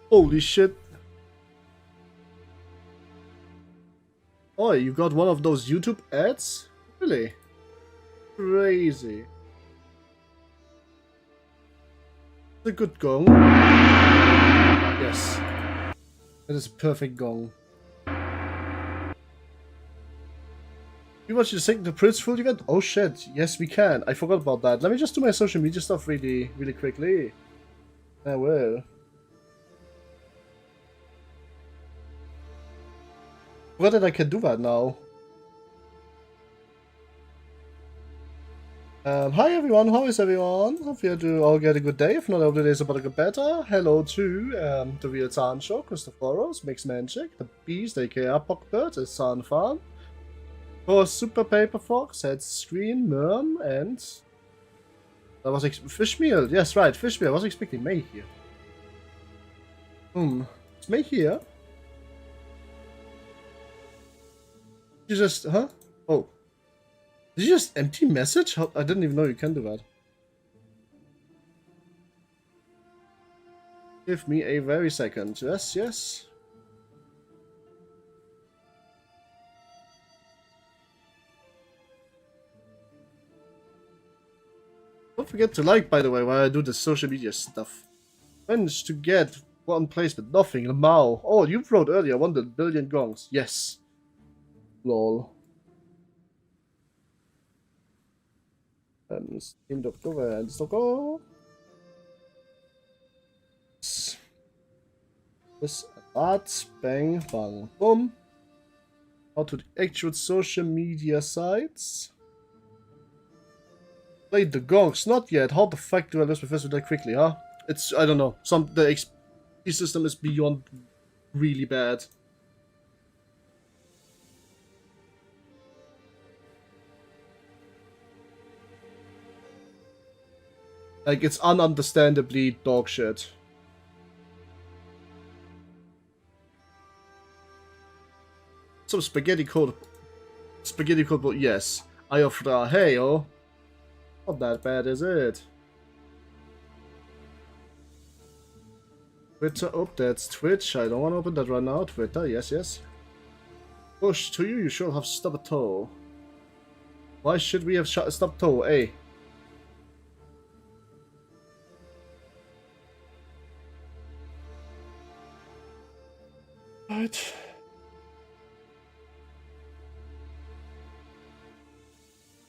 Holy shit. Oh, you got one of those YouTube ads? Really? Crazy. It's a good gong. Yes. That is a perfect gong. You watch the second Prince full event? Oh shit, yes we can. I forgot about that. Let me just do my social media stuff really quickly. I will. Forgot that I can do that now. Hi everyone, how is everyone? Hope you all get a good day. If not, I hope the day is about to get better. Hello to the real Sancho, Christophoros, Mix Magic, the Beast, aka Pockbird, is San Fan. For Super Paper Fox, Head Screen, Merm, and I was Fishmeal. Yes, right, Fishmeal. I was expecting May here. Is May here? You just, huh? Oh. Did you just empty message? I didn't even know you can do that. Give me a very second. Yes, yes. Don't forget to like, by the way, while I do the social media stuff. Managed to get one placement, nothing, Mao. Oh, you wrote earlier, 1 billion gongs. Yes. Lol. Steam.go and go. This that bang bang boom. How to the actual social media sites. Played the gongs, not yet. How the fuck do I lose my first that quickly, huh? It's I don't know. The XP system is beyond really bad. Like, it's ununderstandably dog shit. Some spaghetti code. But yes. I offer hey, oh. Not that bad, is it? Twitter, oh, that's Twitch. I don't want to open that right now. Twitter, yes, yes. Push to you, you should have stub a toe. Why should we have stub toe, eh? Right.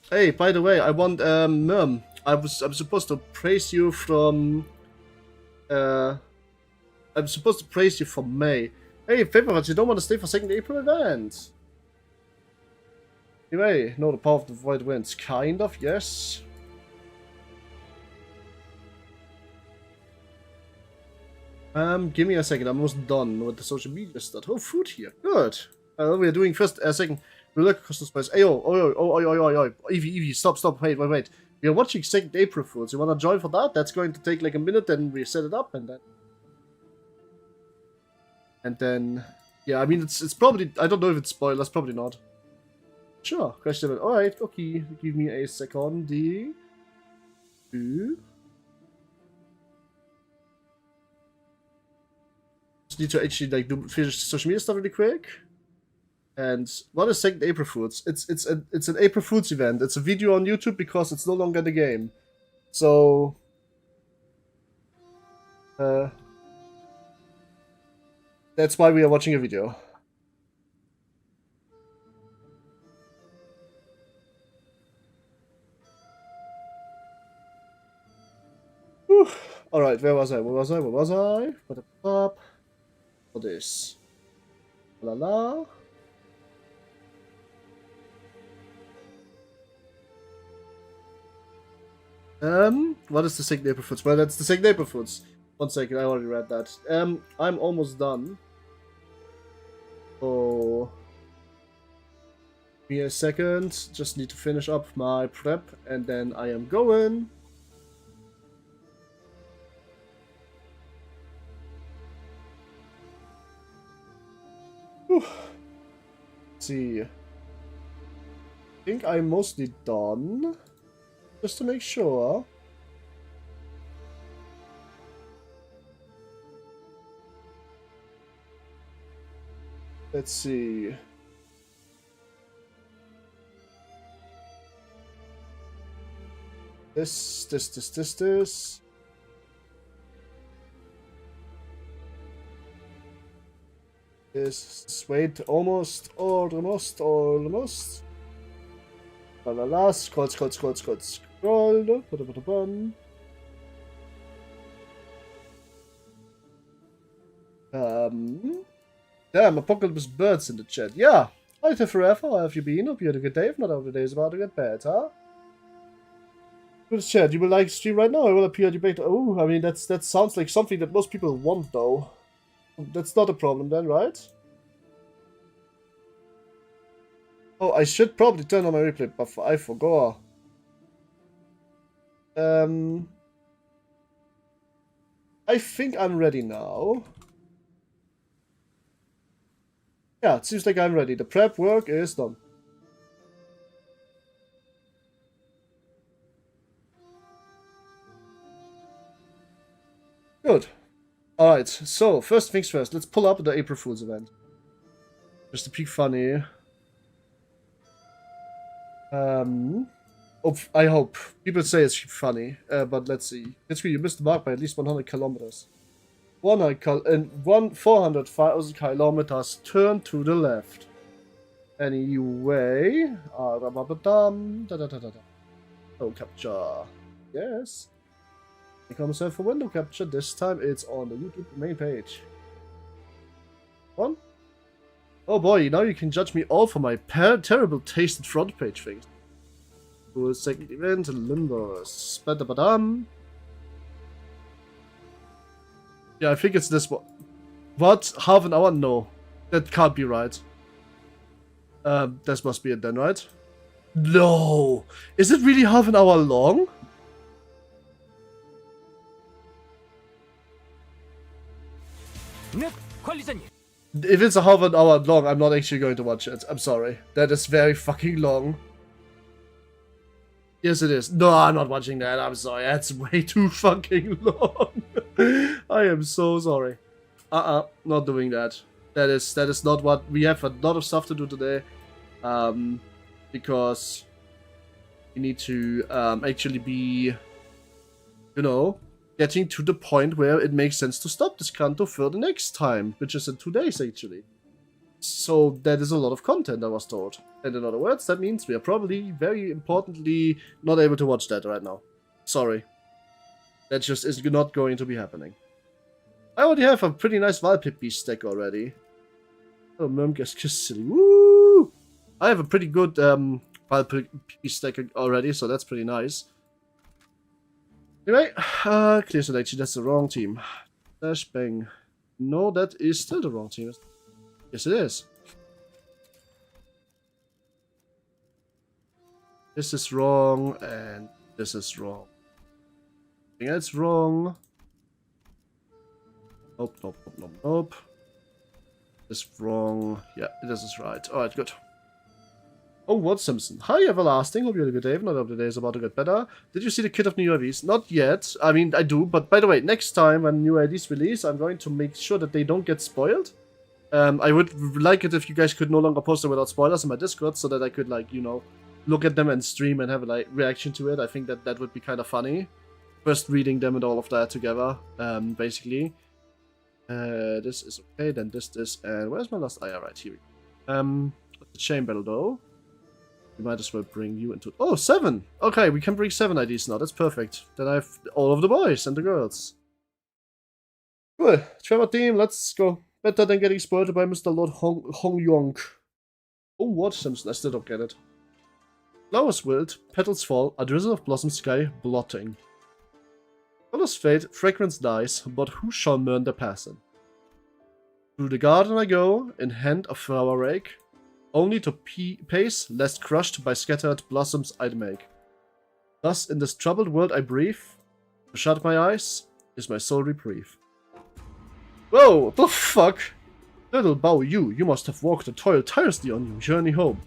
Hey, by the way, I want Merm. I'm supposed to praise you from I'm supposed to praise you from May. Hey, favorites, you don't want to stay for 2nd April event? Anyway, know the power of the void winds. Kind of, yes. Give me a second. I'm almost done with the social media stuff. Oh, food here. Good. We're doing first a second. We look at custom spice. Oh, Evie, stop. Wait. We are watching 2nd April foods. You wanna join for that? That's going to take like a minute, then we set it up and then yeah, I mean it's probably, I don't know if it's spoilers, probably not. Sure, question. Alright, okay. Give me a second. Just need to actually like finish social media stuff really quick. And what is 2nd April Foods? It's an April Foods event. It's a video on YouTube because it's no longer the game. So that's why we are watching a video. Alright, where was I? What up? For this. La la. What is the 2nd April Foods? Well, that's the 2nd April Foods. 1 second, I already read that. I'm almost done. Oh. Give me a second. Just need to finish up my prep and then I am going. Whew. Let's see. I think I'm mostly done. Just to make sure. Let's see. This. Wait, almost. La la la, scroll. Damn, Apocalypse Birds in the chat. Yeah. Hi to Forever, how have you been? Hope you had a good day. If not, all the day is about to get better. Good chat. You will like stream right now? I will appear debate. Oh, I mean, that sounds like something that most people want, though. That's not a problem then, right? Oh, I should probably turn on my replay buffer. I forgot. I think I'm ready now. Yeah, it seems like I'm ready. The prep work is done. Good. Alright, so first things first, let's pull up the April Fool's event. Just to be funny. I hope. People say it's funny, but let's see. It's you missed the mark by at least 100 kilometers. 400,000 kilometers, turn to the left. Anyway, window capture. Yes. Become myself for window capture. This time it's on the YouTube main page. One. Oh boy, now you can judge me all for my terrible tasted front page things. Cool, second event, Limbus. Badabadam. Yeah, I think it's this one. What? Half an hour? No. That can't be right. This must be it then, right? No! Is it really half an hour long? If it's a half an hour long, I'm not actually going to watch it. I'm sorry. That is very fucking long. Yes, it is. No, I'm not watching that. I'm sorry. That's way too fucking long. I am so sorry. Not doing that. That is not what we have. A lot of stuff to do today. Because we need to actually be, you know, getting to the point where it makes sense to stop this CANTO for the next time, which is in 2 days actually. So that is a lot of content, I was told. And in other words, that means we are probably, very importantly, not able to watch that right now. Sorry. That just is not going to be happening. I already have a pretty nice Valpippy stack already. Oh, Murmgest Silly. Woo! I have a pretty good Valpippy stack already, so that's pretty nice. Anyway, clear selection, that's the wrong team. Dash bang. No, that is still the wrong team. Yes, it is. This is wrong, and this is wrong. I think that's wrong. Nope. This is wrong. Yeah, this is right. Alright, good. Oh, what Simpson? Hi, Everlasting. Hope you had a good day. Not of the day is about to get better. Did you see the kit of new IDs? Not yet. I mean, I do. But by the way, next time when new IDs release, I'm going to make sure that they don't get spoiled. I would like it if you guys could no longer post them without spoilers in my Discord, so that I could, like, you know, look at them and stream and have a like reaction to it. I think that would be kind of funny. First reading them and all of that together, basically. This is okay. Then this, and where's my last? Yeah, right here. The chain battle though. We might as well bring you into... Oh, 7! Okay, we can bring 7 IDs now. That's perfect. Then I have all of the boys and the girls. Cool. Trevor team, let's go. Better than getting spoiled by Mr. Lord Hong Yong. Oh, what, Simpson? I still don't get it. Flowers wilt, petals fall, a drizzle of blossom sky, blotting. Colors fade, fragrance dies, but who shall mourn their passing? Through the garden I go, in hand a flower rake, only to pace, lest crushed by scattered blossoms I'd make. Thus, in this troubled world I breathe, to shut my eyes is my sole reprieve. Whoa, what the fuck? Little Bao you must have walked and toiled tirelessly on your journey home.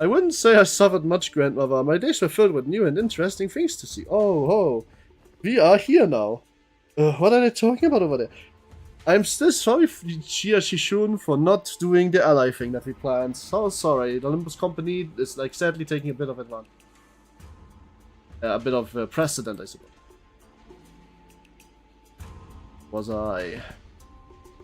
I wouldn't say I suffered much, grandmother. My days were filled with new and interesting things to see. Oh, ho. We are here now. What are they talking about over there? I'm still sorry for Shishun for not doing the ally thing that we planned. So sorry. The Limbus Company is like sadly taking a bit of advantage. A bit of precedent, I suppose. Was I?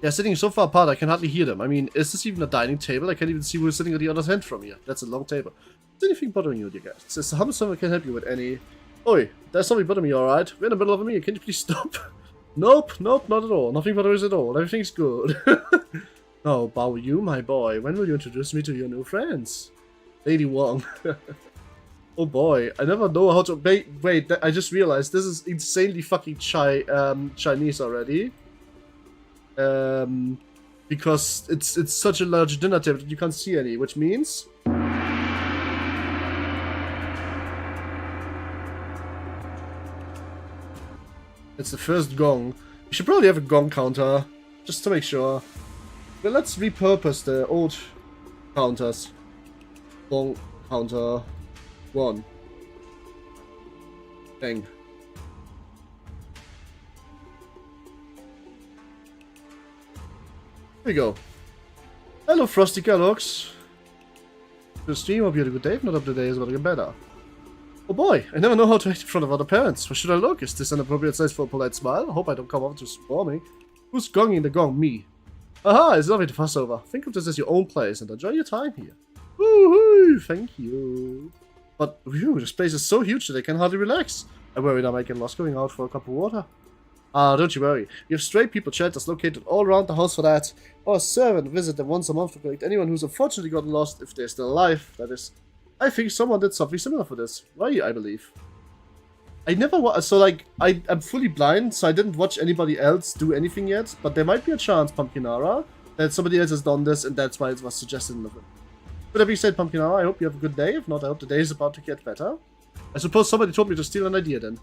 Yeah, sitting so far apart I can hardly hear them. I mean, is this even a dining table? I can't even see who's sitting at the other end from here. That's a long table. Is anything bothering you, dear guys? It says, how much someone can help you with any... Oi, there's something bothering me, alright? We're in the middle of a meal. Can you please stop? Nope, not at all. Nothing bothers at all. Everything's good. Oh, Bao Yu, my boy. When will you introduce me to your new friends? Lady Wong. Oh boy, I never know how to... Wait, I just realized this is insanely fucking Chinese already. Because it's such a large dinner table that you can't see any, which means... It's the first gong. We should probably have a gong counter, just to make sure. But let's repurpose the old counters. Gong counter 1. Bang. Here we go. Hello, Frosty Kellogg's. To the stream, hope you had a good day. If not, up today is going to get better. Oh boy, I never know how to act in front of other parents. Where should I look? Is this an appropriate size for a polite smile? I hope I don't come off too swarming. Who's gonging the gong? Me. Aha, it's nothing to fuss over. Think of this as your own place and enjoy your time here. Woohoo! Thank you. But, whew, this place is so huge that I can hardly relax. I worry I might get lost going out for a cup of water. Ah, don't you worry. We have stray people shelters located all around the house for that. Or a servant visit them once a month to collect anyone who's unfortunately gotten lost if they're still alive, that is. I think someone did something similar for this. Right, I believe. I never so like, I'm fully blind, so I didn't watch anybody else do anything yet, but there might be a chance, Pumpkinara, that somebody else has done this, and that's why it was suggested in the film. With that being said, Pumpkinara, I hope you have a good day. If not, I hope the day is about to get better. I suppose somebody told me to steal an idea then.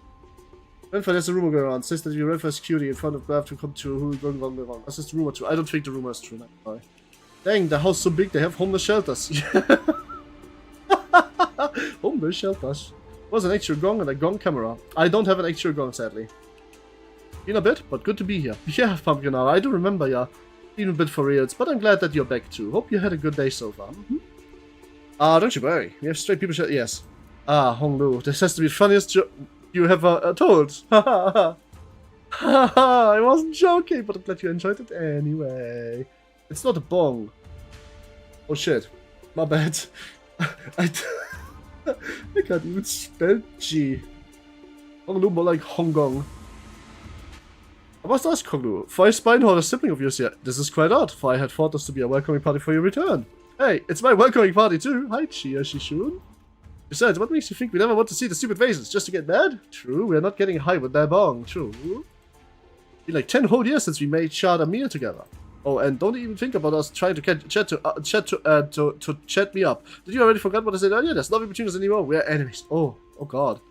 Renfer, there's a rumor going around. Says that you Renfer security in front of Graf to come to who going wrong. That's just a rumor too. I don't think the rumor is true. No. Dang, the house so big they have homeless shelters. Homeless shelters. Was an actual gong and a gong camera. I don't have an actual gong, sadly. Been a bit, but good to be here. Yeah, Pumpkinara, I do remember ya. Been a bit for reals, but I'm glad that you're back too. Hope you had a good day so far. Don't you worry. We have straight people yes. Honglu. This has to be the funniest joke you ever told. I wasn't joking, but I'm glad you enjoyed it anyway. It's not a bong. Oh shit. My bad. I can't even spell G. Honglu more like Hongkong. I must ask, Honglu, for a Spineholder sibling of yours here, this is quite odd, for I had thought this to be a welcoming party for your return. Hey, it's my welcoming party too. Hi, Chia Shishun. Besides, what makes you think we never want to see the stupid faces? Just to get mad? True, we're not getting high with that bong. True. Been like 10 whole years since we made shared a meal together. Oh, and don't even think about us trying to chat me up. Did you already forget what I said earlier? There's nothing between us anymore. We're enemies. Oh god.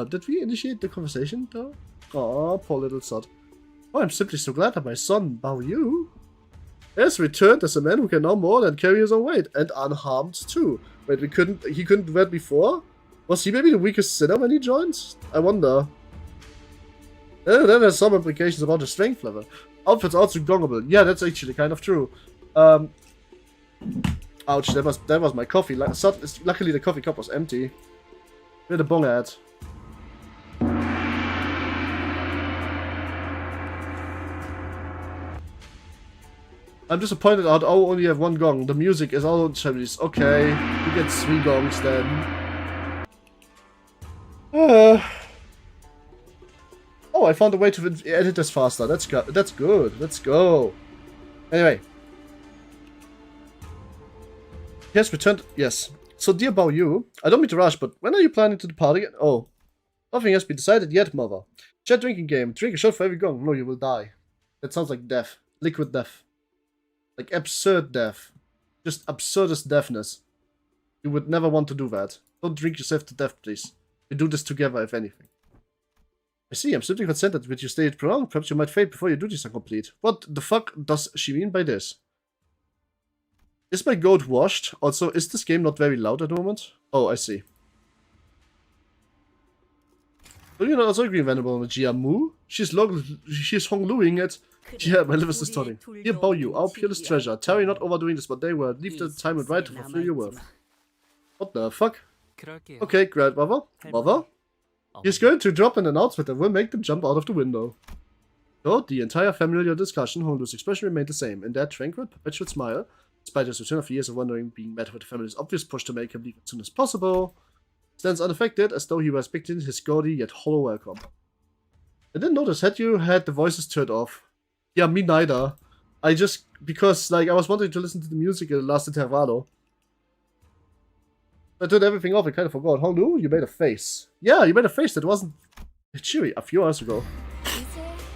Did we initiate the conversation though? Oh, poor little sod. Oh, I'm simply so glad that my son, Bao Yu, has returned as a man who can now more than carry his own weight, and unharmed too. Wait, he couldn't do that before? Was he maybe the weakest sinner when he joined? I wonder. Then there's some implications about his strength level. Outfits also gongable. Yeah, that's actually kind of true. Ouch, that was my coffee. Luckily the coffee cup was empty. Where the bong at? I'm disappointed I only have one gong. The music is all Chinese. Okay, we get 3 gongs then. Oh, I found a way to edit this faster. That's good. Let's go. Anyway. Yes, returned. Yes. So, dear Bao Yu, I don't mean to rush, but when are you planning to depart again? Oh, nothing has been decided yet, mother. Chat drinking game. Drink a shot for every gong. No, you will die. That sounds like death. Liquid death. Like absurd death. Just absurdest deafness. You would never want to do that. Don't drink yourself to death, please. We do this together, if anything. I see, I'm simply concerned that with you stay prolonged, perhaps you might fade before your duties are complete. What the fuck does she mean by this? Is my goat washed? Also, is this game not very loud at the moment? Oh, I see. Do you not also agree, Venerable Jia Mu? She's Hongluing it. Yeah, my liver is distorting. Here, bow you, our peerless treasure. Tarry not overdoing this, but they were. Leave the time and right to fulfill your worth. What the fuck? Okay, grandmother. Mother? He's going to drop an announcement that will make them jump out of the window. Though the entire familiar discussion, Honglu's expression remained the same, in that tranquil, perpetual smile, despite his return of years of wandering being met with the family's obvious push to make him leave as soon as possible, stands unaffected, as though he was expecting his gaudy yet hollow welcome. I didn't notice, had you had the voices turned off? Yeah, me neither. Because, like, I was wanting to listen to the music in the last intervalo. I turned everything off, I kind of forgot. Honglu, you made a face. Yeah, you made a face that wasn't cheery a few hours ago.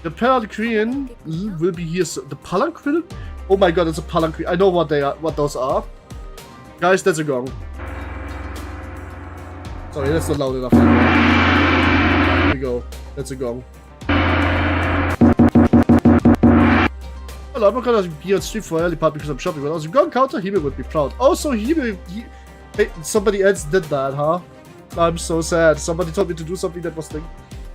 The palanquin will be here soon. The palanquin? Oh my god, it's a palanquin. I know what they are, what those are. Guys, that's a gong. Sorry, that's not loud enough. Here we go. That's a gong. Hello, I'm not gonna be on stream for early part because I'm shopping, but also gong counter, Hebe would be proud. Oh, so Hebe, hey, somebody else did that, huh? I'm so sad. Somebody told me to do something that was thing.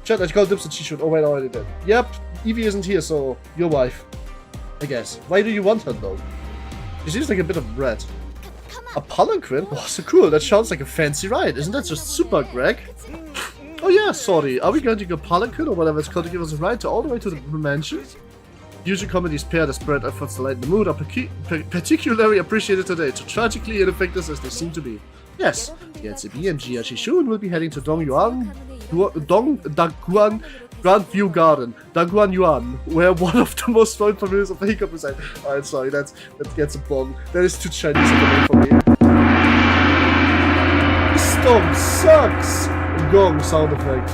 Chat, I called Dips and she should. Oh wait, I already did. Yep, Evie isn't here, so your wife. I guess. Why do you want her though? She seems like a bit of bread. A palanquin? Oh, so cool. That sounds like a fancy ride. Isn't that just super, Greg? Oh yeah, sorry. Are we going to go palanquin or whatever it's called to give us a ride all the way to the mansion? Usually comedies pair the spread efforts to lighten the mood are particularly appreciated today, so tragically ineffective as they seem to be. Yes, the NCB and Jia Shishun will be heading to Dongdaguan Grandview Garden, Daguan Yuan, where one of the most known families of the hiccup reside. Alright, sorry, that gets a bong. That is too Chinese of a name for me. This storm sucks! Gong sound effect.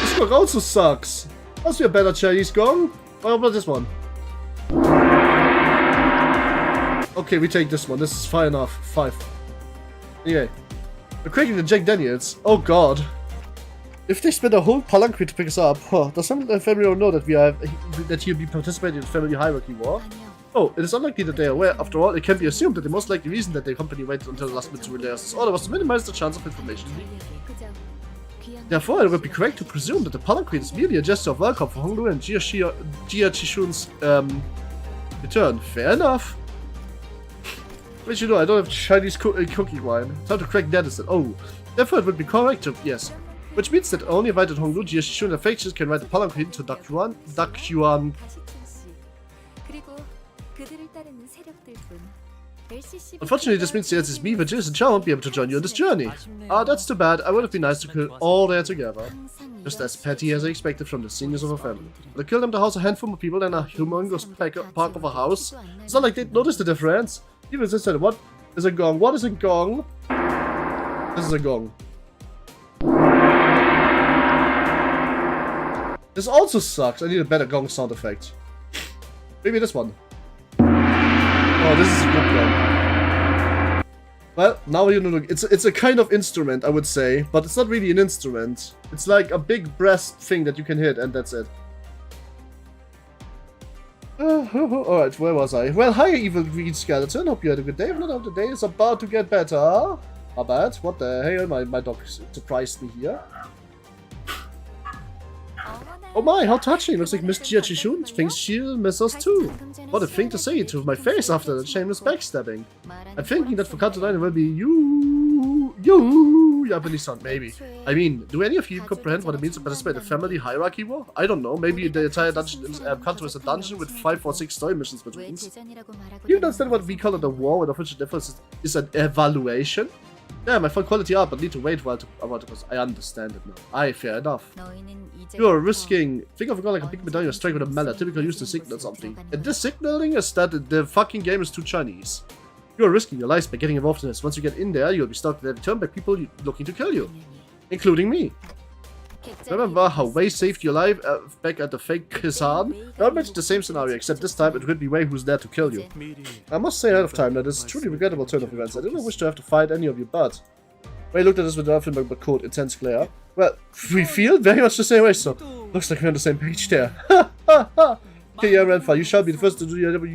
This gong also sucks. Must be a better Chinese gong. What about this one? Okay, we take this one. This is fine enough. 5. Anyway. We're cracking the Jack Daniels. Oh god. If they spend a whole palanquin to pick us up, does some family know that that he'll be participating in the family hierarchy war? Oh, it is unlikely that they are aware. After all, it can be assumed that the most likely reason that the company waited until the last minute to relay us this order was to minimize the chance of information leaking. Therefore, it would be correct to presume that the palanquin is merely a gesture of welcome for Honglu and Jia Chishun's return. Fair enough. But you know, I don't have Chinese cooking wine. Time to crack that instead. Oh, therefore it would be correct to, yes. Which means that only invited Honglu, Jia Chishun, and factions can ride the palanquin to Dakyuan. Unfortunately, this means the SSB, Virgilis, and Chow won't be able to join you on this journey. Ah, that's too bad. I would have been nice to kill all there together. Just as petty as I expected from the seniors of a family. But I killed them to house a handful of people and a humongous park of a house. It's not like they'd notice the difference. Even since said, what is a gong? What is a gong? This is a gong. This also sucks. I need a better gong sound effect. Maybe this one. Oh, this is a good gong. Well, now you know, it's a kind of instrument, I would say, but it's not really an instrument. It's like a big brass thing that you can hit, and that's it. Alright, where was I? Well, hi, evil green skeleton. Hope you had a good day. If not, hope the day is about to get better. How bad? What the hell? My dog surprised me here. Oh my, how touching. Looks like Miss Jia Chishun thinks she'll miss us too. What a thing to say to my face after that shameless backstabbing. I'm thinking that for CANTO 9 it will be you, Japanese son, maybe. I mean, do any of you comprehend what it means to participate in a family hierarchy war? I don't know, maybe the entire dungeon CANTO is a dungeon with 5 or 6 story missions between. You understand what we call it a war, and of which the difference is an evaluation? Yeah, I found quality art, but need to wait a while because I understand it now. Fair enough. You're risking... Think of a gun like a big medallion strike with a mallet, typically used to signal something. And this signaling is that the fucking game is too Chinese. You're risking your lives by getting involved in this. Once you get in there, you'll be stalked at every turn by people looking to kill you. Including me. Remember how Wei saved your life back at the fake Kisan? I'll imagine the same scenario, except this time it would be Wei who's there to kill you. I must say ahead of time that it's a truly regrettable turn of events. I didn't wish to have to fight any of you, but... Wei looked at us with nothing but cold, intense glare. Well, we feel very much the same way, so... Looks like we're on the same page there. Ha ha ha! Okay, yeah, Renfa, you shall be the first to do your...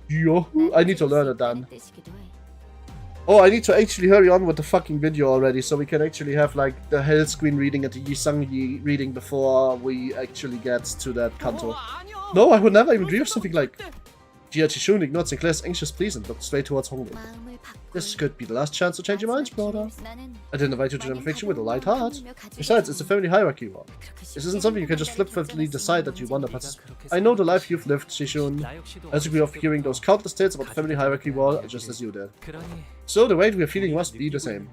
Yo! I need to learn it, Dan. Oh, I need to actually hurry on with the fucking video already, so we can actually have like the hell screen reading and the Yisangi reading before we actually get to that CANTO. No, I would never even dream of something like Jia Chishun ignored Sinclair's anxious pleas and looked straight towards Hongler. This could be the last chance to change your minds, brother. I didn't invite you to the fiction with a light heart. Besides, it's a family hierarchy war. This isn't something you can just flip-fliply decide that you want to participate. I know the life you've lived, Shishun. I disagree of hearing those countless tales about the family hierarchy war just as you did. So the weight we are feeling must be the same.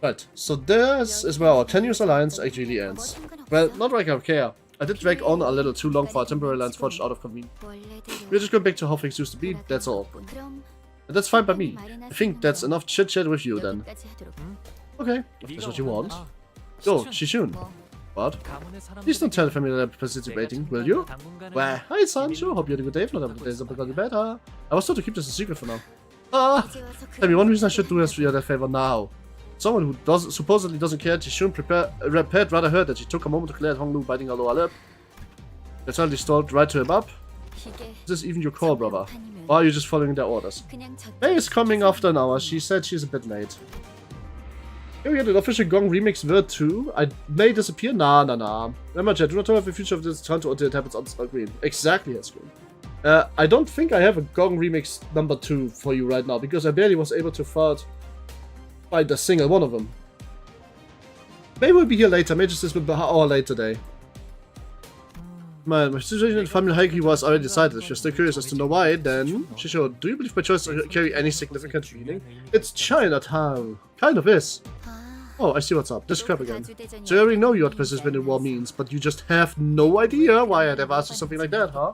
Right, so this is where our tenuous alliance actually ends. Well, not like I care. I did drag on a little too long for a temporary alliance forged out of convenience. We're just going back to how things used to be, that's all. And that's fine by me. I think that's enough chit-chat with you then. Okay, if that's what you want. Go, Shishun. What? Please don't tell the family that I'm participating, will you? Well, hi Sancho, hope you had a good day. If not, every day's gotten better. I was told to keep this a secret for now. Tell me one reason I should do this for you that favor now. Someone who supposedly doesn't care, Shishun prepared rather heard that she took a moment to clear Honglu biting her lower lip. They suddenly stalled right to him up. Is this even your call, brother? Or are you just following their orders? May is coming after an hour. She said she's a bit late. Here we get an official Gong remix Word 2. I may disappear? Nah. Remember, chat, do not talk about the future of this CANTO until it happens on screen. Exactly on screen. I don't think I have a Gong remix number 2 for you right now, because I barely was able to find a single one of them. Maybe we'll be here later. Maybe just this will be an hour late today. My situation in the family hierarchy was already decided. If you're still curious as to know why, then Shisho, do you believe my choice to carry any significant meaning? It's Chinatown. Kind of is. Oh, I see what's up. This crap again. So you already know what participant in war means, but you just have no idea why I'd ever asked you something like that, huh?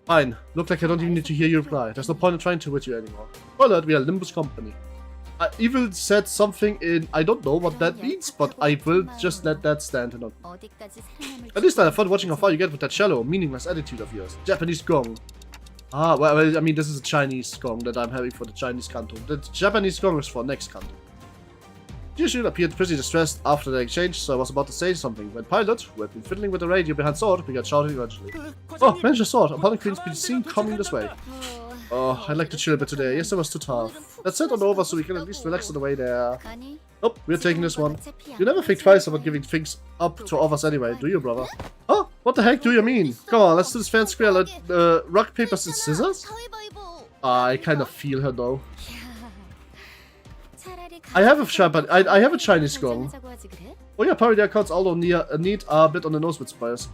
Fine. Look like I don't even need to hear your reply. There's no point in trying to with you anymore. Well, we are Limbus Company. I even said something in, I don't know what that means, but I will just let that stand. And at least I have fun watching how far you get with that shallow, meaningless attitude of yours. Japanese gong. Ah, well, I mean, this is a Chinese gong that I'm having for the Chinese CANTO. The Japanese gong is for next CANTO. Jishin appeared pretty distressed after the exchange, so I was about to say something when Pilot, who had been fiddling with the radio behind Sword, began shouting urgently. Oh, Manager Sword, upon Queen's be seen coming this way. Oh, I'd like to chill a bit today. Yesterday was too tough. Let's head on over so we can at least relax on the way there. Nope, we're taking this one. You never think twice about giving things up to others anyway, do you, brother? Oh, what the heck do you mean? Come on, let's do this fair and square like rock, paper, scissors? I kind of feel her though. I have a Chinese gong. Oh yeah, parody accounts although need a bit on the nose with spires.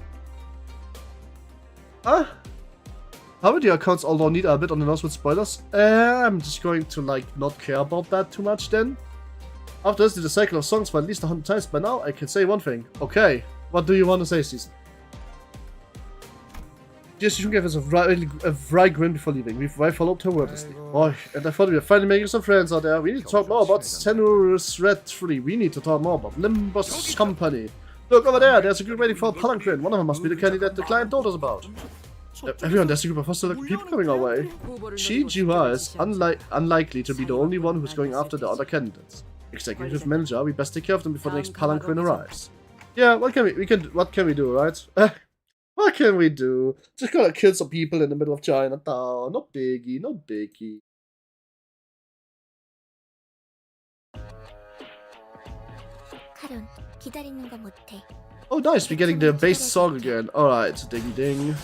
Huh? Parody accounts although need a bit on the nose with spoilers. I'm just going to like not care about that too much then. After listening to the cycle of songs for at least 100 times by now, I can say one thing. Okay, what do you want to say, Season? Yes, you gave us a wry grin before leaving. We've followed her wordlessly. Boy, and I thought we were finally making some friends out there. We need to talk more about Tenuous Red 3. We need to talk more about Limbus Company. Look over there, there's a group waiting for a palanquin. One of them must be the candidate the client told us about. Everyone, there's a group of hostile-looking people coming our way. Shi Jiwa is unlikely to be the only one who's going after the other candidates. Executive manager, we best take care of them before the next palanquin arrives. Yeah, what can we do, right? What can we do? Just gotta kill some people in the middle of Chinatown. Not biggie, not biggie. Oh nice, we're getting the bass song again. Alright, ding ding.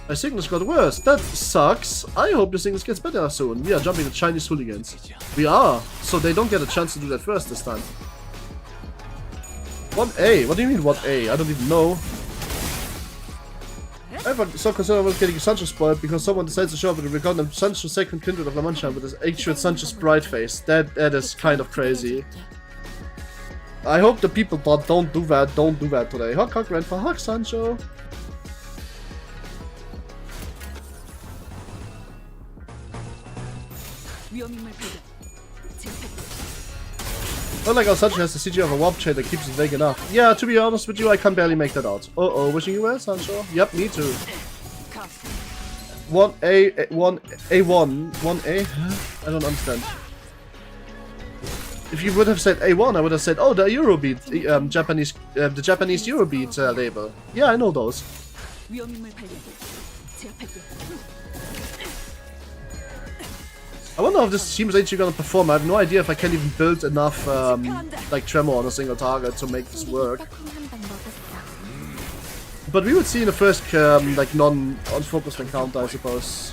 My sickness got worse. That sucks. I hope your sickness gets better soon. We are jumping the Chinese hooligans. We are. So they don't get a chance to do that first this time. 1A? What do you mean 1A? I don't even know. I'm so concerned about getting Sancho spoiled because someone decides to show up with a regard of Sancho's second kindred of La Mancha with his actual Sancho's bride face. That is kind of crazy. I hope the people that don't do that today. Hug, grandpa, hug, Sancho. Not like how Sancho has the CG of a warp chain that keeps it vague enough. Yeah, to be honest with you, I can barely make that out. Uh-oh, wishing you well, Sancho? Yep, me too. 1A, 1A? I don't understand. If you would have said A1, I would have said, oh, the Eurobeat, the Japanese Eurobeat label. Yeah, I know those. I wonder how this team is actually gonna perform. I have no idea if I can even build enough like tremor on a single target to make this work. But we would see in the first like non-unfocused encounter, I suppose.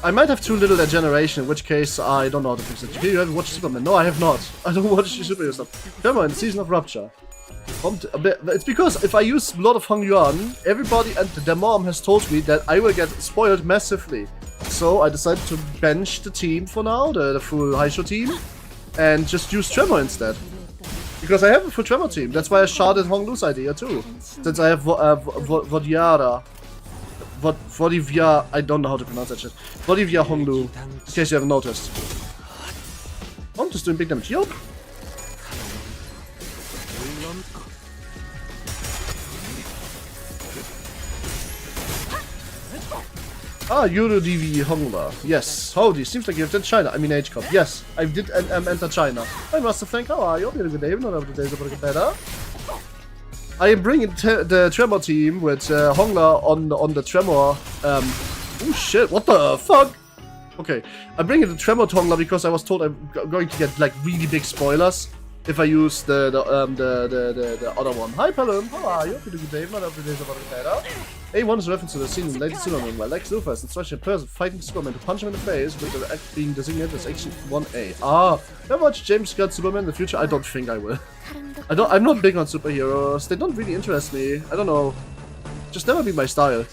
I might have too little generation, in which case I don't know how to fix it. Hey, you haven't watched Superman? No, I have not. I don't watch superhero stuff. Tremor in the Season of Rupture. It's because if I use Blood of Hong Yuan, everybody and their mom has told me that I will get spoiled massively. So I decided to bench the team for now, the full Haisho team, and just use Tremor instead. Because I have a full Tremor team. That's why I sharded Honglu's idea too. Since I have Vodiara. Vodivia, I don't know how to pronounce that shit. Vodivia Honglu, in case you haven't noticed. I'm just doing big damage. Yup. Ah, Euro DV Hongler. Yes. Howdy, seems like you have done China. I mean Age Cup. Yes, I did enter China. Hi, Master Frank. How are you? Hope you had a good day. Not every day is about to get better. I am bringing the Tremor team with Hongler on the Tremor. Oh shit! What the fuck? Okay, I'm bringing the Tremor to Hongler because I was told I'm going to get like really big spoilers if I use the other one. Hi, Pelham. How are you? Hope you had a good day. Not every day is about to get better. A1 is a reference to the scene in the latest Superman where Lex Luthor is instructing a person fighting Superman to punch him in the face, with the act being designated as Action 1A. Ah, ever watch James Gunn Superman in the future? I don't think I will. I'm not big on superheroes. They don't really interest me. I don't know. Just never been my style.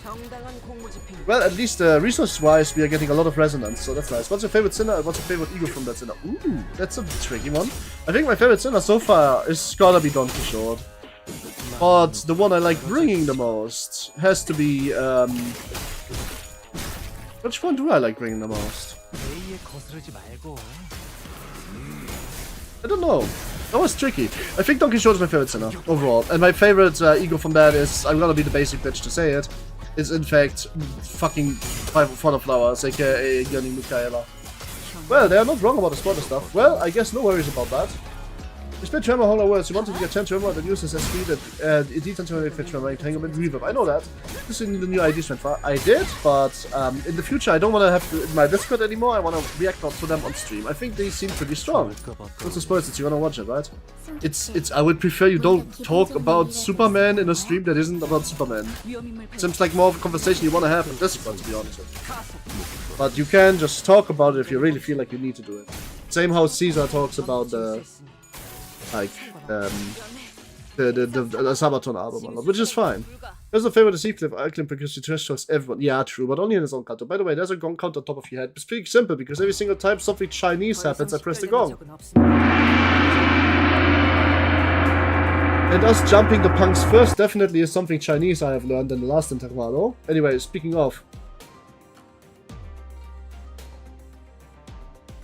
Well, at least resource-wise, we are getting a lot of resonance, so that's nice. What's your favorite sinner and what's your favorite ego from that sinner? Ooh, that's a tricky one. I think my favorite sinner so far is gotta be Don Quixote. But the one I like bringing the most has to be, which one do I like bringing the most? I don't know. That was tricky. I think Don Quixote is my favorite sinner, overall. And my favorite ego from that is, I'm gonna be the basic bitch to say it, is in fact fucking Father Flowers, aka Yoni Michaela. Well, they are not wrong about the spoiler stuff. Well, I guess no worries about that. You spent Tremor Hongler words. You wanted to get 10 Tremor and use this as speed and indeed until fit Tremor entanglement reverb. I know that. This is the new IDs went far. I did, but in the future I don't want to have to, in my Discord anymore. I want to react to them on stream. I think they seem pretty strong. What's the spoilers that you want to watch it, right? It's. I would prefer you don't talk about Superman in a stream that isn't about Superman. Seems like more of a conversation you want to have on Discord, to be honest with you. But you can just talk about it if you really feel like you need to do it. Same how Caesar talks about the Sabaton album a lot, which is fine. There's a favorite secret of Alclin because she trash talks everyone. Yeah, true, but only in his own counter. By the way, there's a gong count on top of your head. It's pretty simple because every single time something Chinese happens, I press the gong. And us jumping the punks first definitely is something Chinese I have learned in the last intervalo. Anyway, speaking of.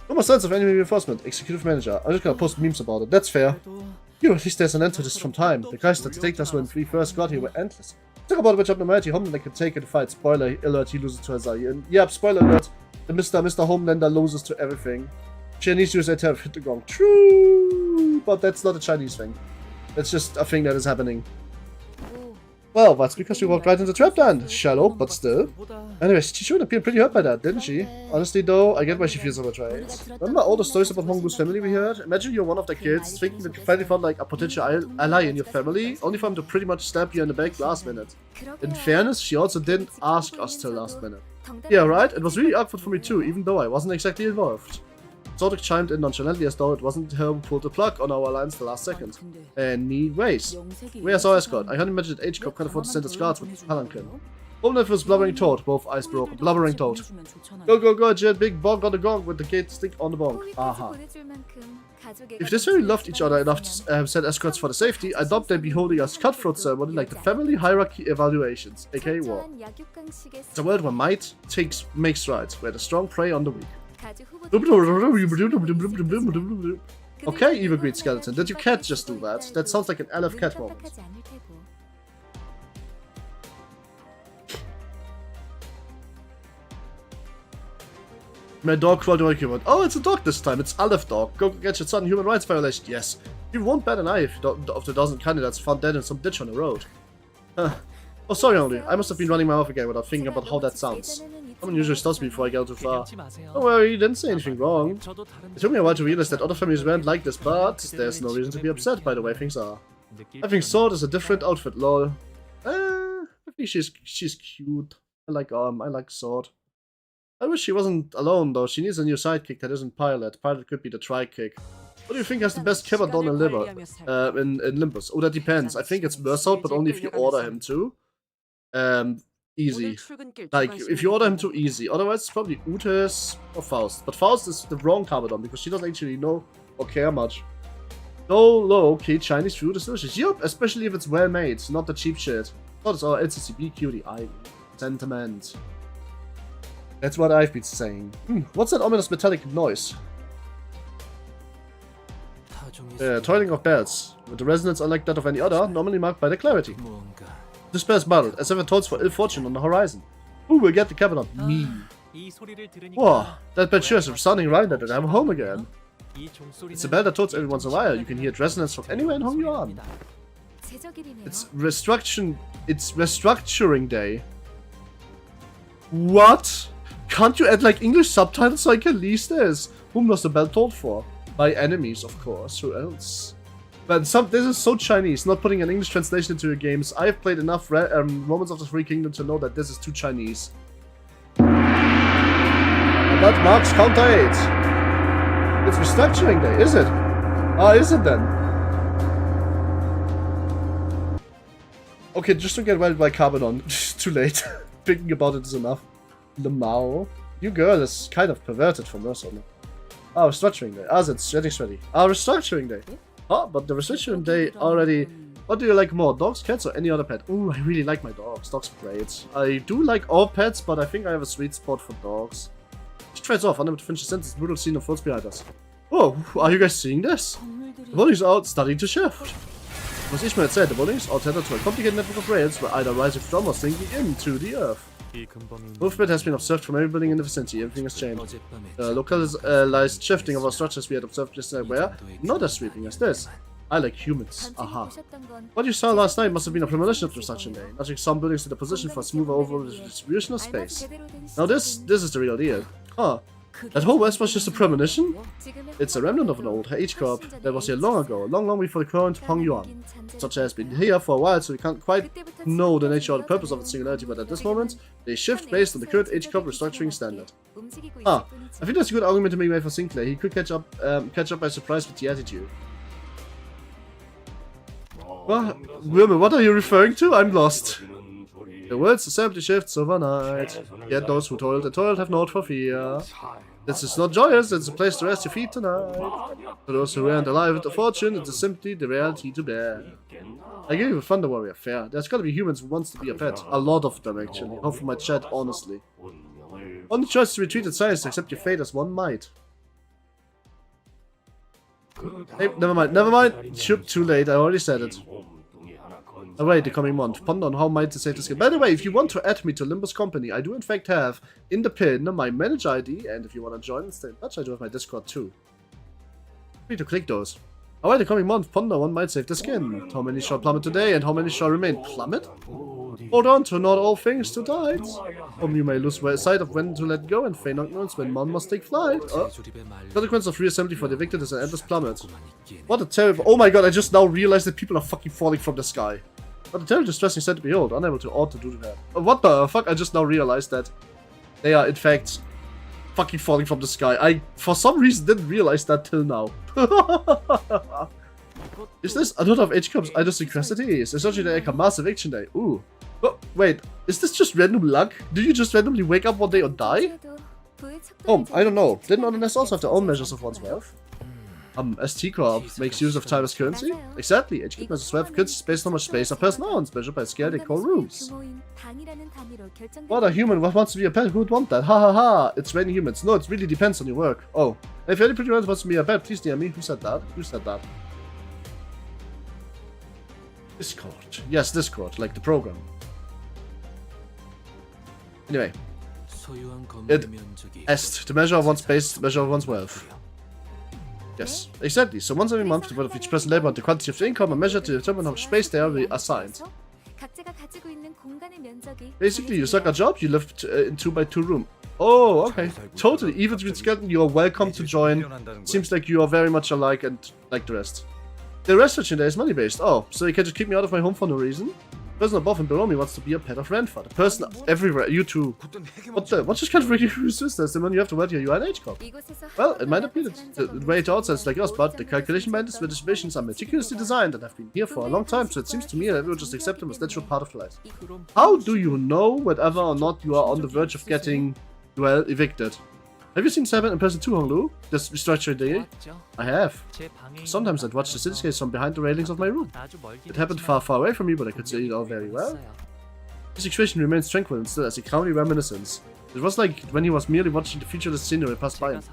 No more sense of enemy reinforcement. Executive manager. I'm just gonna post memes about it. That's fair. You, at least there's an end to this from time. The guys that take us when we first got here were endless. Talk about which abnormality Homelander can take in the fight. Spoiler alert, he loses to Azai. And yeah, spoiler alert, the Mr. Homelander loses to everything. Chinese use have hit the gong. True! But that's not a Chinese thing. That's just a thing that is happening. Well, that's because we walked right into the trap then. Shallow, but still. Anyways, she should appear pretty hurt by that, didn't she? Honestly though, I get why she feels so betrayed. Remember all the stories about Honglu's family we heard? Imagine you're one of the kids, thinking that you finally found like a potential ally in your family, only for him to pretty much stab you in the back last minute. In fairness, she also didn't ask us till last minute. Yeah, right? It was really awkward for me too, even though I wasn't exactly involved. Zordek chimed in nonchalantly as though it wasn't her who pulled the plug on our alliance the last second. Anyways, where's our escort? I can't imagine that H-Cop can afford to send his guards with his palanquin. Homeland was blubbering toad, both eyes broken. Blubbering toad. Go, go, go, Jet, big bonk on the gong with the gate stick on the bonk. Aha. If they really loved each other enough to send escorts for the safety, I doubt they'd be holding us cutthroat ceremony like the family hierarchy evaluations, aka war. It's a world where might makes strides, where the strong prey on the weak. Okay, evil green skeleton, did you cat just do that? That sounds like an LF cat moment. My dog crawled away. Oh, it's a dog this time. It's Aleph dog. Go get your son. Human rights violation. Yes. You won't bat an eye if the dozen candidates found dead in some ditch on the road. Oh, sorry, only. I must have been running my mouth again without thinking about how that sounds. Someone usually stops me before I go too far. Don't worry, you didn't say anything wrong. It took me a while to realize that other families weren't like this, but there's no reason to be upset by the way things are. I think Sword is a different outfit, lol. I think she's cute. I like Sword. I wish she wasn't alone though. She needs a new sidekick that isn't Pilot. Pilot could be the tri-kick. What do you think has the best kibber done in Limbus? Oh, that depends. I think it's Mersault, but only if you order him to. Easy. Like, if you order him to easy. Otherwise, it's probably Utes or Faust. But Faust is the wrong Carbodon because she doesn't actually know or care much. Low, okay, Chinese food is delicious. Yup, especially if it's well made, not the cheap shit. Not as our LCCB cutie. Sentiment. That's what I've been saying. What's that ominous metallic noise? Toiling of bells, with the resonance unlike that of any other, normally marked by their clarity. This bell is muddled, as if it tolls for ill fortune on the horizon. Who will get the cabinet? Me. Whoa, that bell sure is a resounding reminder that I'm home again. It's a bell that tolls every once in a while. You can hear its resonance from anywhere in Hong Yuan. It's restructuring day. What? Can't you add like English subtitles so I can lease this? Whom was the bell tolled for? By enemies, of course. Who else? But this is so Chinese, not putting an English translation into your games. I have played enough Romans of the Three Kingdoms to know that this is too Chinese. And that marks counter 8. It's restructuring day, is it? Ah, is it then? Okay, just don't get whelmed by Carbodon. Too late. Thinking about it is enough. Lemao. You girl is kind of perverted for Mersault. Ah, restructuring day. Ah, it's getting ready. Ah, restructuring day. Ah, but the restructuring day already... What do you like more, dogs, cats, or any other pet? Ooh, I really like my dogs. Dogs are great. I do like all pets, but I think I have a sweet spot for dogs. She trades off, unable to finish the sentence. Brutal scene of floats behind us. Oh, are you guys seeing this? The buildings are out starting to shift. As Ishmael said, the buildings are tethered to a complicated network of rails where either rising from or sinking into the earth. Movement has been observed from every building in the vicinity. Everything has changed. The localized shifting of our structures we had observed yesterday were not as sweeping as this. I like humans. Aha. What you saw last night must have been a premonition of destruction day, nudging some buildings to the position for a smoother overall distribution of space. Now this is the real deal. Huh. That whole west was just a premonition? It's a remnant of an old H-Corp that was here long ago, long before the current Hong Yuan. Such has been here for a while, so we can't quite know the nature or the purpose of its singularity, but at this moment, they shift based on the current H-Corp restructuring standard. Ah, I think that's a good argument to make made for Sinclair. He could catch up by surprise with the attitude. What are you referring to? I'm lost. The world's assembly shifts overnight. Yet those who toiled and toiled have naught for fear. This is not joyous, it's a place to rest your feet tonight. For those who aren't alive with the fortune, it is simply the reality to bear. I give you a Thunder Warrior, fair. There's gotta be humans who wants to be a pet. A lot of them, actually. Half of my chat, honestly. Only choice to retreat in silence, accept your fate as one might. Hey, never mind. Too late, I already said it. Await the coming month. Ponder on how might to say this game. By the way, if you want to add me to Limbus Company, I do in fact have in the pin my manager ID, and if you want to join and stay in touch, I do have my Discord too. Free to click those. Await the coming month. Ponder one might save the skin. How many shall plummet today, and how many shall remain? Plummet? Hold on to not all things to tides. You may lose sight of when to let go, and feign ignorance when one must take flight. Consequence of reassembly for the evicted is an endless plummet. What a terrible... Oh my god, I just now realized that people are fucking falling from the sky. What a terrible distressing sight to behold, unable to ought to do that. What the fuck? I just now realized that they are in fact fucking falling from the sky. I, for some reason, didn't realize that till now. Is this a lot of H-Corps idiosyncrasies? Essentially the Aka Massive Action Day. Ooh. Oh, wait, is this just random luck? Do you just randomly wake up one day or die? Oh, I don't know. Didn't Ordinance also have their own measures of one's wealth? ST Corp makes use of time as currency? Exactly, HQ measures wealth currency based on how much space a person owns, measured by a scale they call rooms. What a human, what wants to be a pet? Who would want that? Ha ha ha, it's raining humans. No, it really depends on your work. Oh, if any pretty man wants to be a pet, please DM me. Who said that? Who said that? Discord. Yes, Discord, like the program. Anyway. It est, the measure of one's space, the measure of one's wealth. Yes, exactly. So once every month, the worth of each person labor and the quantity of the income are measured to determine how much space they are assigned. Basically, you suck a job, you live in 2x2 room. Oh, okay. Totally. Even with skeleton, you are welcome to join. Seems like you are very much alike and like the rest. The restriction there is money based. Oh, so you can just kick me out of my home for no reason? The person above and below me wants to be a pet of Renfa. The person everywhere, you two. What just kind of really resist this? The one you have to wear your UNH card. Well, it might not be the way it outside like us, but the calculation behind the distributions are meticulously designed and have been here for a long time, so it seems to me that everyone just accept them as natural part of life. How do you know whether or not you are on the verge of getting, well, evicted? Have you seen Seven in person 2, Honglu? This restructuring day? I have. Sometimes I'd watch the cityscapes from behind the railings of my room. It happened far, far away from me, but I could see it all very well. The situation remains tranquil and still as a cloudy reminiscence. It was like when he was merely watching the featureless scenery pass by him.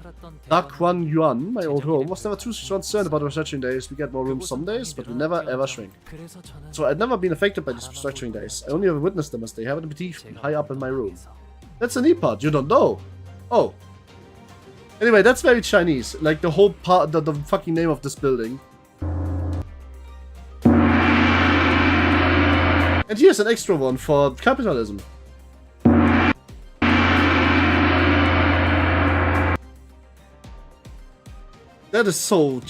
Daquan Yuan, my old home, was never too concerned about restructuring days. We get more rooms some days, but we never ever shrink. So I'd never been affected by these restructuring days. I only ever witnessed them as they happened to be high up in my room. That's a neat part, you don't know. Oh. Anyway, that's very Chinese. Like the whole part, the fucking name of this building. And here's an extra one for capitalism. That is so...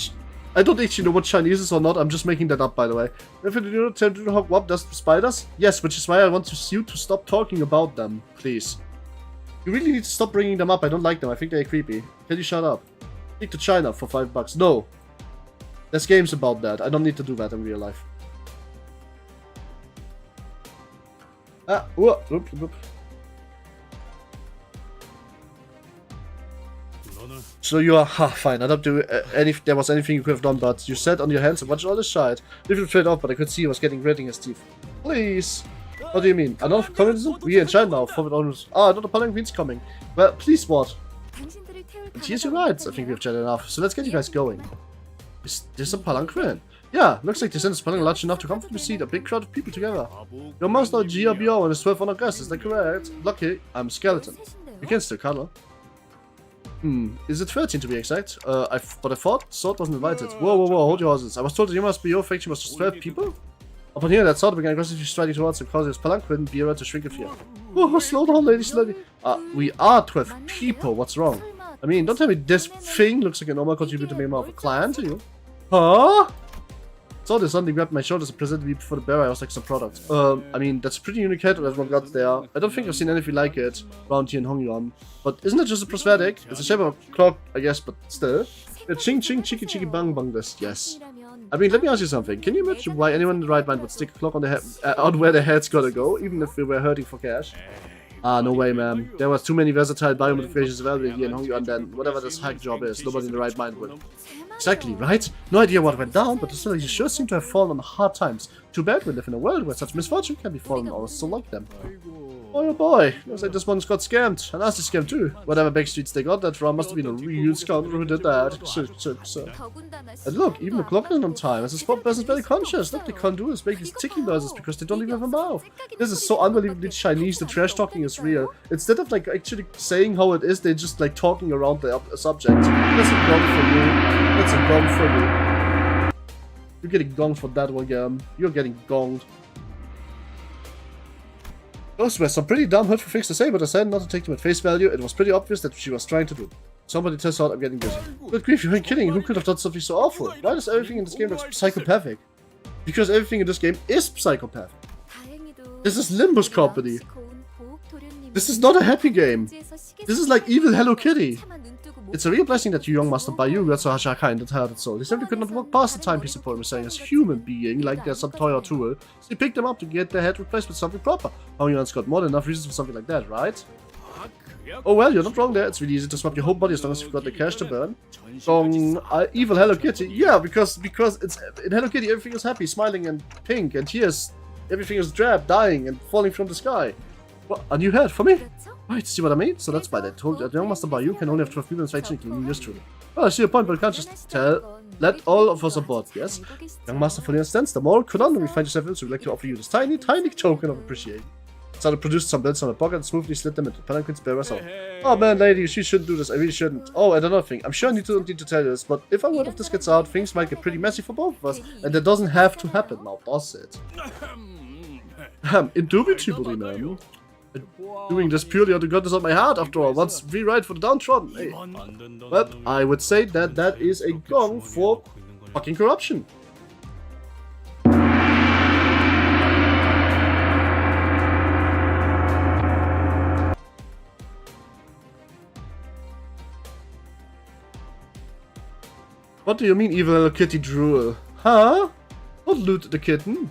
I don't actually know what Chinese is or not, I'm just making that up, by the way. If you do tell to hop up does spiders? Yes, which is why I want you to stop talking about them, please. You really need to stop bringing them up, I don't like them, I think they're creepy. Can you shut up? Speak to China for $5. No. There's games about that, I don't need to do that in real life. Ah, whoop, whoop, whoop. So you are, fine, I don't do if there was anything you could have done, but you sat on your hands and watched all this shit. Little trade off, but I could see he was getting gritting his teeth. Please! What do you mean? Another communism? We in China now, forward owners. Ah, another Palanquin's coming. Well, please what? And here's your rides. I think we've chatted enough, so let's get you guys going. Is this a Palanquin? Yeah, looks like they sent us Palanquin large enough to comfortably seat a big crowd of people together. Your master GRBO and his 12 guests, is that correct? Lucky, I'm a skeleton. You can still cuddle. Is it 13 to be exact? But I thought Sword wasn't invited. Whoa, whoa, whoa, hold your horses. I was told that you must be your faction was just 12 people? Upon hearing that, Sword began aggressively striding towards him, causing his Palanquin bearer to shrink in fear. Oh, slow down, lady, slowly. We are 12 people, what's wrong? I mean, don't tell me this thing looks like a normal contributor member of a clan to you. Huh? Sword suddenly grabbed my shoulders and presented me before the bearer. I was like some product. I mean, that's pretty unique head that everyone got there. I don't think I've seen anything like it around here in Hongyuan. But isn't it just a prosthetic? It's a shape of a clock, I guess, but still. A ching ching chiki chiki bang bang list, yes. I mean, let me ask you something. Can you imagine why anyone in the right mind would stick a clock on the head, on where their head's gotta go, even if we were hurting for cash? Ah, no way, man. There was too many versatile biomodifications available here in Hongyuan, then whatever this hack job is, nobody in the right mind would. Exactly, right? No idea what went down, but the villagers sure seem to have fallen on hard times. Too bad we live in a world where such misfortune can be fallen on us so like them. Oh boy, looks like this one's got scammed. A nasty scam too. Whatever back streets they got that from must have been a real scoundrel who did that. And look, even the clock isn't on time. As a spot person's very conscious. Look, they can't do is make these ticking noises because they don't even have a mouth. This is so unbelievably Chinese, the trash talking is real. Instead of like actually saying how it is, they're just like talking around the subject. That's a gong for you. That's a gong for you. You're getting gonged for that one, Gam. You're getting gonged. Those were some pretty damn hurtful things to say, but I decided not to take them at face value. It was pretty obvious that she was trying to do. Somebody tells out I'm getting busy. Good grief, you ain't kidding. Who could have done something so awful? Why does everything in this game look psychopathic? Because everything in this game is psychopathic. This is Limbus Company. This is not a happy game. This is like evil Hello Kitty. It's a real blessing that you young Master Bayou got so kind and hearted soul. He simply could not walk past the timepiece appointment saying as human being, like there's some toy or tool. So he picked them up to get their head replaced with something proper. Hongyuan's got more than enough reasons for something like that, right? Oh well, you're not wrong there. It's really easy to swap your whole body as long as you've got the cash to burn. Evil Hello Kitty. Yeah, because it's in Hello Kitty everything is happy, smiling and pink, and here's everything is drab, dying and falling from the sky. What, a new head for me? Right, see what I mean? So that's why they told you that young Master Bayou can only have 12 people in his faction, including yours truly. Well, I see your point, but you can't just let all of us aboard, yes? Young Master fully understands the moral conundrum you find yourself in, so we'd like to offer you this tiny, tiny token of appreciation. So I produced some bills from my pocket and smoothly slid them into Palanquin's bearer myself. Oh man, lady, she shouldn't do this, I really shouldn't. Oh, and another thing, I'm sure I don't need to tell you this, but if a word of this gets out, things might get pretty messy for both of us, and that doesn't have to happen now, does it? Indubitably, man. Doing this purely out of the goodness of my heart, after all. What's rewrite for the downtrodden? Hey. But I would say that that is a gong for fucking corruption. What do you mean, evil little kitty drool? Huh? Don't loot the kitten.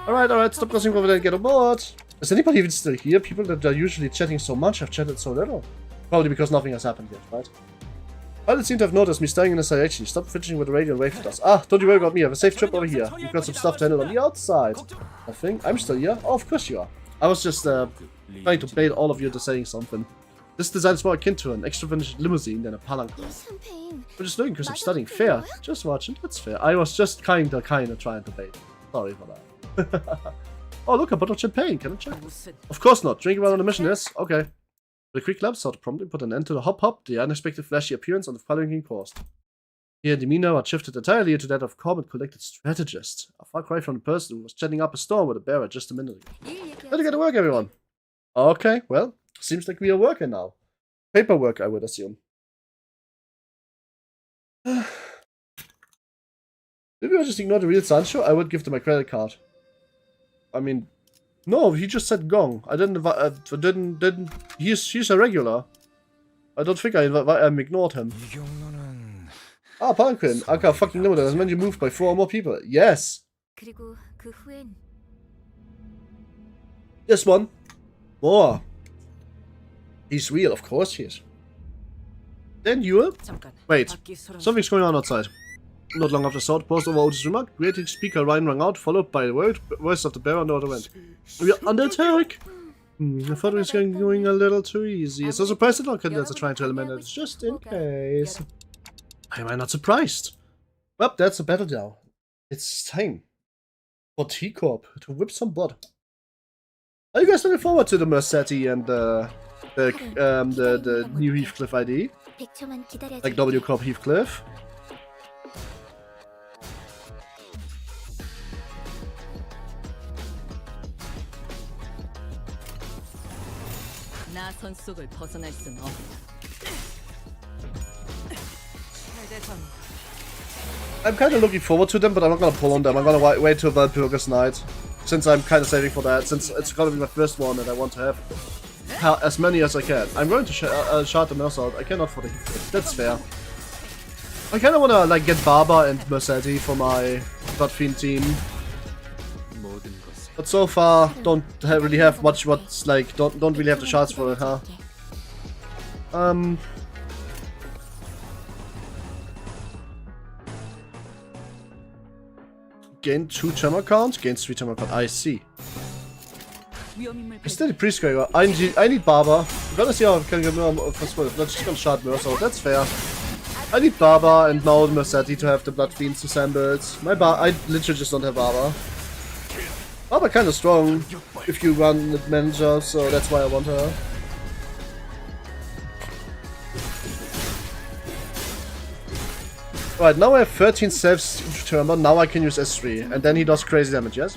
Alright, stop crossing over there and get aboard. Is anybody even still here? People that are usually chatting so much have chatted so little. Probably because nothing has happened yet, right? Pilot seem to have noticed me staring in this direction. Stop fidgeting with the radio and waved at us. Ah, don't you worry about me. I have a safe trip over here. You've got some stuff to handle on the outside. Nothing. I'm still here. Oh, of course you are. I was just trying to bait all of you into saying something. This design is more akin to an extra finished limousine than a palanquin. I'm just looking because I'm studying. Fair. Just watching. That's fair. I was just kinda trying to bait. Sorry for that. Oh, look, a bottle of champagne. Can I check? Of course not. Drinking while on the mission is. Okay. With a quick lapse, sought to promptly put an end to the hop, the unexpected flashy appearance on the palanquin caused. Here, demeanor had shifted entirely to that of calm and collected strategist. A far cry from the person who was chatting up a storm with a bearer just a minute ago. Better get to work, everyone. Okay, well, seems like we are working now. Paperwork, I would assume. Maybe I just ignore the real Sancho? I would give them my credit card. I mean, no, he just said gong. I didn't. He's a regular. I don't think I ignored him. Ah, Palanquin. Aka fucking limited. As many moved by 4 or more people. Yes. This one. More. He's real, of course he is. Then you. Wait. Something's going on outside. Not long after Sword paused over Otis' remark, greeting speaker Ryan rang out, followed by the voice of the bearer on the other end. We are under attack! I thought it was going a little too easy. So surprised that all candidates are trying to eliminate it, just in case. Why am I not surprised? Well, that's a battle now. It's time for T-Corp to whip some butt. Are you guys looking forward to the Mercetti and the new Heathcliff ID? Like W Corp Heathcliff? I'm kind of looking forward to them, but I'm not gonna pull on them. I'm gonna wait till Valpurgis Night, since I'm kind of saving for that, since it's gonna be my first one and I want to have as many as I can. I'm going to shout the Mersault. I cannot for the Heathcliff. That's fair. I kind of want to like get Barber and Mercetti for my Blood Fiend team. But so far, don't really have much what's like, don't really have the shots for it, huh? Gain 2 tremor counts, gains 3 tremor count. I see. Instead of priest Gregor, I need Barber. I'm gonna see how I can get more first. Let's just gonna shot Mercer, that's fair. I need Barber and now Mercetti to have the Blood Fiends assembled. I literally just don't have Barber. Barber kinda strong if you run the manager, so that's why I want her. Right, now I have 13 saves each turn, but now I can use S3, and then he does crazy damage, yes?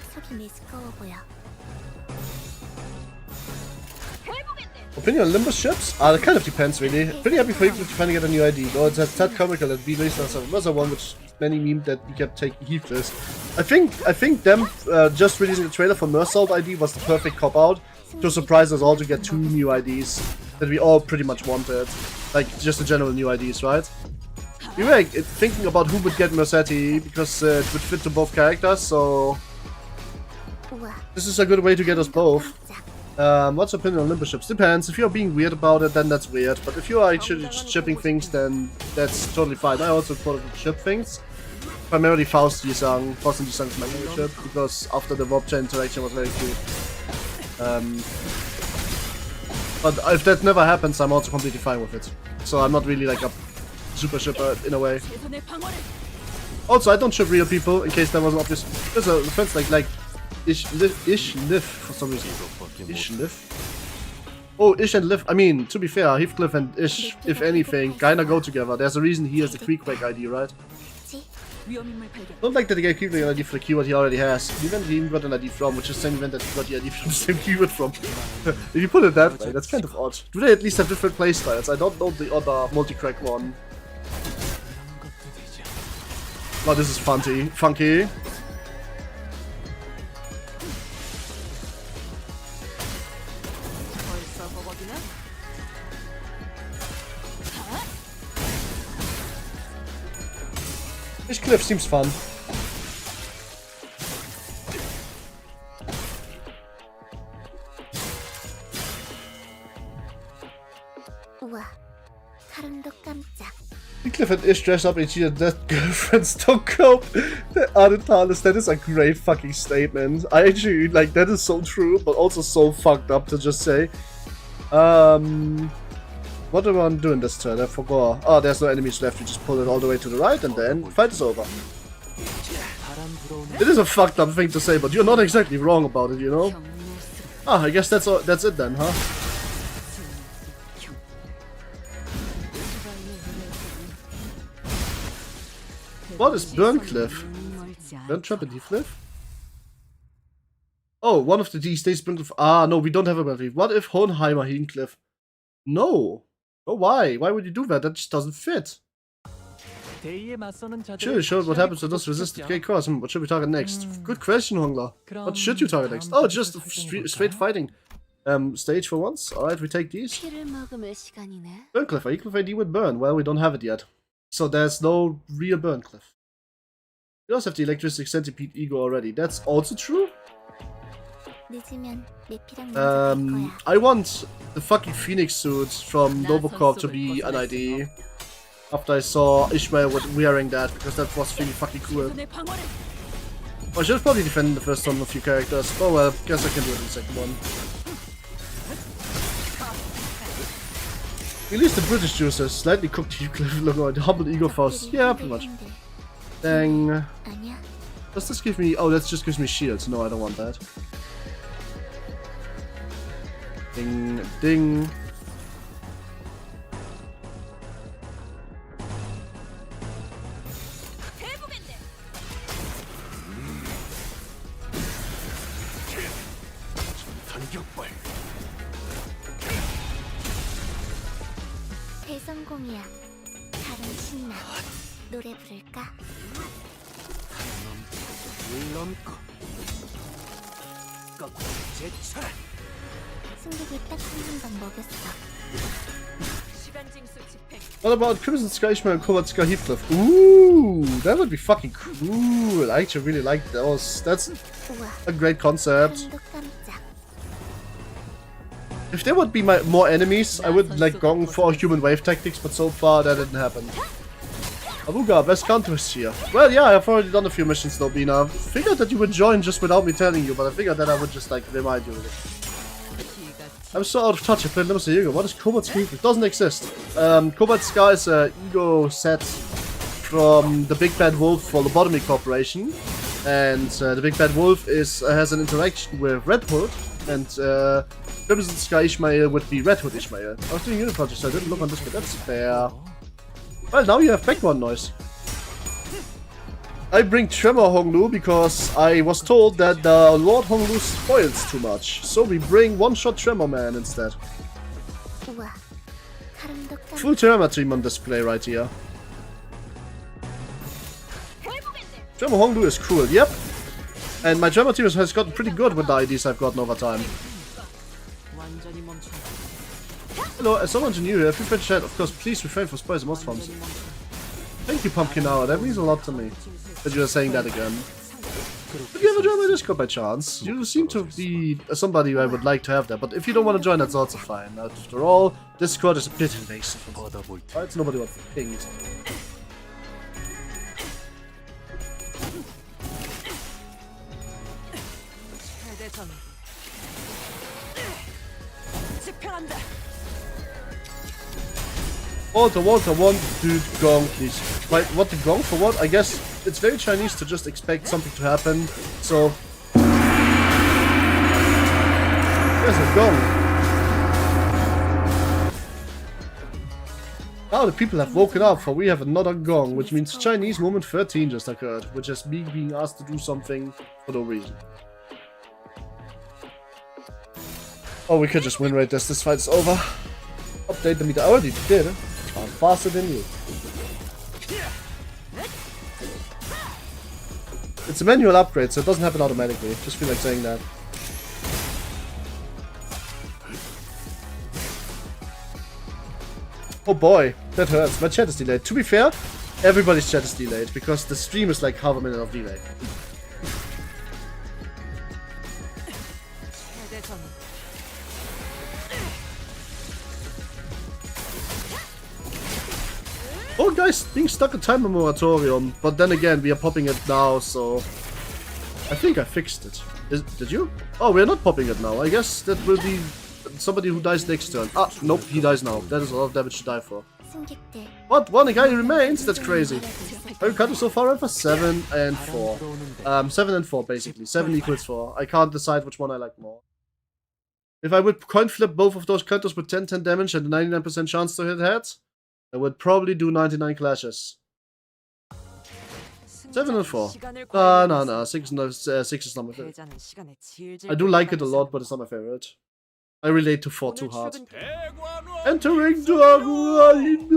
Opinion on Limbus ships? That kind of depends, really. Pretty happy for you to finally get a new ID, though it's that comical that we released as a one which many memed that we kept taking Heathcliff. I think them just releasing the trailer for Mersault ID was the perfect cop-out to surprise us all to get 2 new IDs that we all pretty much wanted. Like, just the general new IDs, right? We were like, thinking about who would get Mercetti because it would fit to both characters, so this is a good way to get us both. What's your opinion on Limbus ships? Depends. If you're being weird about it, then that's weird. But if you are actually just shipping things, then that's totally fine. I also ship things. Primarily Faust Yisang. Faust and Yisang is my favorite ship because after the Vobcha interaction was very cute. But if that never happens, I'm also completely fine with it. So I'm not really like a super shipper in a way. Also, I don't ship real people in case that wasn't obvious. There's a defense like Ish Liv for some reason. Ish Liv? Oh, Ish and Liv. I mean, to be fair, Heathcliff and Ish, if anything, kinda go together. There's a reason he has the Creekquake ID, right? Don't like that he gave people an ID for the keyword he already has. The event he even got an ID from, which is the same event that he got the ID from the same keyword from. If you put it that way, that's kind of odd. Do they at least have different playstyles? I don't know the other multi-crack one. Oh, this is funky. This cliff seems fun. The Clifford is dressed up in cheated that girlfriends don't cope. That is a great fucking statement. I actually, like, that is so true, but also so fucked up to just say. What do I want to do in this turn? I forgot. Oh, there's no enemies left. You just pull it all the way to the right and then fight is over. It is a fucked up thing to say, but you're not exactly wrong about it, you know? Ah, I guess that's it then, huh? What is Burn Cliff? Burn Trap and Cliff? Oh, one of the D states Burn Cliff. Ah, no, we don't have a Burn Cliff. What if Hohenheimer Cliff? No. Oh, why? Why would you do that? That just doesn't fit. Should show what happens to those resistant K cores. What should we target next? Good question, Hongler. What should you target next? Oh, just a straight fighting stage for once. Alright, we take these. Burn Cliff. Equal ID with Burn. Well, we don't have it yet. So there's no real Burn Cliff. We also have the Electricity Centipede Ego already. That's also true. I want the fucking Phoenix suit from Robocop to be an ID. After I saw Ishmael wearing that, because that was really fucking cool. I should probably defend the first one of a few characters. Oh well, guess I can do it in the second one. Release the British juices, slightly cooked logo, the humbled ego faust. Yeah, pretty much. Dang. Does this give me... Oh, that just gives me shields. No, I don't want that. Ding, ding. 대성공이야. 다른 신나. 노래 부를까? 승객을 딱 한 방 먹였어. What about Crimson Sky Ishmael and Cobalt Sky Heathcliff? Ooh, that would be fucking cool. I actually really like those. That's a great concept. If there would be more enemies, I would like gong for human wave tactics, but so far that didn't happen. Abuga, best CANTO is here. Well, yeah, I've already done a few missions, Lobina. Figured that you would join just without me telling you, but I figured that I would just like remind you of it. I'm so out of touch. I played Limbus Company. What is Cobalt Sky? It doesn't exist. Cobalt Sky is an ego set from the Big Bad Wolf for Lobotomy Corporation, and the Big Bad Wolf has an interaction with Red Hood, and Crimson Sky Ishmael would be Red Hood Ishmael. I was doing unit project, so I didn't look on this, but that's fair. Well, now you have background noise. I bring Tremor Honglu because I was told that the Lord Honglu spoils too much. So we bring one-shot Tremor Man instead. Full Tremor team on display right here. Tremor Honglu is cool, yep. And my Tremor team has gotten pretty good with the IDs I've gotten over time. Hello, as someone new here, feel free to chat. Of course, please refrain from spoils and most forms. Thank you, Pumpkin Hour. That means a lot to me. That you are saying that again. Did you ever join my Discord by chance? You seem to be somebody who I would like to have there, but if you don't want to join, that's also fine. After all, Discord is a bit invasive. Right? Nobody wants to ping. Walter, one dude, gong, please. Wait, what the gong? For what? I guess it's very Chinese to just expect something to happen, so... There's a gong. Now the people have woken up, for we have another gong, which means Chinese moment 13 just occurred, which is me being asked to do something for no reason. Oh, we could just win rate this fight's over. Update the meter. I already did. I'm faster than you. It's a manual upgrade, so it doesn't happen automatically. Just feel like saying that. Oh boy, that hurts. My chat is delayed. To be fair, everybody's chat is delayed because the stream is like half a minute of delay. Oh guys, being stuck in time moratorium, but then again we are popping it now, so I think I fixed it. Did you? Oh, we're not popping it now. I guess that will be somebody who dies next turn. Ah, nope, he dies now. That is a lot of damage to die for. What? One guy remains? That's crazy. I've cut so far for 7 and 4. 7 and 4 basically. 7 equals 4. I can't decide which one I like more. If I would coin flip both of those counters with 10 damage and a 99% chance to hit heads, I would probably do 99 clashes. 7 and 4. No. 6 is not my favorite. I do like it a lot, but it's not my favorite. I relate to 4 too hard. Entering Ruina!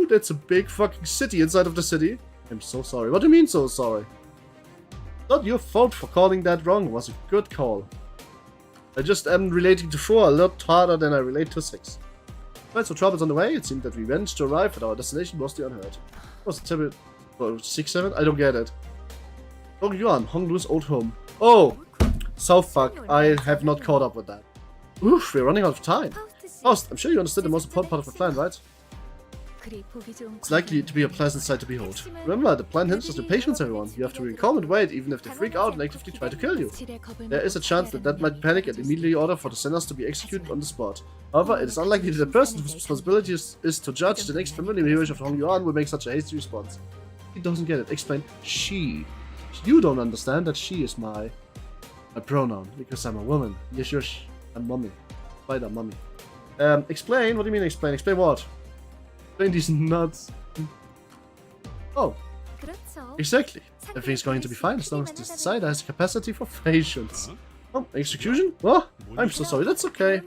That's a big fucking city inside of the city. I'm so sorry. What do you mean so sorry? Not your fault for calling that wrong. It was a good call. I just am relating to 4 a lot harder than I relate to 6. Right, so troubles on the way. It seemed that we managed to arrive at our destination mostly unhurt. Was it terrible? 6-7? I don't get it. Oh, Yuan, Hongler's old home. Oh! South Park. I have not caught up with that. Oof, we're running out of time. Faust, I'm sure you understood the most important part of the plan, right? It's likely to be a pleasant sight to behold. Remember, the plan hinges on patience, everyone. You have to be calm and wait, even if they freak out and actively try to kill you. There is a chance that might panic and immediately order for the sinners to be executed on the spot. However, it is unlikely that the person whose responsibility is to judge the next familiar behavior of Hong Yuan will make such a hasty response. He doesn't get it. Explain. She. You don't understand that she is my pronoun, because I'm a woman. Yes, I'm mommy. Spider mommy. Explain? What do you mean explain? Explain what? Explain these nuts. Oh. Exactly. Everything's going to be fine as long as this decider has the capacity for patience. Oh, execution? Oh, I'm so sorry. That's okay.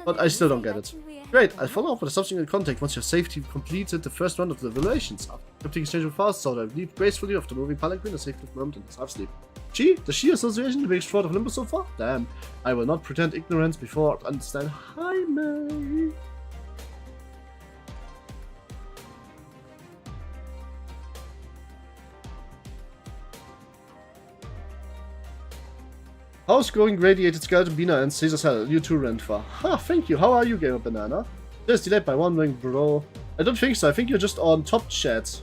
But I still don't get it. Great, I'll follow up with a subsequent contact once you've safely completed the first round of the evaluations. After cryptic exchange with Faust, so I leave gracefully off the moving palanquin a safe moment in his half sleep. The She Association, the biggest fraud of Limbus so far? Damn, I will not pretend ignorance before I understand. Hi, May. How's going Radiated Skeleton Bina and Caesar's Hell? You too, Rentfa. Ha, thank you. How are you, Gamer Banana? Just delayed by 1 ring, bro. I don't think so. I think you're just on top chat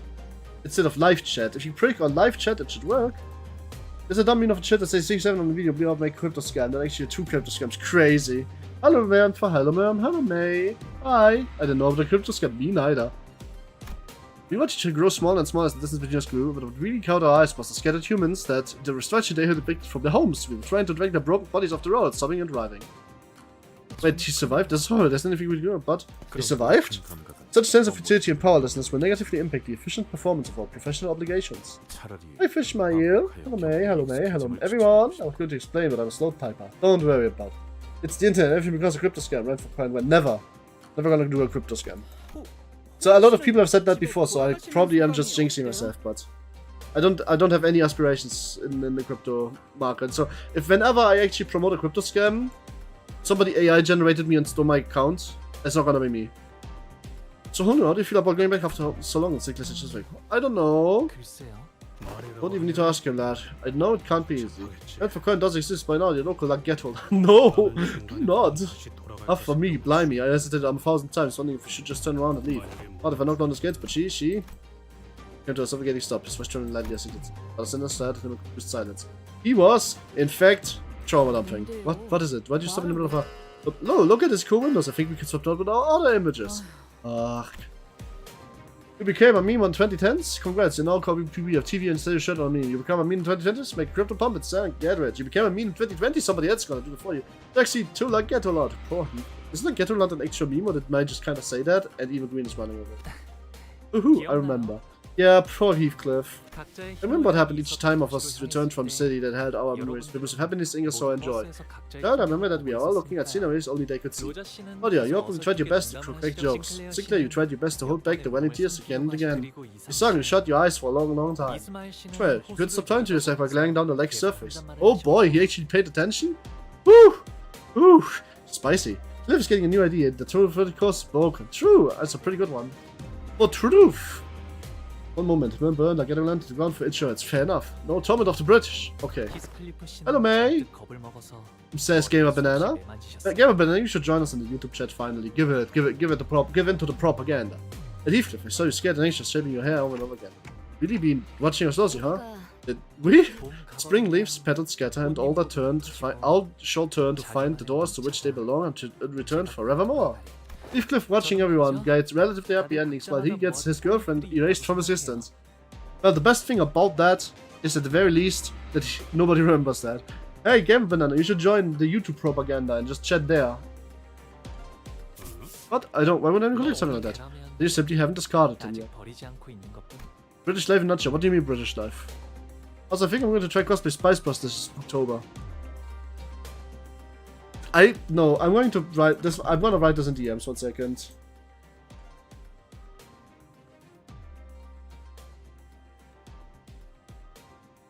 instead of live chat. If you click on live chat, it should work. There's a dumb mean of a chat that says 6-7 on the video. Be out make crypto scam. That actually 2 crypto scams. Crazy. Hello, Rentfa. Hello, Ma'am. Hello, May. Hi. I didn't know what a crypto scam mean either. We wanted to grow smaller and smaller as the distance between us grew, but what really caught our eyes was the scattered humans that the destruction they had evicted from their homes. We were trying to drag their broken bodies off the road, stopping and driving. Wait, he survived? That's horrible. There's nothing we could do, but he survived? Such a sense of futility and powerlessness will negatively impact the efficient performance of our professional obligations. Hi, Fish My Eel. Hello, May. Hello, May. Hello, everyone. I was going to explain, but I'm a slow typer. Don't worry about it. It's the internet. Everything becomes a crypto scam. Right for crying. We're never gonna do a crypto scam. So a lot of people have said that before, so I probably am just jinxing myself, but I don't have any aspirations in the crypto market. So if whenever I actually promote a crypto scam, somebody AI generated me and stole my account, it's not gonna be me. So how do you feel about going back after so long? It's just like, I don't know. Don't even need to ask him that. I know it can't be easy. And for coin does exist by now, your local luck get hold. No, do not. For me, blimey, I hesitated 1,000 times, wondering if we should just turn around and leave. What if I knocked on his gates, but she came to a suffocating stop. His turning lightly as he did. But a sad, him with silence. He was, in fact, trauma dumping. What is it? Why did you stop in the middle of a... No, look at his cool windows. I think we can swap out with our other images. Ugh. You became a meme on 2010s? Congrats, you now call me PB of TV and say your shirt on me. You become a meme in 2020s? Make a crypto pump, it's get rich. You became a meme in 2020, somebody else is gonna do it for you. Actually, too like get a lot. Poor Isn't the Ghetto Land an actual meme, or did May just kind of say that, and Evil Green is running with it? Ooh, I remember. Yeah, poor Heathcliff. I remember what happened each time of us returned from the city that held our memories, because of happiness, anger, sorrow, and joy. Third, I remember that we are all looking at sceneries only they could see. Oh dear, you probably tried your best to crack jokes. Sinclair, you tried your best to hold back the welling tears again and again. You sung, you shut your eyes for a long, long time. 12, you couldn't stop talking to yourself by glaring down the lake's surface. Oh boy, he actually paid attention? Woo! Ooh, spicy. Cliff is getting a new idea. The truth of the course is broken. True, that's a pretty good one. For truth! One moment, burn, burn, I get land to the ground for insurance. Fair enough. No torment of the British. Okay. Hello, May. Says Gamer Banana. Gamer Banana, you should join us in the YouTube chat finally. give in to the propaganda. At Heathcliff, I saw you scared and anxious, shaving your hair over and over again. Really been watching us closely, huh? Did we? Spring leaves, petals scatter, and all that all shall turn to find the doors to which they belong and to return forevermore. Heathcliff watching everyone gets relatively happy endings while he gets his girlfriend erased from existence. Well, the best thing about that is at the very least that nobody remembers that. Hey, Game Banana, you should join the YouTube propaganda and just chat there. What? Why would I collect something like that? They simply haven't discarded them yet. British Life in Nutshell. What do you mean British Life? Also, I think I'm going to try cosplay Spice Bus this October. I'm going to write this. I'm going to write this in DMs. 1 second.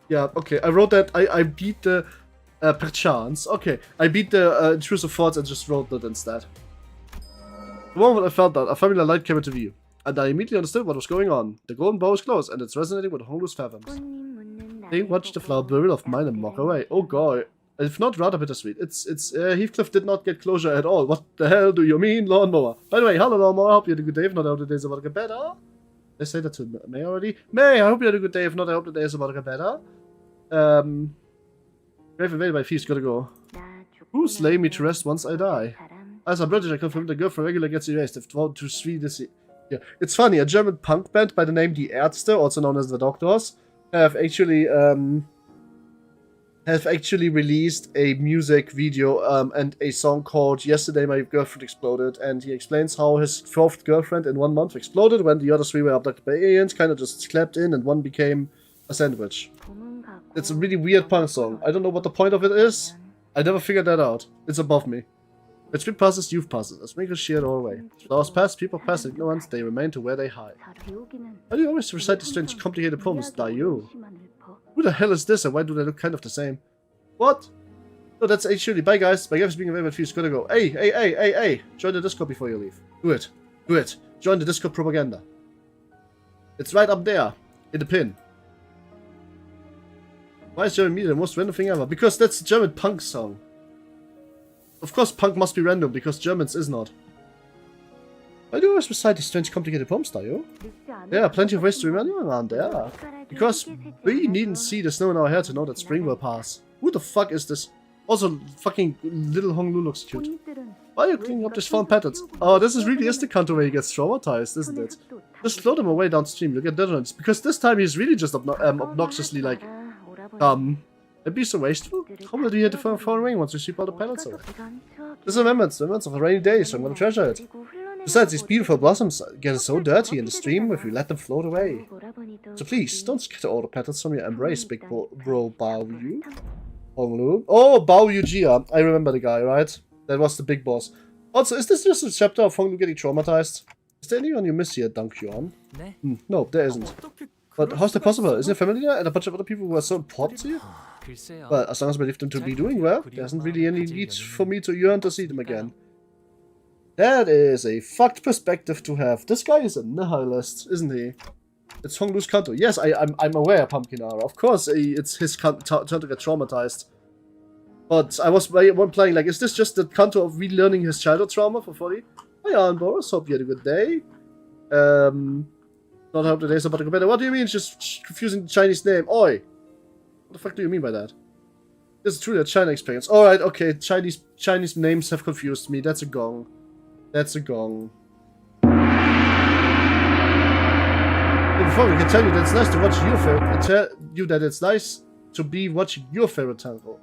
Yeah, okay. I wrote that. I beat the perchance. Okay, I beat the intrusive thoughts and just wrote that instead. The moment I felt that, a familiar light came into view, and I immediately understood what was going on. The golden bow is closed, and it's resonating with Hongler's fathoms. They watched the flower burial of mine and mock away. Oh god. If not, rather bittersweet. Heathcliff did not get closure at all. What the hell do you mean, Lawnmower? By the way, hello, Lawnmower. I hope you had a good day. If not, I hope the day is about to get better. Did I say that to May already? May, I hope you had a good day. If not, I hope the day is about to get better. Grave invaded by thieves. Gotta go. Who's laying me to rest once I die? As a British, I confirm the girl from regular gets erased. If 12 to 3 this year. Yeah. It's funny, a German punk band by the name Die Ärzte, also known as the Doctors, have actually released a music video and a song called Yesterday My Girlfriend Exploded, and he explains how his 4th girlfriend in 1 month exploded when the other 3 were abducted by aliens, kind of just clapped in, and one became a sandwich. It's a really weird punk song. I don't know what the point of it is. I never figured that out. It's above me. When spring passes, youth passes. As sprinkles sheer all away. Flowers pass, people pass, ignorance, they remain to where they hide. How do you always recite the strange, complicated poems? You. Who the hell is this, and why do they look kind of the same? What? No, that's actually. Bye, guys. My gift is being available for you. Gotta go. Hey. Join the Discord before you leave. Do it. Join the Discord propaganda. It's right up there. In the pin. Why is German media the most random thing ever? Because that's a German punk song. Of course punk must be random, because Germans is not. Why do you always recite these strange complicated poems, Dayo? There are plenty of ways to remember around there. Because we needn't see the snow in our hair to know that spring will pass. Who the fuck is this? Also, fucking little Honglu looks cute. Why are you cleaning up these fallen petals? Oh, this is really the CANTO where he gets traumatized, isn't it? Just throw them away downstream, you'll get detonants. Because this time he's really just obnoxiously like, it'd be so wasteful. How will you hit the phone ring once you sweep all the petals away? There's remembrance of a rainy day, so I'm gonna treasure it. Besides, these beautiful blossoms get so dirty in the stream if you let them float away. So please, don't scatter all the petals from your embrace, big bro Bao Yu. Honglu. Oh, Bao Yu Jia. I remember the guy, right? That was the big boss. Also, is this just a chapter of Honglu getting traumatized? Is there anyone you miss here, Dunk Yuan? No, there isn't. But how's that possible? Isn't it familiar and a bunch of other people who are so important to you? Well, as long as I believe them to be doing well, there isn't really any need for me to yearn to see them again. That is a fucked perspective to have. This guy is a nihilist, isn't he? It's Honglu's CANTO. Yes, I'm aware, Pumpkinara. Of course, it's his turn to get traumatized. But I was playing like, is this just the CANTO of relearning his childhood trauma for 40? Hi, Boris. Hope you had a good day. Not hope the day's about to go better. What do you mean? It's just confusing the Chinese name. Oi! What the fuck do you mean by that? This is truly a China experience. Alright, okay. Chinese names have confused me. That's a gong. That's a gong. Before we can tell you that it's nice to watch your favorite, tell you that it's nice to be watching your favorite tango.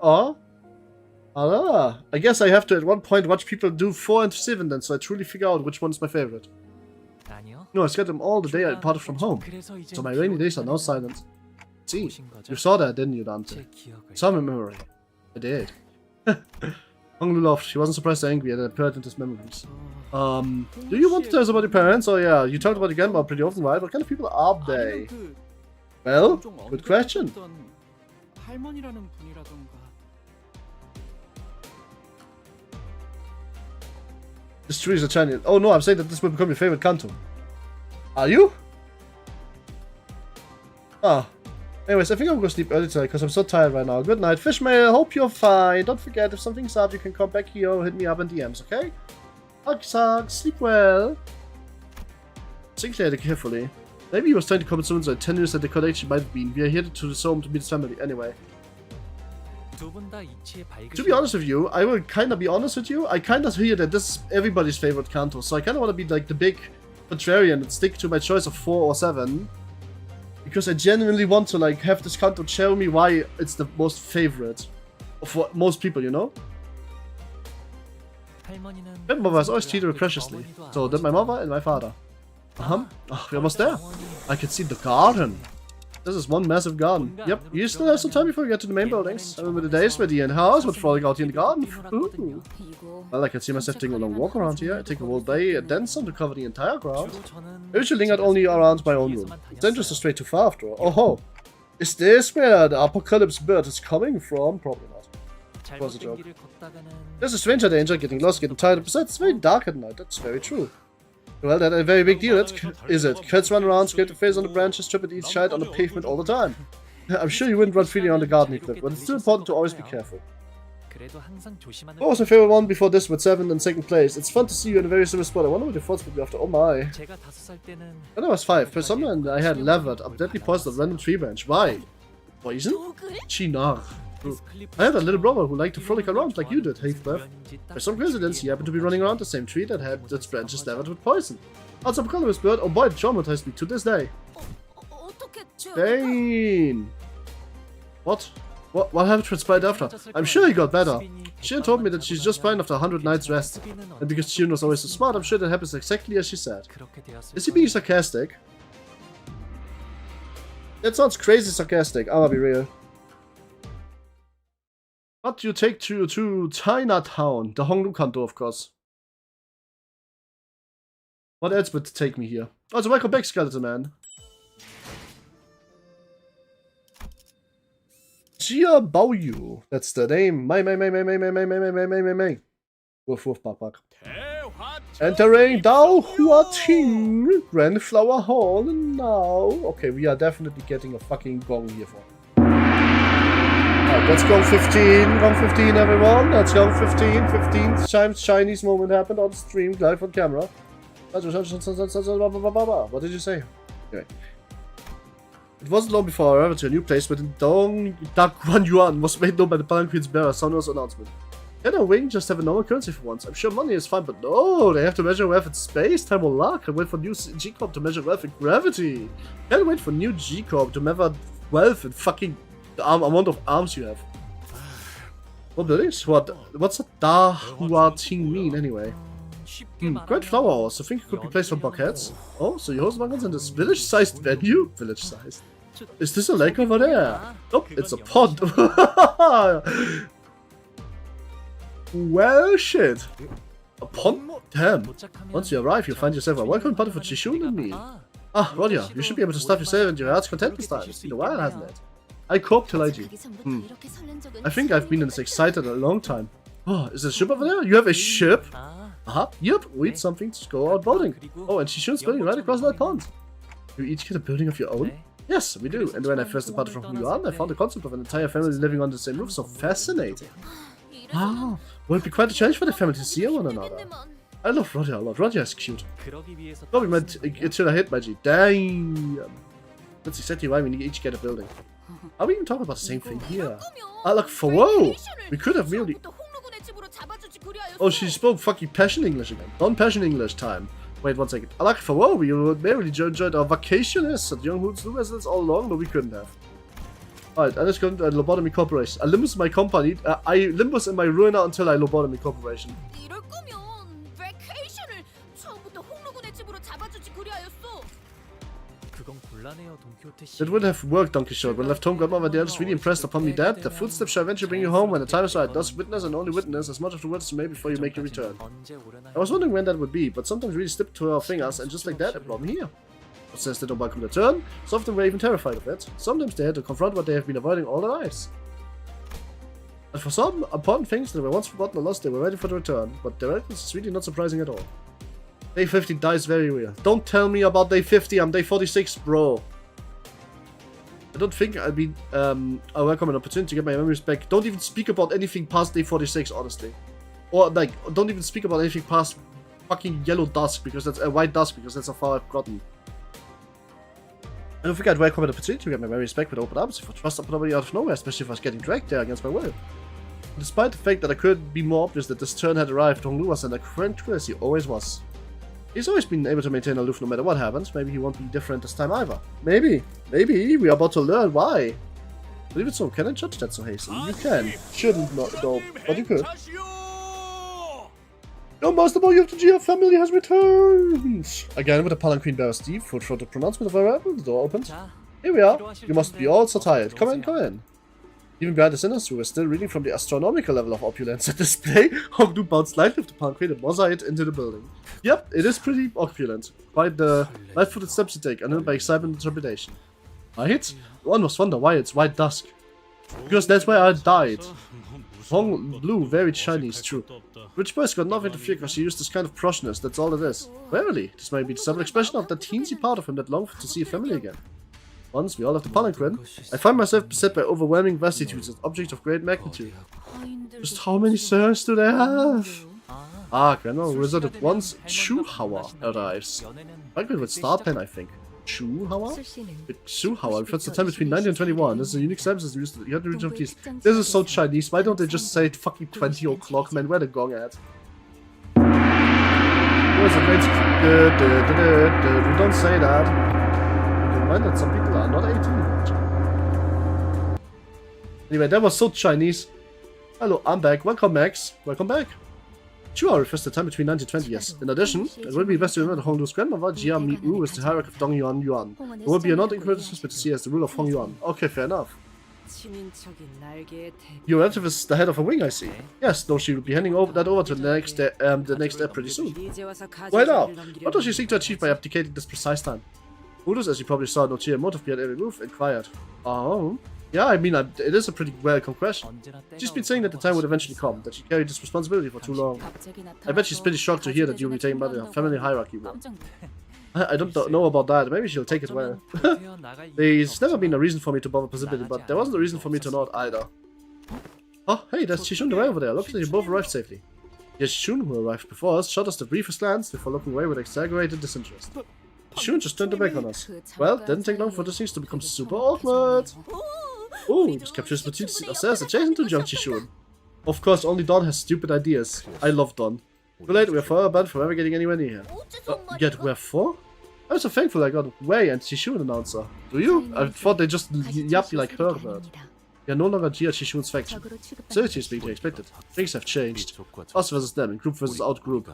Ah, I guess I have to at one point watch people do 4 and 7 then, so I truly figure out which one is my favorite. No, I skipped them all the day I departed from home, so my rainy days are now silent. See, you saw that, didn't you, Dante? Saw my memory. I did. Hongler laughed. She wasn't surprised or angry at her parents' memories. Do you want to tell us about your parents? Oh yeah, you talked about your grandma pretty often, right? What kind of people are they? Well, good question. This tree is a Chinese. Oh no, I'm saying that this will become your favorite Kanto. Are you? Ah. Anyways, I think I'm gonna sleep early tonight because I'm so tired right now. Good night, Fishmail. Hope you're fine. Don't forget, if something's up, you can come back here or hit me up in DMs, okay? Hugs, sleep well. Think later carefully. Maybe he was trying to commit suicide 10 years that the connection might have been. We are headed to his home to meet his family. Anyway. To be honest with you, I will kinda be honest with you. I kinda hear that this is everybody's favorite Kanto, so I kinda wanna be like the big contrarian and stick to my choice of 4 or 7. Because I genuinely want to like have this Kanto tell me why it's the most favorite for most people, you know? Grandmother has always treated her preciously. So did my mother and my father. Oh, we're almost there. I can see the garden. This is one massive garden. Yep, you still have some time before we get to the main buildings. I remember the days where the house would frolic out here in the garden. Ooh. Well, I can see myself taking a long walk around here. I take a whole day and then some to cover the entire ground. I usually lingered only around my own room. The entrance is straight too far after all. Oh ho! Is this where the apocalypse bird is coming from? Probably not. It was a joke. There's a stranger danger, getting lost, getting tired. Besides, it's very dark at night. That's very true. Well, that's a very big deal, is it? Cats run around, scrape their face on the branches, trip and eat shite on the pavement all the time. I'm sure you wouldn't run freely on the garden cliff, but it's still important to always be careful. What was my favorite one before this with 7 in second place? It's fun to see you in a very similar spot. I wonder what your thoughts would be after. Oh my. When I was 5, for some reason I had levered up deadly poison at random tree branch. Why? Poison? Chinar. I had a little brother who liked to frolic around like you did, Heathcliff. For some coincidence, he happened to be running around the same tree that had its branches levered with poison. That's a colorless bird. Oh boy, it traumatized me to this day. Spain! What happened transpired after? I'm sure he got better. Shion told me that she's just fine after 100 nights rest. And because Shion was always so smart, I'm sure that happens exactly as she said. Is he being sarcastic? That sounds crazy sarcastic, I'll be real. What do you take to Chinatown? The Hongler Kanto, of course. What else would take me here? Oh, it's a welcome back, Skeleton Man. Jia Baoyu. That's the name. May. Woof, Papak. Entering Dao Huating Grand Flower Hall now. Okay, we are definitely getting a fucking gong here for. Alright, let's go 15. Gong 15, everyone. Let's go 15. 15 times Chinese moment happened on stream, live on camera. What did you say? Anyway. It wasn't long before I arrived to a new place within Dong Dak Yuan was made known by the Palan Queen's bearer, Sonor's announcement. Can a wing just have a normal currency for once? I'm sure money is fine, but no, they have to measure wealth in space, time or luck. Can't wait for new G-Corp to measure wealth in gravity. Can't wait for new G-Corp to measure wealth in fucking the amount of arms you have. What buildings? What's a Da Hua Ting mean anyway? Great flower house. I think it could be placed for buckheads. Oh, so you host buckets in this village-sized venue? Village-sized. Is this a lake over there? Nope, it's a pond. Well, shit. A pond? Damn. Once you arrive, you'll find yourself a welcome party for Chishun and me. Ah, Rodia, you should be able to stuff yourself into your heart's content this time. It's been a while, hasn't it? I cope till IG. I think I've been this excited a long time. Oh, is there a ship over there? You have a ship? Yep, we need something to go out boating. Oh, and Chishun's building right across that pond. You each get a building of your own? Yes, we do. And when I first departed from Yuan, I found the concept of an entire family living under the same roof so fascinating. Wow, will it be quite a challenge for the family to see one another? I love Rodia a lot. Rodia is cute. Probably meant until I hit my G. Damn. That's exactly why we need each get a building. Are we even talking about the same thing here? Look, for whoa! We could have merely... Oh, she spoke fucking passion English again. Non-passion English time. Wait 1 second. Like for whoa, we merely enjoyed our vacationists at Young Hoods residence all along, but we couldn't have. Alright, alles kommt Lobotomy Corporation. I Limbus my company. I Limbus in my Ruina until I Lobotomy Corporation. 이럴 거면 vacation을 처음부터 홍로군의 집으로 잡아주지 그리하였어. 그건 곤란해요, 동키호테 씨. It would have worked, Don Quixote. When left home, Godmother the Eldest really impressed upon me that the footsteps shall eventually bring you home when the time is right. Thus, witness and only witness as much of the words as may before you make your return. 언제 오려나 I was wondering when that would be, but sometimes really slipped through our fingers, and just like that, it brought me here. What says they don't welcome return? Some of them were even terrified of it. Sometimes they had to confront what they have been avoiding all their lives. And for some important things that were once forgotten or lost, they were ready for the return. But their reticence is really not surprising at all. Day 50 dies very real. Don't tell me about day 50, I'm day 46, bro. I don't think I'll welcome an opportunity to get my memories back. Don't even speak about anything past day 46, honestly. Or, like, don't even speak about anything past fucking yellow dusk, because that's white dusk, because that's how far I've gotten. I don't think I'd welcome an opportunity to get my memories back with open arms if I trust somebody out of nowhere, especially if I was getting dragged there against my will. Despite the fact that I couldn't be more obvious that this turn had arrived, Honglu was under cruel as he always was. He's always been able to maintain aloof no matter what happens. Maybe he won't be different this time either. Maybe. Maybe. We are about to learn why. But even so, can I judge that so hastily? You can. Shouldn't not, though. But you could. Your Master Boy of the GF family has returned! Again with the Palanquin Bearer Steve, who through the pronouncement of our arrival, the door opened. Here we are. You must be all so tired. Come in, come in. Even behind the sinners, who were still reading from the astronomical level of opulence at display, Hongdu bounced lightly with the Palanquin and mosaicked into the building. Yep, it is pretty opulent. Quite the light-footed steps you take, unhidden by excitement and trepidation. Right? One must wonder why it's white dusk. Because that's where I died. Hong blue, very Chinese, true. Rich boy's got nothing to fear because he used this kind of proshness, that's all it is. Verily, this may be the simple expression of that teensy part of him that longed to see a family again. Once we all have the palanquin, I find myself beset by overwhelming vastitudes of objects of great magnitude. Just how many sirs do they have? Ah, General Wizard at once, Chuhawa arrives. Palanquin with star pen, I think. Chuhawa? Chuhawa refers to the time between 19 and 21. This is a unique service used in the region of peace. This is so Chinese. Why don't they just say fucking 20 o'clock, man? Where the gong at? Where's the great... We don't say that. Keep in mind that some people are not 18. Anyway, that was so Chinese. Hello, I'm back. Welcome, Max. Welcome back. Chua refers to the time between 19 and 20, yes. In addition, it would be best to remember that Hongdu's grandmother, Jia Mi-u, is the hierarch of Dong Yuan Yuan. It would be a not incorrect to see as the ruler of Hong Yuan. Okay, fair enough. Your relative is the head of a wing, I see. Yes, though she will be handing that over to the next step pretty soon. Why now? What does she seek to achieve by abdicating this precise time? Udus, as you probably saw, no clear motive behind every move, inquired. Oh. Yeah, I mean, it is a pretty welcome question. She's been saying that the time would eventually come, that she carried this responsibility for too long. I bet she's pretty shocked to hear that you'll be taken by the family hierarchy. I don't know about that, maybe she'll take it well. There's never been a reason for me to bother participating, but there wasn't a reason for me to not either. Oh, hey, there's Shishun the way over there. Looks like you both arrived safely. Yes, Shishun, who arrived before us, shot us the briefest glance before looking away with exaggerated disinterest. Shishun just turned her back on us. Well, didn't take long for the things to become super awkward. Oh, this captures opportunity ourselves adjacent to Jiang Shishun. Of course, only Don has stupid ideas. I love Don. Too late, we're far banned from ever getting anywhere near here. Yet where for? I'm so thankful I got Wei and Shishun announcer. Do you? I thought they just yapped like Herbert. We are no longer Jia Shishun's faction. Seriously speaking, expected. Things have changed. Us versus them, in group versus out group.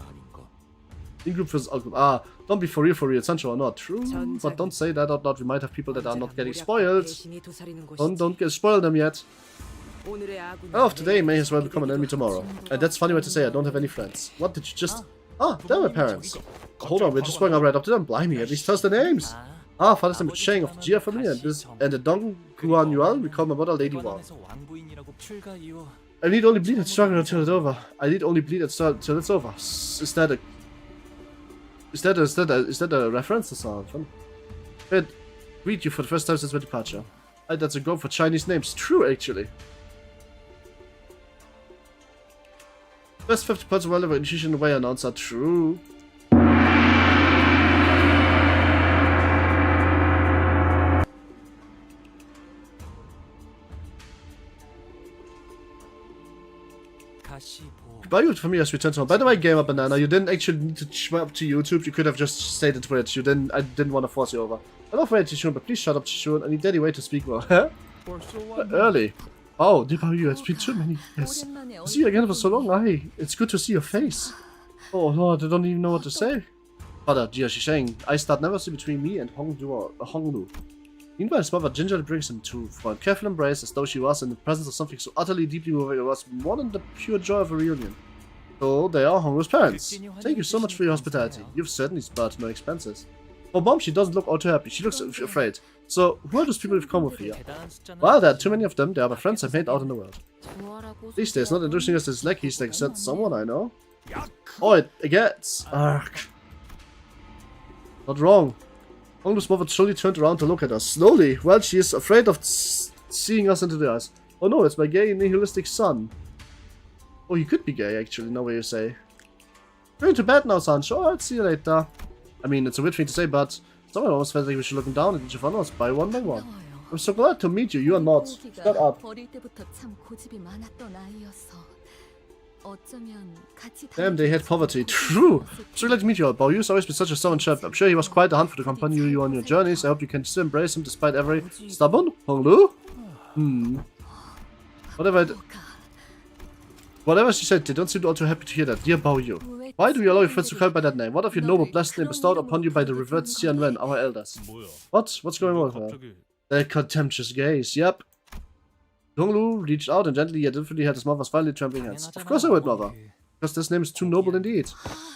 In group versus out group. Ah, don't be for real, Sancho or not. True, but don't say that out loud. We might have people that are not getting spoiled. Don't spoil them yet. Oh, of today may as well become an enemy tomorrow. And that's funny way to say I don't have any friends. What did you just... Ah, they're my parents. Hold on, we're just going right up to them. Blimey, at least tell us their names. Ah, father's name is Cheng of the Jia family, and the Dong Guan Yuan we call my mother Lady Wang. I need only bleed and struggle until it's over. I need only bleed and struggle until it's over. Is that a reference to something? But greet you for the first time since my departure. That's a go for Chinese names. True, actually. Best 50 points of relevant initiation away announcer. True. Value for me as return to home. By the way, Gamer Banana, you didn't actually need to swap to YouTube. You could have just stayed in Twitch. I didn't want to force you over. I love Wei Chishun, but please shut up, Chishun. I need Daddy Wei to speak well. Early. Oh, dear about you, it's been too many years. To see you again for so long, it's good to see your face. Oh Lord, I don't even know what to say. Father, dear, she's saying, I start never see between me and Honglu. Meanwhile, his mother gingerly brings him to for a careful embrace as though she was in the presence of something so utterly deeply moving it was more than the pure joy of a reunion. So, they are Honglu's parents. Thank you so much for your hospitality. You've certainly spared no expenses. For Mom, she doesn't look all too happy. She looks afraid. So, who are those people who've come with here? Well, there are too many of them. They are my friends I've made out in the world. These days, not introducing us as like he's like said someone I know. Oh, it gets. Ark. Not wrong. Honglu's mother slowly turned around to look at us. Slowly. Well, she is afraid of seeing us into the eyes. Oh no, it's my gay nihilistic son. Oh, he could be gay, actually, no way you say. Going to bed now, son. Sure, I'll see you later. I mean, it's a weird thing to say, but someone almost felt like we should look down at each of us by one by one. I'm so glad to meet you. You are not. Shut up. Damn, they had poverty. True. So glad to meet you all. Baoyu's always been such a stubborn chap. I'm sure he was quite a handful to accompany you on your journeys. I hope you can still embrace him despite every... Stubborn? Honglu? Whatever she said, they don't seem all too happy to hear that. Dear Baoyu. Why do you allow your friends to call by that name? What of your noble blessed name bestowed upon you by the revered Xianwen, our elders? What? What's going on with her? Their contemptuous gaze. Yep. Honglu reached out and gently yet differently held his mother's finely trembling hands. Of course I would, mother. Because this name is too noble indeed.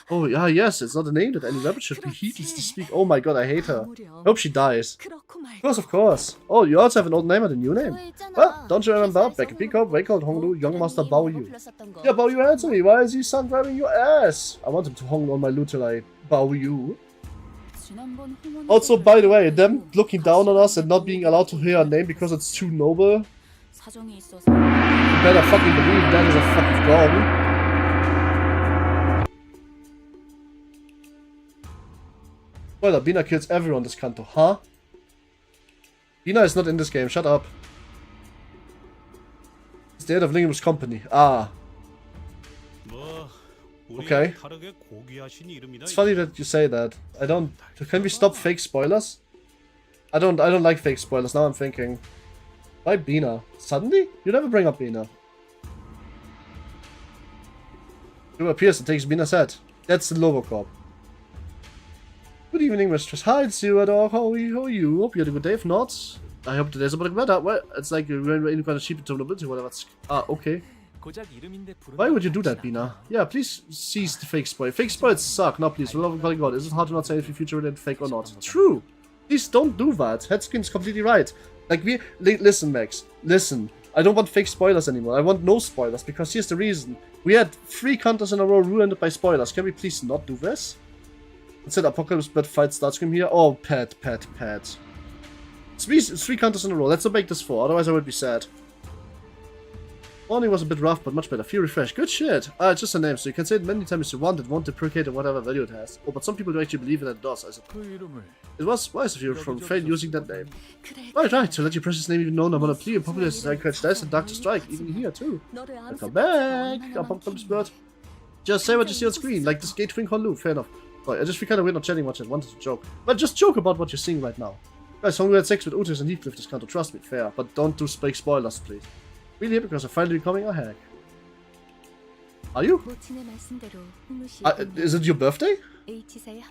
Oh, yeah, yes, it's not a name that any rabbit should be heedless to speak. Oh my god, I hate her. I hope she dies. Of course. Oh, you also have an old name and a new name. Well, don't you remember? Back in Peacock, they called Honglu Young Master Baoyu. Yeah, Baoyu, answer me. Why is his son grabbing your ass? I want him to Honglu on my loot till I Baoyu. Also, by the way, them looking down on us and not being allowed to hear our name because it's too noble. You better fucking believe that is a fucking gong. Well, Bina kills everyone this CANTO, huh? Bina is not in this game, shut up. It's the head of Limbus Company. Ah. Okay. It's funny that you say that. I don't... Can we stop fake spoilers? I don't like fake spoilers, now I'm thinking. Why Bina? Suddenly? You never bring up Bina. Who appears and takes Bina's head. That's the Lobocorp. Good evening, Mistress. Hi, it's you, dog. How are you? Hope you had a good day. If not, I hope today's about better. Well, it's like you're any kind of cheap into nobility, whatever. Ah, okay. Why would you do that, Bina? Yeah, please cease the fake spoil. Fake spoils suck. Now, please, for the love of God, is it hard to not say if your future related fake or not? True. Please don't do that. Headskin's completely right. Like, listen, Max. Listen. I don't want fake spoilers anymore. I want no spoilers, because here's the reason. We had 3 CANTOs in a row ruined by spoilers. Can we please not do this? Instead, Apocalypse Bird fight Starscream here. Oh, pet. 3 CANTOs in a row. Let's not make this 4, otherwise I would be sad. Morning was a bit rough, but much better. Feel refreshed. Good shit. It's just a name, so you can say it many times as you want. It won't deprecate whatever value it has. Oh, but some people do actually believe that it does. It was wise of you from Fane using that name. Right, to let your precious name even known. I'm on a plea and popular as I catch dice and dark to strike, even here too. Welcome back, Apocalypse Bird. Just say what you see on screen, like this gate twin Honglu. Fair enough. Sorry, I just feel kind of weird not chatting much and wanted to joke. But just joke about what you're seeing right now. Guys, Honglu had sex with Otis and Heathcliff this CANTO. Trust me, fair. But don't do fake spoilers, please. Really, because I'm finally becoming a hack. Are you? Is it your birthday?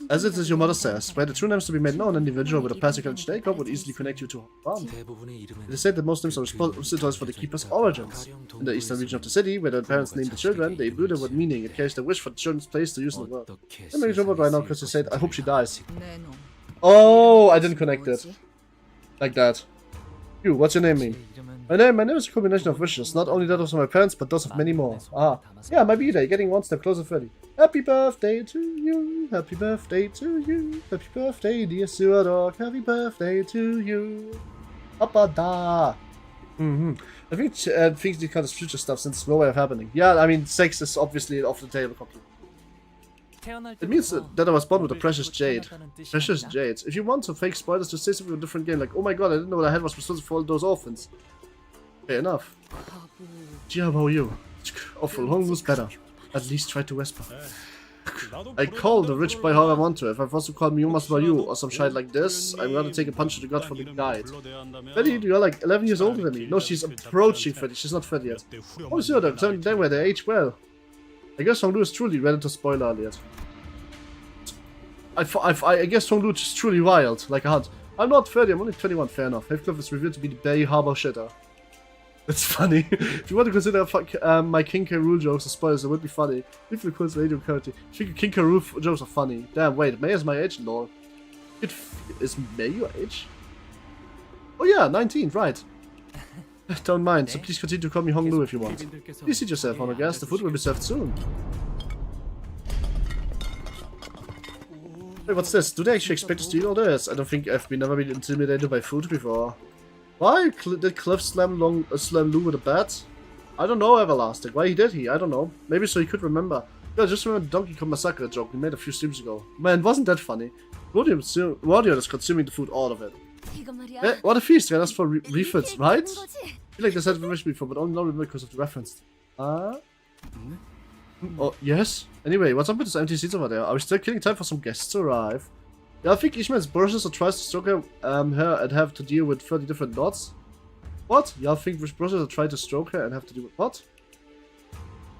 As it is your mother says, where the true names to be made known, an individual with a passing college Jacob would easily connect you to her. It is said that most names are responsible for the keeper's origins. In the eastern region of the city, where the parents named the children, they imbue them with meaning. It carries the wish for the children's place to use in the world. I'm making sure right now because you said, I hope she dies. Oh, I didn't connect it. Like that. You, what's your name mean? My name is a combination of wishes, not only that of my parents, but those of many more. Ah, yeah, my birthday, getting one step closer to 30. Happy birthday to you, happy birthday to you, happy birthday, dear sewer dog, happy birthday to you. Uppa da. I think things these kind of future stuff since no way of happening. Yeah, I mean, sex is obviously off the table completely. It means that I was born with a precious jade. Precious jades. If you want some fake spoilers, just say something in a different game, like, oh my god, I didn't know what I had was responsible for all those orphans. Fair enough. Gee, how about you? Awful, Honglu's better. At least try to whisper. I call the rich boy how I want to. If I was to call me, you must buy you, or some shit like this, I'm gonna take a punch to the gut for being died. Betty, you're like 11 years older than me. No, she's approaching 30. She's not 30 yet. Oh, sure, they're telling them where they age well. I guess Honglu is truly ready to spoiler alert. I guess Honglu is truly wild, like a hunt. I'm not 30, I'm only 21, fair enough. Heathcliff is revealed to be the Bay Harbor shitter. That's funny. If you want to consider my King K. Rool jokes as spoilers, it would be funny. If you could radio currently. I think King K. Rool jokes are funny. Damn, wait, May is my age? Lol. Is May your age? Oh yeah, 19, right. Don't mind, so please continue to call me Honglu if you want. Please seat yourself, Honor Guest. The food will be served soon. Wait, what's this? Do they actually expect us to eat all this? I don't think I've never been intimidated by food before. Why did Cliff slam Lou with a bat? I don't know, Everlasting. Why did he? I don't know. Maybe so he could remember. Yeah, just remember the Donkey Kong Massacre joke we made a few streams ago. Man, wasn't that funny? Rodeo is consuming the food, all of it. Eh, what a feast, man. That's for refits, right? I feel like this had been mentioned before, but only not because of the reference. Oh, yes? Anyway, what's up with those empty seats over there? Are we still killing time for some guests to arrive? Yeah, I think Ishmael's brushes or tries to stroke her and have to deal with 30 different knots. What? Yeah, I think which brushes try to stroke her and have to deal with what?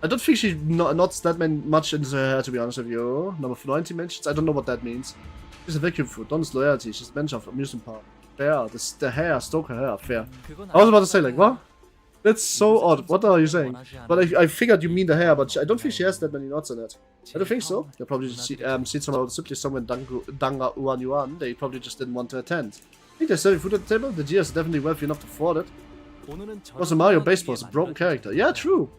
I don't think she knots that much into her hair, to be honest with you. Number 90 mentions. I don't know what that means. She's a vacuum food. Don's loyalty. She's a bench of amusement park. Fair. The hair. Stroke her hair. Fair. I was about to say, like, what? That's so odd. What are you saying? But I figured you mean the hair, but I don't think she has that many knots in it. I don't think so. They probably just seen somehow simply somewhere in Danga Uan Yuan. They probably just didn't want to attend. I think they're serving food at the table. The GS is definitely wealthy enough to afford it. Also, Mario Baseball is a broken character. Yeah, true.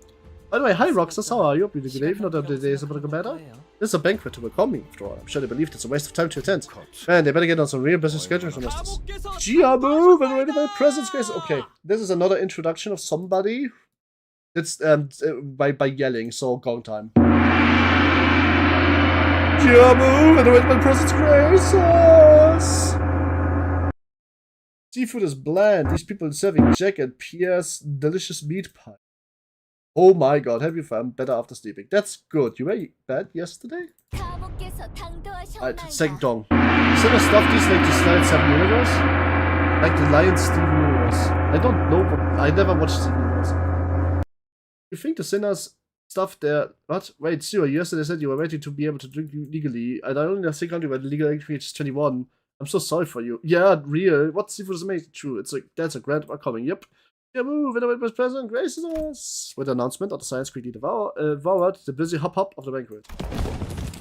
By the way, hi Roxas, how are you? Hope you did good evening. Not the days about to go better. This is a banquet to welcome me, after all. I'm sure they believe it's a waste of time to attend. Man, they better get on some real business schedules from this. Giamu, venerated by presence, guys. Okay, this is another introduction of somebody. It's by yelling, so gong time. Giamu, venerated by presence, graces. Seafood is bland. These people are serving Jack and Pierre's delicious meat pie. Oh my god, have you found better after sleeping? That's good. You were bad yesterday? Alright, second dong. Instead of stuff these like the Lion 7 universe? Like the Lion Steven universe. I don't know, but I never watched Steven universe. You think the sinners stuff there? What? Wait, Zero, you yesterday said you were ready to be able to drink legally, and I only think you were legal age 21. I'm so sorry for you. Yeah, real. What seafood is amazing? True. It's like, that's a grand coming. Yep. Yeah, move, when the president graces us. With the announcement of the science quickly devoured the busy hop of the banquet.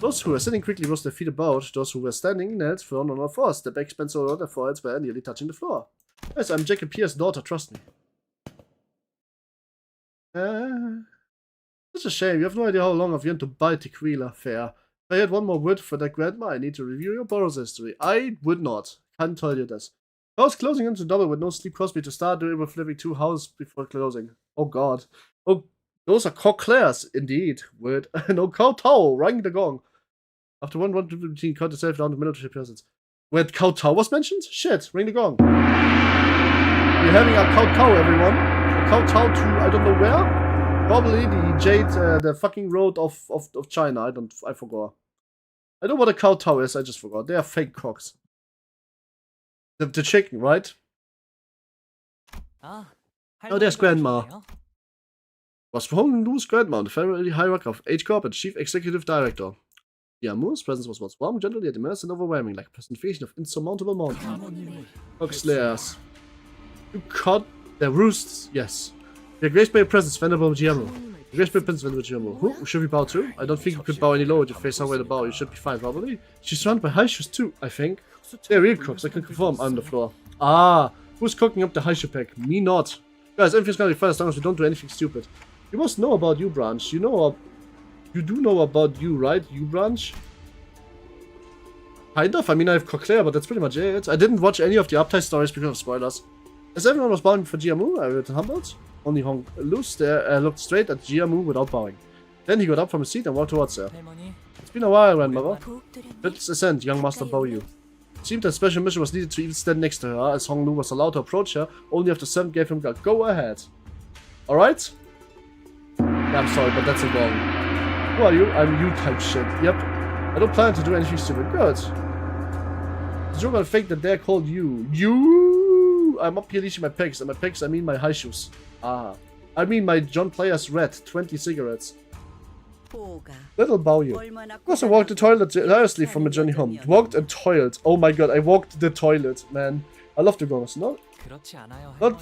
Those who were sitting quickly rose their feet about. Those who were standing knelt firm on all fours. Their backs bent so low their foreheads were nearly touching the floor. Yes, I'm Jacob Pierre's daughter, trust me. Such a shame. You have no idea how long I've yearned to buy tequila. Fair. If I had one more word for that grandma, I need to review your borrow's history. I would not. Can't tell you this. I was closing into double with no sleep Crosby to start doing with living 2 houses before closing. Oh god. Oh, those are cochlears, indeed. Word. No, CANTO, ring the gong. After one routine, cut itself down to military presence. Wait, CANTO was mentioned? Shit, ring the gong. We're having a CANTO, everyone. A CANTO to I don't know where. Probably the Jade, the fucking road of China. I forgot. I know what a CANTO is, I just forgot. They are fake cocks. The chicken, right? Oh, there's Grandma. Was Honglu's grandma, the family hierarchy of H Corp and Chief Executive Director. Yamu's presence was once warm, gentle, yet immense and overwhelming, like a personification of insurmountable mountain. Oxlayers. You caught their roosts, yes. We are graced by your presence, venerable Giamu. Graced by your presence, venerable Giamu. Who should we bow to? I don't think you could bow any lower with your face somewhere to bow. You should be fine, probably. She's surrounded by high shoes too, I think. They're real cooks, I can confirm on the floor. Ah, who's cooking up the high pack? Me not. Guys, everything's gonna be fine as long as we don't do anything stupid. You must know about you, Branch. You do know about you, right? You, Branch? Kind of. I mean, I have Cochlear, but that's pretty much it. I didn't watch any of the uptime stories because of spoilers. As everyone was bowing for Giamu, I was humbled. Only Honglu looked straight at Giamu without bowing. Then he got up from his seat and walked towards her. It's been a while, grandmother. Let's ascend, young master bow you. It seemed that special mission was needed to even stand next to her, as Honglu was allowed to approach her, only after Sam gave him a go ahead. Alright? Yeah, I'm sorry, but that's a gong. Who are you? I'm you type shit. Yep. I don't plan to do anything stupid. Good. You're gonna think that they're called you. You! I'm up here leashing my pigs. And my pigs, I mean my high shoes. Ah. I mean my John Player's red 20 cigarettes. Little bow you. Of course I walked the toilet tirelessly from my journey home. Walked and toiled. Oh my god, I walked the toilet, man. I love the gongs. Not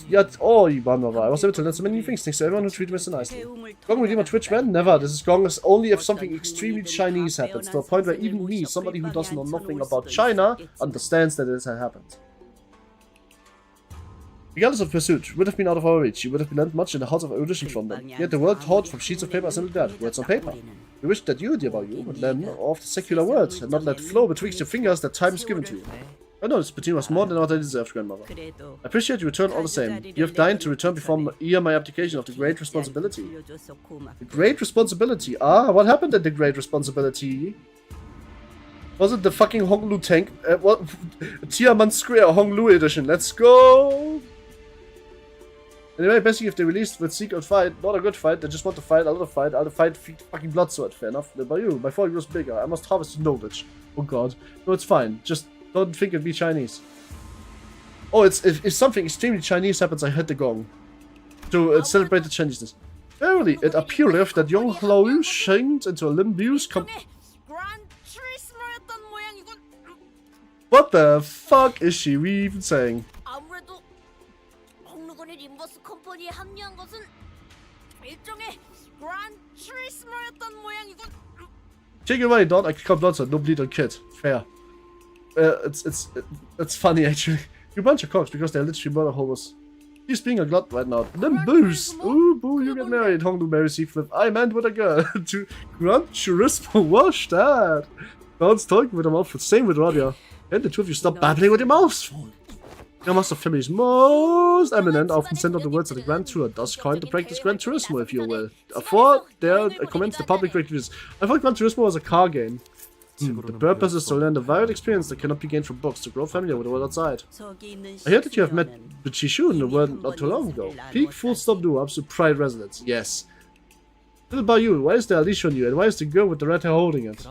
yet. Oh, Ivanova. I was able to learn so many new things thanks to everyone who treated me so nicely. Gong redeem on Twitch, man? Never. This is Gong is only if something extremely Chinese happens, to a point where even me, somebody who doesn't know nothing about China, understands that this has happened. Regardless of pursuit, you would have been out of our reach. You would have learned much in the house of erudition from them. Yet the world taught from sheets of paper assembled that, words on paper. We wish that you, dear Bao, would learn of the secular words, and not let flow betwixt your fingers that time is given to you. I know this between was more than what I deserved, grandmother. I appreciate your return all the same. You have deigned to return before my abdication of the great responsibility. The great responsibility? Ah, what happened at the great responsibility? Was it the fucking Honglu tank? What? Tiaman Square Honglu edition. Let's go! Anyway, basically if they released with secret fight, not a good fight, they just want to fight, a lot of fight, I'll fight fucking blood-sword, fair enough. But by you, my fall grows bigger, I must harvest knowledge. Oh god. No, it's fine, just don't think it'd be Chinese. Oh, it's if something extremely Chinese happens, I hit the gong. To celebrate the Chineseness. Verily, it appeareth that young Hlou changed into a Limbus Company. What the fuck is she even saying? 림버스 컴퍼니에 합류한 것은 일종의 그랜드 트리스머였던 모양이군. Take it away, Don. I can't blood, no bleed on kid. Fair. It's funny actually. You bunch of cocks because they're literally murder hobos. He's being a glut right now. Limbus! Ooh, boo, you get married. Honglu marries Seaflip. I meant with a girl. To Grand Turismo, wash that. Don's talking with a mouthful. Same with Radia. And the two of you stop babbling with your mouths. Your master family's most eminent often send out the words of the Grand Tour, thus coined the practice Gran Turismo, if you will. For there commence the public reviews. I thought Gran Turismo was a car game. The purpose is to learn the varied experience that cannot be gained from books, to grow familiar with the world outside. I heard that you have met Bichishu in the world not too long ago. Peak full stop do ups to Pride residence, yes. Little Bayou, why is there a leash on you, and why is the girl with the red hair holding it?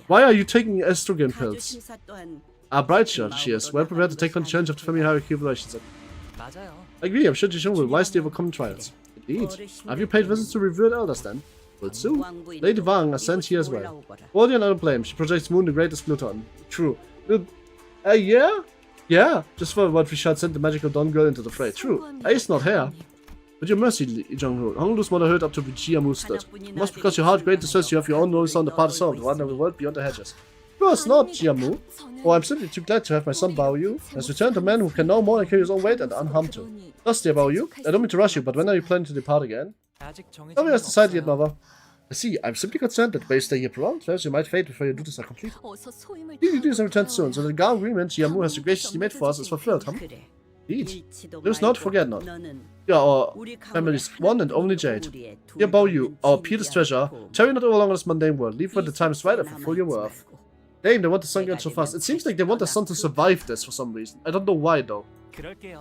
Why are you taking estrogen pills? Ah, bright shirt, she is. Well prepared to take on the challenge of the family hierarchy of relations. I agree, I'm sure Jishun will wisely overcome trials. Indeed. Have you paid visits to revered elders then? Well, soon. Lady Wang is sent here as well. Guardian, I don't blame. She projects Moon, the greatest Pluton. True. Yeah? Yeah. Just for what we shall send the magical Dawn Girl into the fray. True. Ace not here. But your mercy, Jongho. Honglu's mother heard up to Jiamu stood. Must because your heart great deserves you have your own knowledge on the part of soul, the one of the world beyond the hedges. Of course not, Jiamu. Oh, I'm simply too glad to have my son Baoyu has returned a man who can now more than carry his own weight and unharmed too. Thus, dear Baoyu, I don't mean to rush you, but when are you planning to depart again? Nobody has decided yet, mother. I see, I'm simply concerned that by staying here around, perhaps you might fade before your duties are complete. Your duties are returned soon, so the Gao agreement Jiamu has so graciously made for us is fulfilled, huh? Indeed. Lose not, forget not. You are our family's one and only Jade. Dear Baoyu, our peerless treasure, tarry not over long in this mundane world. Leave when the time is right and fulfill your worth. Damn, they want the sun to so fast. It seems like they want the sun to survive this for some reason. I don't know why though.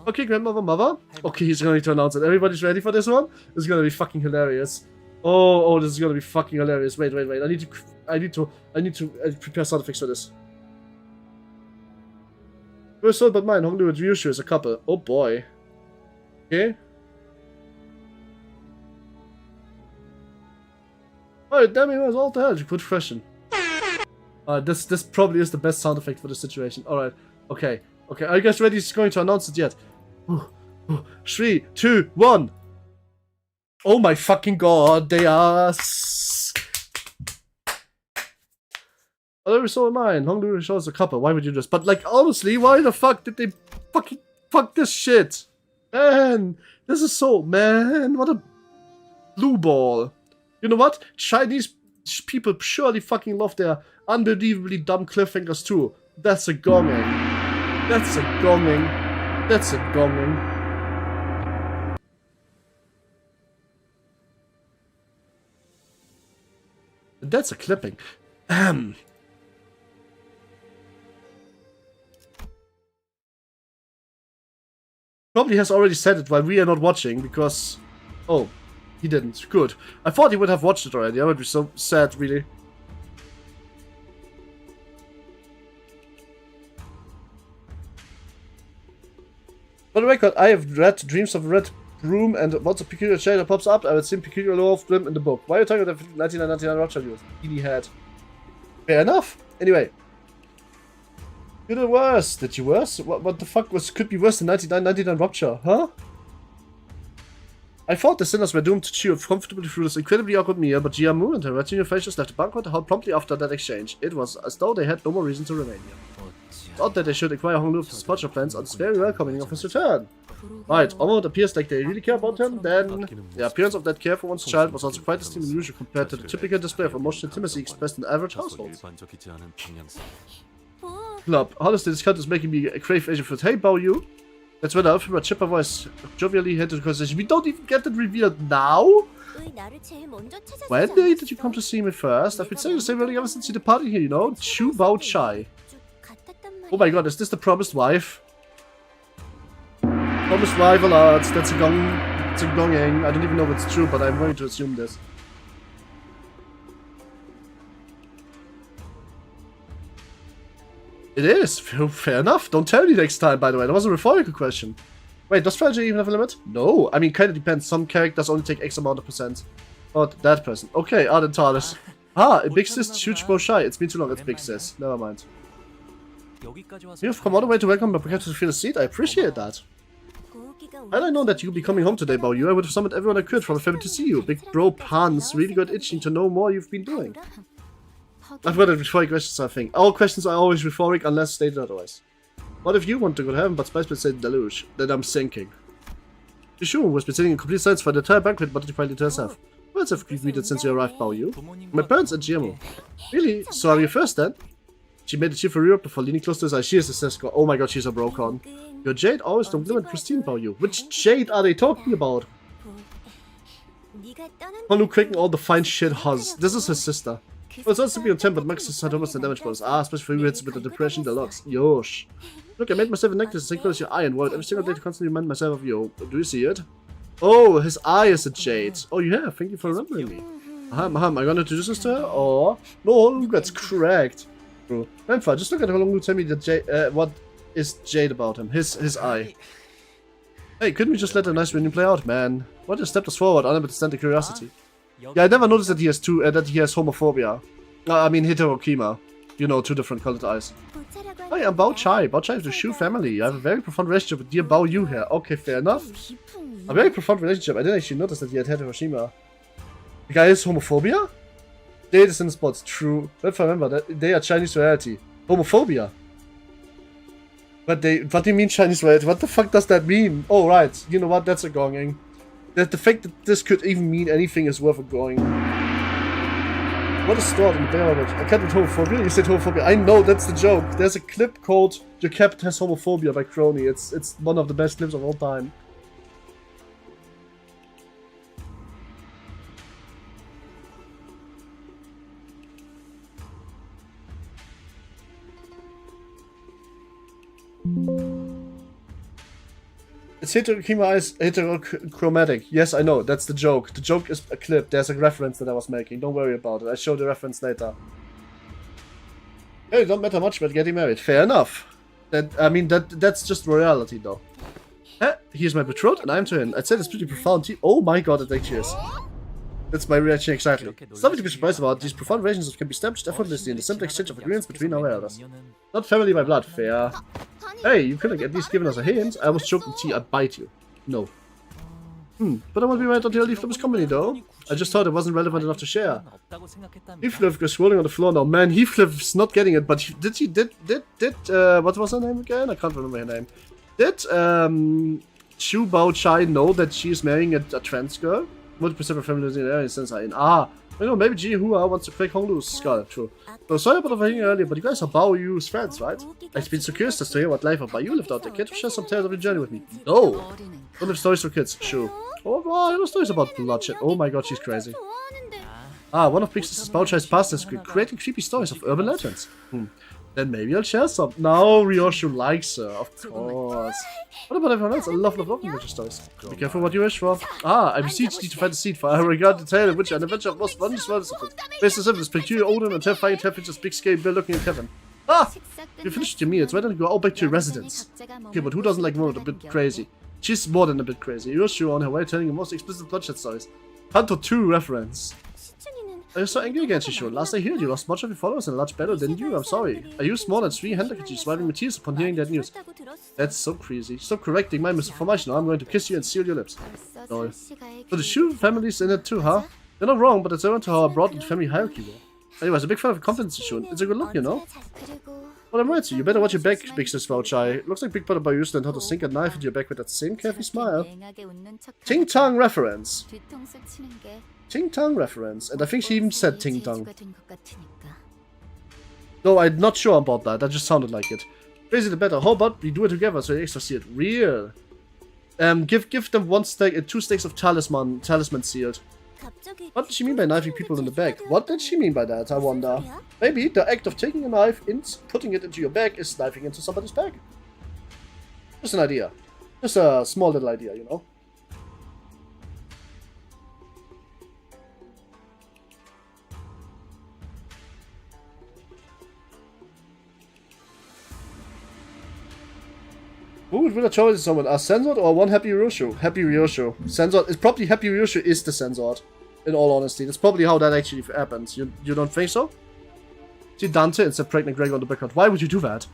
Okay, grandmother, mother. Okay, he's going to announce it. Everybody's ready for this one? This is going to be fucking hilarious. Oh, this is going to be fucking hilarious. Wait. I need to prepare sound effects for this. First thought but mine, Honglu and Ryushu is a couple. Oh boy. Okay. Alright, damn it, what the hell? Good question. This probably is the best sound effect for the situation. Alright, okay. Are you guys ready? He's going to announce it yet. 3, 2, 1. Oh my fucking god, they are. Oh, so am I. Honglu shows a couple. Why would you just? But like, honestly, why the fuck did they fucking fuck this shit? Man, this is so what a blue ball. You know what? Chinese people surely fucking love their unbelievably dumb cliffhangers too. That's a gonging. That's a gonging. That's a gonging. That's a clipping. Probably has already said it while we are not watching because... Oh. He didn't. Good. I thought he would have watched it already. I would be so sad, really. For the record, I have read Dreams of a Red Room and once a peculiar shade that pops up, I would see peculiar law of Grimm in the book. Why are you talking about the 1999 rupture news? He had. Fair enough. Anyway. You're the worst. Did you worse? What the fuck could be worse than 1999 rupture, huh? I thought the sinners were doomed to chew comfortably through this incredibly awkward meal, but Jiamu and her retinue facials left the banquet hall promptly after that exchange. It was as though they had no more reason to remain here. It's odd that they should inquire Honglu of the departure plans on this very welcoming of his return. Right, although it appears like they really care about him, then the appearance of that care for one's child was also quite esteemed and unusual compared to the typical display of emotional intimacy expressed in average households. Club, honestly, this cut is making me crave Asian food. Hey, Bao Yu. That's when our chipper voice jovially headed to the conversation. We don't even get it revealed now? When did you come to see me first? I've been saying the same really ever since you departed here, you know? Chu Bao Chai. Oh my god, is this the promised wife? Promised wife alerts. That's a gong. It's a gonging. I don't even know if it's true, but I'm going to assume this. It is. Fair enough. Don't tell me next time, by the way. That was a rhetorical question. Wait, does strategy even have a limit? No. I mean, kind of depends. Some characters only take X amount of %. Not that person. Okay, Arden Talis. Ah, a big sis, huge bow shy. It's been too long. It's big sis. Never mind. You've come all the way to welcome me prepared to feel a seat. I appreciate that. Had I known that you'd be coming home today, Bao Yu, I would have summoned everyone I could from the family to see you. Big bro Pans really got itching to know more you've been doing. I've got a rhetoric questions, I think. All questions are always rhetoric unless stated otherwise. What if you want to go to heaven but Spice said deluge? Then I'm sinking. Yishu has been sitting in complete silence for the entire banquet but quietly to herself. Words have greeted since you arrived, Bao Yu. My parents and GMO. Really? So are you first then? She made a cheerful rear before leaning close to his eyes. She is a Cisco. Oh my god, she's a Brocon. Your Jade always don't glimmer pristine, Bao Yu. Which Jade are they talking about? Honu quicken all the fine shit huzz. This is his sister. Well, it's also be on 10, but Max has had almost a damage bonus. Ah, especially for you hits with the depression deluxe. Yosh. Look, I made myself a necklace as same as your eye and word. Every single day to constantly remind myself of you. Do you see it? Oh, his eye is a jade. Oh, you have. Thank you for remembering me. Am I gonna introduce this to her? Or no, that's correct. Bro, Renfa, just look at how long you tell me that Jade. What is Jade about him? His eye. Hey, couldn't we just let a nice reunion play out, man? What just stepped us forward, unable to stand the curiosity. Yeah, I never noticed that he has homophobia. I mean heterokima. You know, two different colored eyes. Hi, I'm Bao Chai. Bao Chai is the Shu family. I have a very profound relationship with dear Bao Yu here. Okay, fair enough. A very profound relationship. I didn't actually notice that he had heteroshima. The guy is homophobia? Jade is in spots. True. Let's remember that they are Chinese royalty. Homophobia. What do you mean Chinese royalty? What the fuck does that mean? Oh, right. You know what? That's a gonging. The fact that this could even mean anything is worth a going. What is stored in the bear language? I can't read homophobia. You said homophobia. I know, that's the joke. There's a clip called Your Captain Has Homophobia by Crony. It's one of the best clips of all time. It's heterochromatic. Yes, I know. That's the joke. The joke is a clip. There's a reference that I was making. Don't worry about it. I show the reference later. Hey, it don't matter much about getting married. Fair enough. That's just reality, though. He is my betrothed, and I'm to him. I'd say that's pretty profound. Oh my god, it actually is. That's my reaction exactly. It's nothing to be surprised about. These profound relationships can be established effortlessly in the simple exchange of agreements between our elders. Not family by blood. Fair. Hey, you could have at least given us a hint. I almost choked the tea. I'd bite you. No. But I won't be right until I leave Limbus Company, though. I just thought it wasn't relevant enough to share. Heathcliff goes rolling on the floor now. Man, Heathcliff's not getting it, but what was her name again? I can't remember her name. Did, Shu Bao Chai know that she is marrying a trans girl? Multiple separate families in the area since I you know, maybe Ji Hua wants to break Honglu's skull. True. So sorry about overhearing earlier, but you guys are Bao Yu's friends, right? I've been so curious as to hear what life of Bao Yu lived out there. Can't you share some tales of your journey with me? No! Don't have stories for kids. Sure. Oh, wow, I know stories about bloodshed. Oh my god, she's crazy. One of Big Sister's Bao Chai's past is creating creepy stories of urban legends. Then maybe I'll share some. Now Ryoshu likes her, of course. What about everyone else? I love adventure stories. Be careful what you wish for. I beseech thee to find a seed, for I regard the tale in which an adventure of most wondrous world is different. Based on simple, peculiar, older, and terrifying temperatures, big scale, bill looking at Kevin. You finished your meal, it's better to go out back to your residence. Okay, but who doesn't like Momo a bit crazy? She's more than a bit crazy. Ryoshu on her way telling the most explicit bloodshed stories. CANTO 2 reference. Are you so angry again, Shisho? Last I heard, you lost much of your followers in a large battle, didn't you? I'm sorry. I used more than 3 handkerchiefs, wiping my tears upon hearing that news. That's so crazy. Stop correcting my misinformation, or I'm going to kiss you and seal your lips. Lol. So the Shu family's in it too, huh? You're not wrong, but it's around to how broad the family hierarchy was. Anyways, a big fan of confidence, Shisho. It's a good look, you know? Well, I'm right, so you better watch your back, Big Sis Vouchai. Looks like Big Brother Bayus learned how to sink a knife into your back with that same carefree smile. Ting Tong reference. Ting Tong reference, and I think she even said Ting Tong. No, I'm not sure about that, that just sounded like it. Crazy the better, how about we do it together so they extra see it real? Give them 1 stake and 2 stakes of talisman sealed. What did she mean by knifing people in the back? What did she mean by that, I wonder? Maybe the act of taking a knife and putting it into your back is knifing into somebody's back. Just an idea. Just a small little idea, you know? Who would win a choice someone? A censored or one happy Ryoshu? Happy Ryoshu. Censored is probably happy Ryoshu is the censored. In all honesty. That's probably how that actually happens. You don't think so? See Dante instead pregnant Greg on the background. Why would you do that?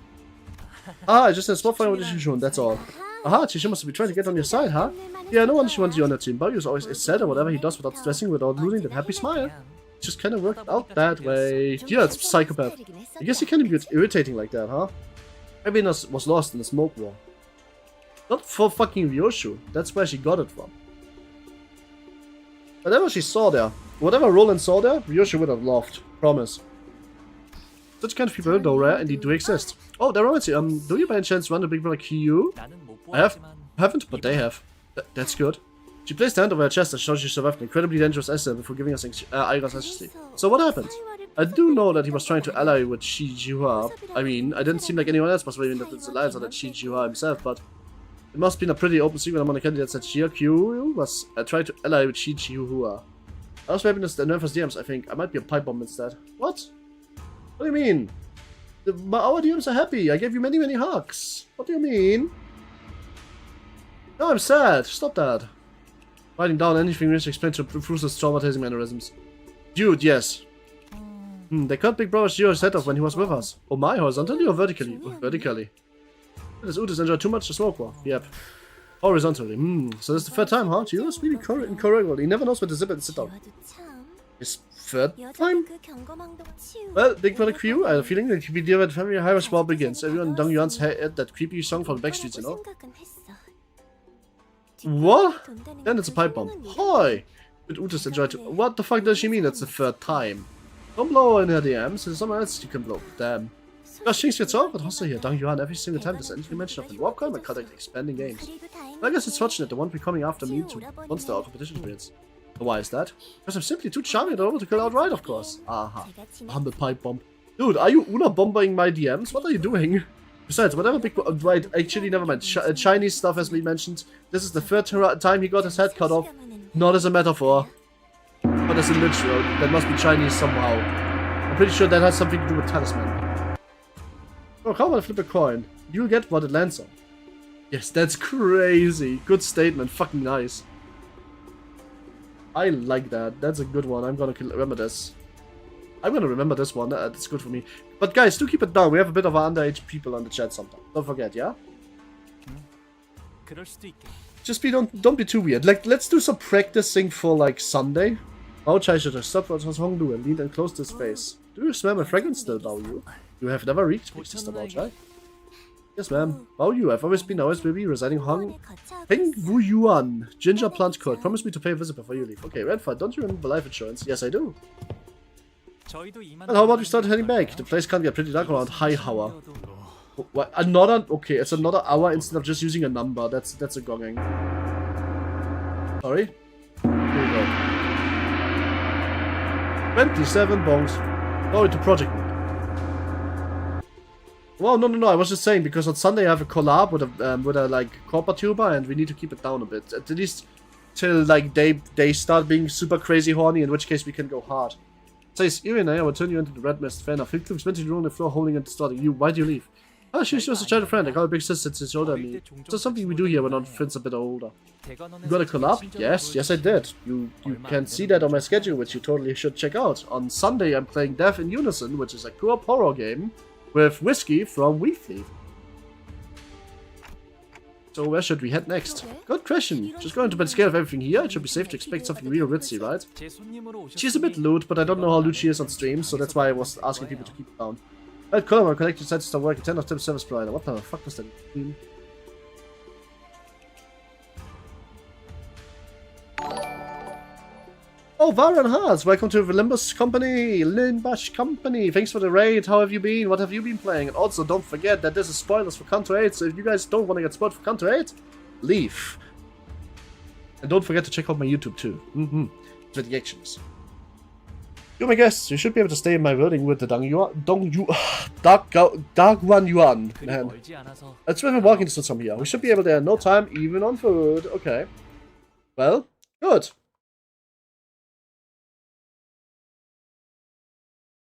I just had a small fight with Chishu, that's all. Aha, Chishu must be trying to get on your side, huh? Yeah, no wonder she wants you on her team. Bayu's always said whatever he does without stressing, without losing that happy smile. It just kinda worked out that way. Yeah, it's psychopath. I guess he can be irritating like that, huh? Maybe was lost in the smoke war. Not for fucking Ryoshu. That's where she got it from. Whatever she saw there, whatever Roland saw there, Ryoshu would have loved. Promise. Such kind of people, though rare, indeed do exist. Oh, they're already. Do you by any chance run the Big Brother Q? I haven't, but they have. That's good. She placed her hand over her chest and showed she survived an incredibly dangerous accident before giving us Aiga's anxiously. So what happened? I do know that he was trying to ally with Shi Jihua. I mean, I didn't seem like anyone else was believing that it's alliance or that Shi Jihua himself, but it must have been a pretty open secret among the candidates that Shia Q was trying to ally with Shi Jihua. I was having this the nervous DMs, I think. I might be a pipe bomb instead. What? What do you mean? Our DMs are happy. I gave you many, many hugs. What do you mean? No, I'm sad. Stop that. Writing down anything which explains to Bruce's traumatizing mannerisms. Dude, yes. They cut Big Brother Shio's head off when he was with us. Oh my, horizontally or vertically? Vertically. This Utis enjoyed too much to smoke war. Yep. Horizontally. So this is the 3rd time, huh? Gio is really incorrigible. He never knows where to zip it and sit down. His 3rd time? Well, Big Brother Q, I have a feeling that he be dear when family Irish war begins. Everyone in Dong Yuan's head that creepy song from the Backstreets, you know? What? Then it's a pipe bomb. Hi! But Utis enjoyed too. What the fuck does she mean? That's the 3rd time. Don't blow in her DMs, there's someone else you can blow. Damn. Gosh, things get so, but also here, Dong Yuan, every single time there's anything mention of the warp coin, my contact expanding games. I guess it's fortunate the one be coming after me to monster our competition experience. Why is that? Because I'm simply too charming and over to kill outright, of course. Aha. Humble pipe bomb. Dude, are you Una bombing my DMs? What are you doing? Besides, whatever big... right, actually, never mind. Chinese stuff has been mentioned. This is the 3rd time he got his head cut off. Not as a metaphor, but as a literal. That must be Chinese somehow. I'm pretty sure that has something to do with talisman. Oh, how about I flip a coin? You'll get what it lands on. Yes, that's crazy. Good statement. Fucking nice. I like that. That's a good one. I'm gonna remember this. I'm gonna remember this one. That's good for me. But guys, do keep it down. We have a bit of underage people on the chat sometimes. Don't forget, yeah? Just don't be too weird. Like, let's do some practicing for like Sunday. How should I stop what Hong do and lean and close this face? Do you smell my fragrance still, Bao Yu? You have never reached Big Sister Bao Chai? Yes, ma'am. Bao Yu, I've always will be residing Heng Wu Yuan, Ginger Plant Court. Promise me to pay a visit before you leave. Okay, Redfire, don't you remember life insurance? Yes, I do. And how about we start heading back? The place can't get pretty dark around high hour. What? Another? Okay, it's another hour instead of just using a number. That's a gonging. Sorry. Here we go. 27 bongs. Sorry to project mode. Well, no. I was just saying because on Sunday I have a collab with a like corporate tuber, and we need to keep it down a bit, at least till like they start being super crazy horny. In which case we can go hard. It says Irina, I will turn you into the red mist fan of Hicklum's vintage on the floor, holding and starting you. Why do you leave? Oh, she's just a child friend. I got a big sister sits older than me. So something we do here when our friends a bit older. You got a collab? Yes, I did. You can see that on my schedule, which you totally should check out. On Sunday, I'm playing Death in Unison, which is a co-op horror game with Whiskey from Weekly. So where should we head next? Good question. Just going to bed scared of everything here. It should be safe to expect something real ritzy, right? She's a bit lewd, but I don't know how lewd she is on stream, so that's why I was asking people to keep it down. Right, Column, collected sites to start working. 10 of 10 service provider. What the fuck does that mean? Oh, Varan Hearts, welcome to the Limbus Company. Limbus Company, thanks for the raid. How have you been? What have you been playing? And also, don't forget that this is spoilers for CANTO 8, so if you guys don't want to get spoiled for CANTO 8, leave. And don't forget to check out my YouTube too. For the actions. You're my guest. You should be able to stay in my building with the Dark One Yuan. Man. Let's have a walking distance from here. We should be able there in no time, even on food. Okay. Well, good.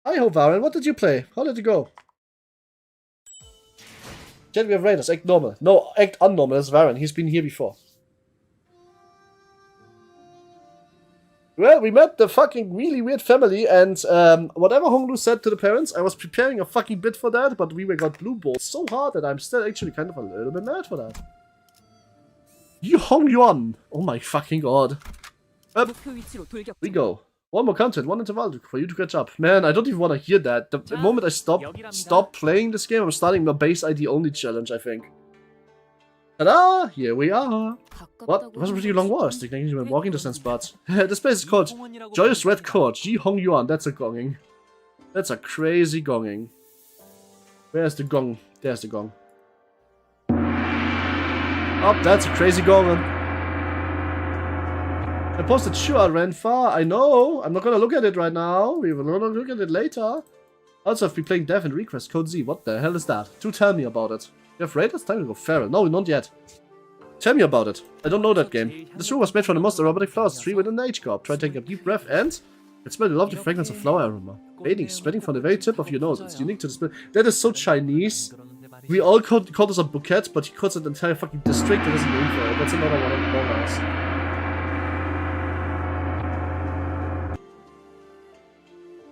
Hi ho, Varen. What did you play? How did it go? Jet, we have raiders. Act normal. No, act unnormal. That's Varen. He's been here before. Well, we met the fucking really weird family, and whatever Honglu said to the parents, I was preparing a fucking bit for that, but we got blue balls so hard that I'm still actually kind of a little bit mad for that. You Hong Yuan! Oh my fucking god. Up we go. One more content, one interval for you to catch up. Man, I don't even want to hear that. The moment I stop playing this game, I'm starting my base ID only challenge, I think. Ta-da! Here we are! What? It was a pretty long walk, sticking into my walking distance, but... this place is called Joyous Red Court, Ji Hong Yuan. That's a gonging. That's a crazy gonging. Where's the gong? There's the gong. Oh, that's a crazy gong. I posted sure I ran far. I know. I'm not gonna look at it right now. We will not look at it later. Also, I've been playing Death and Request Code Z. What the hell is that? Do tell me about it. You have raiders? Time to go feral. No, not yet. Tell me about it. I don't know that game. This room was made from the most aromatic flowers tree within the H-Corp. Try taking a deep breath and... it smells the lovely fragrance of flower aroma. Fading, spreading from the very tip of your nose. It's unique to the smell. That is so Chinese. We all call this a bouquet, but he calls it an entire fucking district that isn't named for it. That's another one of the bonus.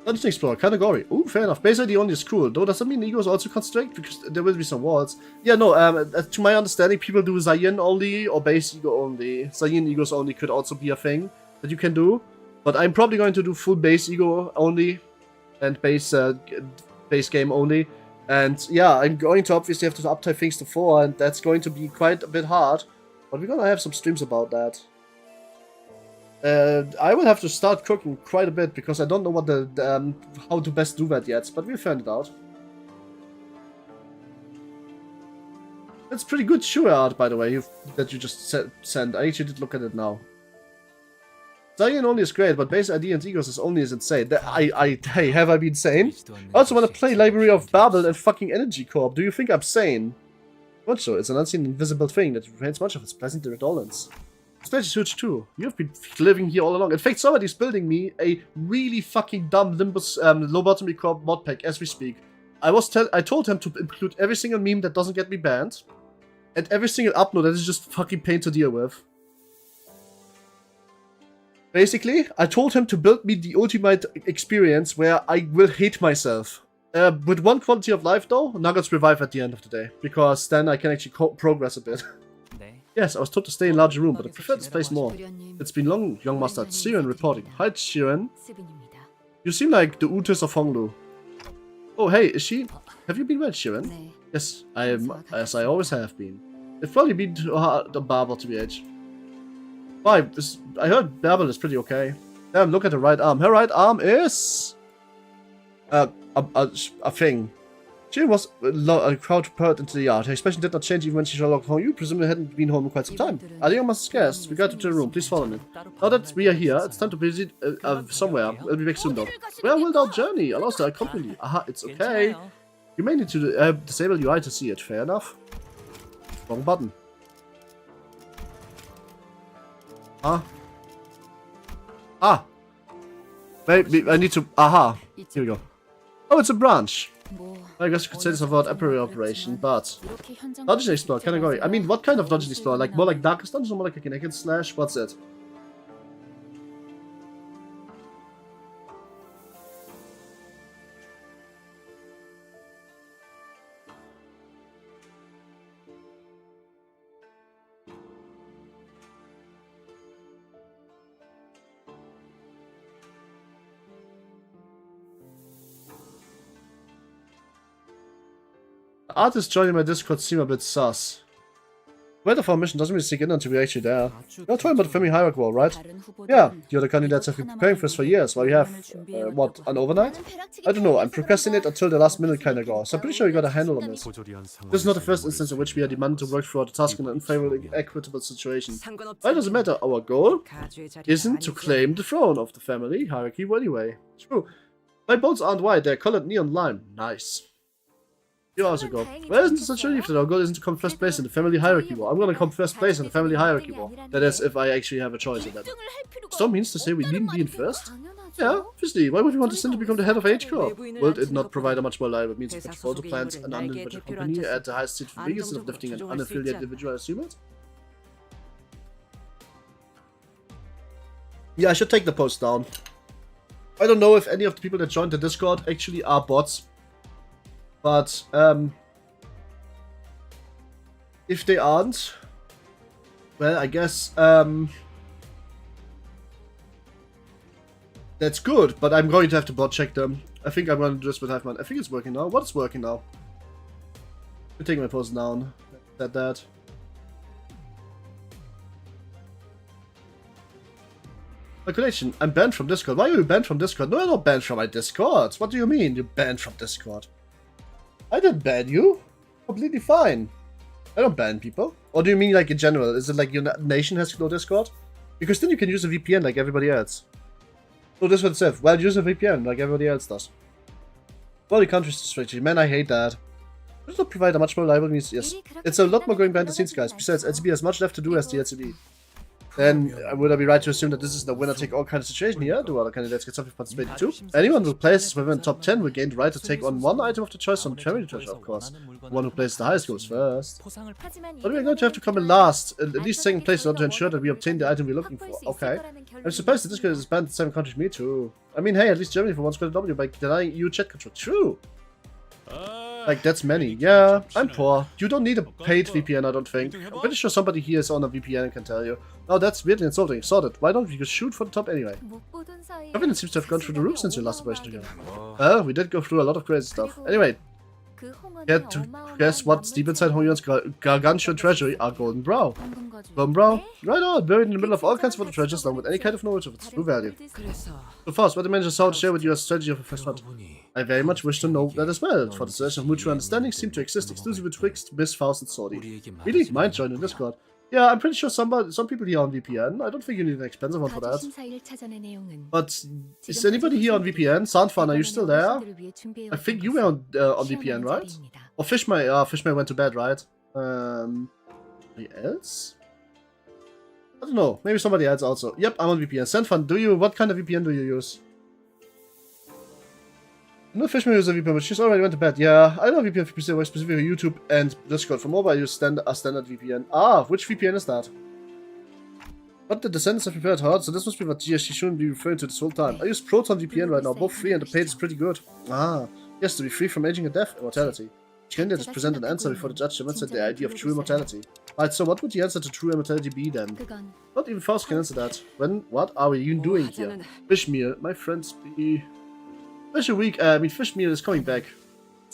Dungeon Explorer, category. Ooh, fair enough. Base ID only is cool. Though, does that mean egos also constrict? Because there will be some walls. Yeah, no, to my understanding, people do Zayin only or base ego only. Zayin egos only could also be a thing that you can do. But I'm probably going to do full base ego only and base game only. And yeah, I'm going to obviously have to uptype things to 4, and that's going to be quite a bit hard. But we're gonna have some streams about that. I will have to start cooking quite a bit because I don't know what how to best do that yet, but we'll find it out. That's pretty good sure art, by the way, that you just sent. I actually did look at it now. Zayin only is great, but base ID and egos is only is insane. Hey, have I been sane? I also want to play Library of Babel and fucking Energy Corp. Do you think I'm sane? Not so. It's an unseen invisible thing that retains much of its pleasant redolence. This place is huge too. You've been living here all along. In fact, somebody's building me a really fucking dumb Limbus lobotomy corp mod pack as we speak. I told him to include every single meme that doesn't get me banned, and every single upload that is just fucking pain to deal with. Basically, I told him to build me the ultimate experience where I will hate myself. With one quality of life though, Nuggets revive at the end of the day, because then I can actually progress a bit. Yes, I was told to stay in larger room, but I prefer this place more. It's been long, young master. Shiren reporting. Hi, Shiren. You seem like the Utis of Honglu. Oh, hey, is she... Have you been well, Shiren? Yes, I am, as I always have been. It's probably been too hard on Babel, to be aged. Why? I heard Babel is pretty okay. Damn, look at her right arm. Her right arm is... a thing. She was a crowd poured into the yard. Her expression did not change even when she locked home. You presumably hadn't been home in quite some time. Adios, Master's guests. We got into the room. Please follow me. Now that we are here, it's time to visit somewhere. I'll be back soon though. Where will our journey? I lost our company. Aha, it's okay. You may need to disable UI to see it. Fair enough. Wrong button. Huh? Ah! Wait, I need to... Aha! Here we go. Oh, it's a branch. I guess you could say this about Emperor Operation, but... Dungeon Explorer, category. I mean, what kind of Dungeon Explorer? Like, more like Darkest Dungeon or more like a Naked Slash? What's it? Artists joining my Discord seem a bit sus. Wait of our mission doesn't really sink in until we're actually there. You're talking about the family hierarchy wall, right? Yeah, the other candidates have been preparing for this for years, while you have, what, an overnight? I don't know, I'm procrastinating until the last minute kinda go, so I'm pretty sure we got a handle on this. This is not the first instance in which we are demanded to work throughout the task in an unfavorable, equitable situation. Why does it matter? Our goal isn't to claim the throne of the family hierarchy anyway. True. My bones aren't white, they're colored neon lime. Nice. You also go. Why isn't it such a relief that our goal isn't to come first place in the family hierarchy war? I'm gonna come first place in the family hierarchy war. That is, if I actually have a choice in that. So means to say we needn't be in first? Yeah, obviously. Why would we want to to become the head of H Corp? Will it not provide a much more reliable means of control to plant an individual company at the highest state for big instead of lifting an unaffiliated individual, I assume it? Yeah, I should take the post down. I don't know if any of the people that joined the Discord actually are bots. But, if they aren't, well, I guess, that's good, but I'm going to have to bot check them. I think I'm going to do this with Hiveman. I think it's working now. What's working now? I'm taking my post down. Said that. Calculation. I'm banned from Discord. Why are you banned from Discord? No, I'm not banned from my Discord. What do you mean, you're banned from Discord? I didn't ban you. Completely fine. I don't ban people. Or do you mean like in general? Is it like your nation has to go Discord? Because then you can use a VPN like everybody else. So this one's safe. Well, use a VPN like everybody else does. Well, the country's strategy. Man, I hate that. Does not provide a much more reliable means. Yes. It's a lot more going behind the scenes, guys. Besides, LCB has much left to do as the LCB. Then, would I be right to assume that this is the winner-take-all kind of situation here? Do other candidates get something participating too? Anyone who places within top 10 will gain the right to take on one item of the choice from the charity treasure, of course. The one who places the highest goes first. But we're going to have to come in last, at least second place, in order to ensure that we obtain the item we're looking for. Okay. I'm surprised that this guy is banned in 7 countries, me too. I mean, hey, at least Germany for once got a W by denying EU chat control. True! Like, that's many. Yeah, I'm poor. You don't need a paid VPN, I don't think. I'm pretty sure somebody here is on a VPN and can tell you. No, that's weirdly insulting. Sorted. Why don't we just shoot for the top anyway? Confidence seems to have gone through the roof since your last operation together. Well, we did go through a lot of crazy stuff. Anyway, get to guess what's deep inside Hongyun's gargantuan treasury, our golden brow. Golden brow? Right on, buried in the middle of all kinds of other treasures, along with any kind of knowledge of its true value. So fast, what I managed to share with you as strategy of a first one. I very much wish to know that as well, for the suggestion of mutual understanding seem to exist exclusively betwixt Miss Faust and Sordy. Really? Mind joining Discord? Yeah, I'm pretty sure some people here on VPN. I don't think you need an expensive one for that. But is anybody here on VPN? Sandfan, are you still there? I think you were on VPN, right? Or Fishmay? Fishmay went to bed, right? Anybody else? I don't know. Maybe somebody else also. Yep, I'm on VPN. Sandfan, what kind of VPN do you use? No, Fishman uses a VPN, but she's already went to bed. Yeah, I know VPN for PC, specifically YouTube and Discord. For mobile, I use a standard VPN. Ah, which VPN is that? What the descendants have prepared hard, so this must be what she shouldn't be referring to this whole time. I use Proton VPN right now, both free and the paid is pretty good. Ah, yes, to be free from aging and death, immortality. Candidate present an answer before the judge demonstrated the idea of true immortality. Alright, so what would the answer to true immortality be then? Not even Faust can answer that. What are we even doing here? Fishmeal, my friends be... Special week, Fishmeal is coming back.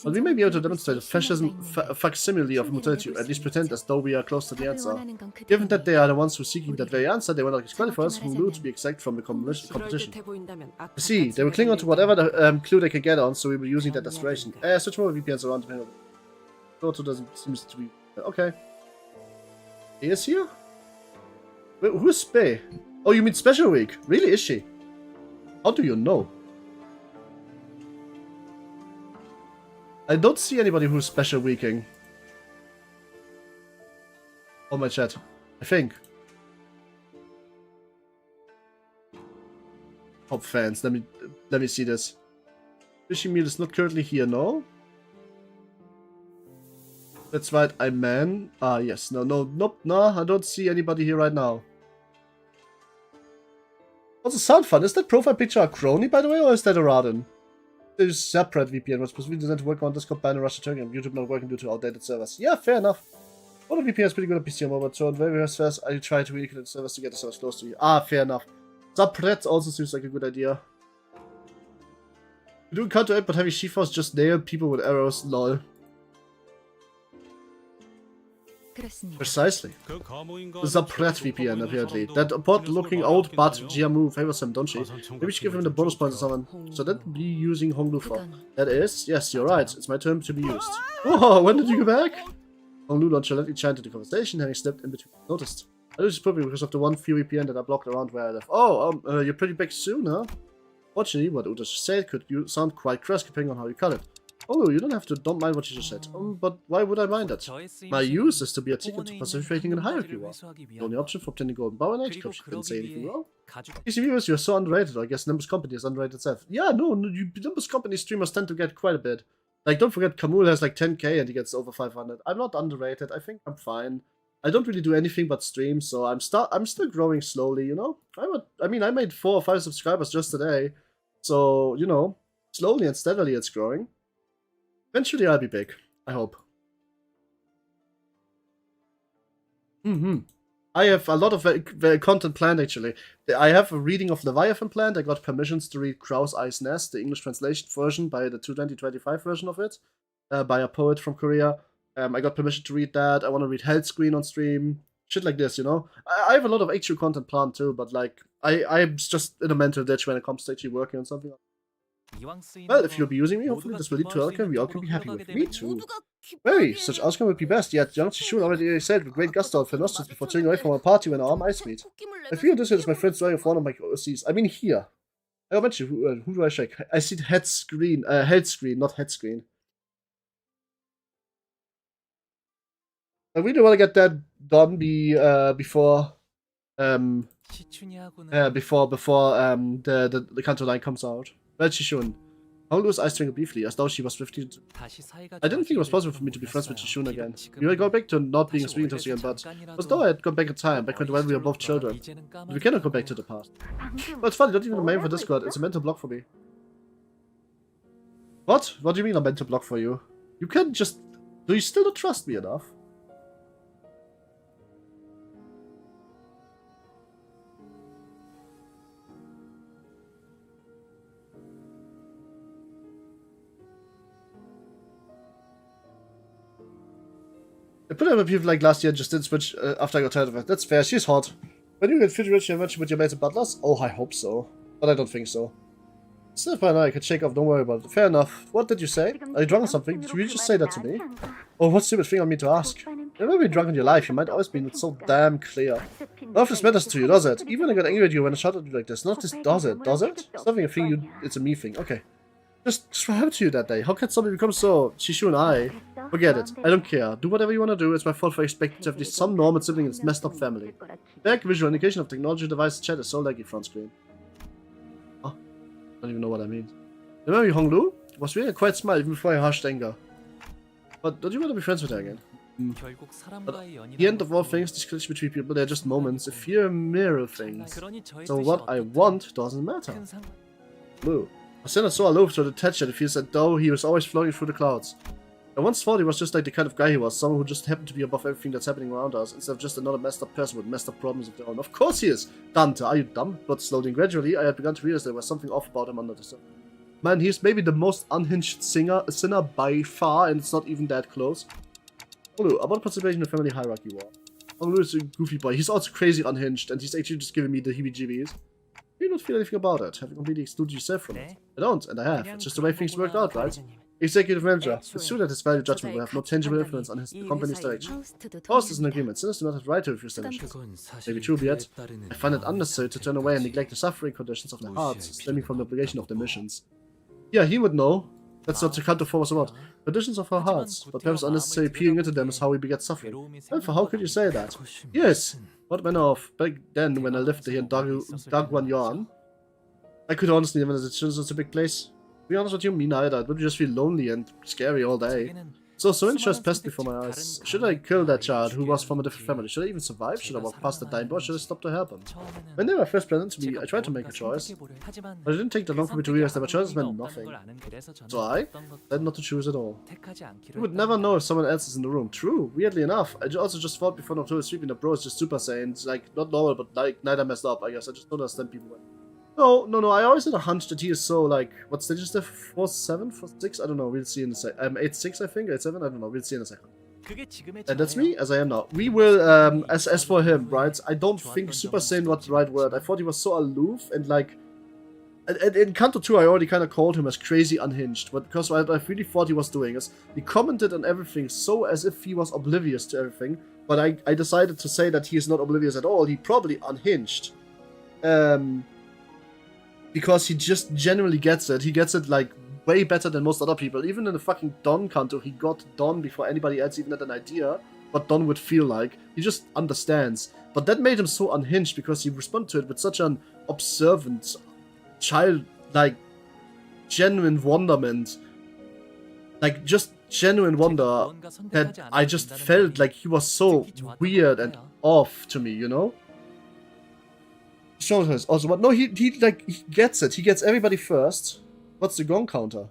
But we may be able to demonstrate a fascism facsimile of immortality, or at least pretend as though we are close to the answer. Given that they are the ones who are seeking that very answer, they will not disqualify us who knew to be exact from the competition. See, they will cling on to whatever the, clue they can get on, so we will be using that desperation. Switch more VPNs around the Proto doesn't seem to be... Okay. He is here? Wait, who's Spey? Oh, you mean Special Week? Really, is she? How do you know? I don't see anybody who's special weaking. On my chat, I think. Top fans, let me see this. Fishing meal is not currently here, no? That's right, I'm man. Ah, yes, nope, I don't see anybody here right now. Also, sound fun. Is that profile picture a crony, by the way, or is that a Radin? There's separate VPN, was specifically designed to work on Discord ban in Russia, Turkey, and YouTube not working due to outdated servers. Yeah, fair enough. Well, the VPN is pretty good at PC and mobile, so on very fast, I try to reconnect servers to get the servers close to you. Ah, fair enough. Subthreads also seems like a good idea. We do CANTO 8, but heavy Shifos just nail people with arrows, lol. Precisely. The Subthread VPN, apparently. That important looking old but Jiamu favors him, don't she? Maybe we should give him the bonus points or someone. So that be using Honglu for. That is? Yes, you're right. It's my turn to be used. Whoa, when did you go back? Honglu nonchalantly chimed into the conversation, having slipped in between noticed. I know this is probably because of the one few VPN that I blocked around where I live. Oh, you're pretty back soon, huh? Fortunately, what Uta just said could sound quite crass depending on how you cut it. Oh, you don't mind what you just said. But why would I mind that? My use is to be a ticket to participating in the hierarchy war. The only option for obtaining golden bow and age cups. You didn't say anything wrong. PC viewers, you're so underrated. I guess Limbus Company is underrated itself. Yeah, no, Limbus Company streamers tend to get quite a bit. Like, don't forget, Kamul has like 10k and he gets over 500. I'm not underrated. I think I'm fine. I don't really do anything but stream, so I'm still growing slowly, you know? I mean, I made 4 or 5 subscribers just today. So, you know, slowly and steadily it's growing. Eventually I'll be big, I hope. I have a lot of content planned, actually. I have a reading of Leviathan planned. I got permissions to read Krau's Ice Nest, the English translation version by the 2025 version of it, by a poet from Korea. I got permission to read that. I want to read Hellscreen on stream. Shit like this, you know? I have a lot of actual content planned too, but like, I'm just in a mental ditch when it comes to actually working on something. Well, if you'll be using me, hopefully this will lead to an outcome we all can be happy with. Me too. Very, such outcome would be best, yet Young Shishun already said with great gusto for nostalgia before turning away from a party when our eyes meet. I feel this is my friend's story of one of my overseas. I mean here. I mentioned who do I shake? I see head screen, not head screen. I really want to get that done before the CANTO line comes out. Well, Shishun. Honglu's ice twinkle briefly, as though she was 15. I didn't think it was possible for me to be friends with Shishun again. We will go back to not being sweet to again, but as though I had gone back in time, back when we were both children. But we cannot go back to the past. Well, it's funny, not even a name for Discord, it's a mental block for me. What? What do you mean a mental block for you? You can't just... Do you still not trust me enough? I put up with people like last year just didn't switch after I got tired of it. That's fair, she's hot. When you get fit rich, you mentioned with your mates and butlers? Oh, I hope so. But I don't think so. Still by now I can shake off, don't worry about it. Fair enough. What did you say? Are you drunk or something? Did you really just say that to me? Oh, what stupid thing on me to ask? You've never been drunk in your life, you might always be so damn clear. None of this matters to you, does it? Even when I got angry at you when I shouted at you like this. None of this does it, does it? It's nothing a thing it's a me thing. Okay. Just what happened to you that day? How can somebody become so... Shishu and I... Forget it. I don't care. Do whatever you want to do. It's my fault for expecting to have at least some normal sibling in this messed up family. Back visual indication of technology device chat is so laggy front screen. Oh, I don't even know what that means. Remember you, Honglu? It was really a quiet smile even before I hushed anger. But don't you want to be friends with her again? But at the end of all things, these collisions between people, they're just moments, ephemeral things. So what I want doesn't matter. Blue. Marcelo so aloof so detached that it feels as though he was always floating through the clouds. I once thought he was just like the kind of guy he was, someone who just happened to be above everything that's happening around us, instead of just another messed up person with messed up problems of their own. Of course he is! Dante, are you dumb? But slowly and gradually, I had begun to realize there was something off about him under the surface. Man, he's maybe the most unhinged sinner by far, and it's not even that close. Honglu, about participation in the family hierarchy war. Honglu is a goofy boy. He's also crazy unhinged, and he's actually just giving me the heebie-jeebies. You don't feel anything about it, having completely excluded yourself from it. I don't, and I have. It's just the way things worked out, right? Executive Manager. It's true that his value judgment will have no tangible influence on the company's direction. Host is an agreement. Sinners do not have the right to refuse their wishes. Maybe true, yet I find it unnecessary to turn away and neglect the suffering conditions of their hearts, stemming from the obligation of their missions. Yeah, he would know. That's what the CANTO 4 was about. Conditions of our hearts, but perhaps unnecessary peering into them is how we beget suffering. Alpha, how could you say that? Yes! What manner of back then when I lived here in Dagwanyan? I could honestly live in such a big place. To be honest with you, me neither. It would just feel lonely and scary all day. So syringe just passed before my eyes. Should I kill that child who was from a different family? Should I even survive? Should I walk past the dying boy? Should I stop to help him? When they were first presented to me, I tried to make a choice. But it didn't take that long for me to realize that my choices meant nothing. So I decided not to choose at all. You would never know if someone else is in the room. True, weirdly enough. I also just thought before Nocturne sweeping the bro is just Super Saiyans. Like, not normal, but like, neither messed up, I guess. I just don't understand people. No, I always had a hunch that he is so, like, what stage is there? 4-7? 4-6? I don't know, we'll see in a sec. 8-6, I think? 8-7? I don't know, we'll see in a second. And that's me, as I am now. We will, as for him, right? I don't think Super Saiyan was the right word. I thought he was so aloof, and, like, in CANTO 2, I already kind of called him as crazy unhinged, but because what I really thought he was doing is, he commented on everything so as if he was oblivious to everything, but I decided to say that he is not oblivious at all. He probably unhinged. Because he just generally gets it. He gets it, like, way better than most other people. Even in the fucking Don CANTO, he got Don before anybody else even had an idea what Don would feel like. He just understands. But that made him so unhinged because he responded to it with such an observant, child-like, genuine wonderment. Like, just genuine wonder that I just felt like he was so weird and off to me, you know? Also, but no, he gets it. He gets everybody first. What's the gong counter?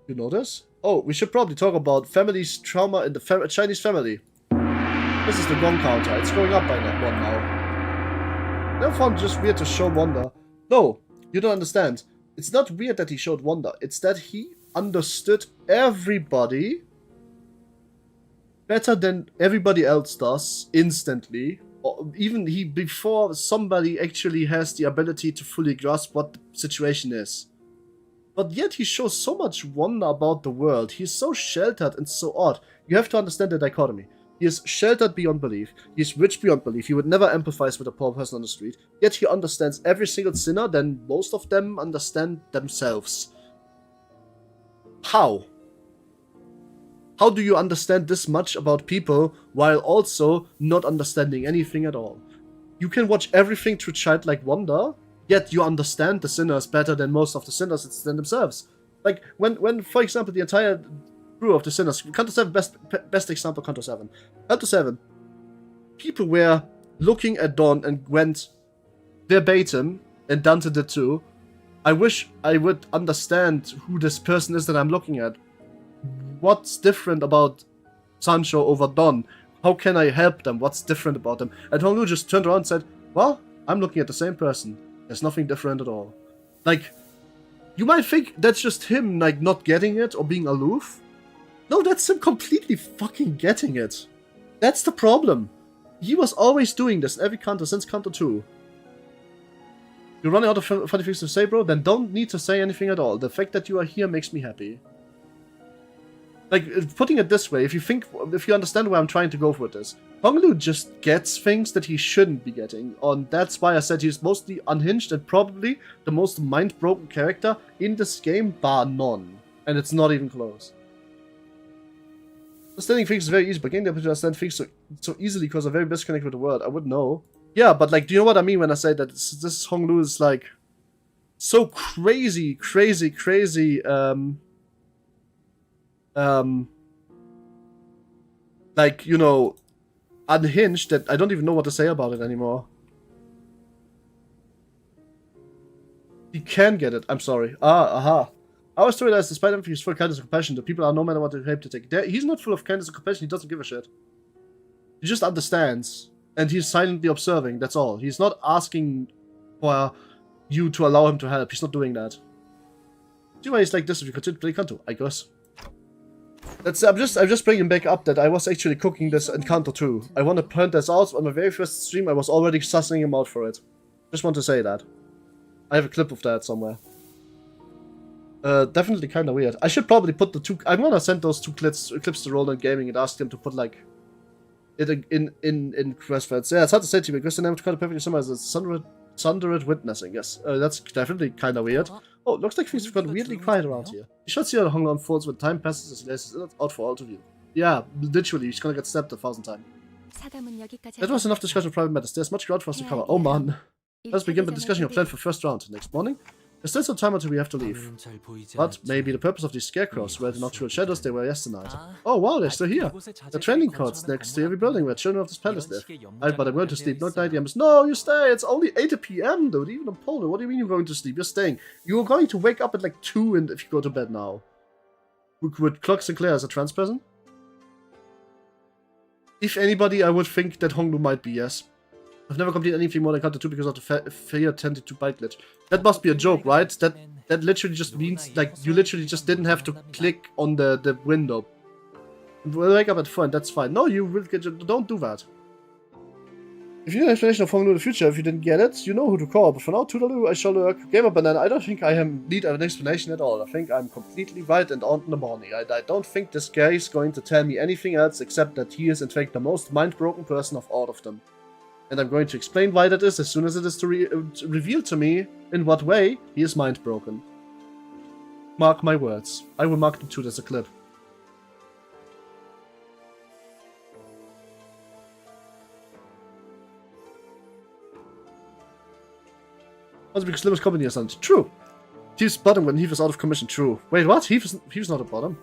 You notice? Oh, we should probably talk about family's trauma in the Chinese family. This is the gong counter. It's going up by that one now. Never found it just weird to show wonder. No, you don't understand. It's not weird that he showed wonder. It's that he understood everybody better than everybody else does instantly. Even before somebody actually has the ability to fully grasp what the situation is. But yet he shows so much wonder about the world. He's so sheltered and so odd. You have to understand the dichotomy. He is sheltered beyond belief. He is rich beyond belief. He would never empathize with a poor person on the street. Yet he understands every single sinner, then most of them understand themselves. How? How do you understand this much about people while also not understanding anything at all? You can watch everything through childlike wonder, yet you understand the sinners better than most of the sinners understand themselves. Like, when for example, the entire crew of the sinners, CANTO 7, best example, CANTO 7. CANTO 7, people were looking at Dawn and went verbatim, and Dante did too. I wish I would understand who this person is that I'm looking at. What's different about Sancho over Don? How can I help them? What's different about them? And Honglu just turned around and said, well, I'm looking at the same person. There's nothing different at all. Like, you might think that's just him, like, not getting it or being aloof. No, that's him completely fucking getting it. That's the problem. He was always doing this in every CANTO since CANTO 2. You're running out of funny things to say, bro? Then don't need to say anything at all. The fact that you are here makes me happy. Like, putting it this way, if you understand where I'm trying to go with this, Honglu just gets things that he shouldn't be getting, and that's why I said he's mostly unhinged and probably the most mind-broken character in this game, bar none. And it's not even close. Understanding things is very easy, but getting them to understand things so easily because I'm very disconnected with the world, I wouldn't know. Yeah, but like, do you know what I mean when I say that this Honglu is like, so crazy, like, you know, unhinged that I don't even know what to say about it anymore. He can get it. I'm sorry. Aha. Our story lies, despite everything, he's full of kindness and compassion. The people are no matter what they hope to take. He's not full of kindness and compassion. He doesn't give a shit. He just understands. And he's silently observing. That's all. He's not asking for you to allow him to help. He's not doing that. See why he's like this if you continue to play CANTO, I guess. I'm just bringing back up that I was actually cooking this in CANTO 2. I want to point this out. On my very first stream, I was already sussing him out for it. Just want to say that. I have a clip of that somewhere. Definitely kind of weird. I should probably put the two... I'm gonna send those two clips to Roland Gaming and ask them to put, like, it in quest threads. Yeah, it's hard to say to you, because the name to kind of perfectly summarize it. Sundered witnessing, yes. That's definitely kind of weird. Oh, looks like things have gotten weirdly quiet around here. You should see how the Hongler unfolds when time passes as he lays it out for all to view. Yeah, literally, he's gonna get stabbed 1,000 times. That was enough discussion of private matters. There's much ground for us to cover. Oh man. Let's begin by discussing your plan for first round. Next morning, there's still some time until we have to leave. But maybe the purpose of these scarecrows were the nocturnal shadows they were yesterday. Oh wow, they're still here. The training courts next to every building where children of this palace live. But I'm going to sleep. Not 9 AM. No, you stay. It's only 8 PM, dude. Even in Poland. What do you mean you're going to sleep? You're staying. You're going to wake up at like 2 and if you go to bed now. Would Clock Sinclair as a trans person? If anybody, I would think that Honglu might be, yes. I've never completed anything more than CANTO 2 because of the failure tended to bite glitch. That must be a joke, right? That literally just means, like, you literally just didn't have to click on the window. We'll wake up at 4 and that's fine. No, you will get... Don't do that. If you need an explanation of Honglu in the future, if you didn't get it, you know who to call. But for now, toodaloo, I shall lurk. Gamer Banana, I don't think I need an explanation at all. I think I'm completely right and on in the morning. I don't think this guy is going to tell me anything else except that he is in fact the most mind-broken person of all of them. And I'm going to explain why that is as soon as it is revealed to me in what way he is mind-broken. Mark my words. I will mark them too as a clip. Also because Limbus Company is not true. Heath's bottom when Heath was out of commission. True. Wait, what? Heath's not a bottom.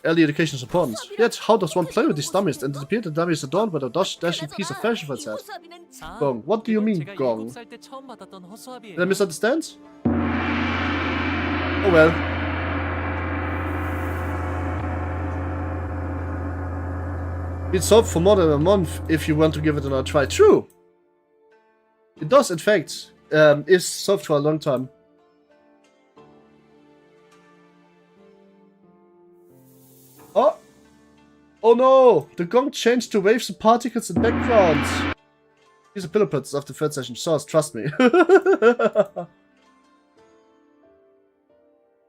Early education is important. Yet, how does one play with these dummies and it appeared the dummy is adorned with a dashing piece of fashion for its head? Gong. What do you mean, Gong? Did I misunderstand? Oh well. It's sold for more than a month if you want to give it another try. True! It does, in fact. Is sold for a long time. Oh! Oh no! The gong changed to waves and particles in background. These are pillow puts of the third session. Source, trust me.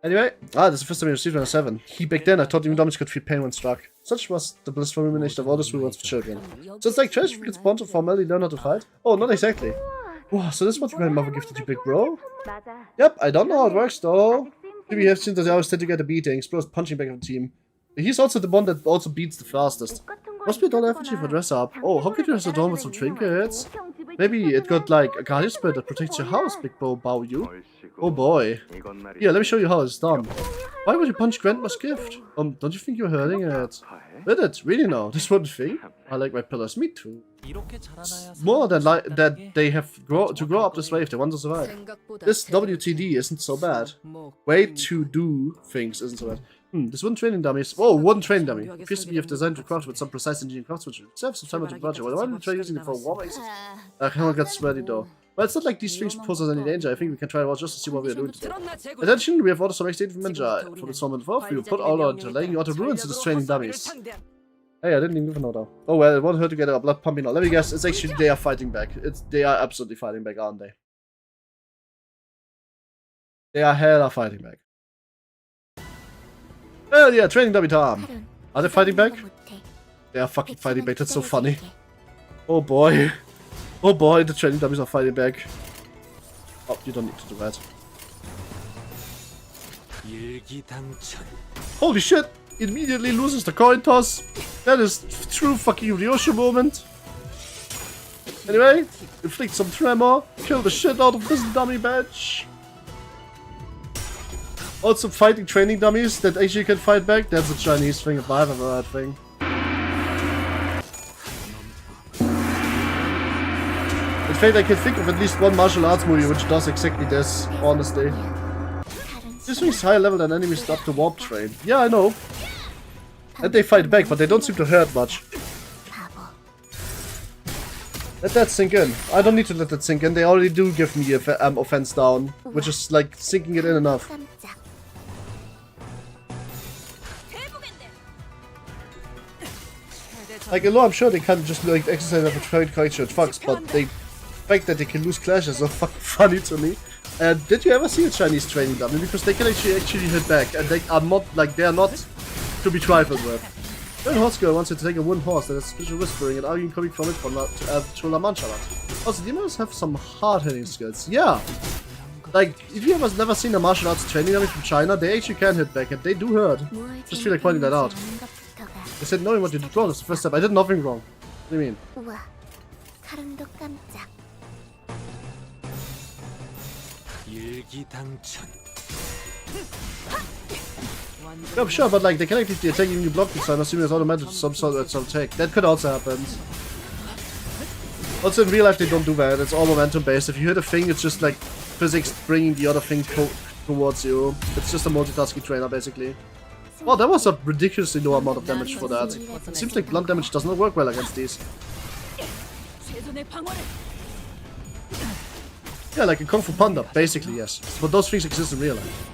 Anyway, this is the first time I received on a 7. Back then, I thought even dummies could feel pain when struck. Such was the blissful rumination of all those rewards for children. So it's like trash kids born to formally learn how to fight? Oh, not exactly. Wow, so this is what your grandmother gifted you, big bro? Yep, I don't know how it works though. Maybe you have seen that they always tend to get a beating, explores punching back of the team. He's also the one that also beats the fastest. Must be a dollar effigy for dress up. Oh, how could you dress a doll with some trinkets? Maybe it got like a guardian spirit that protects your house, big bro Bao you. Oh boy. Here, let me show you how it's done. Why would you punch Grandma's gift? Don't you think you're hurting it? Did it? Really now? This one thing? I like my pillars. Me too. It's more than that they have to grow up this way if they want to survive. This WTD isn't so bad. Way to do things isn't so bad. This wooden training dummy is... Oh, wooden training dummy. It appears to be designed to craft with some precise engineering craftsmanship. It serves some time to the budget. Why don't we try using it for war bases? I cannot get sweaty though. Well, it's not like these things pose us any danger. I think we can try it out just to see what we are doing today. Attention, we have ordered some extra from Ninja. For this moment forth, we will put all our laying out of ruins to this training dummies. Hey, I didn't even know that. Oh well, it won't hurt to get our blood pumping now. Let me guess, it's actually they are fighting back. They are absolutely fighting back, aren't they? They are hella fighting back. Hell yeah, training dummy time. Are they fighting back? They are fucking fighting back, that's so funny. Oh boy. Oh boy, the training dummies are fighting back. Oh, you don't need to do that. Holy shit! Immediately loses the coin toss. That is true fucking Ryosho moment. Anyway, inflict some tremor, kill the shit out of this dummy badge. Also fighting training dummies that actually can fight back. That's a Chinese thing if I've ever heard thing. In fact, I can think of at least one martial arts movie which does exactly this, honestly. This thing is higher level than enemies up the warp train. Yeah, I know. And they fight back, but they don't seem to hurt much. Let that sink in. I don't need to let that sink in. They already do give me offense down, which is like sinking it in enough. Like, although I'm sure they can't just like exercise of a trained character at fucks, but the fact that they can lose Clash is so fucking funny to me. And did you ever see a Chinese training dummy? Because they can actually hit back, and they are not like they are not to be trifled with. When horse girl wants you to take a wooden horse that has special whispering and arguing coming from it from to La Mancha. Also, demons have some hard hitting skills. Yeah. Like, if you have never seen a martial arts training dummy from China, they actually can hit back and they do hurt. Just feel like pointing that out. I said knowing what you did wrong is the first step. I did nothing wrong. What do you mean? 우와, 사람도 깜짝. 일기당천. Yeah, sure, but like, they can actually attack even you block this time, assuming it's automatic some sort of some attack. That could also happen. Also, in real life, they don't do that. It's all momentum based. If you hit a thing, it's just like physics bringing the other thing towards you. It's just a multitasking trainer, basically. Oh, that was a ridiculously low amount of damage for that. It seems like blunt damage does not work well against these. Yeah, like a Kung Fu Panda, basically, yes. But those things exist in real life.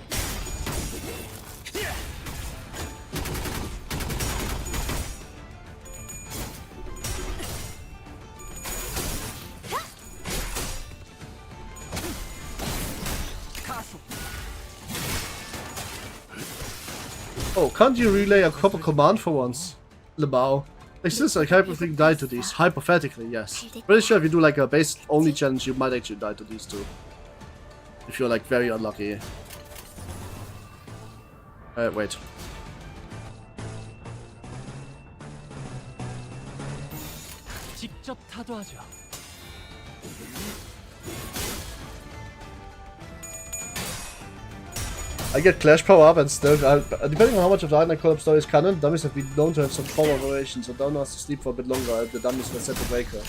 Oh, can't you relay a proper command for once, Lebao? Like, since like hypothetically die to these. Hypothetically, yes. Pretty sure if you do like a base only challenge, you might actually die to these two. If you're like very unlucky. Wait. 직접 타도하죠. I get Clash power up and still, depending on how much of the Island Collab story is canon, dummies have been known to have some power variation, so Down has to sleep for a bit longer if the dummies were set to break her.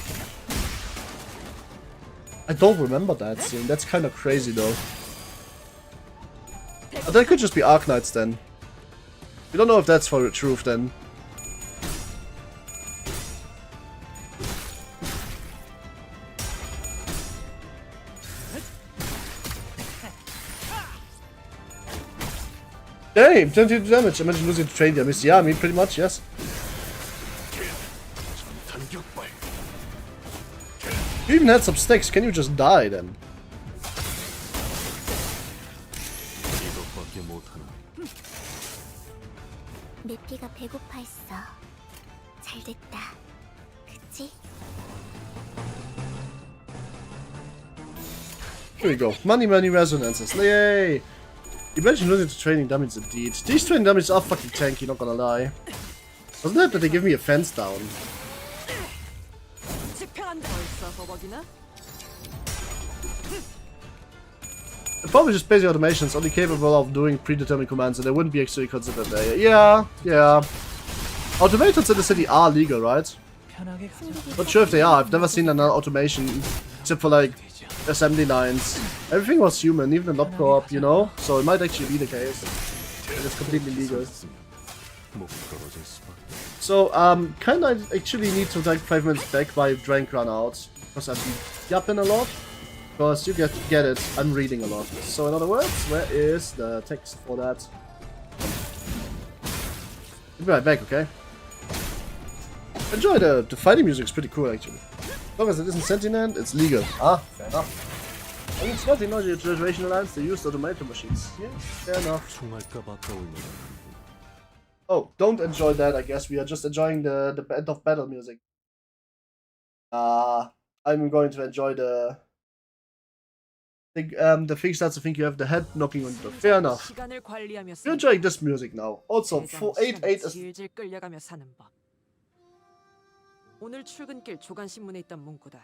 I don't remember that scene, that's kind of crazy though. But that could just be Arknights then. We don't know if that's for the truth then. Damn, 22 damage. Imagine losing to train dummies. Yeah, I mean, pretty much, yes. You even had some sticks. Can you just die then? 내 피가 배고파 있어. 잘 됐다. 그치? Here we go. Money, money resonances. Yay! Imagine losing to training dummies indeed. These training dummies are fucking tanky, not gonna lie. Doesn't help that they give me a fence down. They're probably just basic automations, only capable of doing predetermined commands, and they wouldn't be actually considered there. Yeah. Automatons in the city are legal, right? Not sure if they are. I've never seen an automation, except for like assembly lines. Everything was human, even the lob co-op, you know? So it might actually be the case. And it's completely legal. So, kinda actually need to take 5 minutes back by drink run out. Because I've been yapping a lot. Because you get it, I'm reading a lot. So in other words, where is the text for that? I'll be right back, okay? Enjoy the fighting music, is pretty cool actually. As long as it isn't sentient, it's legal. Ah, fair enough. I mean, it's not technology Reservation Alliance, they used automated machines. Yeah, fair enough. Oh, don't enjoy that, I guess. We are just enjoying the end of battle music. I'm going to enjoy the thing starts to think you have the head knocking on the door. Fair enough. You're enjoying this music now. Also, 488 is... 오늘 출근길 조간신문에 있던 문구다.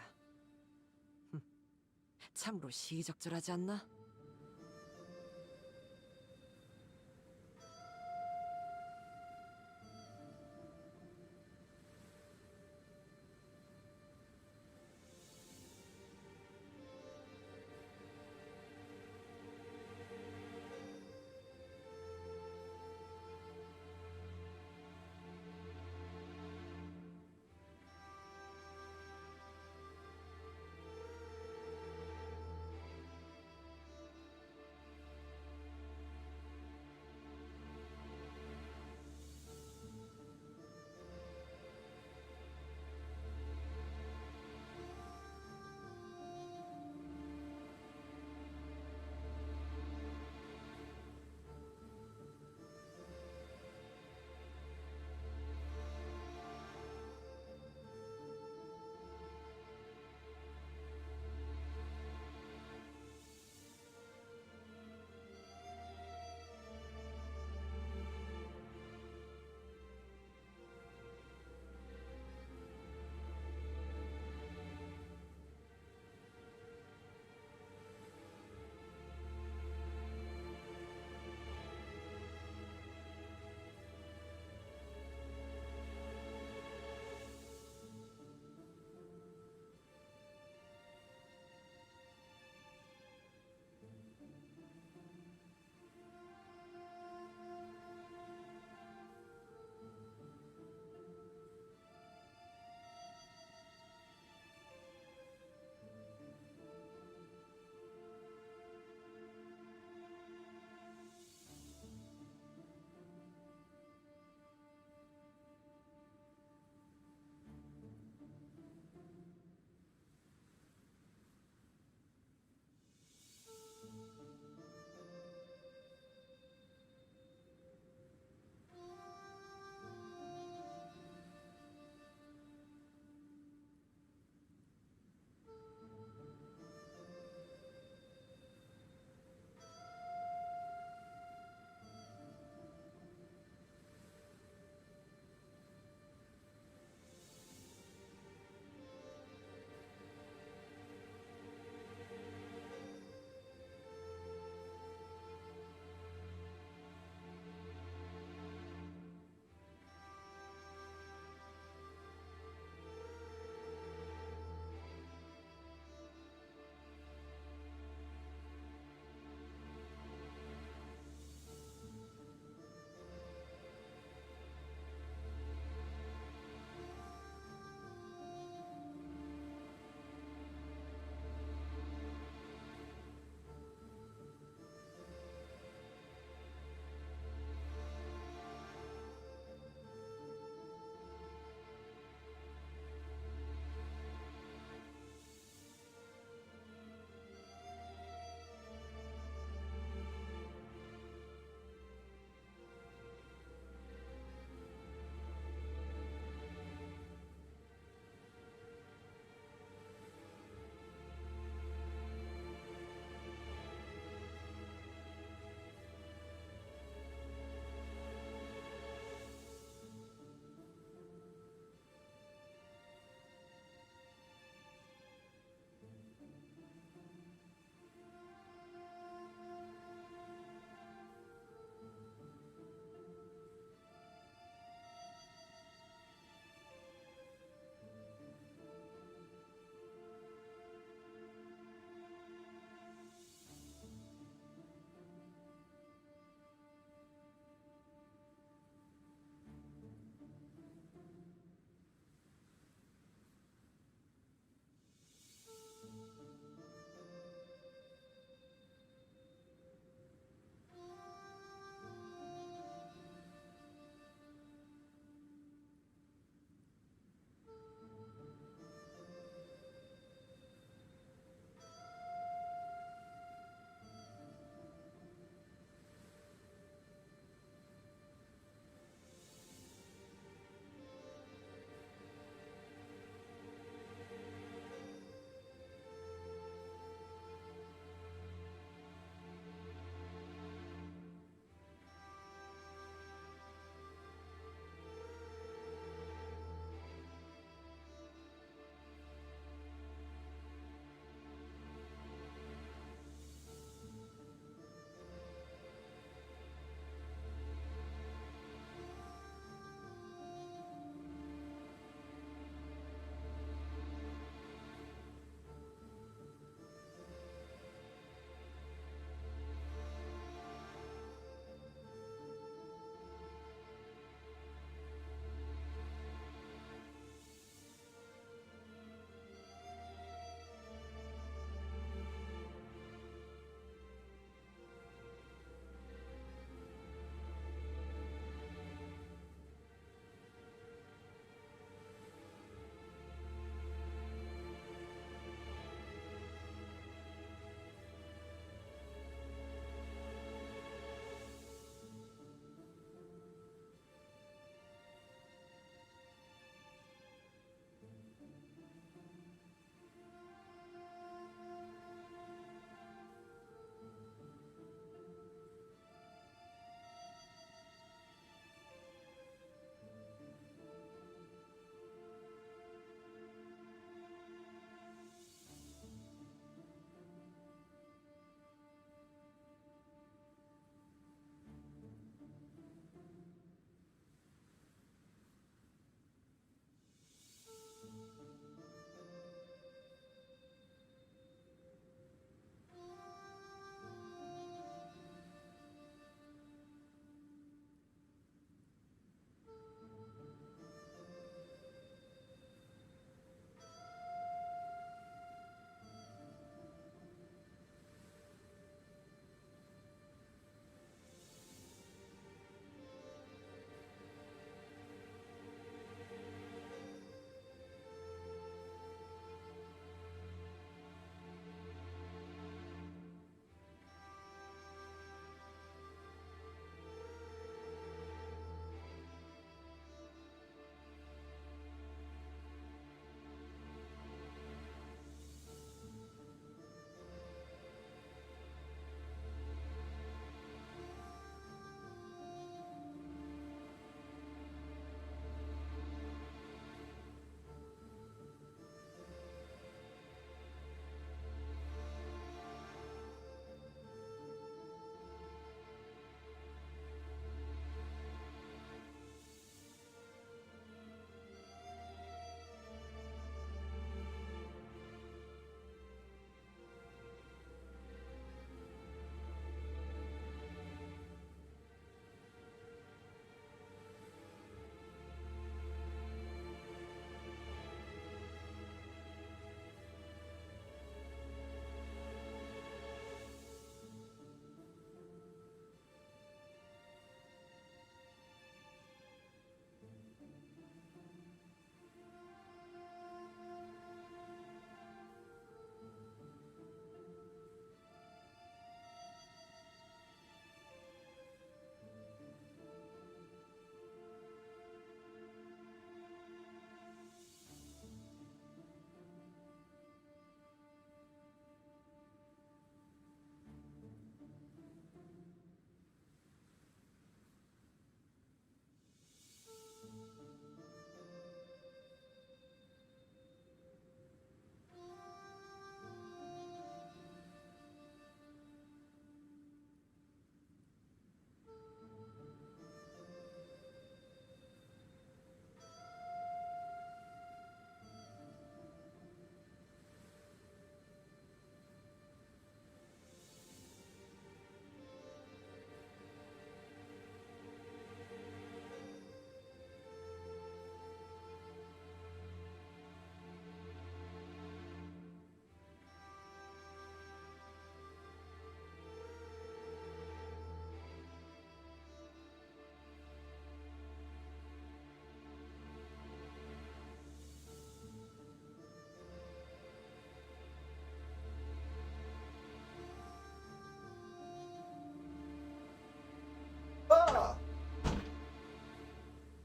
참으로 시의적절하지 않나?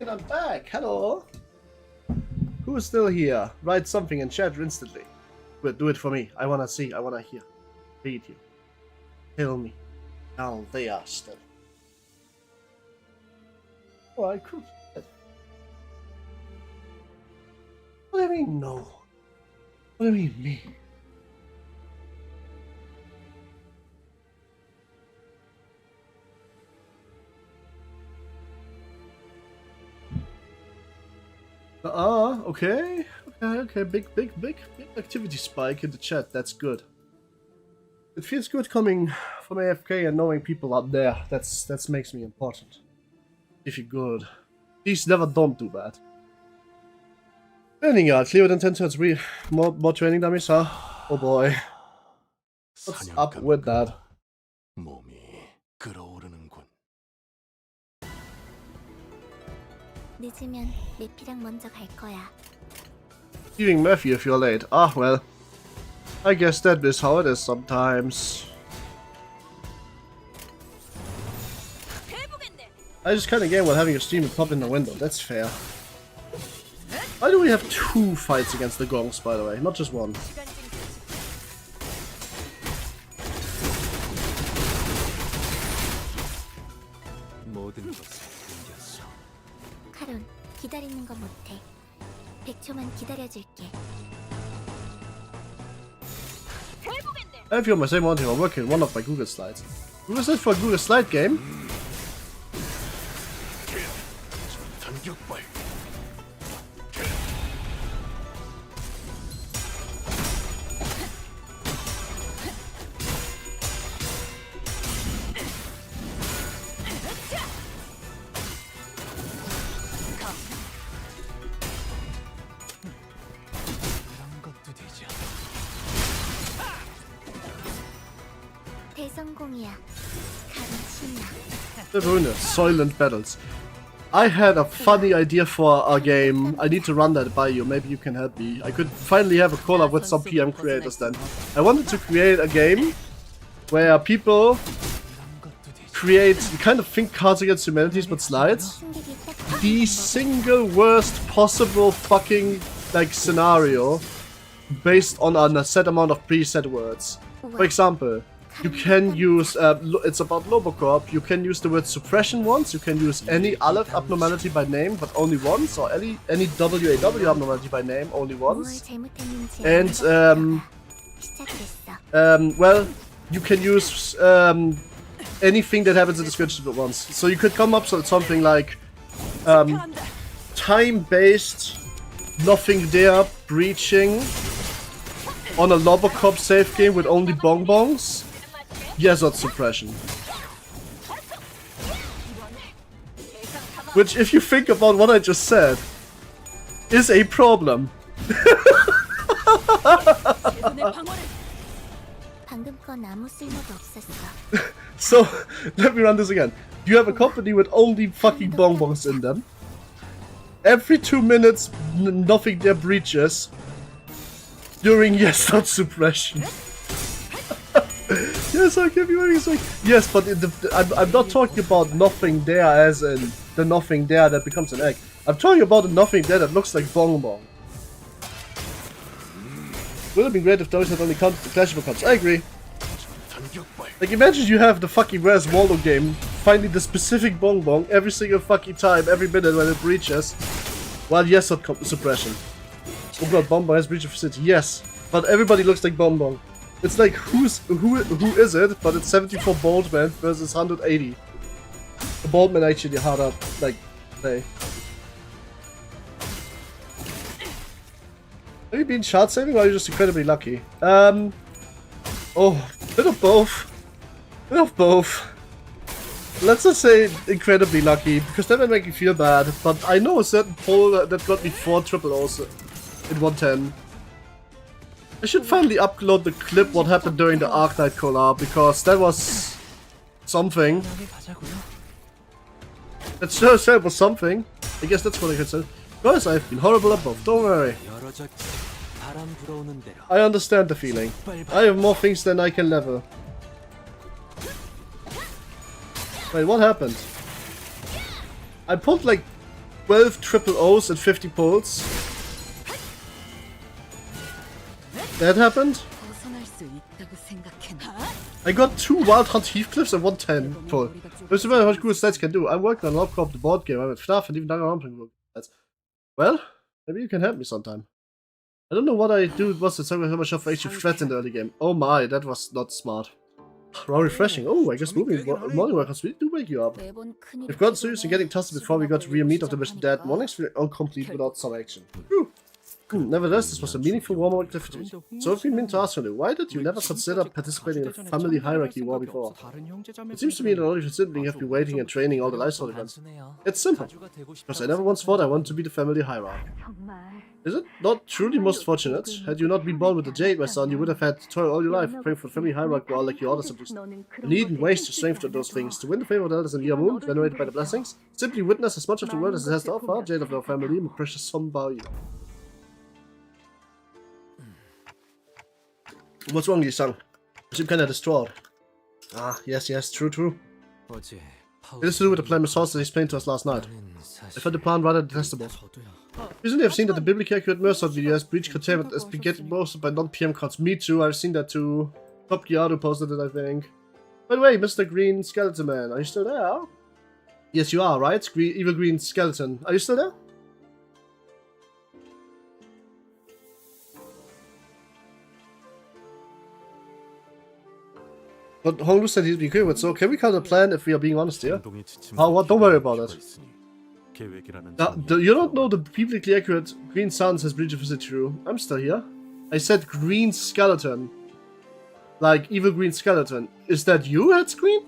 And I'm back. Hello. Who is still here? Write something in chat instantly. But do it for me. I wanna see. I wanna hear. Read you. Tell me. Now they are still. Oh, I could. What do you mean no? What do you mean me? Okay. Okay. Big activity spike in the chat. That's good. It feels good coming from AFK and knowing people out there. That makes me important. If you're good. Please never don't do that. Training yard. Clear with intent to more training dummies, huh? Oh boy. What's up with that? 몸이 끓어오르는군. 늦으면 매피랑 먼저 갈 거야. Leaving Matthew if you're late. Ah, well. I guess that is how it is sometimes. I just kinda game while having a stream and pop in the window. That's fair. Why do we have 2 fights against the gongs, by the way? Not just 1. 모든 것을 숨겼어. 카론, 기다리는 거 못해. 100초만 기다려줄게. I feel my same one here working one of my Google slides. Google slides for a Google slide game? 전격발. 그런 것도 되죠. 대성공이야. 카론 신나. The Ruina, Soylent Battles. I had a funny idea for a game. I need to run that by you. Maybe you can help me. I could finally have a collab with some PM creators then. I wanted to create a game where people create kind of think Cards Against Humanities but slides. The single worst possible fucking like scenario based on a set amount of preset words. For example, you can use, it's about Lobocop, you can use the word suppression once, you can use any Aleph abnormality by name, but only once, or any WAW abnormality by name, only once. And, well, you can use anything that happens in the script at once. So you could come up with something like, time-based, nothing there, breaching, on a Lobocop safe game with only bonbons. Yes, not suppression. Which, if you think about what I just said, is a problem. So, let me run this again. You have a company with only fucking bonbons in them. Every 2 minutes, nothing there breaches. During yes, not suppression. Yes, I'll give you anything. Yes, but I'm not talking about nothing there as in the nothing there that becomes an egg. I'm talking about the nothing there that looks like bonbon. Would have been great if those had only counted the clashable cards. I agree. Like, imagine you have the fucking Where's Waldo game, finding the specific bonbon every single fucking time, every minute when it breaches. While yes, not suppression. Oh god, bonbon has breach of city. Yes, but everybody looks like bonbon. It's like who is it? But it's 74 Boltman versus 180. The Boltman actually harder like play. Have you been shard saving or are you just incredibly lucky? Oh, bit of both. Bit of both. Let's just say incredibly lucky, because that might make you feel bad. But I know a certain poll that got me 4 triple O's in 110. I should finally upload the clip what happened during the Arc Knight collab, because that was something. That sure said was something. I guess that's what I could say. Guys, I've been horrible at both, don't worry. I understand the feeling. I have more things than I can level. Wait, what happened? I pulled like 12 triple O's and 50 pulls. That happened. 벗어날 수 있다고 생각했나? I got 2 Wild Hunt Heathcliffs and 1 10 pull. There's about how cool stats can do. I'm working on Lobcop, the board game. I'm at FNAF and even Danganronpa stats. Well, maybe you can help me sometime. I don't know what I do. What's the time how much of actually threat in the early game? Oh my, that was not smart. Raw refreshing. Oh, I guess morning workers really do wake you up. 매번 큰일이 We've gotten serious in getting tested before we got to real meat of the mission dead. Mornings feel incomplete without some action. Whew. Nevertheless, this was a meaningful warm activity. So if we mean to ask you, why did you never consider participating in a family hierarchy war before? It seems to me that only simply have been waiting and training all the lifestyle events. It's simple, because I never once thought I wanted to be the family hierarch. Is it not truly most fortunate? Had you not been born with a jade, my son, you would have had to toil all your life praying for the family hierarch war like your other siblings. You need and waste your strength to those things. To win the favor of the elders in your moon, venerated by the blessings, simply witness as much of the world as it has to offer, jade of our family, my precious son value. What's wrong, Yi-sang? You seem kinda distraught. Ah, yes, true. 어제 It is to do with the plan Miss Horst explained to us last night. I found the plan rather detestable. Recently I've seen that the biblically accurate Mercer video has breached containment as being getting posted by non-PM cards. Me too, I've seen that too. Top Giado posted it, I think. By the way, Mr. Green Skeleton Man, are you still there? Yes, you are, right? Evil Green Skeleton. Are you still there? But Honglu said he'd be good with, so can we call it a plan if we are being honest here? What? Don't worry about it. You don't know the biblically accurate Green Suns has breached visit true. I'm still here. I said Green Skeleton. Like Evil Green Skeleton. Is that you, Head Screen?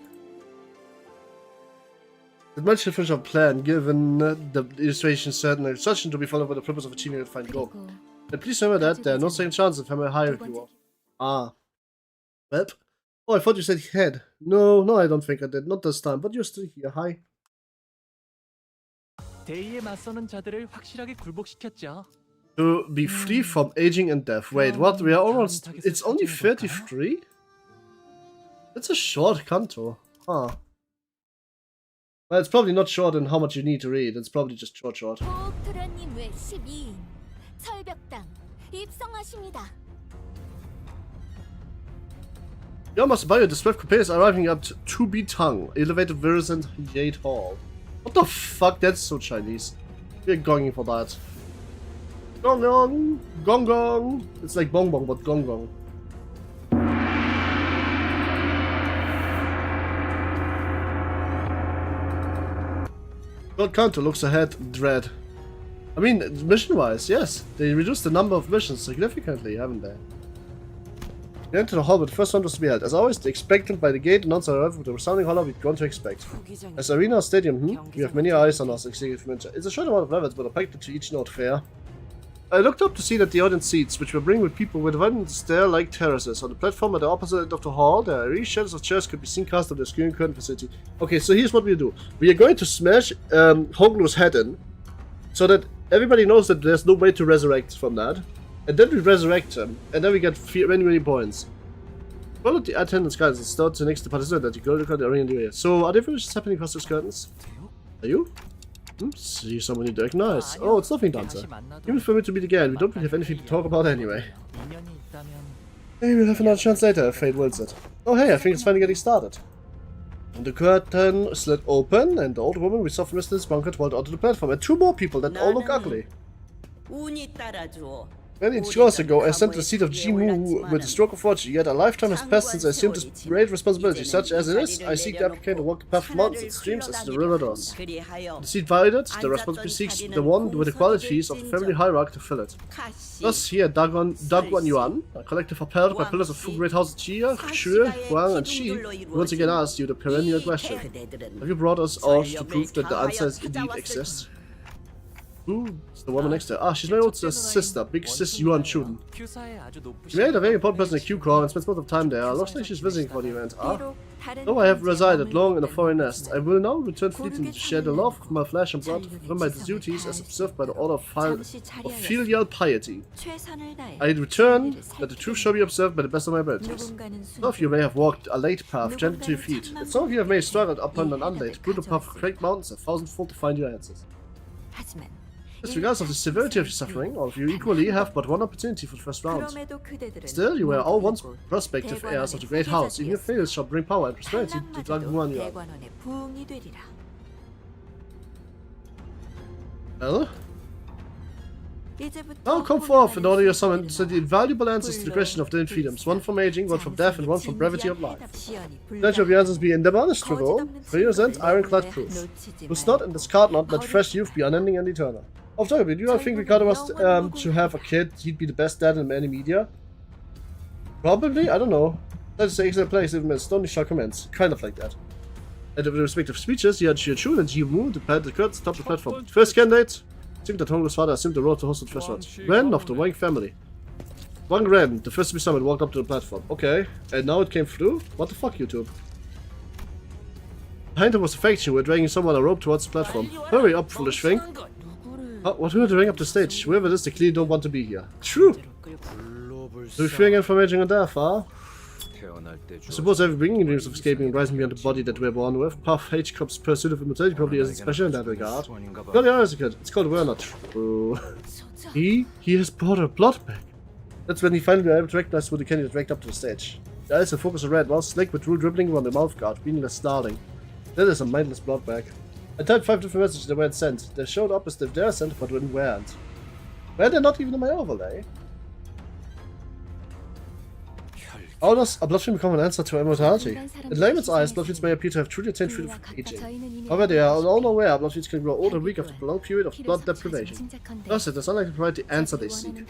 The much different plan given the illustration certain instruction to be followed for the purpose of achieving a defined goal. And please remember that there are no second chances if I'm a hierarchy war. Ah. Well. Oh, I thought you said head. No, I don't think I did. Not this time, but you're still here. Hi. 대의에 맞서는 자들을 확실하게 굴복시켰죠. To be free from aging and death. Wait, what? We are almost... It's only 33? That's a short CANTO. Huh. Well, it's probably not short in how much you need to read. It's probably just short. 보트라님 외 12인 철벽당 입성하십니다. You must buy the Swift Coupe is arriving at 2B Tongue, Elevated Vincent Yate Hall. What the fuck? That's so Chinese. We're going for that. Gong gong. It's like bong bong, but gong gong. God, CANTO looks ahead, dread. I mean, mission-wise, yes. They reduced the number of missions significantly, haven't they? We enter the hall, but the first one was to be held. As always, the expectant by the gate announcer arrived with a resounding holler we'd grown to expect. As Arena Stadium, we have many eyes on us, executive manager. It's a short amount of levels, but a packed to each note fair. I looked up to see that the audience seats, which were bringing with people, were divided into stair-like terraces. On the platform at the opposite end of the hall, there are three shelves of chairs could be seen cast on the screen curtain facility. Okay, so here's what we do. We are going to smash Honglu's head in, so that everybody knows that there's no way to resurrect from that. And then we resurrect him, and then we get many points. Follow the attendance guidance and start to next to participant that you go to the arena area. So, are there finishes happening across those curtains? Are you? See someone you recognize. Oh, it's nothing, Dancer. Even for me to meet again, we don't really have anything to talk about anyway. Maybe we'll have another chance later if fate wills it. Oh hey, I think it's finally getting started. And the curtain slid open, and the old woman we saw from distance bunkered rolled onto the platform, and two more people that all look ugly. Many years ago, I sent to the seat of Jimu with a stroke of fortune, yet a lifetime has passed since I assumed this great responsibility. Such as it is, I seek the applicant to walk the path of mountains and streams as the river does. The seat violated, the responsibility seeks the one with the qualities of the family hierarch to fill it. Thus, here, Daguan Yuan, a collective upheld by pillars of four great houses Jia, Xue, Huang, and Qi, once again asked you the perennial question. Have you brought us all to prove that the answers indeed exist? Who's the woman next to her? Ah, she's my old sister, Big Sis Yuan Chun. She made a very important person in Q Corps and spends most of the time there. Looks like she's visiting for the event. Ah. Though I have resided long in a foreign nest, I will now return fleeting to share the love of my flesh and blood from my duties as observed by the order of filial piety. I return that the truth shall be observed by the best of my abilities. Some of you may have walked a late path gentle to your feet, and some of you may have struggled upon an unlaid, brutal path of cracked mountains 1,000-fold to find your answers. 하지만 Regardless of the severity of your suffering, all of you equally have but one opportunity for the first round. 그럼에도 그대들은 Still, you were all once 인물이고 prospective heirs of the 대관원의 great house. Even your 후계자들이었으니 failures shall bring power and prosperity to the 탈락마저도 Ruina. 대관원의 부흥이 되리라. Well, 이제부터 now come forth in order your summon to the invaluable answers to the question of the freedoms, one from aging, one from death, and one from brevity of life. Let your answers be in the honest struggle, for you present ironclad proof. Whose not and discard not, let fresh youth be unending and eternal. Oh, sorry, but do you think Ricardo was to have a kid, he'd be the best dad in any media? Probably, I don't know. That is the exact place, even Stony shall commence. Kind of like that. At the respective speeches, he had Chun and Ji Mu to pad the curtains atop the platform. First candidate, Think that Hongler's father assumed the role to host the first round. Ren of the Wang family. Wang Ren, the first to be summoned, walked up to the platform. Okay, and now it came through? What the fuck, YouTube? Behind him was a faction who were dragging someone a rope towards the platform. Hurry up, foolish thing. What who are dragging up the stage? Whoever it is, they clearly don't want to be here. True! So you're fearing information on death, huh? I suppose every beginning dreams of escaping and rising beyond the body that we're born with. Puff H-Cup's pursuit of immortality probably isn't special in that regard. Got the eyes again. It's called Werner. True. He has brought her blood back. That's when he finally was able to recognize who the candidate dragged up to the stage. The eyes are focused on red, while slick with drool dribbling around the mouth guard, meaningless snarling. That is a mindless blood bag. I typed 5 different messages that weren't sent. They showed up as if they were sent, but weren't. Were they not even in my overlay? How does a bloodfiend become an answer to immortality? In layman's eyes, bloodfiends may appear to have truly attained freedom from aging. However, they are all aware bloodfiends can grow old and weak after a prolonged period of blood deprivation. Thus, it is unlikely to provide the answer they seek.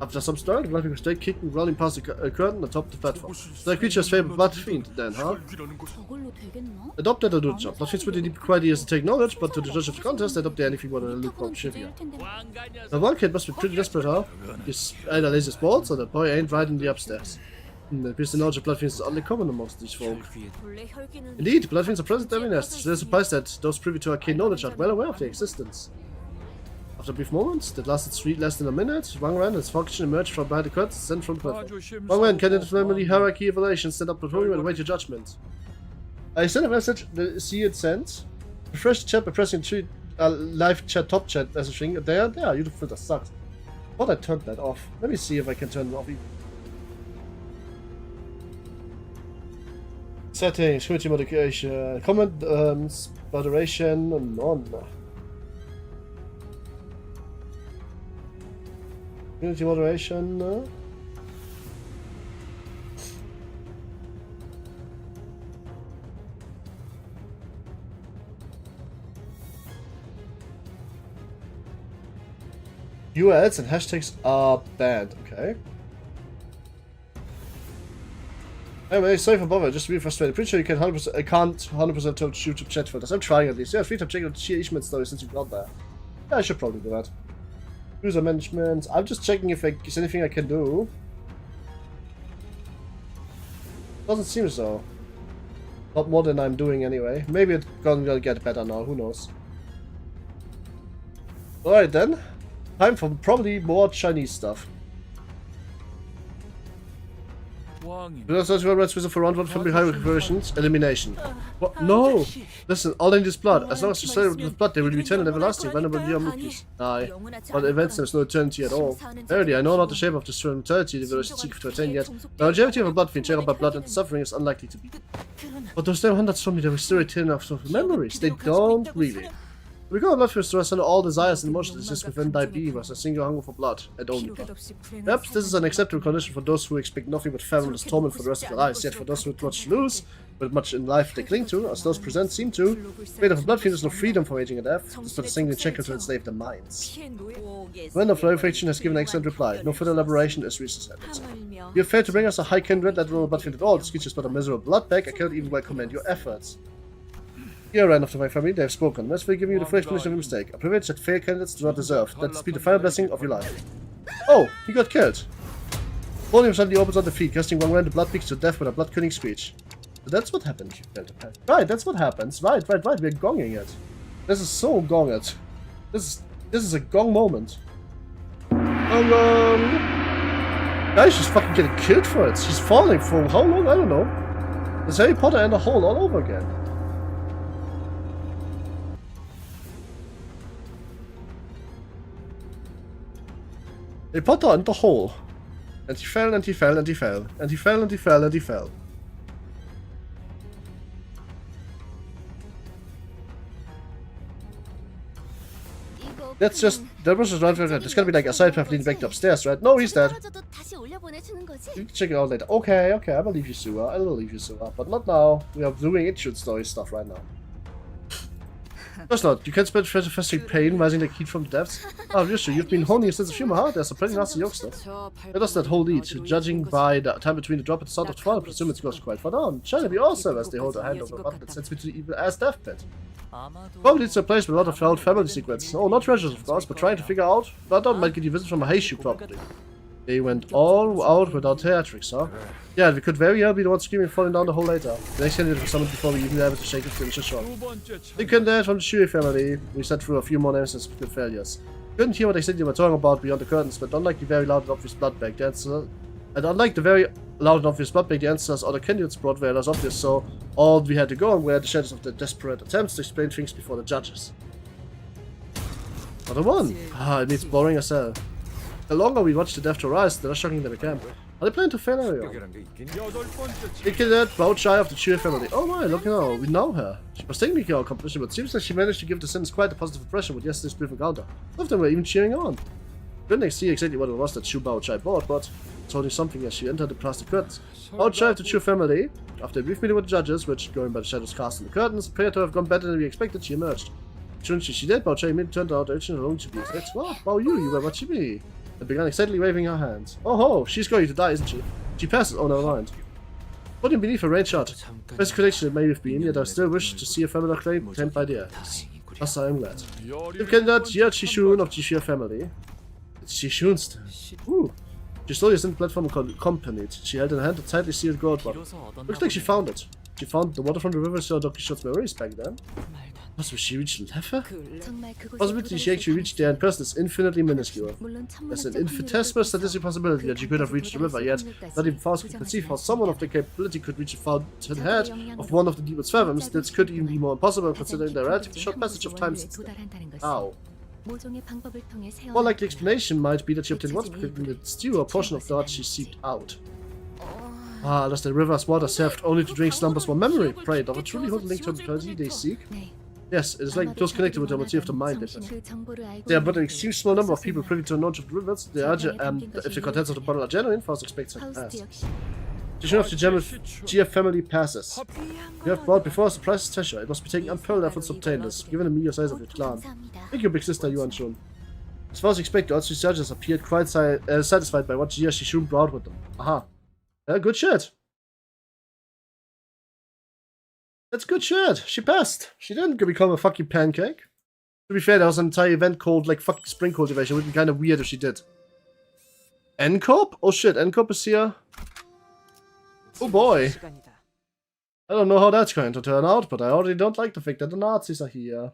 After some struggle, the bloodfiend was straight kicking, rolling past the curtain atop the platform. The creature's favorite bloodfiend, then, huh? Adopt that or do the job. Bloodfiends would indeed require years to take knowledge, but to the judge of the contest, adopt anything more than a lukewarm trivia. The one kid must be pretty desperate, huh? He's either lazy sports or the boy ain't riding the upstairs. It appears the knowledge of bloodfiends is only common amongst these folk. Indeed, bloodfiends are present every nest. There's a surprise that those privy to arcane knowledge are well aware of their existence. After a brief moment, that lasted less than a minute, Wang Ren and his faction emerged from behind the curtains and sent from the platform. Wang Ren, candidate for family hierarchy evaluation, stand up before you and await your judgment. I sent a message, see it sent. Refresh the chat by pressing live chat top chat messaging. There, YouTube filter sucks. Thought I turned that off. Let me see if I can turn it off. Settings, community modification, comment, moderation, none. Community moderation. URLs and hashtags are banned, okay. Anyway, sorry for bother, just to be frustrated. Pretty sure you can't 100% tell YouTube chat filters. I'm trying at least. Yeah, free time checking out the sheer Ishmael story since you got there. Yeah, I should probably do that. User management. I'm just checking if there's anything I can do. Doesn't seem so. Not more than I'm doing anyway. Maybe it's gonna get better now, who knows. Alright then. Time for probably more Chinese stuff. Because such rights for round 1 from behind versions, elimination. What? No! Listen, all in this blood. As long as you celebrate with blood, they will be eternal and everlasting, venerable dear Mookies. Aye. But events there's no eternity at all. Verily, I know not the shape of this true immortality they will seek to attain yet. The longevity of a bloodfiend, shared by blood and suffering is unlikely to be. But those damn hundreds from me, they will still retain enough of memories. They don't really. We got a bloodfiend to rest under all desires and emotions that exist within thy being as a single hunger for blood, and only blood. Perhaps this is an acceptable condition for those who expect nothing but fabulous torment for the rest of their lives, yet for those with much to lose, but much in life they cling to, as those present seem to, fate of a bloodfiend is no freedom from aging and death, it's but a single checker to enslave their minds. When of the faction has given an excellent reply, no further elaboration is necessary. You have failed to bring us a high kindred that will bloodfiend at all, this creature is but a miserable blood bag, I cannot even well commend your efforts. Here, Ren of my family, they have spoken. Let's forgive you the full explanation of your mistake. A privilege that failed candidates do not deserve. Let this be the final blessing of your life. Oh, he got killed. Volume suddenly opens on the feet, casting Wang Ren the blood beaks to death with a blood-curdling screech. So that's what happened. Right, that's what happens. Right, we're gonging it. This is so gong it. This is a gong moment. Guys, she's fucking getting killed for it. She's falling for how long? I don't know. There's Harry Potter and a hole all over again. They put her in the hole. And he fell, and he fell, and he fell. And he fell, and he fell, and he fell. That's just... That was just right. There's gonna be like a side path leading back upstairs, right? No, he's dead. 다시 올려보내주는 거지? You can check it out later. Okay, okay, I believe you, Sua. I believe you, Sua. But not now. We are doing ancient story stuff right now. Of course not. You can't spend fasting pain rising like heat from the depths. Oh, you're sure. You've been honing your sense of humor, huh? There's a pretty nasty youngster. Where does that hole lead? Judging by the time between the drop and the start of the fall, I presume it goes quite far down. China be also as they hold a hand over the button that sends me to the evil-ass death pit. Probably it's a place with a lot of old family secrets. Oh, not treasures, of course, but trying to figure out. But I might get you visits from a Heishu property. They went all out without theatrics, huh? Yeah, we could very well be the ones screaming falling down the hole later. The next candidate was summoned before we even able to shake and finish the shot. The candidate from the Shui family. We sat through a few more names as good failures. Couldn't hear what exactly they were talking about beyond the curtains, but unlike the very loud and obvious blood bag, the answer... And unlike the very loud and obvious blood bag, the answers or the candidates brought were less obvious, so all we had to go on were the shadows of the desperate attempts to explain things before the judges. But I won! Ah, it means boring as hell. The longer we watch the death to rise, the less shocking they became. Are they planning to fail area? The cadet bowed shy of the Cheer family. Oh my, look now, we know her. She was technically our competition, but seems like she managed to give the sentence quite a positive impression with yesterday's brief encounter. Some of them were even cheering on. Couldn't see exactly what it was that Shu Bao Chai bought, but told him something as she entered the plastic curtains. Bao Chai of the Chu family, after a brief meeting with the judges, which, going by the shadows cast in the curtains, appeared to have gone better than we expected, she emerged. Shouldn't she did, Bao Chai immediately turned out original alone to be his Wow, Bao you were what she be. And began excitedly waving her hands. Oh ho, she's going to die, isn't she? She passes, oh never mind. Putting beneath a range shot. Best connection it may have been, yet I still wish to see a family claimed by the others. Thus I am glad. The candidate Jia Chishun of Jishia family. It's Chishun's turn. Ooh. She slowly ascended the platform and accompanied. She held in her hand a tightly sealed gold bottle. Looks like she found it. She found the water from the river saw Don Quixote's memories back then. Possibly she reached Lefer? Possibility she actually reached there in person is infinitely minuscule. There's an infinitesimal statistic possibility that she could have reached the river, yet not even Faust could conceive how someone of the capability could reach the fountainhead of one of the demon's fathoms. This could even be more impossible considering the relatively short passage of time since then. How? One likely explanation might be that she obtained once in the stew a portion of that she seeped out. Ah, unless the river's water served only to drink slumbers one memory. Pray, does it truly hold a link to the quality they seek? Yes, it is like close connected with the motif of the mind. There are but an extremely small number of people privy to the knowledge of the rivers. They are, if the contents of the bottle are genuine, Faust expects them to pass. Decision of the GF family passes. You have brought before us a priceless treasure. It must be taken unparalleled efforts to obtain this, given the meager size of your clan. Thank you, big sister Yuan Shun. As far as expected, all three judges appeared quite satisfied by what Jia Shishun brought with them. Aha. Yeah, good shit. That's good shit. She passed. She didn't become a fucking pancake. To be fair, there was an entire event called like fucking spring cultivation. It would be kind of weird if she did. NCOP? Oh shit, NCOP is here. Oh boy. I don't know how that's going to turn out, but I already don't like the fact that the Nazis are here.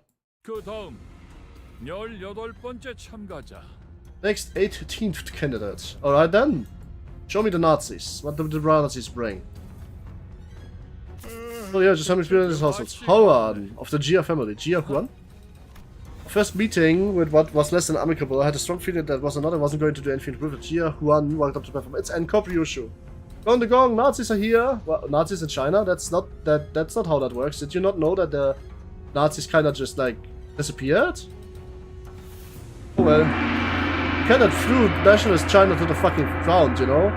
Next 18th candidate. Alright then. Show me the Nazis. What do the Nazis bring? Oh yeah, just some experience in households. Howard of the Jia family. Jia Huan? First meeting with what was less than amicable. I had a strong feeling that wasn't going to do anything with it. Jia Huan walked up to the platform. It's NCOP Ryushu. Gong the gong, Nazis are here. Well, Nazis in China? That's not how that works. Did you not know that the Nazis kinda just like disappeared? Oh well. You cannot threw nationalist China to the fucking ground, you know?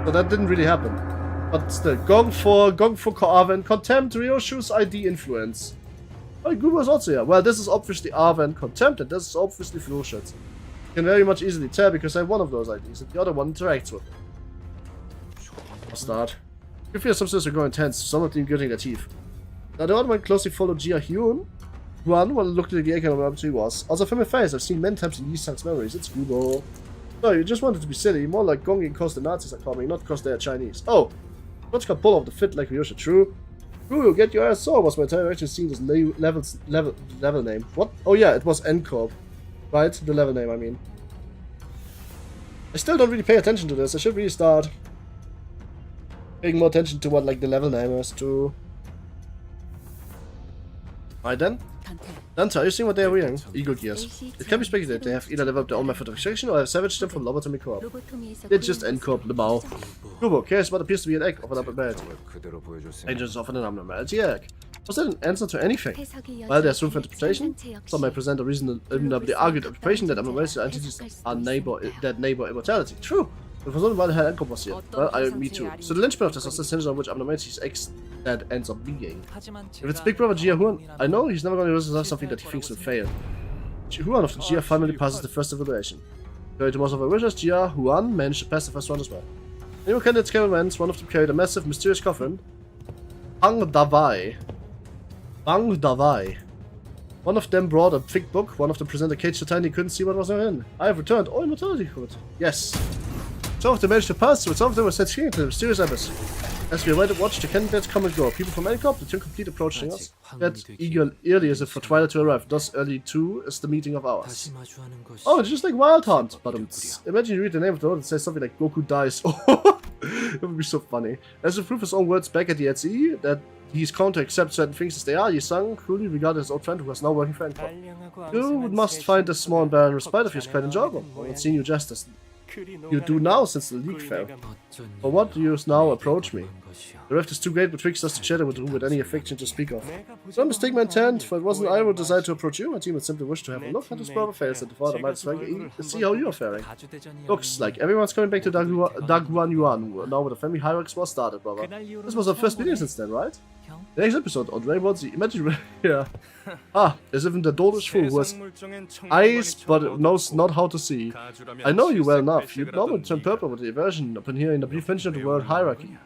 So that didn't really happen. But still, Gong for Arven, contempt, Ryoshu's ID influence. Oh, Guba's also here. Well, this is obviously Arven contempt, and this is obviously Flushit. You can very much easily tell because I have one of those IDs, and the other one interacts with it. I'll start. You feel some systems are going tense, some of them getting their teeth. Now, the other one closely followed Jia Hyun. One, well, looked at the Aka where he was. Also, from a face I've seen many times in Yisan's memories. It's Gubo. No, you just wanted to be silly, more like gonging because the Nazis are coming, not because they are Chinese. Oh! What's got pull off the fit like Ryosha, true? Ooh, get your ass saw was my entire actually seeing this level name. What? Oh yeah, it was NCORP. Right? The level name, I mean. I still don't really pay attention to this. I should really start paying more attention to what like the level name is too. Right then. Dante, are you seeing what they are wearing? Ego gears. It can be speculated they have either developed their own method of extraction or have savaged them from lobotomy co-op. They just end co-op Limau. Kubo cares what appears to be an egg of an abnormality. Agents of an abnormality egg. Was that an answer to anything? While there's room for interpretation, some may present a reasonably argued interpretation that abnormality entities are neighbor immortality. True. But for some while had Anko was here. Well, me too. So the linchpin of this is the center on which abnormality's X that ends up being. If it's Big Brother Jia Huan, I know he's never going to resist something that he thinks will fail. Huan of the Jia family passes the first evaluation. Carried to most of our wishes, Jia Huan managed to pass the first round as well. New candidates came and went, one of them carried a massive, mysterious coffin. Bang Davai. One of them brought a thick book, one of them presented a cage so tiny he couldn't see what was therein. I have returned. Oh, immortality code. Yes. Some of them managed to pass, but some of them were sent straight into the mysterious abyss. As we awaited and watched, the candidates come and go. People from any club, the two complete approaching us. Yet eager early as if for twilight to arrive. Thus early too is the meeting of ours. Oh, it's just like Wild Hunt. But imagine you read the name of the road and say something like Goku dies. That would be so funny. As to prove his own words back at the ETC, that he's come to accept certain things as they are, Yi-sang cruelly regarded his old friend who was now working for Anchor. You must find this small and barren respite of yours quite enjoyable. I haven't seen you just as you do now since the league fell. For what do you now approach me? The rift is too great betwixt us to shatter with any affection to speak of. Don't mistake my intent, for it wasn't I who decided to approach you. My team would simply wish to have a look at his brother face and the father might see how you are faring. Looks like everyone's coming back to Daguan Yuan, now with the family hierarchy was started, brother. This was our first meeting since then, right? The next episode on Rainbow Sea. Imagine, yeah. As if the Dolish fool who has eyes but knows not how to see. I know you well enough. You'd normally turn purple with the aversion upon hearing the brief mention of the word hierarchy.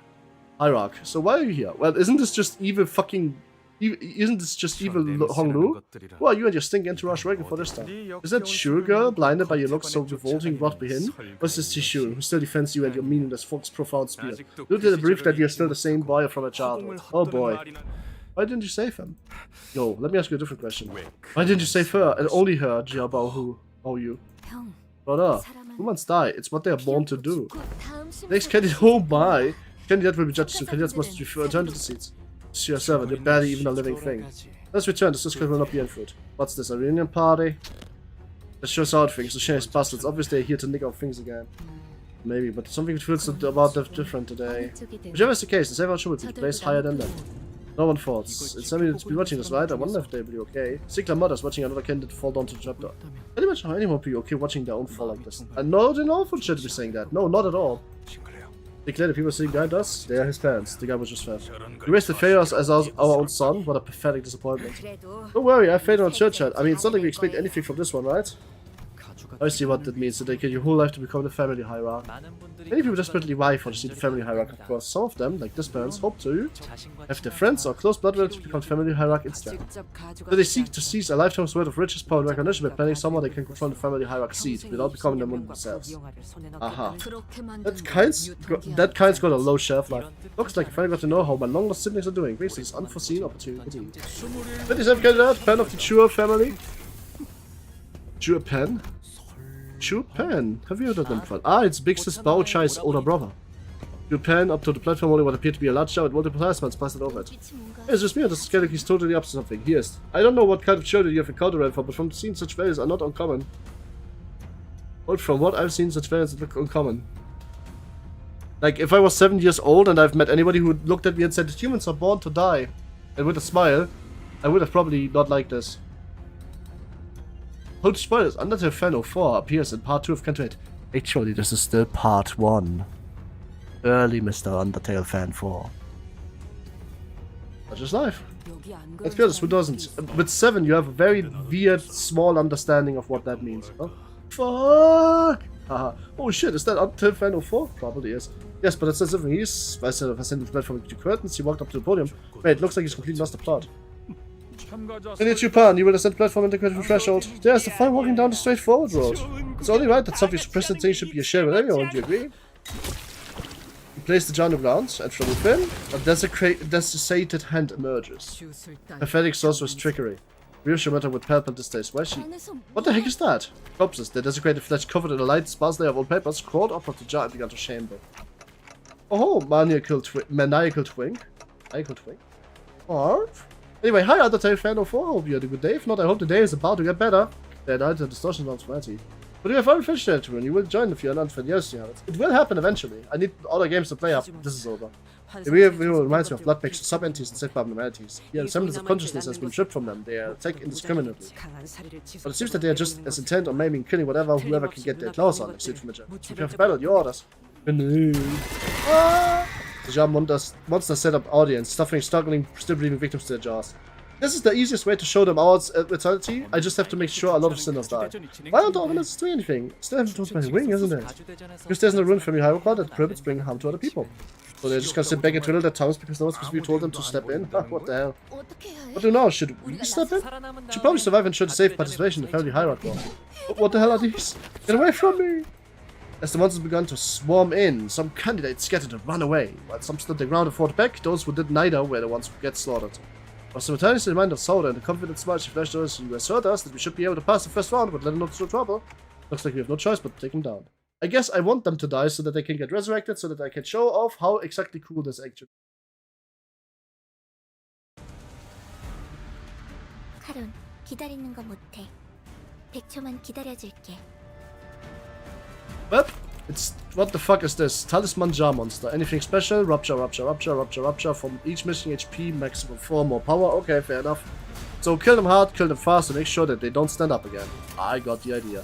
So why are you here? Well, isn't this just evil fucking... Isn't this just evil Honglu? Who are you and your stinking entourage working for this time? Is that Shure girl, blinded by your looks so revolting rot behind? Or is this Shure, who still defends you and your meaningless folk's profound spear? Due to the belief that you're still the same boy from a childhood. Oh boy. Why didn't you save him? No, let me ask you a different question. Why didn't you save her, and only her, Jiabao Hu? Oh, you. Brother, humans die, it's what they are born to do. Next candidate, oh my! Candidate will be judged soon, candidates must return to the seats. Your servant, you're barely even a living thing. Let's return, this discussion will not be end fruit. What's this, a reunion party? Let's show us out things, the shameless bastards. Obviously they're here to nick out things again. Maybe, but something feels about different today. Whichever is the case, the everyone should be placed higher than them. No one thoughts. It's somebody that's been watching this, right? I wonder if they'll be okay. Sigla Mother's watching another candidate fall down to the chapter. Can you imagine how anyone would be okay watching their own fall like this? And no, they're not should be saying that. No, not at all. Declare the people seeing guy does, they are his parents. The guy was just fat. We raised the failures as our own son. What a pathetic disappointment. Don't worry, I failed on church chat. I mean, it's not like we expect anything from this one, right? I see what that means. To dedicate your whole life to become the family hierarch. Many people desperately vie for to see the family hierarch, of course. Some of them, like this parents, hope to have their friends or close blood relatives become family hierarch instead. So they seek to seize a lifetime's worth of riches, power, and recognition by planning someone they can control the family hierarch seat without becoming them themselves. Aha. That kind's got a low shelf life. Looks like I finally got to know how my long-lost siblings are doing, based on this unforeseen opportunity. 27th candidate, pen of the Chua family. Chua pen? Chua pen? Have you heard of them before? Ah, it's Big Sis Bao Chai's older brother. Chua pen up to the platform holding what appeared to be a large show with multiple plasmas plastered over it. Hey, it's just me, or this skeleton is totally up to something. He is. I don't know what kind of show that you have encountered for, but from seeing such values are not uncommon. But from what I've seen, such values are uncommon. Like, if I was 7 years old and I've met anybody who looked at me and said, humans are born to die, and with a smile, I would have probably not liked this. Hold spoilers, Undertale Fan 04 appears in part 2 of CANTO 8. Actually, this is still part 1. Early Mr. Undertale Fan 4. Such is life. Let's be honest, who doesn't? With 7, you have a very weird, small understanding of what that means. Huh? Fuck! Haha. Oh shit, is that Undertale Fan 04? Probably is. Yes, but it says if he's... I said if I sent the platform to curtains, he walked up to the podium. Wait, it looks like he's completely lost the plot. In Japan, you will ascend the platform and the threshold. There's the fun walking down the straightforward road. It's only right that something suppressed thing should be a share with everyone, do you agree? You place the jar on the ground, and from within, a desiccated hand emerges. Pathetic sorcerer's trickery. Real Shimata with palpable distaste. Why is she... What the heck is that? Corpses, their desecrated flesh covered in a light, sparse layer of old papers, crawled up of the jar and began to chamber. Oh, maniacal twink. Maniacal twink? Maniacal twink? Or... Anyway, hi Undertale fan 04, hope you had a good day. If not, I hope the day is about to get better. The night of distortion sounds fancy. But you have already finished it, and you will join if you are not for years. It will happen eventually. I need other games to play after this is over. The real reminds me of blood mixed sub-entities and set abnormalities. Yeah, the semblance of consciousness has been stripped from them. They attack indiscriminately. But it seems that they are just as intent on maiming, killing whoever can get their claws on. Except from prepare for battle, your orders. The job monsters set up audience, suffering, struggling, still bleeding victims to their jaws. This is the easiest way to show them our vitality. I just have to make sure a lot of sinners die. Why don't the organizers do anything? Still haven't told my ring, isn't it? Because there's no room for me high record that prohibits bringing harm to other people. So they're just gonna sit back and twiddle their tongues because no one specifically told them to step in? What the hell? What do you know? Should we step in? Should probably survive and ensure safe participation in the family hierarchy. What the hell are these? Get away from me! As the monsters began to swarm in, some candidates scattered and ran away, while some stood their ground and fought back. Those who did neither were the ones who get slaughtered. But simultaneously, the mind of Soda and the confident smile she flashed to us, you assured us that we should be able to pass the first round, but let them not through trouble. Looks like we have no choice but to take them down. I guess I want them to die so that they can get resurrected, so that I can show off how exactly cool this actually is. 카론, 기다리는 거 못해. 100초만 기다려줄게. Well, it's... what the fuck is this? Talisman Jar Monster. Anything special? Rupture, rupture, rupture, rupture, rupture. From each missing HP, maximum 4 more power. Okay, fair enough. So kill them hard, kill them fast, and make sure that they don't stand up again. I got the idea.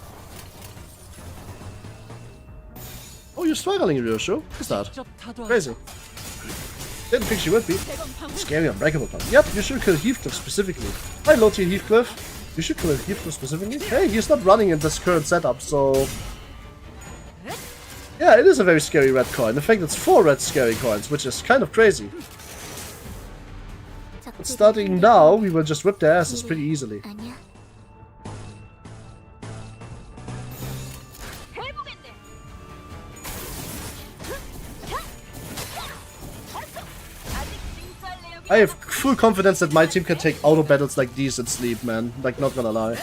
Oh, you're struggling, Ryosho. What's that? Crazy. Didn't think she would be. Scary, unbreakable one. Yep, you should kill Heathcliff specifically. Hi, low tier Heathcliff. You should kill Heathcliff specifically. Hey, he's not running in this current setup, so... yeah, it is a very scary red coin. In fact, it's 4 red scary coins, which is kind of crazy. But starting now, we will just whip their asses pretty easily. I have full confidence that my team can take auto battles like these in sleep, man. Like, not gonna lie.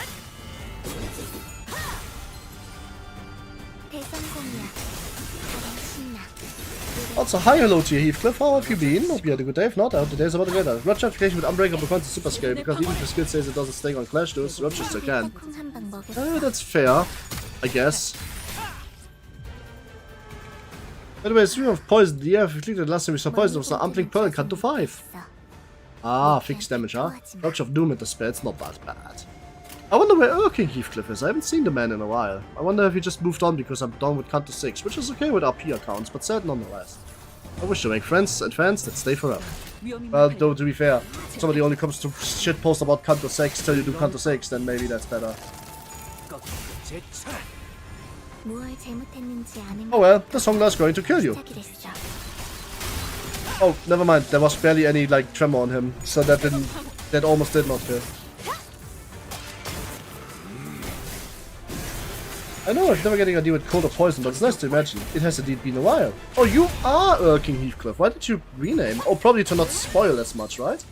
Also, hi, hello to you, Heathcliff. How have you been? Hope you had a good day. If not, I hope the day's about to get better. Rupture application with unbreakable coins is super scary because even if the skill says it doesn't stay on Clash, those Rupture still can. That's fair, I guess. By the way, speaking of poison, yeah, if you clicked it last time we saw poison, it was an Umpling Pearl in CANTO 5. Ah, fixed damage, huh? Rupture of Doom at the spell, it's not that bad. I wonder where Erking Heathcliff is. I haven't seen the man in a while. I wonder if he just moved on because I'm done with CANTO 6, which is okay with RP accounts, but sad nonetheless. I wish to make friends and fans that stay forever. Well, though, to be fair, if somebody only comes to shitpost about CANTO 6 till you do CANTO 6, then maybe that's better. Oh well, this Hongler is going to kill you. Oh, never mind. There was barely any, like, tremor on him, so that almost did not kill. I know I've never getting a deal with cold or poison, but it's nice to imagine. It has indeed been a while. Oh, you are Erking Heathcliff. Why did you rename? Oh, probably to not spoil as much, right?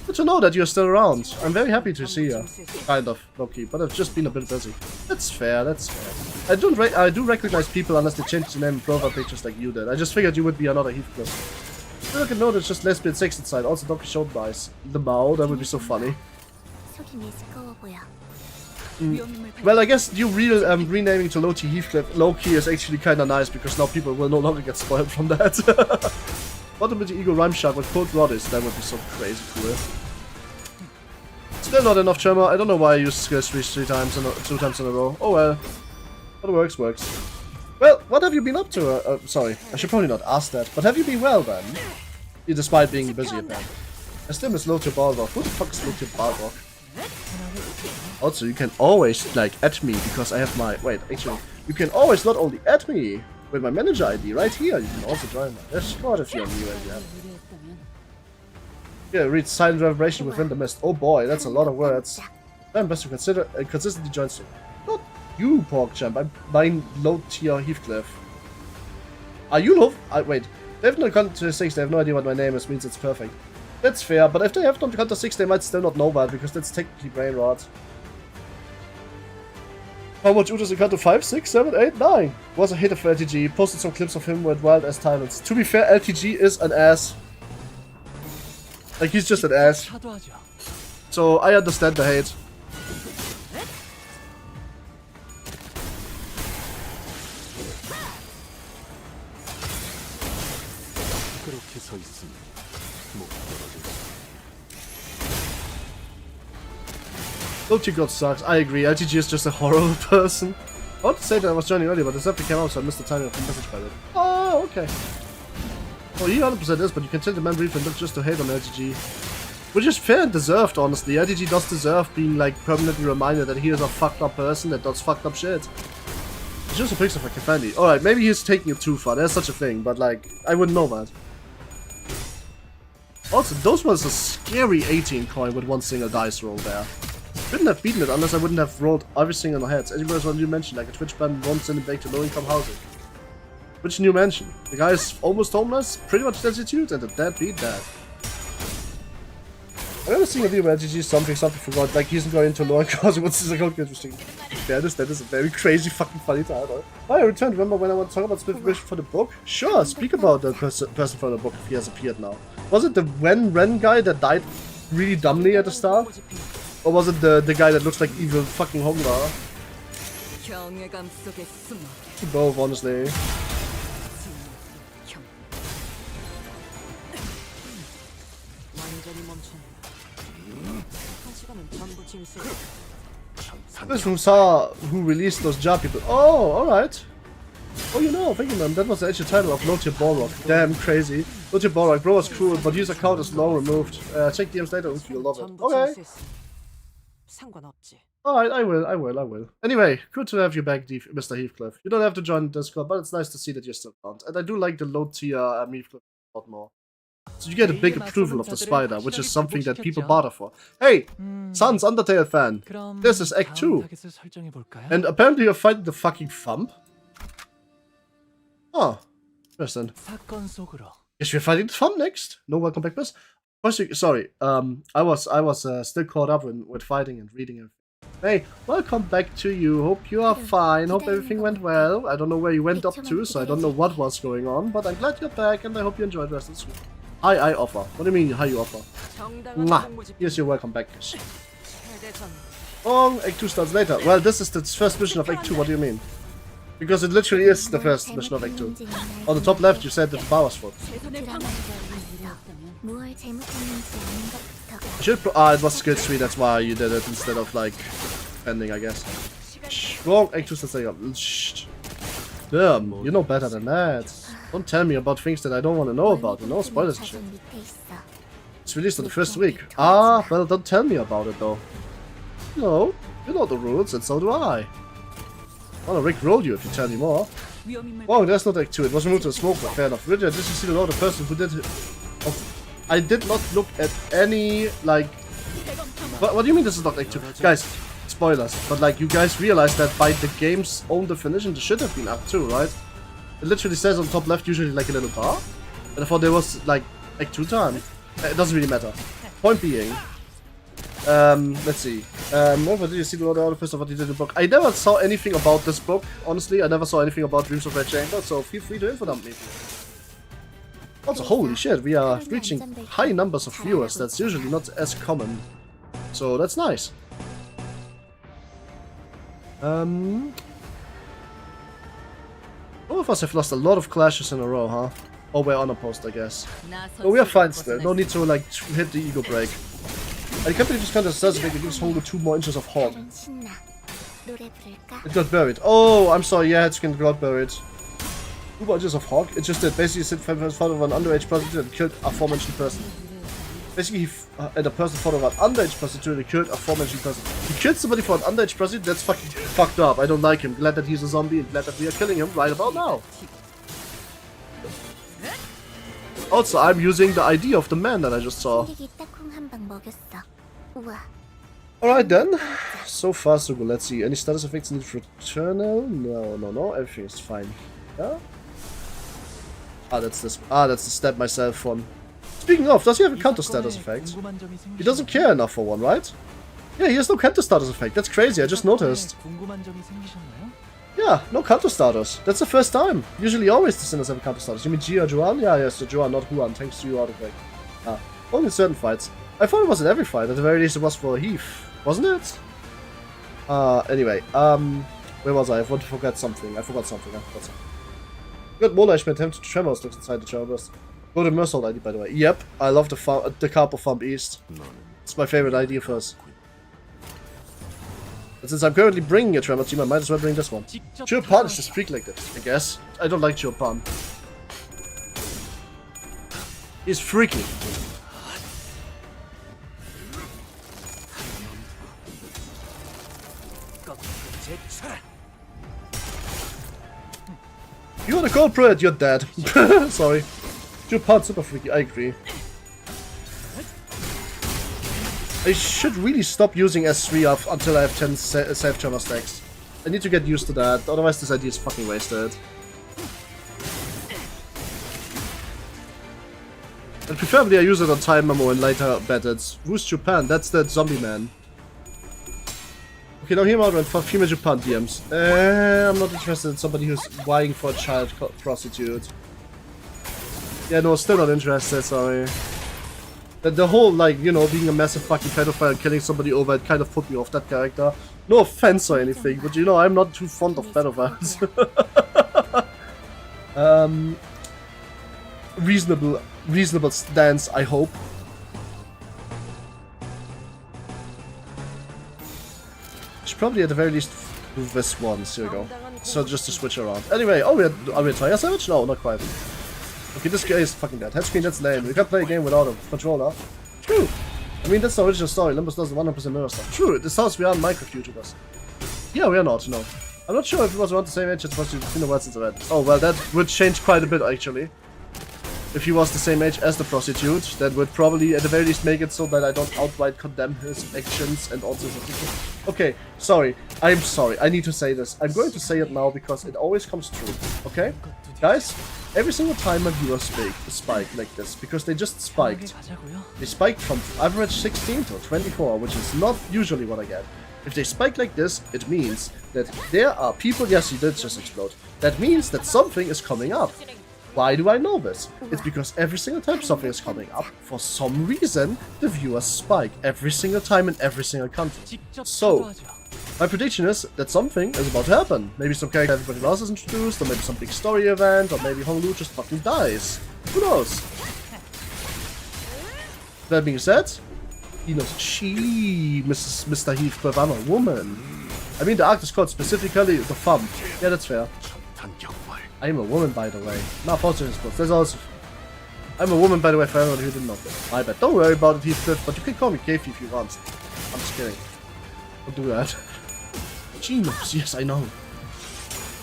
Good to know that you're still around. I'm very happy to see you. Kind of, low-key, but I've just been a bit busy. That's fair, that's fair. I do recognize people unless they change the name and profile pictures like you did. I just figured you would be another Heathcliff. I can know there's just lesbian sex inside. Also, Donkey Show nice. The Mao, that would be so funny. Well, I guess you renaming to Low-Key Heathcliff, Low-Key is actually kinda nice because now people will no longer get spoiled from that. What about the Ego Rhyme Shark with Cold Rodish? That would be so crazy cool. Still not enough tremor. I don't know why I used skill trees 2 times in a row. Oh well. What works, works. Well, what have you been up to? Sorry, I should probably not ask that. But have you been well then? Despite being busy apparently. I still miss Low-Tier Balrog. Who the fuck is Low-Tier Balrog? Also, you can always, like, add me, because I have my... wait, actually, you can always not only add me with my manager ID right here, you can also join my Discord if you're new and you have... Yeah, read Silent Reverberation within the Mist. Oh boy, that's a lot of words. Then best to consider consistently join stream. Not you, Porkchamp, I'm buying low-tier Heathcliff. Are you low... wait, they have no CANTO 6, they have no idea what my name is, means it's perfect. That's fair, but if they have not CANTO 6, they might still not know that, because that's technically brain rot. How much Utas in CANTO 5, 6, 7, 8, 9? Was a hit for LTG, posted some clips of him with wild ass talents. To be fair, LTG is an ass. Like, he's just an ass. 차도하죠. So, I understand the hate. 그렇게 서 있으면 못 떨어질 LT God sucks. I agree. LTG is just a horrible person. I want to say that I was joining earlier, but this definitely came out, so I missed the timing of the message by the way. Oh, okay. Well, he 100% is, but you can tell the man brief and look just to hate on LTG. Which is fair and deserved, honestly. LTG does deserve being, like, permanently reminded that he is a fucked up person that does fucked up shit. It's just a picture for Kefandi. Alright, maybe he's taking it too far. There's such a thing, but, like, I wouldn't know that. Also, those was a scary 18 coin with one single dice roll there. Couldn't have beaten it unless I wouldn't have rolled everything on the heads. As you guys you mentioned, like a Twitch ban won't send it back to low-income housing. Which new mention? The guy is almost homeless, pretty much destitute, and a deadbeat dad. I've never seen a video where LGG something forgot, like he isn't going into low-income housing. What's this account interesting? Yeah, that is a very crazy fucking funny title. Oh, I returned. Remember when I want to talk about specification for the book? Sure, speak about the person from the book if he has appeared now. Was it the Ren guy that died really dumbly at the start? Or was it the guy that looks like evil fucking Hongler? Both, honestly. This from Sa who released those job people. Oh, alright. Oh, you know, thank you, man. That was the actual title of Lotia Balrog. Damn crazy. Lotia Balrog, bro was cool, but user count is low removed. Check DMs later if you love it. Okay. Alright, I will. Anyway, good to have you back, Mr. Heathcliff. You don't have to join Discord, but it's nice to see that you're still around. And I do like the low tier Heathcliff a lot more. So you get a big approval of the spider, which is something that people barter for. Hey, Sans Undertale fan, this is Act 2. And apparently you're fighting the fucking thump? Oh, interesting. Guess we're fighting the thump next. No, welcome back, miss. Sorry, I was still caught up with fighting and reading everything. Hey, welcome back to you. Hope you are fine. Hope everything went well. I don't know where you went up to, so I don't know what was going on. But I'm glad you're back, and I hope you enjoyed the rest of the week. Hi, I offer. What do you mean, hi, you offer? Mwah. Here's your welcome back. Oh, Act 2 starts later. Well, this is the first mission of Act 2. What do you mean? Because it literally is the first mission of Act 2. On the top left, you said that the bar was full. It was skill 3, that's why you did it instead of, like, ending, I guess. Shh, wrong, Act 2 starts later. Shh. Damn, you know better than that. Don't tell me about things that I don't want to know about, you know, spoilers and shit. It's released on the first week. Ah, well, don't tell me about it, though. No, you know the rules, and so do I. I'll rickroll you if you tell me more. Wow, that's not Act 2, it was removed to the smoke, but fair enough. Richard, this is still another person who did... I did not look at any, like... What do you mean this is not Act 2? Guys, spoilers, but like, you guys realize that by the game's own definition, this should have been Act 2, right? It literally says on top left usually like a little bar. And I thought there was like Act 2 time. It doesn't really matter. Point being, let's see. Did you see the other first of what you did in the book? I never saw anything about this book, honestly. I never saw anything about Dreams of Red Chamber, so feel free to info dump me. Also, holy shit, we are reaching high numbers of viewers. That's usually not as common. So that's nice. All of us have lost a lot of clashes in a row, huh? Oh, we're on a post, I guess. No, we are fine still. No need to, like, hit the ego break. I can't believe this kind of says it gives Hongler 2 more inches of hog. It got buried. Oh, I'm sorry, yeah, it's got buried. 2 more inches of hog? It just did. Basically, sit in front of an underage prostitute and killed a aforementioned person. Basically, and a person thought of an underage prostitute and killed a aforementioned person. He killed somebody for an underage prostitute? That's fucking fucked up. I don't like him. Glad that he's a zombie and glad that we are killing him right about now. Also, I'm using the ID of the man that I just saw. Alright then. So far so good. Let's see. Any status effects needed for Eternal? No. Everything is fine. Yeah? Ah, that's this. Ah, that's the stab myself one. Speaking of, does he have a counter status effect? He doesn't care enough for one, right? Yeah, he has no counter status effect. That's crazy, I just noticed. Yeah, no counter status. That's the first time. Usually always the sinners have a counter status. You mean Gia or Juan? Yeah, yes, the Juan, not Juan. Thanks to you, artifact. Ah. Only in certain fights. I thought it was in every fight. At the very least, it was for Heath, wasn't it? Anyway, where was I? I want to forget something. I forgot something. Good morning, I attempt to tremors looks inside the chambers. Go to Mersault ID, by the way. Yep, I love the Carp of Thumb East. It's my favorite idea for us. And since I'm currently bringing a Tremor team, I might as well bring this one. Chiopan is just freak like this, I guess. I don't like Chiopan. He's freaky. You're the culprit, you're dead. Sorry. Chiopan's super freaky, I agree. I should really stop using S3 up until I have 10 safe tremor stacks. I need to get used to that, otherwise this idea is fucking wasted. And preferably I use it on time memo in later methods. Who's Japan? That's the zombie man. Okay, now here out for female Japan DMs. I'm not interested in somebody who's vying for a child prostitute. Yeah, no, still not interested, sorry. The whole, like, you know, being a massive fucking pedophile and killing somebody over it kind of put me off that character. No offense or anything, but you know, I'm not too fond of pedophiles. Reasonable stance, I hope. Should probably at the very least do this once, here we go. So just to switch around. Anyway, are we a Tire Savage? No, not quite. Okay, this guy is fucking dead. Headscreen, that's lame. We can't play a game without a controller. True. I mean, that's the original story. Limbus does 100% mirror stuff. True, this house we are micro-YouTubers. Yeah, we are not, no. I'm not sure if it was around the same age as was in the world since I read. Oh, well, that would change quite a bit, actually. If he was the same age as the prostitute, that would probably, at the very least, make it so that I don't outright condemn his actions and all sorts of things. Okay, sorry. I'm sorry. I need to say this. I'm going to say it now because it always comes true. Okay? Guys, every single time a viewer spike like this, because they just spiked. They spiked from average 16 to 24, which is not usually what I get. If they spike like this, it means that there are people... Yes, he did just explode. That means that something is coming up. Why do I know this? It's because every single time something is coming up, for some reason, the viewers spike every single time in every single country. So, my prediction is that something is about to happen. Maybe some character everybody else is introduced, or maybe some big story event, or maybe Honglu just fucking dies. Who knows? That being said, he knows Mr. Heathcliff, I'm a woman. I mean, the arc is called specifically the thumb. Yeah, that's fair. I'm a woman, by the way. Not positive sports. There's also... I'm a woman, by the way, for everyone who didn't know. My bad. Don't worry about it, Heathcliff, but you can call me Kefi if you want. I'm just kidding. Don't do that. Genius, yes, I know.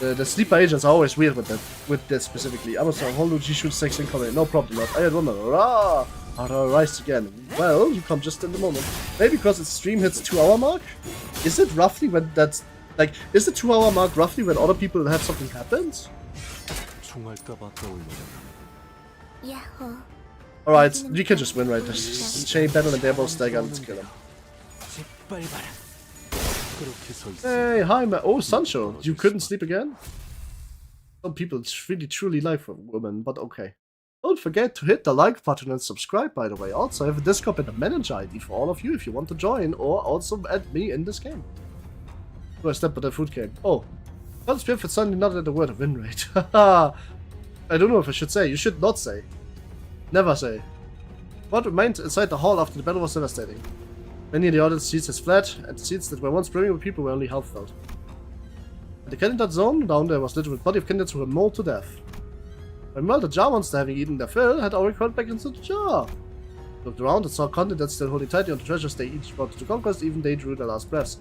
The sleeper agents are always weird with that specifically. I'm sorry, Honglu G shoots 6 incoming. No problem, lord. I had one. Rah! Rise again. Well, you come just in the moment. Maybe because its stream hits 2-hour mark? Is it roughly when that's... Like, is the 2-hour mark roughly when other people have something happens? Alright, we can just win right there. Chain battle and they're both stagger, let's kill him. Hey, hi man. Oh, Sancho, you couldn't sleep again? Some people really truly like for women, but okay. Don't forget to hit the like button and subscribe, by the way. Also, I have a Discord and a manager ID for all of you if you want to join, or also add me in this game. Oh, I stepped by the food came. Oh. Well, it's perfect suddenly not at the word of win rate. Haha. I don't know if I should say. You should not say. Never say. What remained inside the hall after the battle was devastating. Many of the audience seats has fled, and the seats that were once brimming with people were only half filled. At the candidate zone, down there was literally a body of candidates who were mauled to death. Meanwhile, the jar monster, having eaten their fill, had already crawled back into the jar. Looked around and saw candidates still holding tightly on the treasures they each brought to conquest, even they drew their last breaths.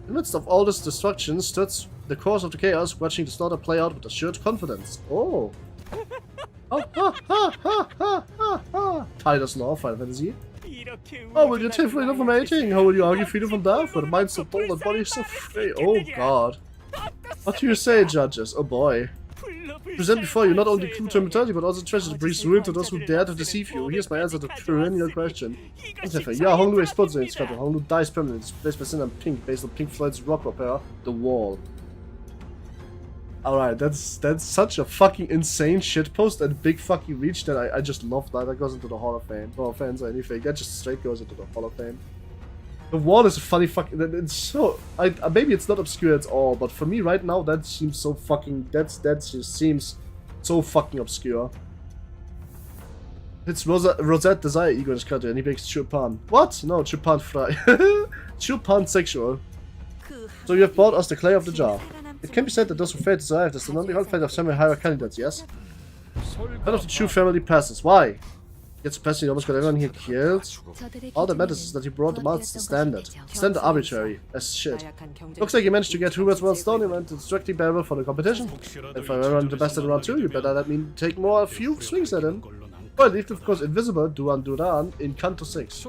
In the midst of all this destruction stood the course of the chaos, watching the slaughter play out with assured confidence. Oh! Ha ha ha ha ha ha ha! Titus Law, Final Fantasy. How will you take freedom from mating? How will you argue freedom from death? With a mind so dull and body so free? Oh god. What do you say, judges? Oh boy. Present before you not only clue to immortality, but also treasure to breathe ruin to those who dare to deceive you. Here's my answer to the perennial question. Yeah, Honglu explodes in its cutter. Honglu dies permanently. Displaced by sin and pink, based on Pink Floyd's rock opera, The Wall. Alright, that's such a fucking insane shitpost and big fucking reach that I just love that. That goes into the Hall of Fame. No offense or anything. That just straight goes into the Hall of Fame. The wall is a funny fucking... It's so... maybe it's not obscure at all, but for me right now, that seems so fucking... That just seems so fucking obscure. It's Rosette Desire Ego in this country and he makes Chupan. What? No, Chupan Fry. Chupan sexual. So you have brought us the clay of the jar. It can be said that those who failed to survive is the non-legal fate of semi-higher candidates, yes? None of the true family passes. Why? Yet suppressing almost got everyone here killed. All that matters is that you brought them out as the standard. Standard arbitrary as shit. Looks like you managed to get Hubert's World Stone and it's strictly bearable for the competition. If I run the best at round 2, you better let me take a few swings at him. Well, leave of course invisible, Duran Duran, in CANTO 6.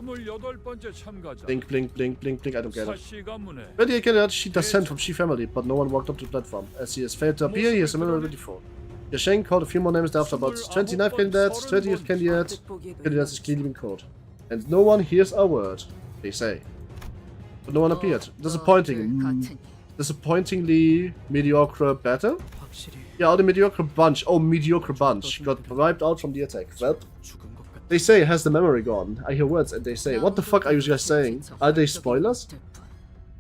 Blink, blink, blink, blink, blink, I don't get it. Ready candidate, she descent from She family, but no one walked up to the platform. As he has failed to appear, he has a mineral before. Yasheng called a few more names thereafter about 29th candidates, 30th candidate. Candidates is clearly been called. And no one hears a word, they say. But no one appeared. Disappointing. Disappointingly mediocre battle? Yeah, all the mediocre bunch. Oh, mediocre bunch. Got wiped out from the attack. Well, they say, has the memory gone? I hear words and they say, what the fuck are you guys saying? Are they spoilers?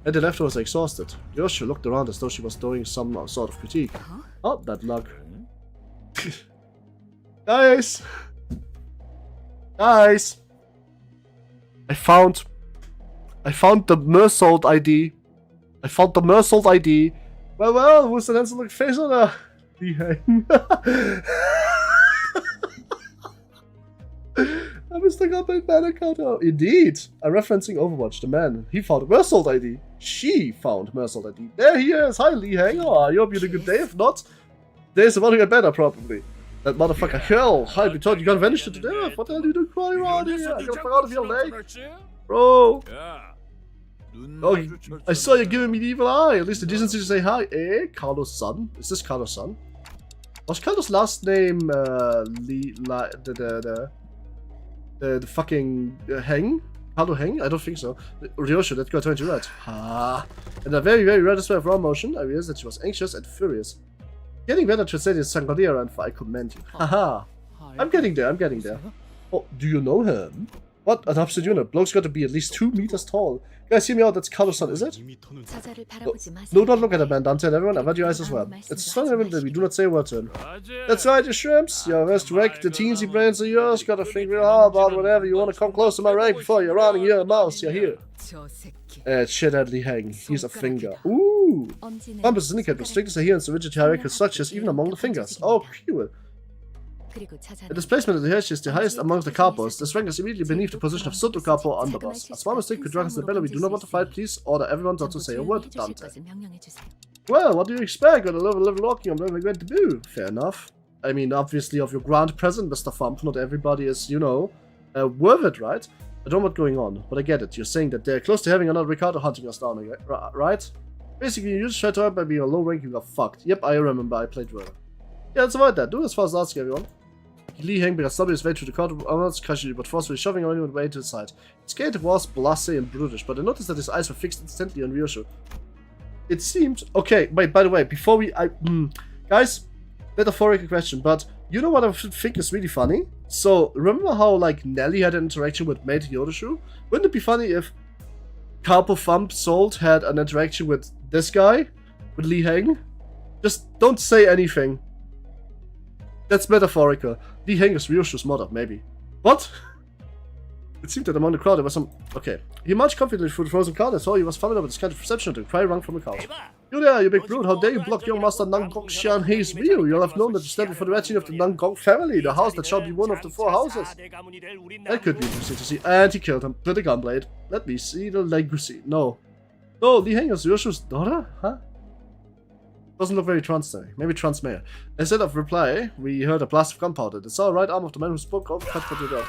And the left was exhausted. Yosha looked around as though she was doing some sort of critique. Oh, that luck. Guys! Guys! I found the Mersault ID. I found the Mersault ID. Well, who's the handsome looking face on there? I missed the complete man account. Oh, indeed. I'm referencing Overwatch. The man, he found Mersault ID. She found Mersault ID. There he is. Hi, Lee Hang. Oh, I hope you had a good day. If not, days about to get better, probably. That motherfucker, hell. Hi, we thought you got vanished to death. What the hell are you doing crying around here? I got fuck out of your leg. Bro. Oh, I saw you giving me the evil eye. At least the decency to say hi. Eh? Carlos' son? Is this Carlos' son? Was Carlos' last name the fucking Heng? Carlo Heng? I don't think so. Ryosha, that girl turned you red. Ha. In a very, very red display of raw emotion, I realized that she was anxious and furious. Getting better translated Sangalia and I commend you. Haha. I'm getting there, I'm getting there. Oh, do you know him? What an opposite unit. Bloke's got to be at least 2 meters tall. Guys, hear me out, that's Carlos' son, is it? No, don't look at the man, Dante and everyone, avert your eyes as well. It's so evident that we do not say a word to him. That's right, you shrimps. Your rest wreck, the teensy brains of yours, gotta think real hard about whatever you want to come close to my rank before you're running your mouse, you're here. Shithead Lee Hang, he's a finger. Ooh! Bumpers indicate the strictest adherence to rigid hierarchical structures even among the fingers. Oh, cool. The displacement of the Hirsch is the highest amongst the Capos. This rank is immediately beneath the position of Soto Capo underboss. A small mistake could drag us the battle. We do not want to fight. Please order everyone not to say a word, Dante. Well, what do you expect? Got a level walking. I'm never going to do. Fair enough. I mean, obviously, of your grand present, Mr. Thump, not everybody is, you know, worth it, right? I don't know what's going on, but I get it. You're saying that they're close to having another Ricardo hunting us down, right? Basically, you just tried to help by being a low rank, you got fucked. Yep, I remember. I played Ruina. Yeah, let's avoid that. Do it as fast as asking, everyone. Lee Heng began stubbing his way through the crowd of others casually but forcefully shoving anyone way to the side. His gait was blasé and brutish, but I noticed that his eyes were fixed instantly on Ryosho. It seemed... Okay, wait, by the way, before we... guys, metaphorical question, but you know what I think is really funny? So, remember how, like, Nelly had an interaction with Mate Yodashu? Wouldn't it be funny if Carpo Thump Salt had an interaction with this guy? With Lee Heng? Just don't say anything. That's metaphorical. Lee Heng is Ryoshu's mother, maybe. What? It seemed that among the crowd there was some... Okay. He marched confidently through the frozen crowd and saw he was familiar with this kind of reception until a cry rang from the couch. You there, you big brute, how dare you block young master Nangong Xian Hei's view? You'll have known that you stand before the retinue of the Nangong family, the house that shall be one of the 4 houses. That could be interesting to see. And he killed him with a gunblade. Let me see the legacy. No. No, Lee Heng is Ryoshu's daughter? Huh? Doesn't look very trans-y. Maybe trans-male. Instead of reply, we heard a blast of gunpowder. The saw right arm of the man who spoke over cut for the door.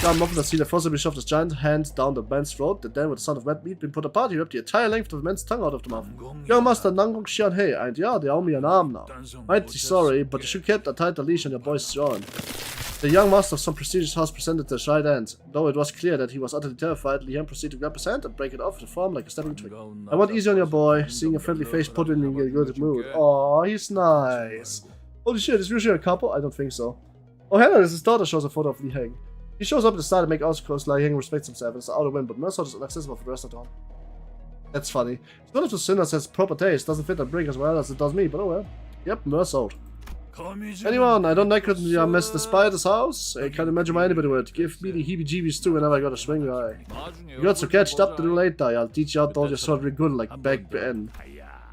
John Muffin had seen the forcibly shoved his giant hand down the man's throat, and then with the sound of red meat being put apart, he ripped the entire length of the man's tongue out of the mouth. Young Master Nangong Xian Hei, and yeah, they owe me an arm now. Mighty sorry, but you should keep a tighter leash on your boy's throne. The young master of some prestigious house presented the right hand. Though it was clear that he was utterly terrified, Li Heng proceeded to grab his hand and break it off with a form like a stepping twig. I want easy on your boy. Seeing a friendly face put him in a good mood. Oh, he's nice. Holy shit, is Ryushu a couple? I don't think so. Oh, Hannah, his daughter shows a photo of Li Heng. He shows up at the start to make out close. Li Heng respects himself and is out of wind, but Mersault is inaccessible for the rest of the time. That's funny. It's one of the sinners has proper taste. Doesn't fit that brick as well as it does me, but oh well. Yep, Mersault. Anyone, I don't like it when I mess the spider's house. I can't imagine why anybody would. Give me the heebie-jeebies too whenever I got a swing guy. You got so catched up to do later. I'll teach you how to hold your sword real good like back then.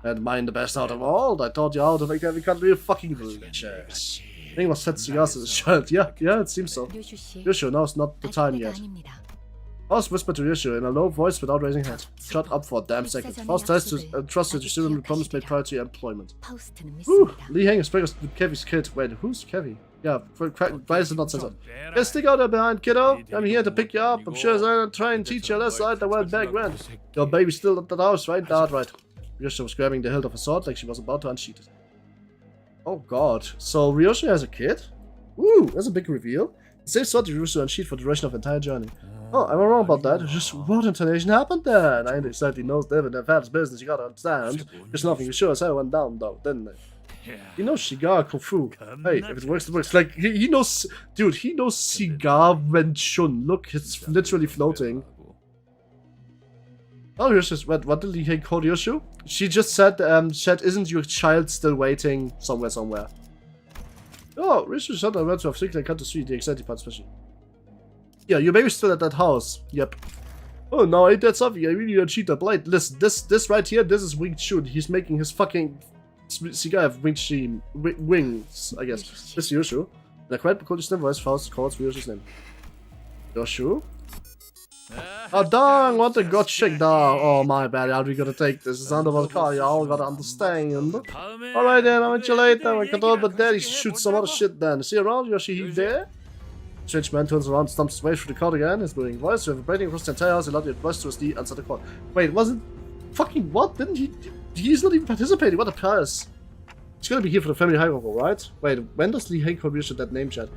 And mine the best out of all. I taught you how to make every country fucking delicious. I think it was set cigars as a child. Yeah, it seems so. Ryushu, now's not the time yet. Faust whispered to Ryushu in a low voice without raising head. Shut up for a damn second. Faust tries to trust you to still the promise made prior to your employment. Whew, Li Heng is pregnant with Kevy's kid. Wait, who's Kevy? Yeah, why is it not censored? Yeah, stick out there behind, kiddo. I'm here to pick you up. I'm sure I'll try and teach you a lesson like the went back when. Your baby's still at the house, right? That's right. Ryushu was grabbing the hilt of a sword like she was about to unsheath it. Oh god. So Ryushu has a kid? Ooh, that's a big reveal. The same sword Ryushu unsheathed for the duration of the entire journey. Oh, am I wrong about that? Just what intonation happened then? I exactly knows David and their father's business, you gotta understand. There's nothing you sure as hell went down though, didn't it? He knows Shigar Kung Fu. Hey, if it works, it works. Like, he knows... Dude, he knows Shigar Wen Shun. Look, it's literally floating. Oh, Ryushu, what did he call Ryushu? She just said, isn't your child still waiting somewhere? Oh, Ryushu said I went to have secret CANTO 3, the exciting part especially. Yeah, your baby's still at that house. Yep. Oh no, ain't that something? I really don't cheat the blight. Listen, this right here, this is Wing Chun. He's making his fucking cigar have wings, I guess. This is Ryushu. In a quite peculiar slim voice, Faust calls Ryushu's name. Ryushu? Oh dang, what a god shake dog. Oh my bad, how are we gonna take this? It's under the car, y'all gotta understand. Alright then, I'll meet you later. When Kato but daddy shoots some other shit then. See you around, Yoshi there? Strange man turns around, stumps his way through the crowd again, his booming voice, vibrating across the entire house, he allowed you to rush towards the answer the call. Wait, wasn't fucking what? Didn't he? He's not even participating, what a pass. He's gonna be here for the family hierarchy, right? Wait, when does Li Heng contribute that name chat?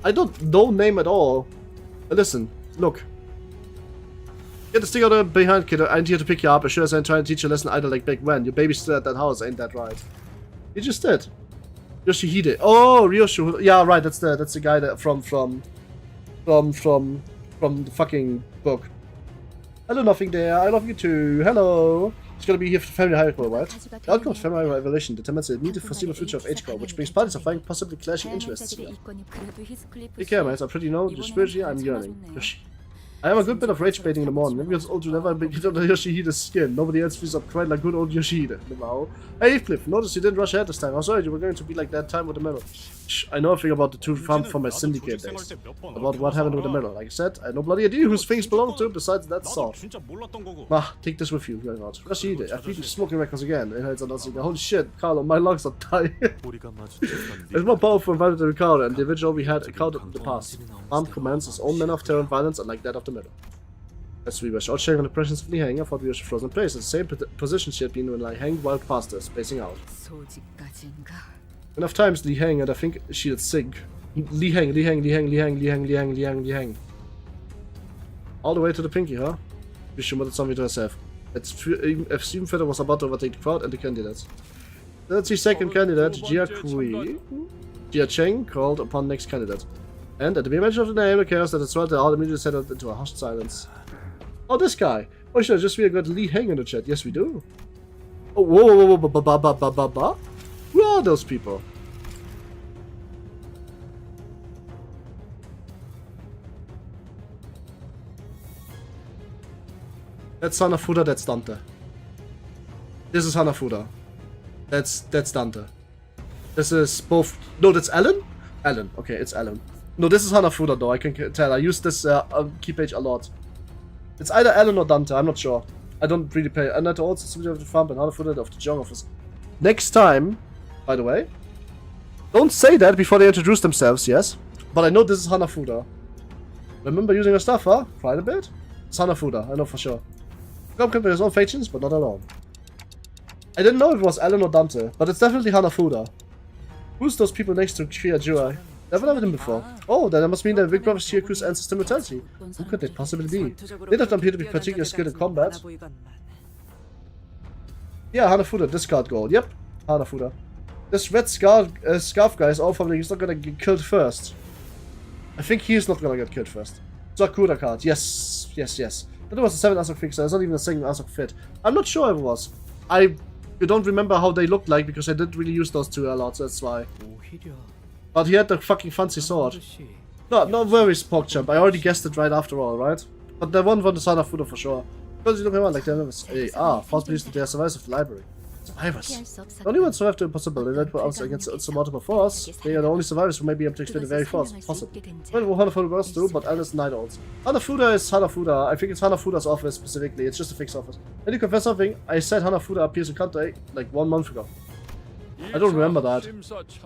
I don't know name at all. Listen, look. Get the stick out of behind, kid. I'm here to pick you up. I sure as I'm trying to teach you a lesson either like back when. Your baby's still at that house, ain't that right? You just did. Yoshihide. Oh, Ryushu. Yeah, right. That's the guy that from the fucking book. Hello, nothing there. I love you too. Hello. It's gonna be here for the family hierarchy, right? The outcome of family revelation determines the immediate foreseeable future of H-Core, which brings parties of possibly clashing interests here. Take care, mates. I pretty know the spiritually I'm yearning. Yoshi. I have a good bit of rage baiting in the morning. Maybe it's old to never get under Yoshihide's skin. Nobody else feels up quite like good old Yoshihide. Wow. Hey, Cliff, notice you didn't rush ahead this time. I'm sorry, you were going to be like that time with the medal. Shh, I know a thing about the two farm from my syndicate days. About what happened with the medal. Like I said, I had no bloody idea whose things belong to besides that sword. Ah, take this with you, Yoshihide. I feel you smoking records again. Holy shit, Carlo, my lungs are dying. It's more powerful environment than Ricardo, and the original we had encountered in the past. Armed commands his own manner of terror and violence, unlike that of the middle. As we were outsharing on the presence of Li Heng, I thought we were frozen in place, in the same position she had been when Li Heng while past us, spacing out. Enough times Li Heng, and I think she'd sink. Li Heng. All the way to the pinky, huh? She muttered something to herself. If Steven Feather was about to overtake the crowd and the candidates. Let's see second candidate, Jia Kui. Jia Cheng called upon next candidate. And at the mere mention of the name, the chaos that had swelled the all immediately settled into a hushed silence. Oh, this guy! Oh, should I just really got Li Heng in the chat? Yes, we do. Oh, whoa, Who are those people? That's Hanafuda, that's Dante. This is Hanafuda. That's Dante. This is both... No, that's Alan? Alan, okay, it's Alan. No, this is Hanafuda though, I can tell. I use this key page a lot. It's either Alan or Dante, I'm not sure. I don't really pay. And also somebody of the farm and Hanafuda of the Jong office. Next time, by the way, don't say that before they introduce themselves, yes? But I know this is Hanafuda. Remember using her stuff, huh? Quite a bit? It's Hanafuda, I know for sure. Come with his own factions, but not alone. I didn't know if it was Alan or Dante, but it's definitely Hanafuda. Who's those people next to Kiya Jurai? Never met him before. Oh, then that must mean that Big Brother's Chiaku's ancestor mortality. Who could that possibly be? They don't appear to be particularly skilled in combat. Yeah, Hanafuda, discard gold. Yep, Hanafuda. This red scarf guy is all probably he's not gonna get killed first. I think he's not gonna get killed first. Sakura card. Yes. But it was a 7 Asok fixer. It's not even a single Asok fit. I'm not sure if it was. I don't remember how they looked like because I didn't really use those two a lot, so that's why. But he had the fucking fancy sword. No worries, PogChamp. I already guessed it right after all, right? But the one for the Hanafuda for sure. Because you look around like they're false beliefs that they are survivors of the library. Survivors. The only ones who have the impossibility that were also against insurmountable force. They are the only survivors who may be able to explain the very force possible. Well, what Hanafuda was too, but Alice Night Owls. Hanafuda is Hanafuda. I think it's Hanafuda's office specifically. It's just a fixed office. Can you confess something? I said Hanafuda appears in CANTO like 1 month ago. I don't remember that.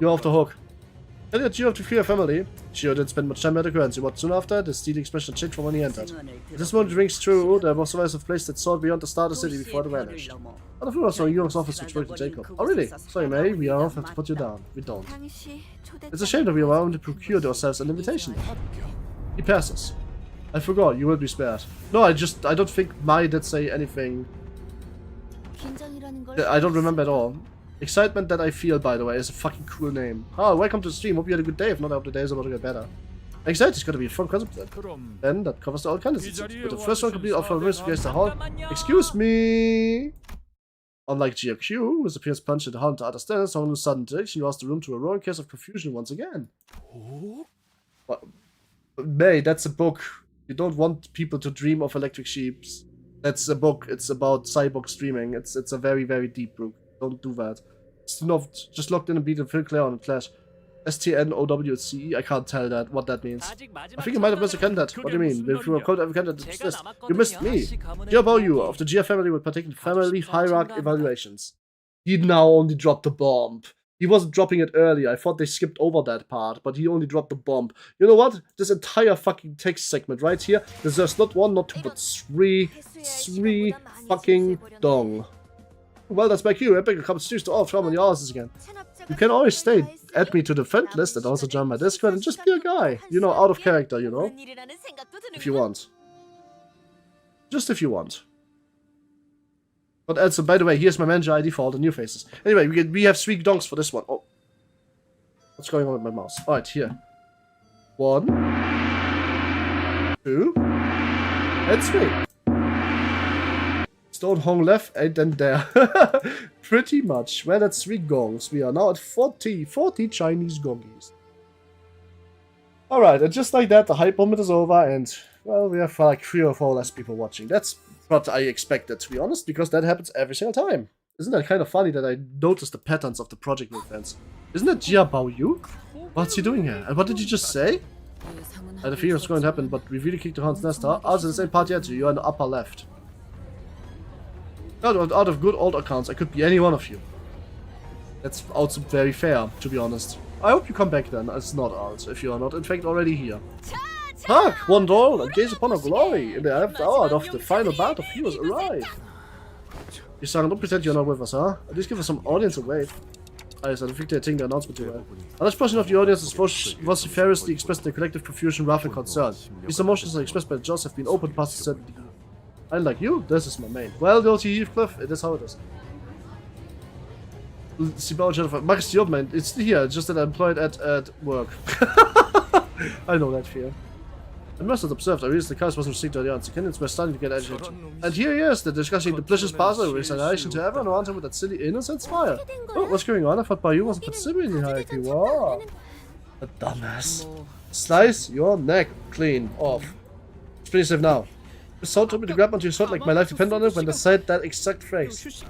You're off the hook. Tell you Gio to fear family. Gio didn't spend much time at the currency, but soon after, the steely expression changed from when he entered. If this moment rings true, there was survivors of place that soared beyond the starter city before they vanished. Hanafuda was from York's office which worked with Jacob. Oh really? Sorry May, we are off, have to put you down. We don't. It's a shame that we were able to procure ourselves an invitation. He passes. I forgot, you will be spared. No, I don't think Mai did say anything. I don't remember at all. Excitement that I feel, by the way, is a fucking cool name. Oh, welcome to the stream. Hope you had a good day. If not, I hope the day is about to get better. Anxiety is gonna be a fun concept then. Then that covers all candidates. With the first one complete offer of against the hall. Excuse me. Unlike GQ, who appears punched in the hall to understand, someone who's sudden direction lost the room to a roaring case of confusion once again. What? May, that's a book. You don't want people to dream of electric sheeps. That's a book. It's about cyborg streaming. It's a very, very deep book. Don't do that. It's not just locked in and beat and Phil Claire on a clash. STNOWCE? I can't tell that what that means. I think you might have missed a candidate. What do you mean? If you were called every candidate to this, you missed me. Jiabao Yu of the GF family will partake in family hierarchy evaluations. He now only dropped the bomb. He wasn't dropping it earlier. I thought they skipped over that part, but he only dropped the bomb. You know what? This entire fucking text segment right here deserves not 1, not 2, but 3 fucking dong. Well, that's my cue. Epic comes to all from on your asses again. You can always add me to the friend list and also join my Discord and just be a guy. You know, out of character, you know? If you want. Just if you want. But also, by the way, here's my manager ID for all the new faces. Anyway, we have 3 donks for this one. Oh. What's going on with my mouse? Alright, here. 1, 2, and 3. Stone Hong left and then there. Pretty much. Well, that's 3 gongs. We are now at 40 Chinese gongies. Alright, and just like that, the hype moment is over and, well, we have like 3 or 4 less people watching. That's what I expected, to be honest, because that happens every single time. Isn't that kind of funny that I noticed the patterns of the project movements? Isn't that Jiabao Yu? What's he doing here? And what did you just say? I had a feeling it's going to happen, but we really kicked the horn's nest, huh? Also, the same part yet, you're in the upper left. Out of good old accounts, I could be any one of you. That's also very fair, to be honest. I hope you come back then, as not out, if you are not in fact already here. Hark! One doll, and gaze upon our glory! In the 11th hour of the final battle of heroes arrive! You sang, don't pretend you're not with us, huh? At least give us some audience and wait. I don't think they're taking the announcement too well. A large portion of the audience is vociferously expressed in collective confusion, wrath, and concern. These emotions are expressed by the jaws have been opened past a certain degree. Unlike you, this is my main. Well, Dirty Heathcliff, it is how it is. Max job, man. It's here, just that I'm employed at work. I know that fear. I must have observed, I realized the cars wasn't received early on, so candidates were starting to get agitated. And here he is, they're discussing the delicious parcel resignation to everyone around him with that silly innocent smile. Oh, what's going on? I thought Bayou wasn't participating in the hierarchy. Wow. A dumbass. Slice your neck clean off. It's pretty safe now. The sword told me to grab onto your sword like my life depended on it when they said that exact phrase.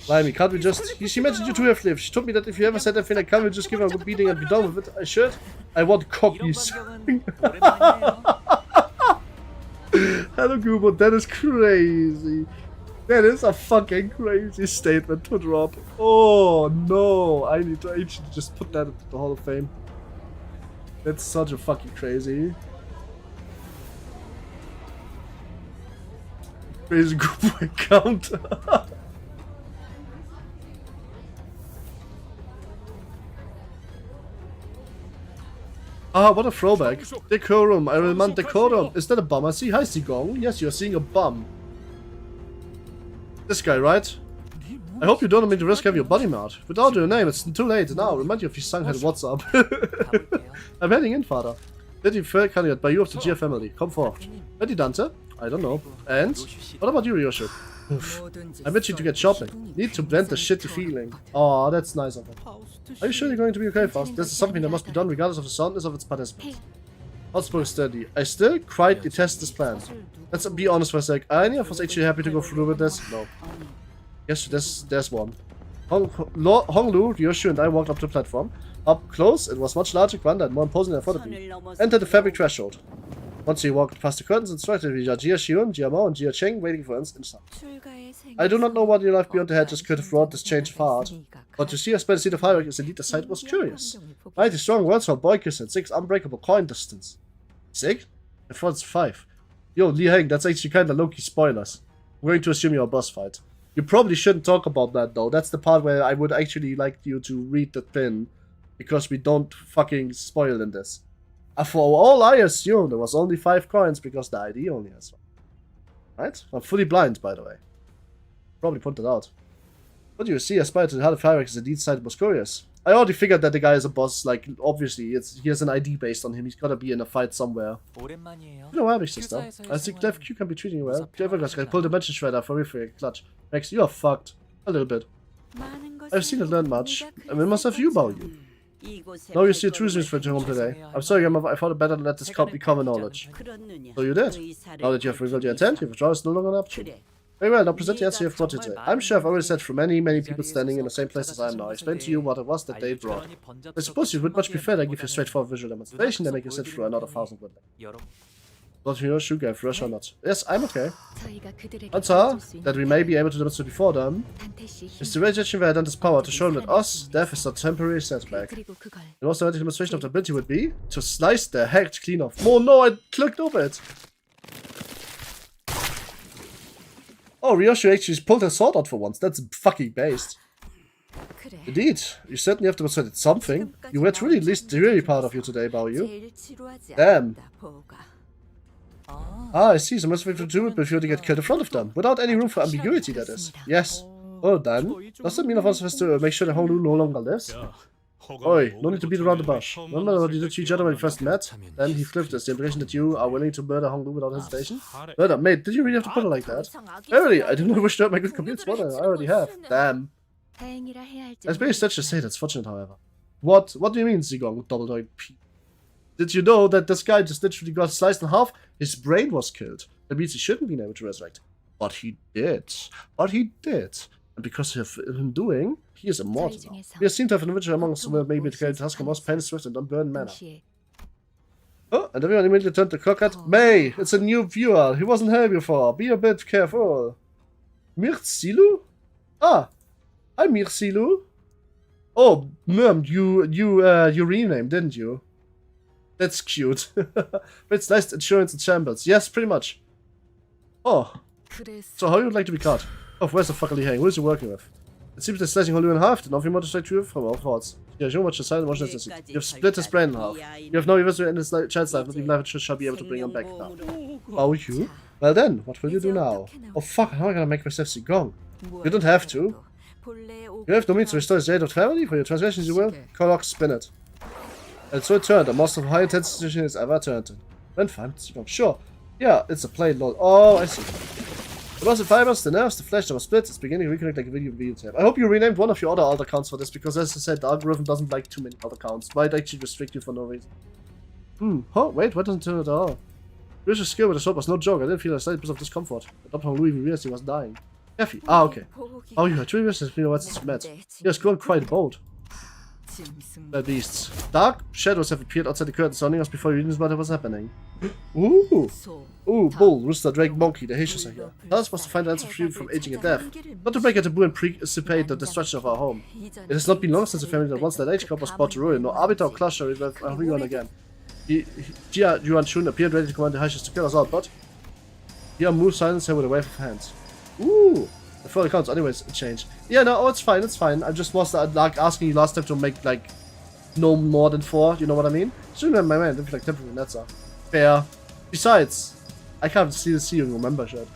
Blimey, can't we just... She mentioned you to her flip. She told me that if you ever said anything like, can't we just give her a good beating and be done with it? I should. I want cockies. Hello, Goobo. That is crazy. That is a fucking crazy statement to drop. Oh, no. I need to actually just put that into the Hall of Fame. That's such a fucking crazy. Crazy Goobo account. Ah, what a throwback. Decorum. I remand decorum. Is that a bum I see? Hi, Sigong. Yes, you're seeing a bum. This guy, right? I hope you don't want me to risk having your body marred. Without your name, it's too late now. Remind you of your son had WhatsApp. I'm heading in, father. Did you fair candidate by you of the GF family? Come forth. Ready, Dante? I don't know. And? What about you, Ryoshu? I bet you to get shopping. Need to blend the shitty feeling. Aw, that's nice of him. Are you sure you're going to be okay, Faust? This is something that must be done regardless of the soundness of its participants. Outspoken steady. I still quite detest this plan. Let's be honest for a sec. Are any of us actually happy to go through with this? No. Yes, there's one. Honglu, Ryoshu, and I walked up to the platform. Up close, it was much larger, grander, and more imposing than I thought it would be. Entered the fabric threshold. Once you walked past the curtains, it's right, we are Jia Xion, Jia Mao, and Jia Cheng waiting for us inside. I do not know what your life beyond the hedges could have wrought this change of heart, but to see us by the seat of hierarchy is indeed a sight was curious. Mighty strong words from Boykis and 6 unbreakable coin distance. 6? I thought it's 5. Yo, Li Heng, that's actually kinda low-key spoilers. I'm going to assume you're a boss fight. You probably shouldn't talk about that though, that's the part where I would actually like you to read the pin, because we don't fucking spoil in this. For all I assume, there was only 5 coins because the ID only has 1. Right? I'm fully blind, by the way. Probably pointed out. What do you see? Aspire to the heart of hierarchy is indeed sight was curious. I already figured that the guy is a boss, like, obviously, he has an ID based on him, he's gotta be in a fight somewhere. You know why, big sister? I think Clef Q can be treating you well. Clever guys can pull the dimension shredder for real clutch. Max, you are fucked. A little bit. I've seen and learned much. I mean, must have you about you. Now you see a true news for home today. I'm sorry, I thought it better to let this be common knowledge. So you did. Now that you have revealed your intent, your withdrawal is no longer an option. Very well, now present the answer you have brought today. I'm sure I've already said from many people standing in the same place as I am now. I explained to you what it was that they brought. I suppose it would much be fair to give you a straightforward visual demonstration than make you sit through another 1,000 word. Not you know, Sugar, rush or not. Yes, I'm okay. Answer that we may be able to demonstrate before them is the rejection of Dante's power to show them that us, death is a temporary setback. And also the demonstration of the ability would be to slice their head clean off. Oh no, I clicked over it! Oh, Ryoshu actually pulled her sword out for once. That's fucking based. Indeed, you certainly have demonstrated something. You were truly at least really proud of you today, Baoyu. Damn. Ah, I see. So much to do it before they get killed in front of them. Without any room for ambiguity, that is. Yes. Well then, does that mean one of us has to make sure that Honglu no longer lives? Oi, no need to beat around the bush. Remember what you did to each other when you first met? Then he flipped us. The impression that you are willing to murder Honglu without hesitation? Murder? Mate, did you really have to put it like that? Verily, I do not wish to hurt my good computer spotter. I already have. Damn. It's very strange to say that's fortunate, however. What do you mean, Zigong? Double P. Did you know that this guy just literally got sliced in half? His brain was killed. That means he shouldn't be able to resurrect. But he did. And because of him doing, he is immortal now. We seem to have an individual among us who will maybe carry the task of most pain, swift, and unburned manner. Oh, and everyone immediately turned to clock at May! It's a new viewer! He wasn't here before! Be a bit careful! Mirtsilu? Ah! Hi, Mirtsilu! Oh, Myrm, you renamed, didn't you? That's cute. It's nice insurance and shambles. Yes, pretty much. Oh. So how you would like to be caught? Oh, where's the fuck are you hanging? What is you working with? It seems they're slicing Honglu in half. Did nothing more to strike truth from our thoughts. Yeah, show much aside motion as you have split his brain in half. You have no eventually in his child's life, not even life shall be able to bring him back now. Oh, you? Well then, what will you do now? Oh fuck, how am I gonna make myself see gong? You don't have to. You have no means to restore his jade of family. For your transgressions you will. Kolok, spin it. And so it turned, the most of high intensity situation has ever turned in. When fine, sure. Yeah, it's a plain lord. Oh, I see. The muscle fibers, the nerves, the flesh that was split, it's beginning to reconnect like a video tape. I hope you renamed one of your other alt accounts for this, because as I said, the algorithm doesn't like too many alt accounts. Might actually restrict you for no reason. Oh, wait, what doesn't turn it at all? Rich's skill with the sword was no joke. I didn't feel a slight bit of discomfort. But Dr. Louis realized he was dying. Effie. Ah, okay. Oh, you had 3 years since we know what's met. He has grown quite bold. The beasts. Dark shadows have appeared outside the curtain, surrounding us before you knew what was happening. Ooh! Ooh, bull, rooster, drake, monkey, the Haitians are here. Task was to find the answer for you from aging and death. Not to break a taboo and precipitate the destruction of our home. It has not been long since the family that once that age club was brought to ruin, nor arbiter or clash shall return again. Jia Yuan Shun appeared ready to command the Haitians to kill us all, but here moves silence her with a wave of hands. Ooh! The further counts, anyways, a change. Yeah, no, it's fine, it's fine. I just was like asking you last time to make like no more than 4, you know what I mean? Shouldn't my man, don't feel like temporary, that's all. Fair. Besides, I can't see you in your membership.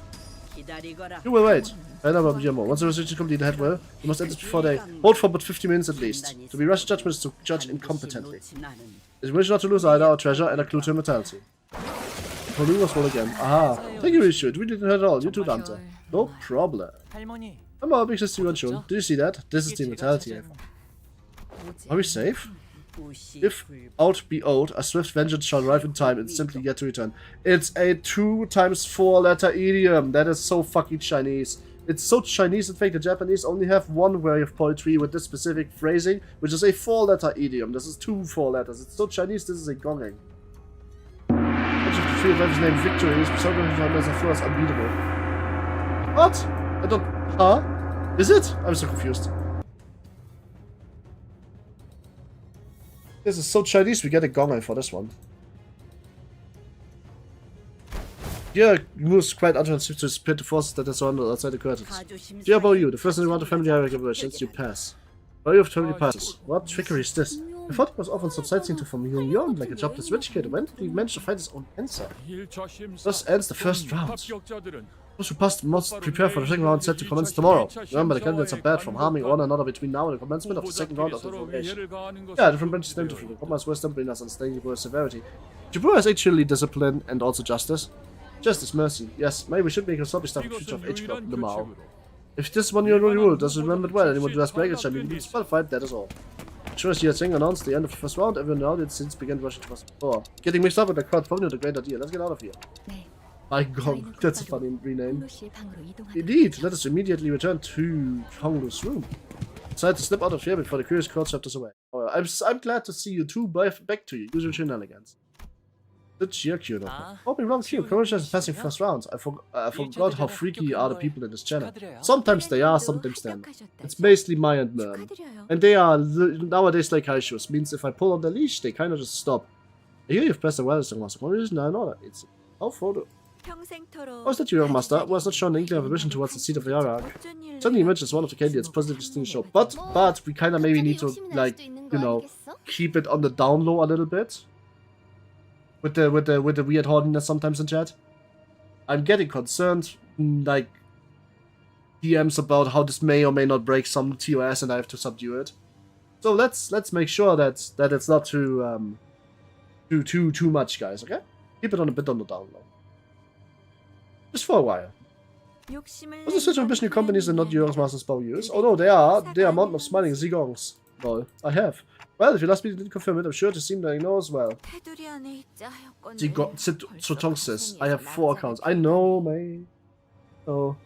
You will wait. I know about more. Once the research is complete, head well. You must enter before they hold for but 50 minutes at least. To be rushed judgment is to judge incompetently. It is wish not to lose either our treasure and a clue to immortality. Pauline was full again. Aha. Thank you, Richard. We didn't hurt at all. You too, Dante. No problem. 할머니. I'm all big sister and Shun. Do you see that? This is the immortality. Are we safe? If out be owed, a swift vengeance shall arrive in time and simply yet to return. It's a 2 times 4 letter idiom. That is so fucking Chinese. It's so Chinese in fact the Japanese only have one way of poetry with this specific phrasing, which is a 4 letter idiom. This is 2 4 letters. It's so Chinese, this is a gonging. Each of the 3 of life is named Victory. His persona as a floor is unbeatable. What? I don't... Huh? Is it? I'm so confused. This is so Chinese, we get a gonging for this one. Yeah, moves quite unattractive to split the forces that are surrounded outside the curtains. Dear about you, the first in the round of family regulations, you pass. Value of family passes. What trickery is this? I thought it was often some sightseeing to from young, like a jobless rich kid. When did he manage to find his own answer? Thus ends the first round. Those who passed must prepare for the second round set to commence tomorrow. Remember, the candidates are bad from harming one another between now and the commencement of the second round of the formation. Yeah, different branches named differently. Commerce, wisdom, brilliance, understanding, severity. Jabur is actually discipline and also justice. Justice, mercy. Yes, maybe we should make a sloppy stuff future of H Club, Lamau. If this one year rule doesn't remember it well, anyone who has breakage, I mean, it's qualified, that is all. Sure as Thing announced the end of the first round, everyone in the audience since began rushing to us before. Getting mixed up with the crowd probably not a great idea. Let's get out of here. By God, that's a funny rename. Indeed, let us immediately return to Hongler's room. Decide to slip out of here before the curious crowd swept us away. Oh, I'm glad to see you two back to your usual shenanigans. The cheer queue though. Oh, wrong queue. Congratulations passing first rounds. I forgot how freaky are the people in this channel. Sometimes they are, sometimes they're not. It's basically Maya and Merm. And they are nowadays like high shoes. Means if I pull on the leash, they kind of just stop. I hear you've pressed the wireless thing once. One reason I know that. It's how photo. Oh, is that you, young master? Was not shown an inkling of a vision towards the seat of the hierarch. Suddenly you mentioned one of the candidates positive distinction show. But we kinda maybe need to like, you know, keep it on the down low a little bit. With the weird hardiness sometimes in chat. I'm getting concerned, like DMs about how this may or may not break some TOS and I have to subdue it. So let's make sure that it's not too much, guys, okay? Keep it on a bit on the down low. Just for a while. Also, such ambition companies and not Jörg's Master's Bow use. Oh no, they are Mountain of Smiling Zigongs. Well, I have. Well, if you last meeting didn't confirm it, I'm sure to seem that I know as well. Zitong says, I have 4 accounts. I know, mate. Oh.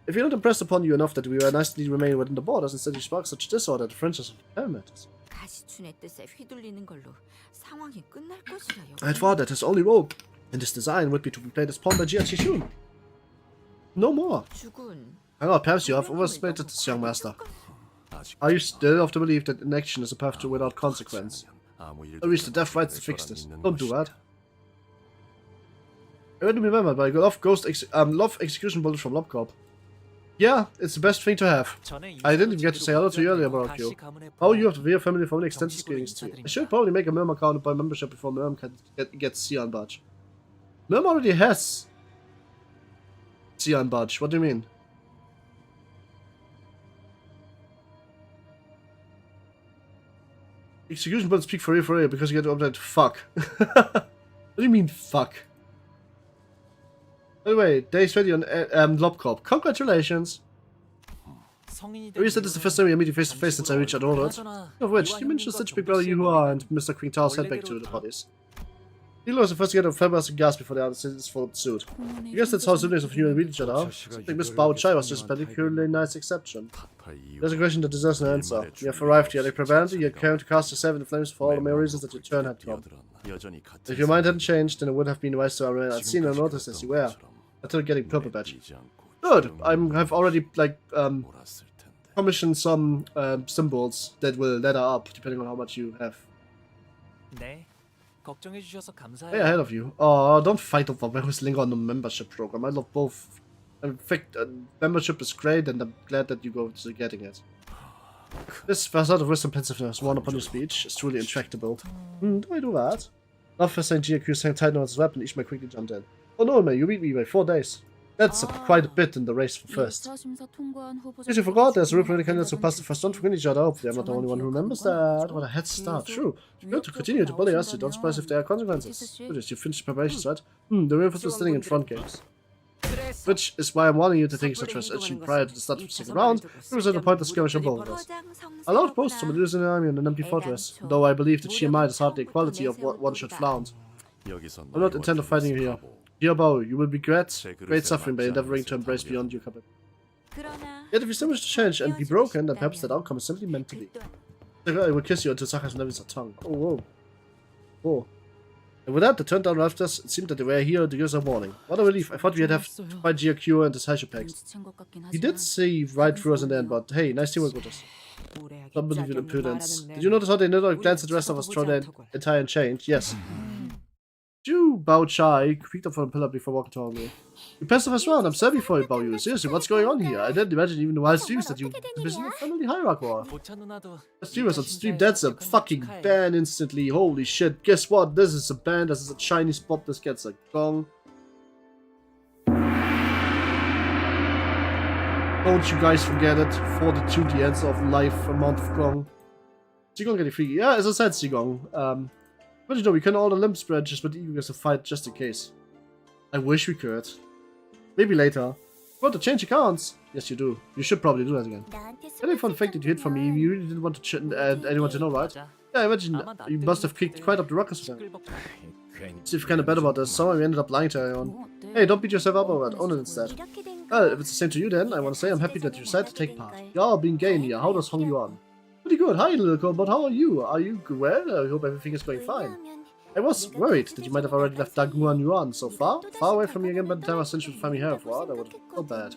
If you're not impressed upon you enough that we were nicely remain within the borders, instead you spark such disorder, the friendships of matters. I had thought that his only role in this design would be to be played as pawn by Jia Chishun. No more. I know, perhaps you have overestimated this young master. Are you still of the belief that inaction is a path to without consequence? I'll reach the death rights to fix this. Don't do that. I read to be remembered by love execution bullet from Lobcorp. Yeah, it's the best thing to have. I didn't even get to say hello to you earlier about you. How you have the Veer family from extensive greetings to you. I should probably make a Myrm account by membership before Myrm can get Xian Badge. Myrm already has Xian Badge. What do you mean? Execution bullets speak for you because you get to update fuck. What do you mean fuck? By the way, days ready on Lobcorp. Congratulations! I realize that this is the first time we are meeting face to face since I reached adulthood. Of which, you mentioned such a big brother you are and Mr. Queen Tao's head back to the bodies. Hilo was the first to get a fabulous gas before the other citizens followed suit. I guess that's how siblings of you and meet each other. Something Miss Bao Chai was just a particularly nice exception. There's a question that deserves an answer. You have arrived here, like Prevanti, you came to cast yourself in the flames for all the many reasons that your turn had come. If your mind hadn't changed, then it would have been wise to remain unseen and noticed as you were. Until getting purple badge. Good! I've already, like, commissioned some symbols that will ladder up, depending on how much you have. Way ahead of you. Oh, don't fight over who's linger on the membership program. I love both. In fact, membership is great, and I'm glad that you go to getting it. This facade of wisdom pensiveness worn upon your speech is truly intractable. Do I do that? After St. G accused hang tight on his weapon, Ishmael quickly jumped in. Oh no, man, you beat me by 4 days. That's quite a bit in the race for first. Yes, you forgot there's a real candidates who passed the first round to win each other. Hopefully I'm not the only one who remembers that. What a head start. True. If you're to continue to bully us, you don't surprise if there are consequences. Good, you finished preparations, right? The reinforcements are standing in front games. Which is why I'm warning you to take such as action prior to the start of the second round, because at the point of skirmish and boulders. Allowed posts to losing an army in an empty fortress, though I believe that sheer might is hardly the equality of what one should flaunt. I'm not intent of fighting you here. Dear Bao, you will regret great suffering by endeavoring to embrace beyond your capability. Yet if you still wish to change and be broken, then perhaps that outcome is simply meant to be. I will kiss you until Saka's levels her tongue. Oh, whoa. Oh. And with that, the turned down rafters, it seemed that they were here to give us a warning. What a relief. I thought we'd have to fight GQ and his Hashipegs. He did see right through us in the end, but hey, nice teamwork with us. Don't believe in impudence. Did you notice how they never glanced at the rest of us throw their entire and change? Yes. You, Bao Chai, creaked up from the pillar before walking toward me. You passed the first round. I'm sorry for you, Bao Yu. Seriously, what's going on here? I didn't imagine even the wild streams that you visited the family hierarchy war. The streamers on stream, that's a fucking ban instantly. Holy shit. Guess what? This is a ban. This is a shiny spot. This gets a gong. Don't you guys forget it. 42 the answer of life amount of gong. Zigong getting free. Yeah, as I said, Zigong. But you know, we can order limb spread just with eagerness to fight just in case. I wish we could. Maybe later. Want to change accounts? Yes, you do. You should probably do that again. Any fun fact that you hid from me, you really didn't want to anyone to know, right? Yeah, I imagine you must have kicked quite up the ruckus with them. See if you're kind of bad about this. Somehow we ended up lying to everyone. Hey, don't beat yourself up over it. Own it instead. Well, if it's the same to you then, I want to say I'm happy that you decided to take part. You're all being gay in here. How does Hong you on? Pretty good. Hi, little Cobalt. How are you? Are you well? I hope everything is going fine. I was worried that you might have already left Daguan Yuan so far away from me again by the time I sent you to family hair for. That would have felt bad.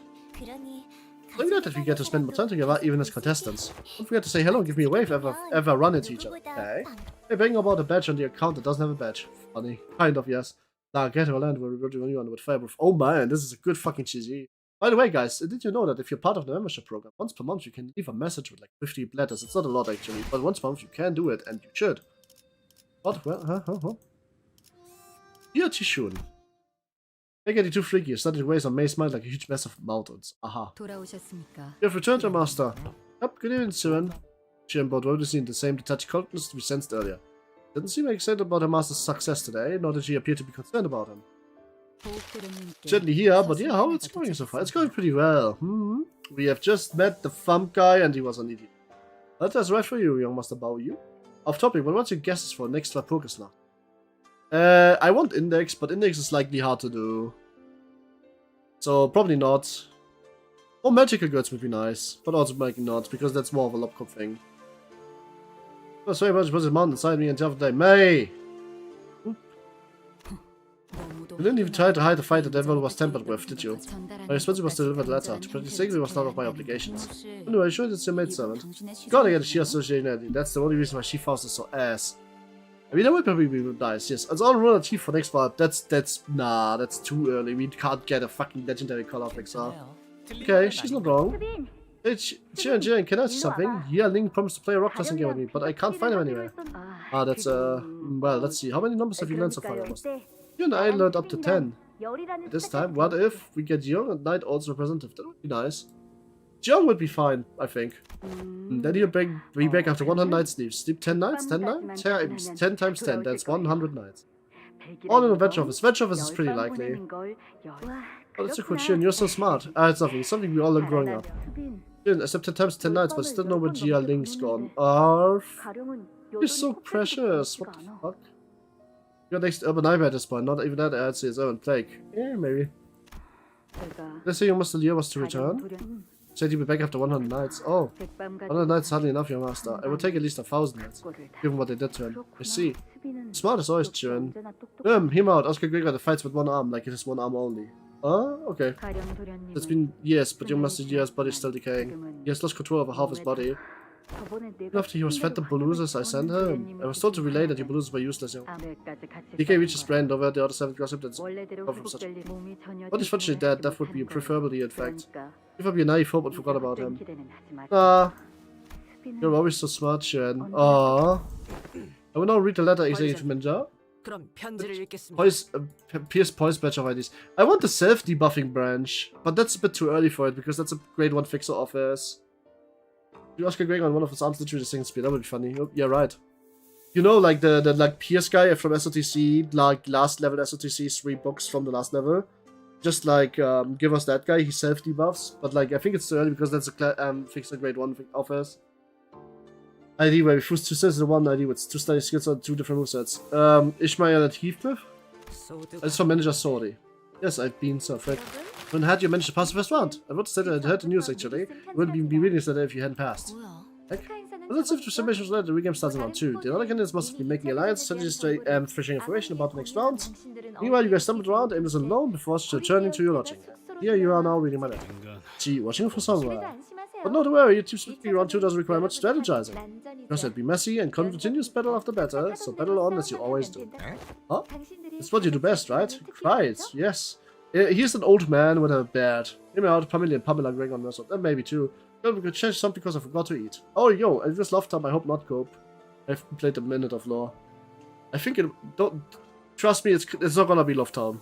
So glad that we get to spend more time together, even as contestants. Don't forget to say hello and give me a wave if ever run into each other. Okay. Hey, bang about a badge on the account that doesn't have a badge. Funny. Kind of, yes. Now, get to land where we're going on with Fireproof. Oh man, this is a good fucking cheesy. By the way, guys, did you know that if you're part of the membership program, once per month you can leave a message with like 50 letters? It's not a lot actually, but once per month you can do it, and you should. What? Well, Dear Chishun. They're getting too freaky. You studied ways on May smiled like a huge mess of mountains. Aha. You have returned to Master. Yep, good evening, Siren. She and Baudouin seemed the same detached coldness we sensed earlier. Didn't seem excited about her master's success today, nor did she appear to be concerned about him. Gently here, but yeah, how it's going so far? It's going pretty well. We have just met the thumb guy and he was an idiot. Well, that's right for you, young Master Bao Yu. Off topic, but what's your guesses for next Pokeslot? I want Index, but Index is likely hard to do. So, probably not. Or Magical Goods would be nice, but also maybe not, because that's more of a Lobcop thing. Oh, sorry about was a mountain inside me until today. May! You didn't even try to hide the fight that everyone was tampered with, did you? My responsibility was to deliver the letter. To protect safely was none of my obligations. Anyway, sure it's your maidservant. You gotta get a sheer association. That's the only reason why she Faust is so ass. I mean, that would probably be nice, yes. It's all Ruina chief for next part. That's too early. We can't get a fucking legendary call out like so. Okay, she's not wrong. Hey, Jiren, can I ask you something? Yeah, Ling promised to play a rock classic game with me, but I can't find him anywhere. Ah, that's, well, let's see. How many numbers have you learned so far, almost? You and I learned up to 10. At this time, what if we get Young and Night also representative? That would be nice. Young would be fine, I think. Then he'll be back after 100 nights sleep. Sleep 10 nights? 10 nights? 10 times 10, that's 100 nights. All in a veg office. Veg office is pretty likely. Oh, that's a cool Jiren, you're so smart. Ah, it's nothing. It's something we all learned growing up. Jiren, except 10 times 10 nights, but still know where Jia Ling's gone. Arf. You're so precious. What the fuck? You're next urban nightmare at this point. Not even that I'd say is urban plague. Yeah, maybe. Let's say your Master Leo was to return. Said he'd be back after 100 nights. Oh, 100 nights is hardly enough, your master. It would take at least 1,000 nights, given what they did to him. I see. Smart as always, Jiren. Him out. Oscar Gregor that fights with one arm, like it has one arm only. Oh, okay. It's been years, but your Master Year's body is still decaying. He has lost control over half his body. After he was fed the Boluses I sent him, I was told to relay that your Boluses were useless, young. Decay reached his brain over the other 7 gossip that's from such. What is fortunately dead, that would be preferably in fact. Give up your naive hope and forgot about him. You're always so smart, Shen. Aww. I will now read the letter Executive Manager. 그럼 편지를 읽겠습니다. Pierce Poise Badge of IDs. I want the self-debuffing branch, but that's a bit too early for it because that's a grade 1 fixer office. You ask a Greg on one of his arms literally the same speed. That would be funny. Oh, yeah, right. You know, like the like Pierce guy from SOTC, like last level SOTC, 3 books from the last level. Just like give us that guy. He self debuffs, but like I think it's too early because that's a fixer grade 1 office. ID where we first 2 sets and 1 ID with 2 study skills on 2 different movesets. Ishmael and Heathcliff? That's from Manager Sorry. Yes, I've been so afraid. When had you managed to pass the first round? I would have said I heard the news actually. It wouldn't be reading this letter if you hadn't passed. Heck. Well, let's see if the submission was later. The regame starts in round 2. The other candidates must have been making alliance, strategically fishing information about the next round. Meanwhile, you guys stumbled around, aimless alone before returning to your lodging. Here you are now reading my letter. Gee, watching for somewhere. But not to worry, your team's victory round 2 doesn't require much strategizing. Because it'd be messy and continuous battle after battle, so battle on as you always do. Huh? It's what you do best, right? Quiet, yes. He's an old man with a beard. Hear me out, Pamela and Pamela Greg on Wrestle. That maybe too. We could change something because I forgot to eat. Oh, yo, I just love time. I hope not cope. I've played a minute of lore. I think it. Don't trust me. It's not gonna be Love Town.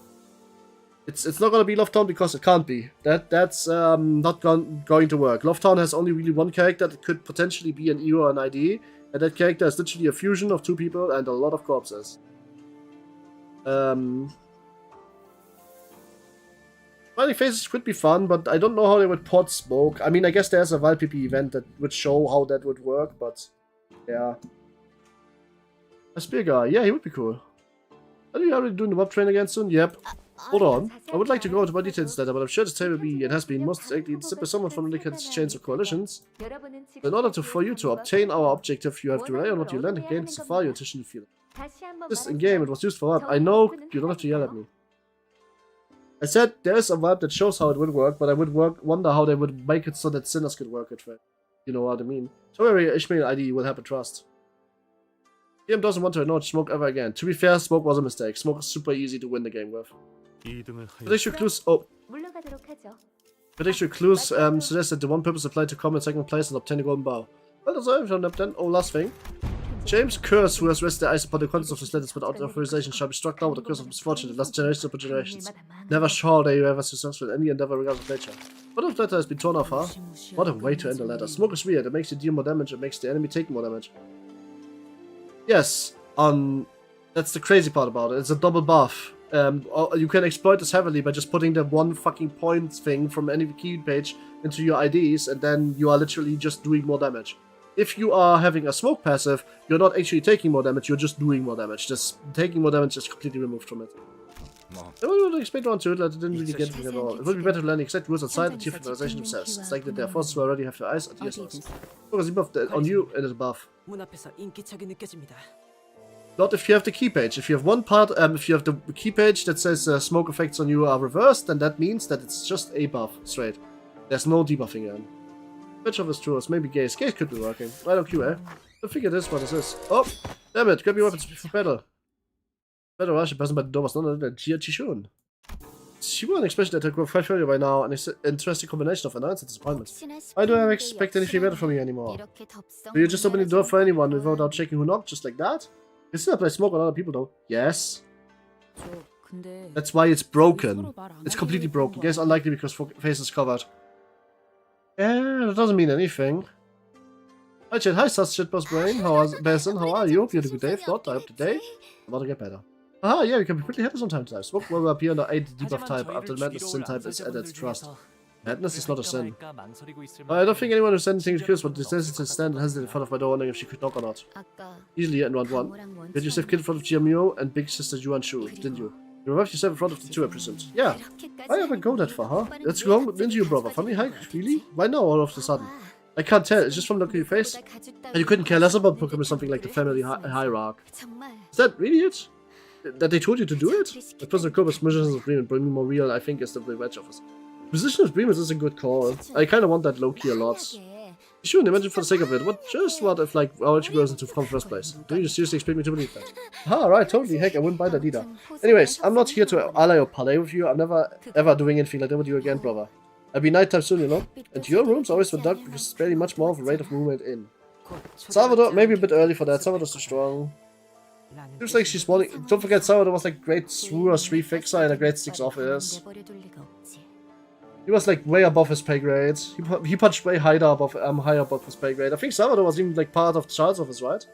It's not gonna be Love Town because it can't be. That's not going to work. Love Town has only really one character that could potentially be an EO or an ID, and that character is literally a fusion of 2 people and a lot of corpses. Smiling faces could be fun, but I don't know how they would port smoke. I mean, I guess there's a ValPP event that would show how that would work, but yeah. A spear guy, yeah, he would be cool. Are you already doing the mob train again soon? Yep. Hold on. I would like to go into more details later, but I'm sure this table will be and has been most likely set by someone from the Liquid's chains of coalitions. In order for you to obtain our objective, you have to rely on what you learned and gain so far your attention to feel. This in-game, it was used for what? I know, you don't have to yell at me. I said there is a vibe that shows how it would work, but I would wonder how they would make it so that sinners could work it, right? You know what I mean. So very Ishmael ID will have a trust. GM doesn't want to acknowledge Smoke ever again. To be fair, Smoke was a mistake. Smoke is super easy to win the game with. Contextual clues. Oh. Contextual clues suggest that the one purpose applied to come in second place and obtain a golden bow. Well, that's all from then. Oh, last thing. James Curse, who has rested their eyes upon the contents of his letters without authorization, shall be struck down with the curse of misfortune that lasts generations upon generations. Never shall they ever successful in any endeavor regardless of nature. What if the letter has been torn off, huh? What a way to end the letter. Smoke is weird. It makes you deal more damage. It makes the enemy take more damage. Yes, that's the crazy part about it. It's a double buff. You can exploit this heavily by just putting the one fucking point thing from any key page into your IDs, and then you are literally just doing more damage. If you are having a smoke passive, you're not actually taking more damage, you're just doing more damage. Just taking more damage is completely removed from it. I would expect on to it that it didn't really get me at all. It would be better to learn the exact rules outside the chief organization themselves. It's like that their forces who already have their eyes at the source. Focus buff on you and it's buff. Not if you have the key page. If you have one part, if you have the key page that says smoke effects on you are reversed, then that means that it's just a buff straight. There's no debuffing in. Which of his tools? Maybe Gaze. Gaze could be working. Right on Q, eh? I figure this what this is. Oh! Damn it! Grab your weapons for battle. Battle rush, the person by the door was none other than Jia Chishun. She won an expression that had grown quite familiar by now, an interesting combination of annoyance and disappointment. Why do I expect anything better from you anymore? Do you just open the door for anyone without checking who knocked, just like that? You still apply smoke on other people though. Yes. That's why it's broken. It's completely broken. Guess unlikely because face is covered. Yeah, that doesn't mean anything. Hi chat, hi sus shitboss brain, Basin, how are you? Hope you had a good day, if not, I hope today I'm about to get better. Aha, yeah, we can be pretty happy sometimes. Smoke will appear on the 8 debuff type after the madness sin type is added to trust. Madness is not a sin. I don't think anyone who said anything curious but decides to stand and hesitate in front of my door wondering if she could knock or not. Easily in round 1. Did you save kid in front of GMU and big sister Yuan Shu, didn't you? You revived yourself in front of the 2, I presumed. Yeah. Why ever go that far, huh? Let's go into you, brother. Funny hike? Really? Why now all of a sudden? I can't tell. It's just from looking at your face. And you couldn't care less about Pokemon something like the family hierarchy. Is that really it? That they told you to do it? The personal Cobus Musicians Agreement, bring me more real, I think, is the wedge office. Musician Agreements is a good call. I kinda want that low-key a lot. You shouldn't imagine for the sake of it. What if, like, our goes into from first place? Do you seriously expect me to believe that? Ah, right, totally. Heck, I wouldn't buy that either. Anyways, I'm not here to ally or parlay with you. I'm never, ever doing anything like that with you again, brother. I'll be nighttime soon, you know? And your room's always for dark because it's barely much more of a rate of movement in. 곧 Salvador, 초대받지 maybe a 않은 bit early for that. 객단에서 Salvador's too strong. 라는 Seems like she's wanting. Don't forget, Salvador was like grade 2 or 3 fixer in a grade 6 office. He was like way above his pay grade. He punched way higher above his pay grade. I think Salvador was even like part of the Charles office, right?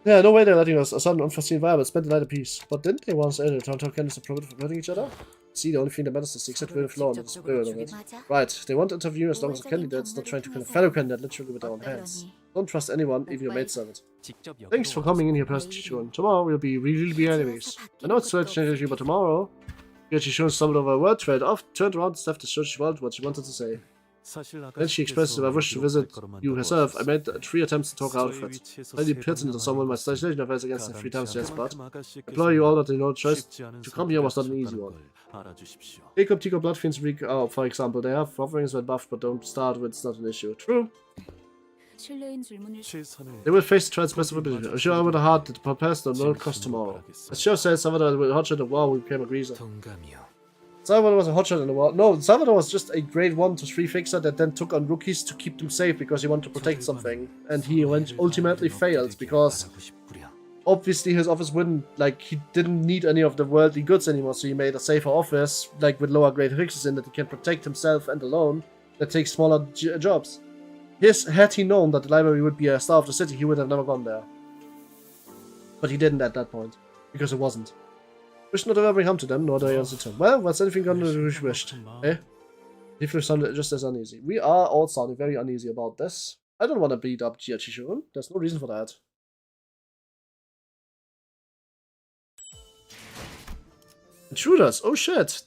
Yeah, no way they're letting us a sudden unforeseen violence spend the night in peace. But didn't they once earlier turn candidates to promote for hurting each other? See, the only thing that matters is the exact will of law and the spirit of it. Right, they want to interview as long as the candidate's not trying to kill a fellow candidate literally with their own hands. Don't trust anyone, even your maidservant. 직접 Thanks for coming in here, Person Chichun. Tomorrow we'll really be enemies. I know it's late to change you, but tomorrow... Yeah, Chichun stumbled over a word thread off, turned around and left to search what she wanted to say. Then she expressed that I wish to visit you herself. I made 3 attempts to talk out of it. Highly pertinent to someone my station offense against the 3 times yes, but implore you all that they know choice to come here was not an easy one. Jacob Tico Bloodfiends for example, they have offerings when buffed but don't start with it's not an issue. True. They will face the transmissibility. I'm sure with a heart that prepares them no cost tomorrow. As Joe said, Salvador with hotshot the war we became a greaser. Salvador was a hotshot in the war. No, Salvador was just a grade 1 to 3 fixer that then took on rookies to keep them safe because he wanted to protect something. And he ultimately failed because obviously his office wouldn't, like, he didn't need any of the worldly goods anymore, so he made a safer office, like with lower grade fixers in that he can protect himself and alone, that takes smaller jobs. Had he known that the library would be a star of the city, he would have never gone there. But he didn't at that point, because it wasn't. Wish not ever bring harm to them, nor do I answer to him. Well, what's anything gonna do which wished? Eh? If you sound just as uneasy. We are all sounding very uneasy about this. I don't want to beat up Jia Chishurun. There's no reason for that. Intruders! Oh shit!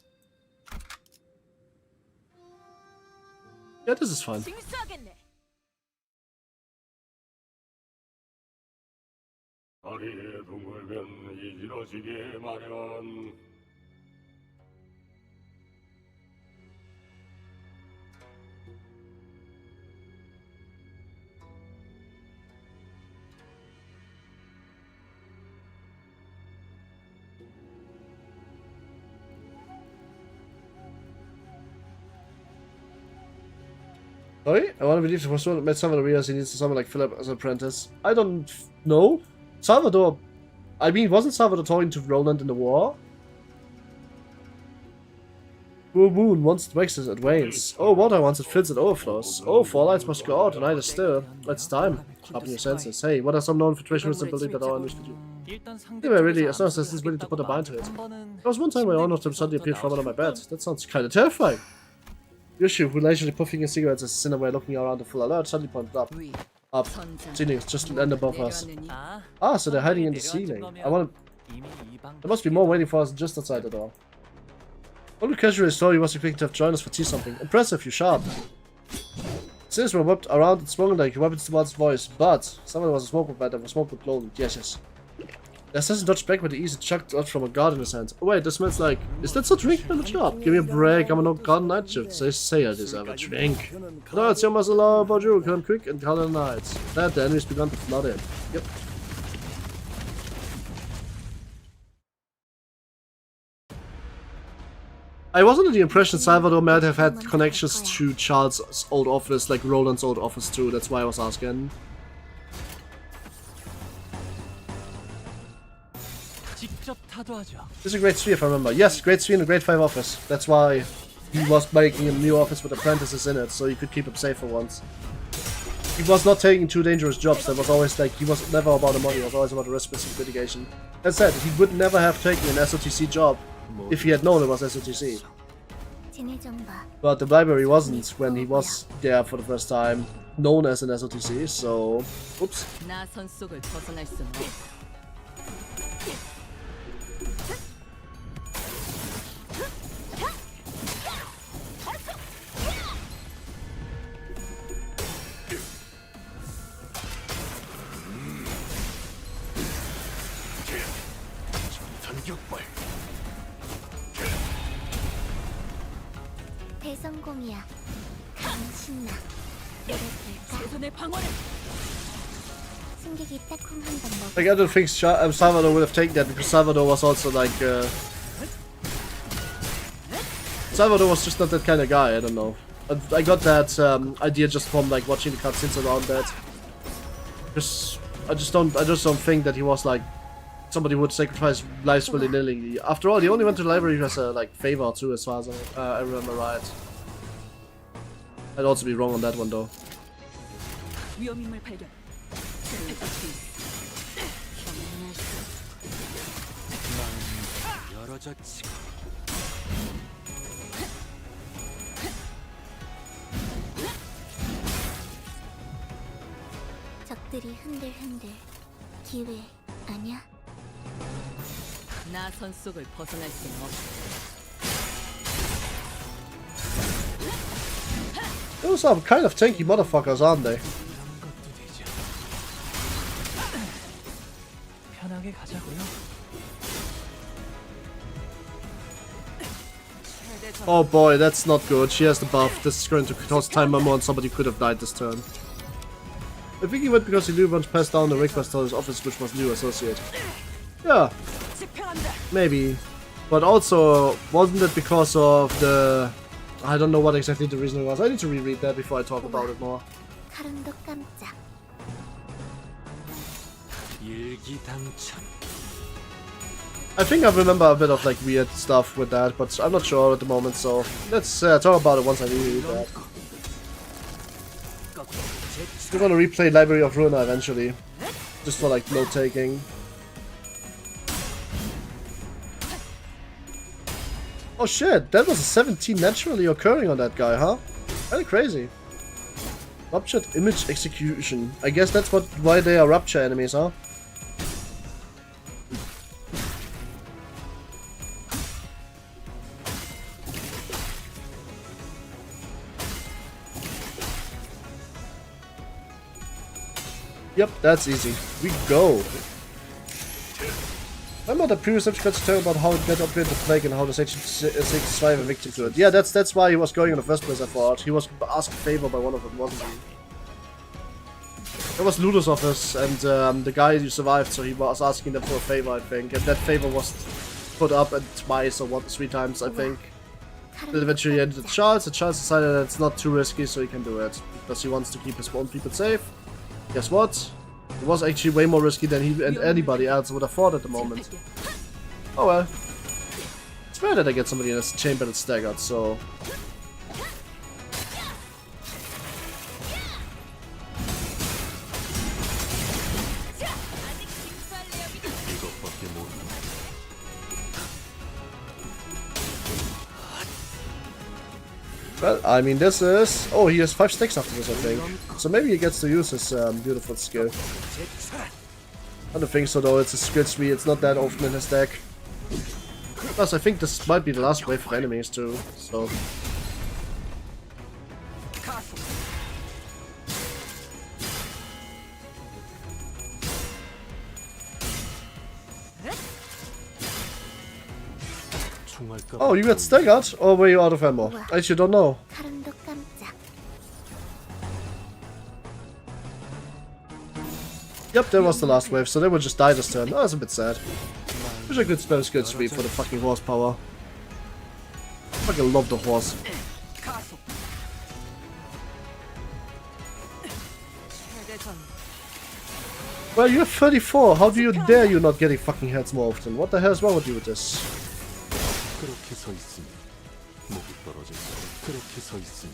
Yeah, this is fine. 다리에 동물면 이지러지게 마련. Sorry? I want to believe the person that met Salvador Rios, he needs someone like Philip as an apprentice. I don't know. Salvador... I mean, wasn't Salvador talking to Roland in the war? Full moon, once it waxes, it wanes. Oh, water, once it fills, it overflows. Oh, 4 lights must go out, the night is still. It's time. Sharpen your senses. Hey, what are some known filtration rules and believe that our English could do? They were really, as long as there's willing to put a mind to it. There was one time where one of them suddenly appeared from under my bed. That sounds kind of terrifying. Yushu, who leisurely puffing his cigarettes as his inner way looking around in full alert, suddenly pointed up. Up. Ceilings just land above us. Ah, so they're hiding in the ceiling. There must be more waiting for us just outside the door. Only casually story was expecting to have joined us for tea something. Impressive, you sharp. Since were whipped around and swung like weapons towards his voice, but someone was a smoke with that and was smoke with clothing. Yes. The assassin dodged back with the easy chucked out from a guard in his hand. Oh wait, this smells like... Is that so drinking on the job? Give me a break, I'm on no guard night shift. They say I deserve a drink. No, it's your muscle law about you. Come quick and call it night. That the enemy's begun to flood in. Yep. I was under the impression Salvador might have had connections to Charles' old office, like Roland's old office too. That's why I was asking. This is a grade 3 if I remember. Yes, grade 3 in a grade 5 office. That's why he was making a new office with apprentices in it, so you could keep him safe for once. He was not taking 2 dangerous jobs. That was always like, he was never about the money, it was always about the risk mitigation. That said, he would never have taken an SOTC job if he had known it was SOTC. But the library wasn't when he was there for the first time known as an SOTC, so... Oops. 대성공이야. 신나. 승객이 딱콩 한 번 먹어. Like, I don't think Salvador would have taken that because Salvador was also like Salvador was just not that kind of guy, I don't know. I got that idea just from like watching the cutscenes around that. I just don't think that he was like somebody who would sacrifice lives willy-nilly. After all, he only went to the library as a like favor too, as far as I remember right. I'd also be wrong on that one though. 위험인물 발견. 열어졌지. 적들이 흔들흔들. 기회 아니야? 나선 속을 벗어날 수는 없어. Those are kind of tanky motherfuckers, aren't they? 편하게 가자고요. Oh boy, that's not good. She has the buff. This is going to cause time memo and somebody could have died this turn. I think he went because he knew once passed down the request to his office, which was new associate. Yeah, maybe. But also, wasn't it because of the... I don't know what exactly the reason was. I need to reread that before I talk about it more. 카름도 깜짝. 일기당천. I think I remember a bit of like weird stuff with that, but I'm not sure at the moment, so let's talk about it once I reread that. We're gonna replay Library of Ruina eventually, just for like note taking. Oh shit, that was a 17 naturally occurring on that guy, huh? Kinda crazy. Ruptured image execution. I guess that's why they are rupture enemies, huh? Yep, that's easy. We go. Remember the previous episode to tell about how it got upgraded the plague and how the Section 65 a victim to it. Yeah, that's why he was going in the first place, I thought. He was asked a favor by one of them, wasn't he? It was Ludo's office, and the guy who survived, so he was asking them for a favor, I think. And that favor was put up and twice or 3 times, I think. Then eventually ended at Charles. And Charles decided that it's not too risky, so he can do it. Because he wants to keep his own people safe. Guess what? It was actually way more risky than he and anybody else would have thought at the moment. Oh well. It's rare that I get somebody in this chamber that's staggered, so... Well, I mean, this is... Oh, he has 5 stacks after this, I think. So maybe he gets to use his beautiful skill. I don't think so, though. It's a skill tree. It's not that often in his deck. Plus, I think this might be the last wave of enemies, too. So... Oh, you got staggered? Or were you out of ammo? I actually don't know. 카름도 깜짝. Yep, that was the last wave, so they will just die this turn. Oh, that's a bit sad. Wish I could spell skill tree for the fucking horsepower. I fucking love the horse. Well, you're 34. How do you dare you not getting fucking heads more often? What the hell is wrong with you with this? 그렇게 서 있으니 목이 떨어질 수 그렇게 서 있으니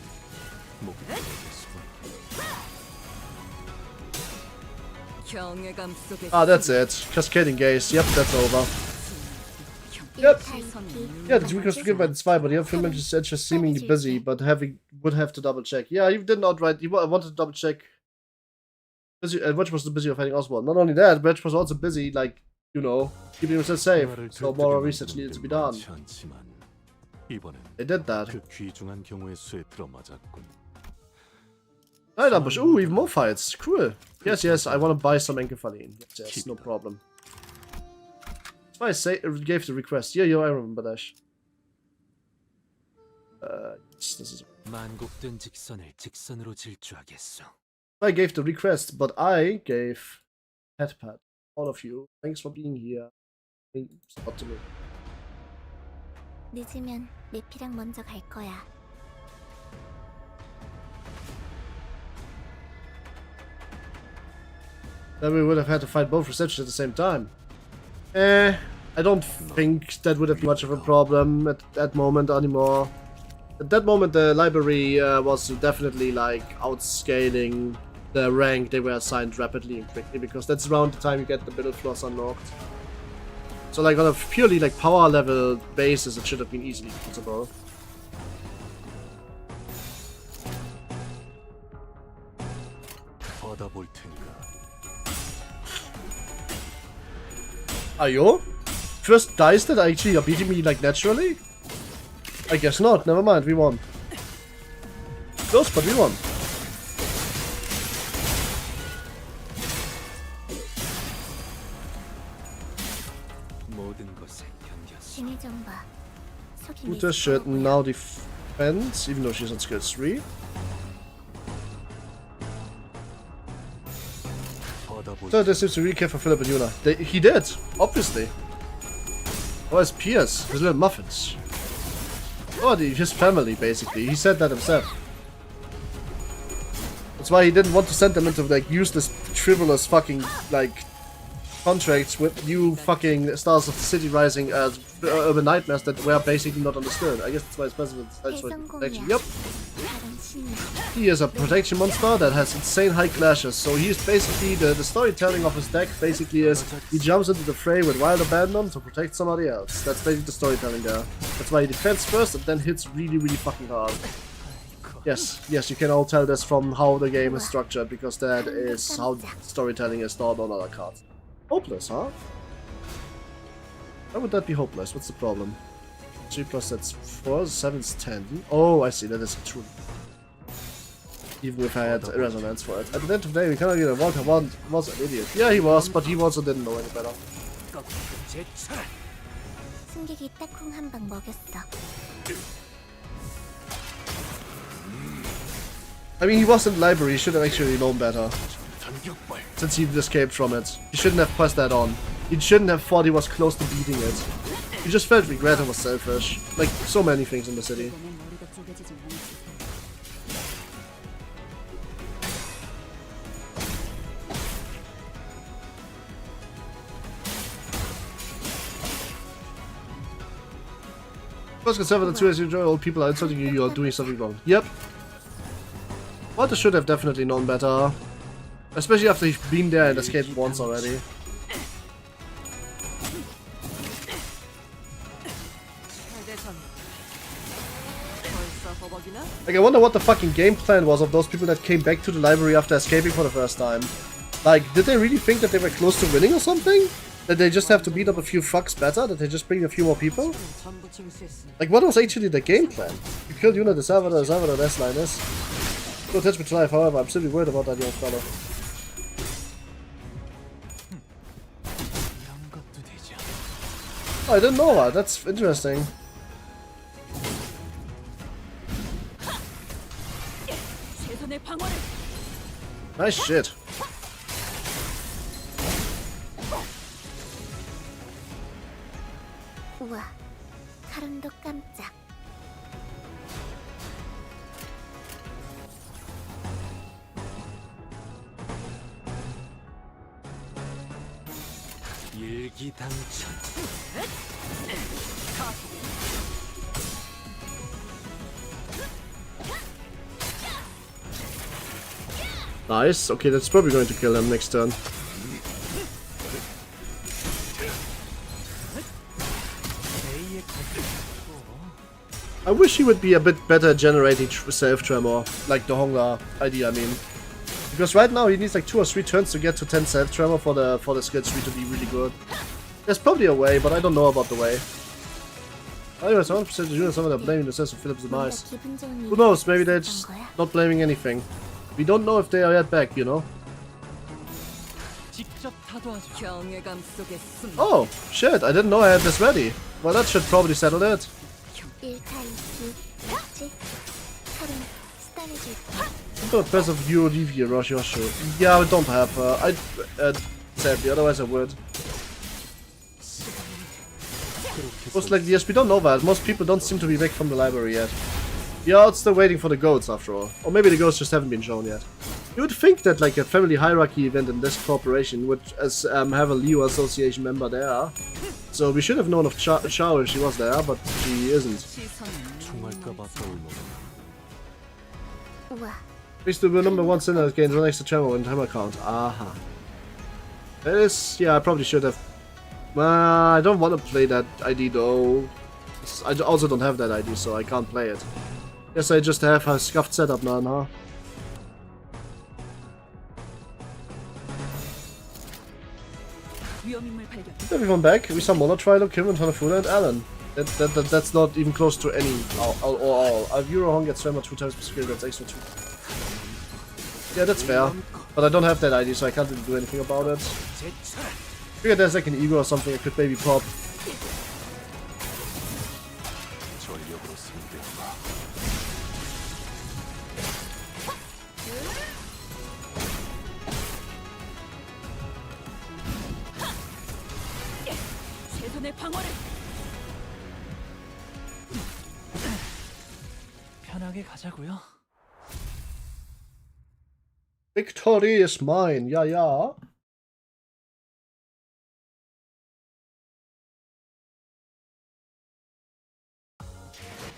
목이 떨어질 수 경외감 속에 Ah, that's it. Cascading gaze. Yep, that's over. Yep. Yeah, the week was forgiven by the spy, but the other film mentions said just seemingly busy, but would have to double check. Yeah, he did not write. He wanted to double check. Wedge was busy of finding Oswald. Not only that, Wedge was also busy, like, you know, keeping himself safe. So more research needed to be done. They did that. Night ambush. Ooh, even more fights. Cool. Yes, I want to buy some encephaline. Yes, no problem. That's why I gave the request. Yeah, I remember that. Yes, this is... 만곡된 직선을 직선으로 질주하겠어. I gave the request, but I gave Petpat. All of you, thanks for being here. Thanks to me. 늦으면 내피랑 먼저 갈 거야. Then we would have had to fight both receptions at the same time. I don't think that would have been much of a problem at that moment anymore. At that moment, the library was definitely like outscaling the rank they were assigned rapidly and quickly, because that's around the time you get the middle floors unlocked. So like on a purely like power level basis, it should have been easily possible. 받아볼 텐가. Ayo? First dice that actually are beating me like naturally? I guess not, never mind, we won. Close, but we won. 모든 것에 견뎠어. 힘이 좀 봐. 속이 Uta should now defend, even though she's on skill 3. 받아볼 So this seems to really care for Philip and Yuna. He did, obviously. Oh, his peers, his little muffins. Oh, his family, basically. He said that himself. That's why he didn't want to send them into, like, useless, frivolous fucking, like, contracts with new fucking Stars of the City Rising urban nightmares that were basically not understood. I guess that's why his president decides for protection. Yep. He is a protection monster that has insane high clashes, so he's basically, the storytelling of his deck basically is, he jumps into the fray with wild abandon to protect somebody else. That's basically the storytelling there. That's why he defends first and then hits really, really fucking hard. Yes, you can all tell this from how the game is structured, because that is how storytelling is done on other cards. Hopeless, huh? Why would that be hopeless? What's the problem? 3 plus that's 4, 7's 10. Oh, I see, that is true. Even if I had resonance for it. At the end of the day, we cannot get a Walter was an idiot. Yeah, he was, but he also didn't know any better. 승객이 딱콩 한 방 먹였어. I mean, he was in the library, he should have actually known better. Since he escaped from it. He shouldn't have passed that on. He shouldn't have thought he was close to beating it. He just felt regret and was selfish. Like, so many things in the city. 이번엔 머리가 쪼개지진 않았을 테니. First conservative 2 as you enjoy, old people are insulting you, you are doing something wrong. Yep. Walter should have definitely known better. Especially after he's been there and escaped once already. Like, I wonder what the fucking game plan was of those people that came back to the library after escaping for the first time. Like, did they really think that they were close to winning or something? That they just have to beat up a few fucks better? That they just bring a few more people? Like, what was actually the game plan? You killed Yuna, the server, the S-line is. Good touch me to life, however, I'm still worried about that young fella. Oh, I didn't know that. That's interesting. 최선의 방어를. Nice shit. 우와, 사람도 깜짝. 일기당천. Nice. Okay, that's probably going to kill him next turn. I wish he would be a bit better at generating self-tremor, like the Hongler idea, I mean. Because right now he needs like 2 or 3 turns to get to 10 self-tremor for the skill tree to be really good. There's probably a way, but I don't know about the way. Anyway, 100% of units are blaming themselves for Philip's demise. Who knows, maybe they're just not blaming anything. We don't know if they are yet back, you know? 경외감 속에 숨. Oh, shit, I didn't know I had this ready. Well, that should probably settle it. Best of UODV Rush Yosho. Yeah, I don't have her. Sadly, otherwise I would. Most likely, yes, we don't know that. Most people don't seem to be back from the library yet. Yeah, it's still waiting for the goats after all. Or maybe the goats just haven't been shown yet. You would think that like a family hierarchy event in this corporation would have a Leo Association member there. So we should have known of Chao if she was there, but she isn't. 시선은 총알까봐 떠올려. 우와. Please do the number 1 sinner that gains 1 extra tremor when timer count. Aha. This, yeah, I probably should have. I don't want to play that ID though. I also don't have that ID, so I can't play it. Guess I just have a scuffed setup now, huh? 위험인물 발견. Everyone back. We saw Mona, Trilo, Kim, and Hanafuda, and Alan. That's not even close to any or all. Eurohong gets tremor 2 times per skill, that's extra 2. Yeah, that's fair. But I don't have that ID, so I can't really do anything about it. Figured there's like an ego or something I could maybe pop. 전력으로 승부해봐. 최선의 방어를. 편하게 가자고요. Victory is mine. Yeah, yeah.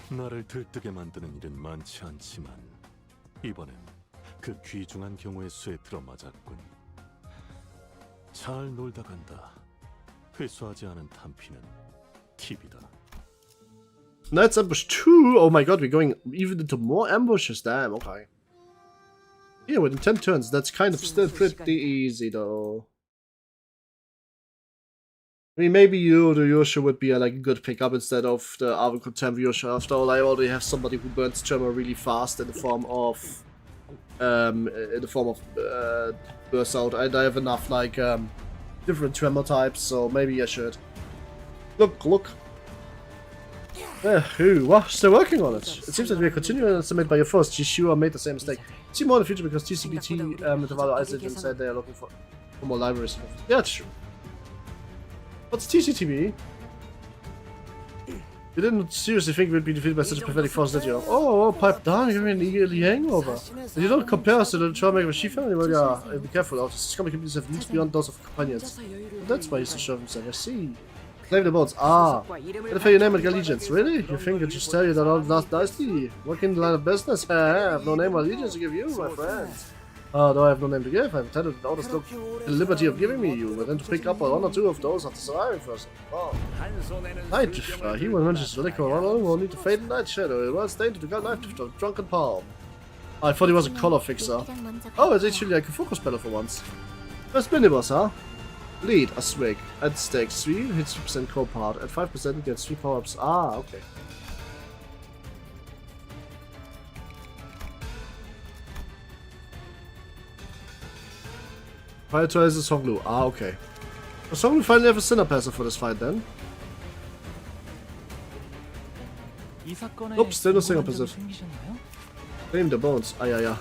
나를 들뜨게 만드는 일은 많지 않지만 이번엔 그 귀중한 경우의 수에 들어맞았군. 잘 놀다 간다. 회수하지 않은 탄피는 팁이다. Knight's Ambush 2? Oh my god, we're going even into more ambushes. Damn, okay. Yeah, within 10 turns, that's kind of still pretty easy though. I mean, maybe you, the Yosha, would be like a good pickup instead of the Arvin Contempt Yosha. After all, I already have somebody who burns tremor really fast in the form of burst out, and I have enough like different tremor types, so maybe I should. Look. Wow, still working on it. It seems that we are continuing to estimate by your first. She sure made the same mistake. See more in the future because TCBT the Valor Isolation said they are looking for more libraries. Yeah, it's true. What's TCTB? You didn't seriously think we'd be defeated by such a pathetic force, did you? Oh, pipe down, you're an eagerly hangover. And you don't compare us to the troublemaker of a she family, well, yeah, be careful, our scummy communities have needs beyond those of companions. Well, that's why he's so sure of himself, I see. Claim the boats. Ah, gotta pay your name and allegiance. Really? You think I just tell you that all last nicely? Working in the line of business? I have no name or allegiance to give you, my friend. Though I have no name to give, I've intended the orders look the liberty of giving me you, but then to pick up 1 or 2 of those after surviving first. Oh. Night, he will mention the liquor, will need to fade in night shadow. It was stained to the god knife to drunken palm. I thought he was a color fixer. Oh, it's actually like a focus pedal for once. First miniboss, huh? Lead, a swig. At stakes 3, hits 3% core part. At 5% gets 3 power-ups. Ah, okay. Prioritizes Honglu. Ah, okay. Does Honglu finally have a Sinner Passer for this fight then? Nope, still no Sinner Passer. Claim the bones. Ah, yeah.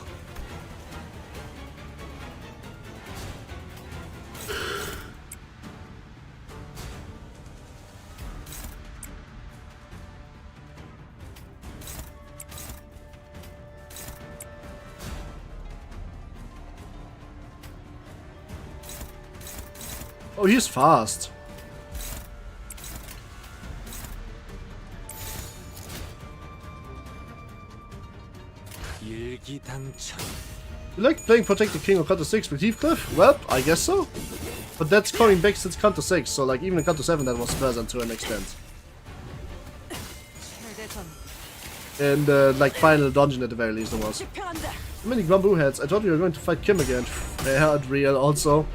Oh, he's fast. You like playing Protect the King or CANTO 6 with Heathcliff? Well, I guess so. But that's coming back since CANTO 6, so like even in CANTO 7 that was present to an extent. And like final dungeon at the very least it was. So many Grumbu heads. I thought we were going to fight Kim again. Yeah, real also.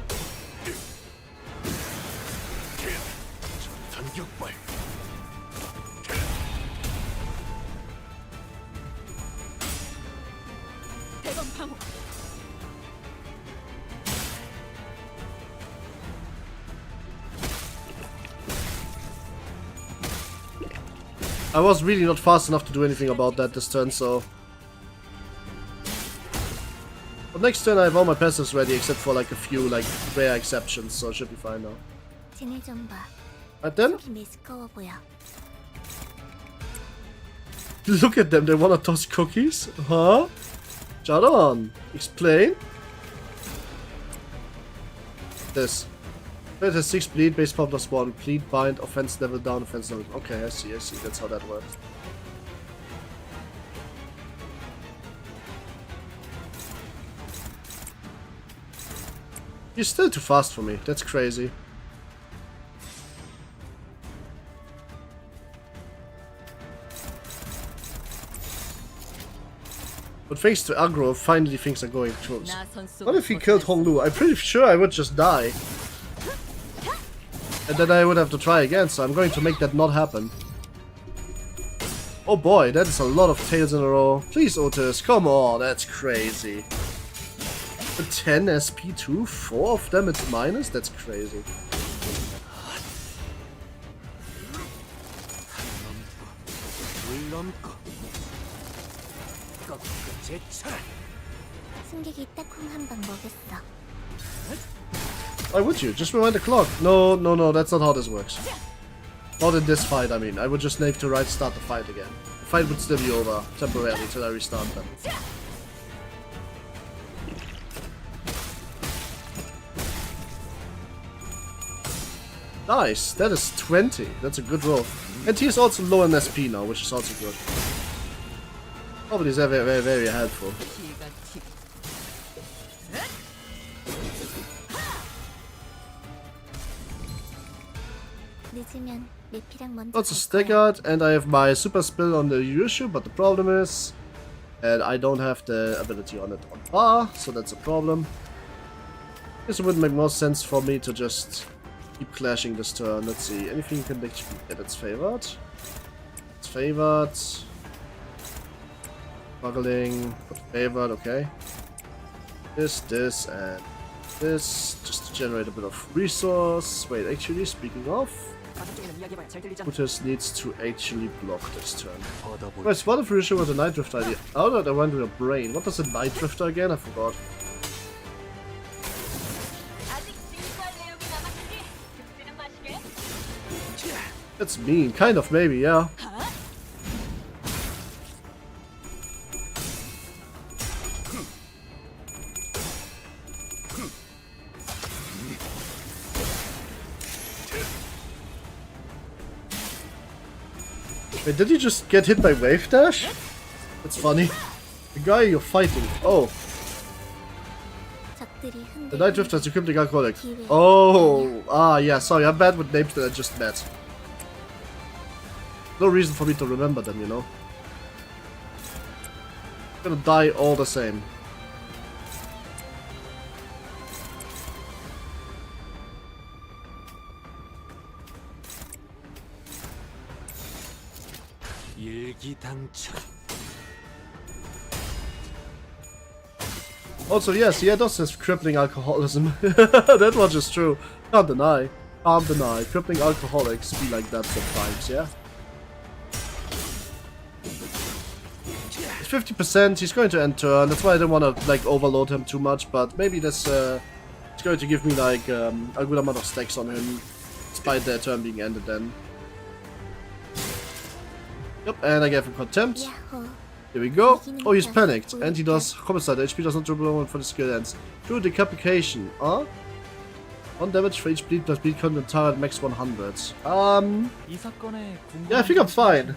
I was really not fast enough to do anything about that this turn, so... But next turn I have all my passives ready except for like a few like rare exceptions, so it should be fine now. Right then? Look at them, they wanna toss cookies? Huh? Jadon, explain. This. It has 6 bleed, base power plus 1, bleed, bind, offense level down, offense level. Okay, I see, that's how that works. He's still too fast for me, that's crazy. But thanks to aggro, finally things are going close. What if he killed Honglu? I'm pretty sure I would just die. And then I would have to try again, so I'm going to make that not happen. Oh boy, that is a lot of tails in a row. Please, Otis, come on, that's crazy. A 10 SP too? 4 of them it's minus? That's crazy. Why would you? Just rewind the clock. No, that's not how this works. Not in this fight, I mean. I would just need to start the fight again. The fight would still be over temporarily till I restart them. Nice, that is 20. That's a good roll. And he's also low in SP now, which is also good. Probably is very helpful. Also staggered, and I have my super spill on the Yushu, but the problem is that I don't have the ability on it on bar, so that's a problem. Guess it would make more sense for me to just keep clashing this turn. Let's see, anything you can actually get. It's favored. It's favored. Struggling, but favored, okay. This, and this, just to generate a bit of resource. Wait, actually, speaking of, Otis needs to actually block this turn. Wait, what if Risha was a Night Drifter idea? Oh no, I went with a brain. What was a Night Drifter again? I forgot. That's mean, kind of, maybe, yeah. Wait, did you just get hit by Wave Dash? That's funny. The guy you're fighting. Oh. The Night Drifter is a cryptic alcoholic. Oh. Ah, yeah, sorry, I'm bad with names that I just met. No reason for me to remember them, you know. I'm gonna die all the same. Also, yes, he does have crippling alcoholism. That much is true. Can't deny. Can't deny. Crippling alcoholics be like that sometimes, yeah? 50%, he's going to end turn. That's why I don't want to like overload him too much, but maybe this it's going to give me like a good amount of stacks on him, despite their turn being ended then. Yep, and I gave him contempt. Here we go. Oh, he's panicked, and he does homicide. HP does not dribble for the skill ends. True decapitation. 1 damage for each bleed plus bleed content target max 100. Yeah, I think I'm fine.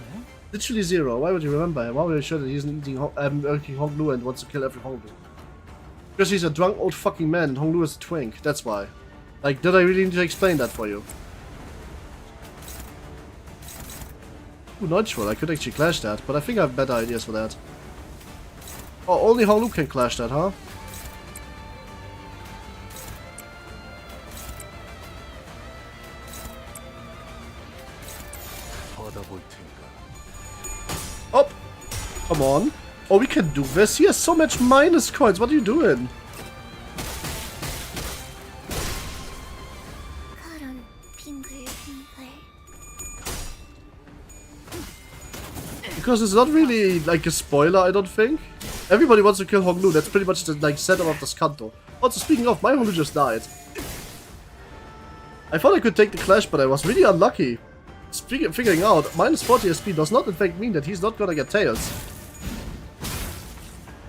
Literally 0. Why would you remember him? Why would you sure that he's eating Honglu and wants to kill every Honglu? Because he's a drunk old fucking man and Honglu is a twink. That's why. Like, did I really need to explain that for you? Ooh, Nightfall. I could actually clash that, but I think I have better ideas for that. Oh, only Honglu can clash that, huh? Oh! Come on. Oh, we can do this. He has so much minus coins. What are you doing? Because it's not really like a spoiler, I don't think. Everybody wants to kill Honglu. That's pretty much the like setup of this CANTO. Also, speaking of, my Honglu just died. I thought I could take the clash, but I was really unlucky. Figuring out, minus 40 SP does not in fact mean that he's not gonna get tails.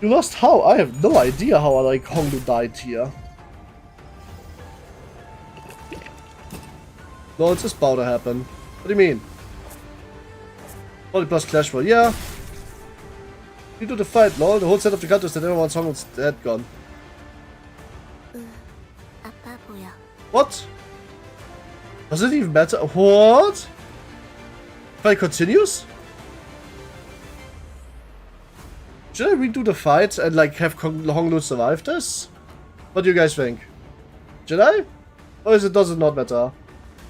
You lost how? I have no idea how like Honglu died here. No, it's just bound to happen. What do you mean? 40 plus clash roll, yeah. You do the fight, lol. The whole set of the CANTOs that everyone's Honglu's dead gone. What? Does it even matter? What? Fight continues? Should I redo the fight and like have Honglu survive this? What do you guys think? Should I? Or does it not matter?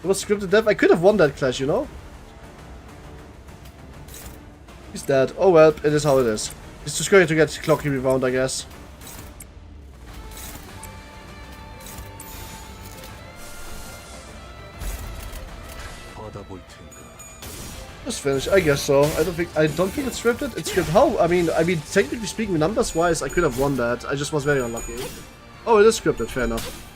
It was scripted death. I could have won that clash, you know? He's dead. Oh well, it is how it is. He's just going to get clocky rebound, I guess. Just finish, I guess so. I don't think it's scripted. It's scripted. How? I mean, technically speaking, numbers wise, I could have won that. I just was very unlucky. Oh, it is scripted. Fair enough.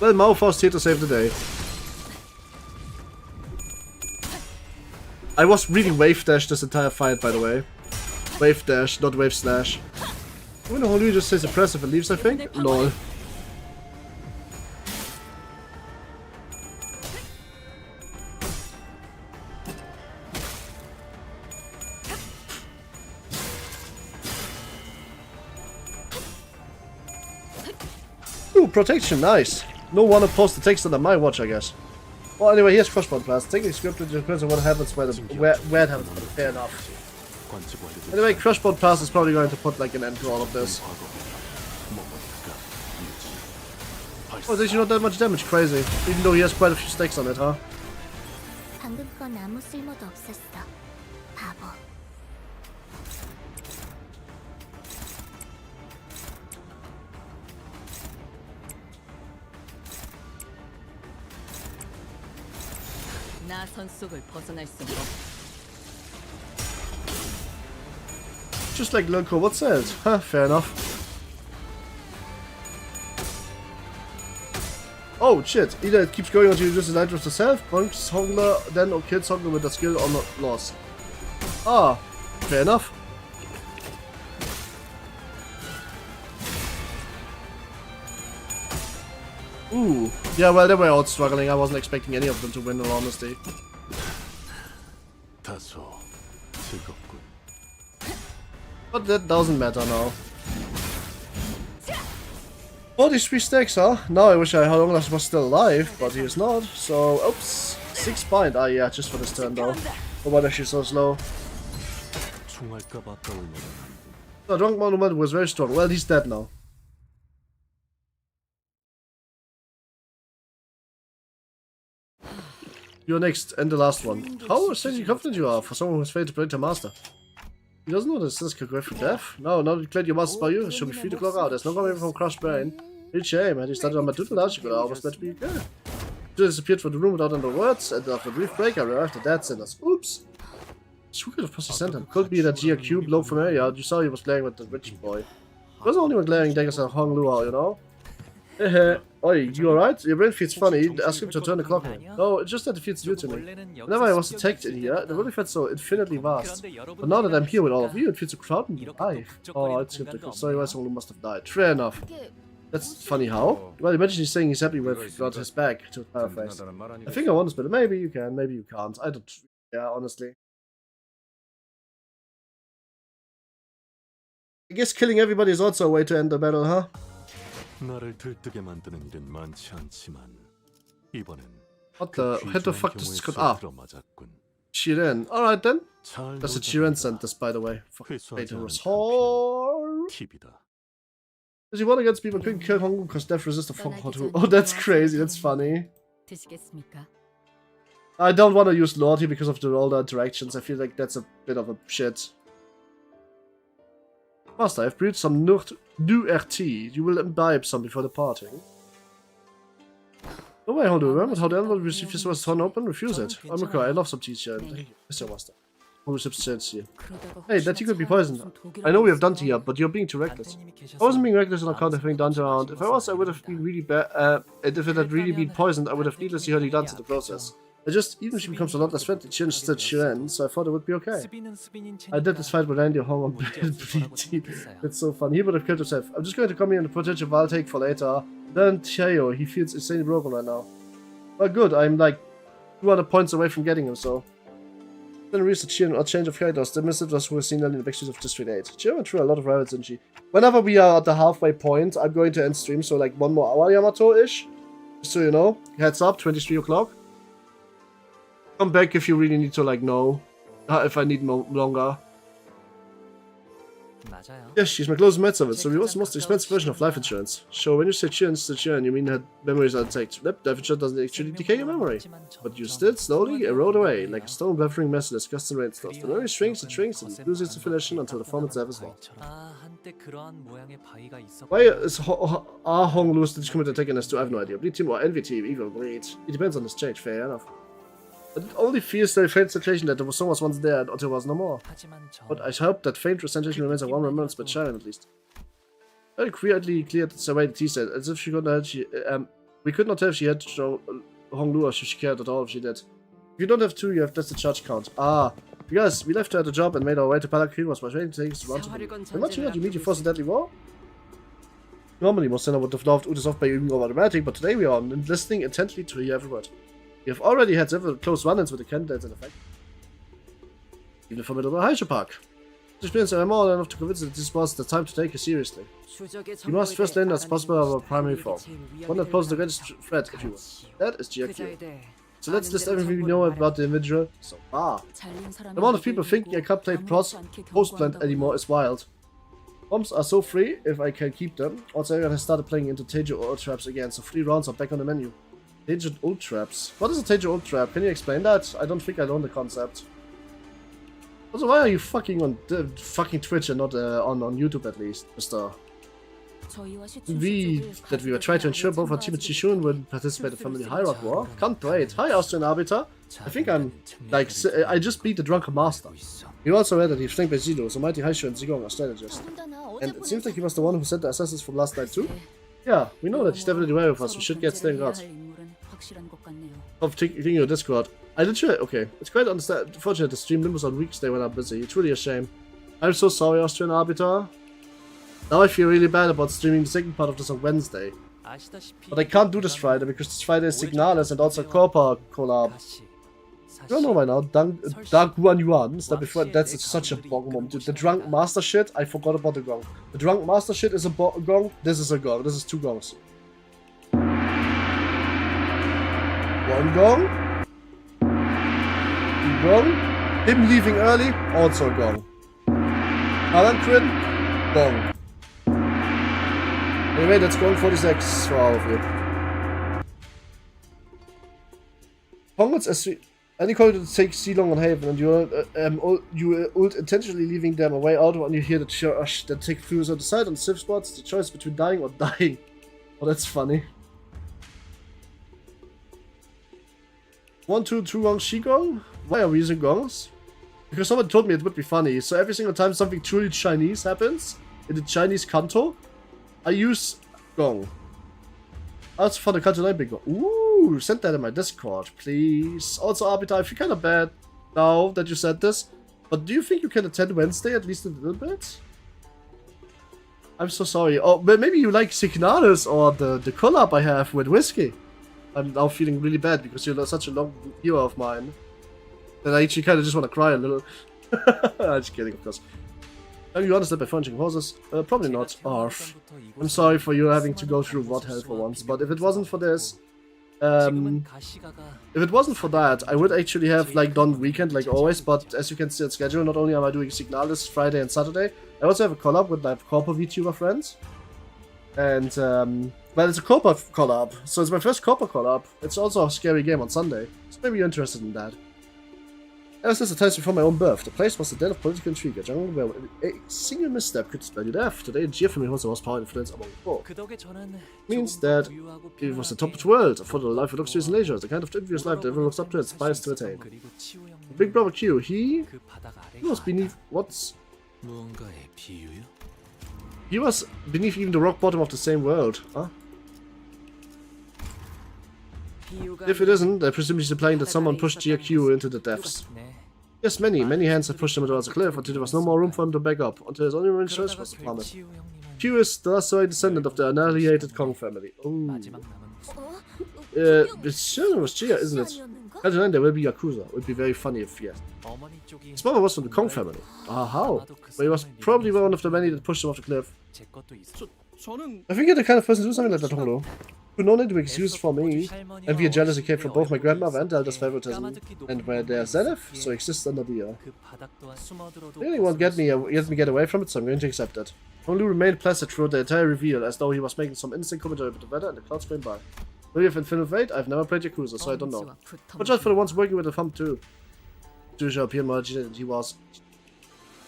Well, Mao forced here to save the day. I was reading wave dash this entire fight, by the way. Wave dash, not wave slash. I wonder how you just says impressive and leaves, I think. Lol. Ooh, protection, nice. No one opposed the text under my watch, I guess. Well, anyway, here's Crossbow Blast. Technically scripted, depends on what happens where it happens, but fair enough. Anyway, Crossbow Blast is probably going to put like an end to all of this. Oh, there's not that much damage, crazy. Even though he has quite a few stacks on it, huh? Just like Loco, what's that? Huh, fair enough. Oh shit, either it keeps going until you use the Nitrous yourself, bunks Hongler, then or kills Hongler with a skill or not lost. Ah, fair enough. Ooh, yeah, well, they were all struggling. I wasn't expecting any of them to win, in all honesty. But that doesn't matter now. 43 stacks, huh? Now I wish Hongler was still alive, but he is not. So, oops. 6 bind. Ah, yeah, just for this turn though. Oh, why is she so slow? The drunk monument was very strong. Well, he's dead now. You're next, and the last one. How essentially confident you are for someone who's failed to predict a master. He doesn't know this could go for death. No, now declared your master's by you, it should be free to clock out. There's no coming from crushed brain. Real shame, had you started on my tutelage, you could almost meant to be good. You disappeared from the room without any words, and after a brief break, I arrived at dead sinners. Oops! Who could have possibly sent him? Could be that GRQ bloke from area. You saw he was playing with the rich boy. He wasn't only glaring daggers at Honglu, you know? Hehe. Oi, you alright? Your brain feels funny. Ask him to turn the clock on. No, it's just that it feels new to me. Whenever I was attacked in here, it really felt so infinitely vast. But now that I'm here with all of you, it feels so crowded and alive. Oh, it's skeptical. Sorry, why someone must have died. Fair enough. That's funny how? Well, imagine he's saying he's happy with got his back, to paraphrase. I think I want this, but maybe you can, maybe you can't. I don't... Yeah, honestly. I guess killing everybody is also a way to end the battle, huh? 나를 들뜨게 만드는 일은 많지 않지만 이번엔 What the fuck does this code? Ah, 맞았군. Shiren. Alright then. That's a Shiren sent this, by the way. Fuck, dangerous. 팁이다. Does he want against people couldn't kill Honglu because death resist a fuck too? Oh, that's crazy. That's funny. I don't want to use Lord here because of all the interactions. I feel like that's a bit of a shit. Master, I've brewed some new RT. You will imbibe some before departing. No way, Honglu. Remember how the envelope received this was torn open? Refuse it. I'm okay. I love some tea, Sharon. Thank you. Mr. Master. Hey, that tea could be poisoned. I know we have done tea here, but you're being too reckless. I wasn't being reckless on account of having done around. If I was, I would have been really bad. If it had really been poisoned, I would have needlessly hurt you done in the process. Even if she becomes a lot less friendly, she instead Shiren, so I thought it would be okay. I did this fight with Randy Hong on BT. It's so fun. He would have killed himself. I'm just going to come here and potential Val take for later. Then Cheo, he feels insanely broken right now. Well, good. I'm like 200 points away from getting him, so. Then research here or change of characters. The message was who was seen in the backstreets of District 8. She went through a lot of rivals, didn't she? Whenever we are at the halfway point, I'm going to end stream, so like 1 more hour Yamato-ish. Just so you know. Heads up, 23 o'clock. Come back if you really need to like know. If I need longer. 맞아요. Yes, she's my closest mates of it, so we was the most expensive version of life insurance. So when you say Chirin, you mean that memories are intact. Life insurance doesn't actually decay your memory. But you still slowly erode away, like a stone blethering mess that disgusts and rainstorms. The memory shrinks and shrinks and loses its affiliation until the form itself is lost. 아, 한때 그러한 모양의 바위가 있었고. Why is Hong Lewis did commit attacking us to? I have no idea. Bleed team or envy team, either bleed. It depends on this change, fair enough. But it only feels very faint sensation that there was someone once there and there was no more. But I hope that faint sensation remains a warm remembrance by Sharon at least. Very quietly cleared away the tea set, as if she could not we could not tell if she had to show Hong Lu or if she cared at all if she did. If you don't have 2, you have just the charge count. Ah, because we left her at the job and made our way to Palakrin was by training things to run to the much you meet you force a deadly war? Normally, most would have loved Ubisoft by using automatic, but today we are listening intently to hear every word. We have already had several close run-ins with the candidates in effect. Even the formidable Heisha Park. This experience are more than enough to convince that this was the time to take it seriously. You must first learn as possible of our primary foe. One that poses the greatest threat, if you will. That is GFQ. So let's list everything we know about the individual so far. The amount of people thinking I can't play post-plant anymore is wild. Bombs are so free if I can keep them. Also, everyone has started playing into Tejo Ult Traps again, so 3 rounds are back on the menu. Tejo Ult Traps. What is a Tejo Ult Trap? Can you explain that? I don't think I know the concept. Also, why are you fucking on fucking Twitch and not on YouTube at least, Mr. That we were trying to ensure both our team and Chishun would participate in Family Hierarch War. Can't wait. Hi, Austrian Arbiter. I think I'm, like, I just beat the Drunken Master. He also read that he's flanked by Zidou, so Mighty Haishu and Zigong are strategists. And it seems like he was the one who sent the assassins from last night too. Yeah, we know that he's definitely aware of us. We should get staying guards. Of taking your Discord. I literally, okay, it's quite unfortunate the stream Limbus on weekday when I'm busy. It's really a shame. I'm so sorry, Austrian Arbiter. Now I feel really bad about streaming the second part of this on Wednesday. But I can't do this Friday because this Friday is Signalis and also Corpa collab. I don't know by now, Dark Guan Yuan, is that before? That's such a bong mom. Dude, the Drunk Master shit, I forgot about the gong. The Drunk Master shit is a gong, this is a gong, this is 2 gongs. 1 gong. 2 gong. Him leaving early, also a gong. Alan Quinn, gong. Anyway, that's gong 46 for all of you. Congrats as we... Any call to take Silong on Haven, and you ult intentionally leaving them away out when you hear the charge that take through. So decide on safe spots, the choice between dying or dying. Oh, that's funny. 1, 2, 2 gongs, she gong? Why are we using gongs? Because someone told me it would be funny. So every single time something truly Chinese happens, in the Chinese CANTO, I use gong. Also for the Kanto 9 big gong. Ooh, send that in my Discord, please. Also, Arbiter, I feel kind of bad now that you said this, but do you think you can attend Wednesday at least a little bit? I'm so sorry. Oh, but maybe you like Signalis or the collab I have with Whiskey. I'm now feeling really bad because you're such a long hero of mine that I actually kind of just want to cry a little. I'm just kidding, of course. Are you honest by furnishing horses? Probably not. Arf. I'm sorry for you having to go through what hell for once, but if it wasn't for this, if it wasn't for that, I would actually have like done weekend like always, but as you can see on schedule, not only am I doing Signalis Friday and Saturday, I also have a collab with my Corpo VTuber friends. And, well, it's a Corpo collab, so it's my first Corpo collab. It's also a scary game on Sunday, so maybe you're interested in that. Ever since the times before my own birth, the place was the den of political intrigue, a jungle where a single misstep could spell you death. Today, Geofamy holds the most power and influence among the poor. Means that it was the top of the world, afforded a life with luxuries and leisure, the kind of envious life that everyone looks up to and aspires to attain. Big Brother Q, he was beneath, he was beneath even the rock bottom of the same world, huh? If it isn't, I presume he's implying that someone pushed GQ into the depths. 네. Yes, many hands have pushed him towards the cliff until there was no more room for him to back up, until his only remaining choice 그러다가 was to 될 plummet. 치유 형님은 Q is the last surviving descendant of the annihilated Kong family. Oh. 마지막 남은 It's sure it was Chia, isn't it? At the end there will be Yakuza. It would be very funny if yes. 어머니 쪽이 His mother was from the Kong family. Ah, how? But he was probably one of the many that pushed him off the cliff. 제 것도 있어. 저는 I think you're the kind of person to do something like that, Honglu. Who no need to be excused for me, and be a jealousy came from both my grandmother and Elder's favoritism, and where there's Zenith, so exists under the earth. 그 바닥 또한 숨어들어도 Really won't get me get away from it, so I'm going to accept it. Honglu remained placid throughout the entire reveal, as though he was making some instant commentary about the weather and the clouds going by. Maybe of Infinite Fate? I've never played Yakuza, so I don't know. But just for the ones working with the thumb too. Jusha appeared more agitated than he was.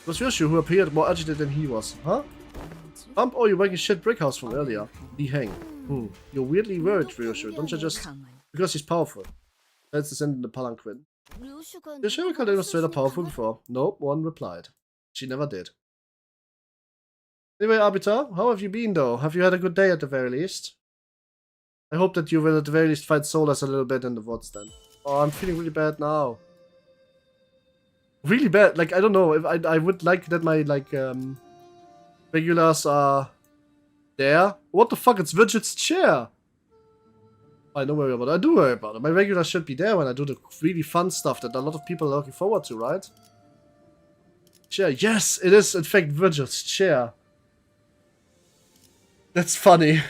It was Yoshu who appeared more agitated than he was. Huh? Bump, oh, you're working shit brick house from earlier. Li Heng. You're weirdly worried, Ryoshu. Don't you just... Because he's powerful. That's the send in the palanquin. Did she ever call anyone straight up powerful before? Nope, one replied. She never did. Anyway, Arbiter, how have you been though? Have you had a good day at the very least? I hope that you will at the very least find solace a little bit in the woods then. Oh, I'm feeling really bad now. Really bad. Like, I don't know. If I would like that my, like, regulars are there. What the fuck? It's Virgil's chair. I don't worry about it. I do worry about it. My regulars should be there when I do the really fun stuff that a lot of people are looking forward to, right? Chair. Yes, it is in fact Virgil's chair. That's funny.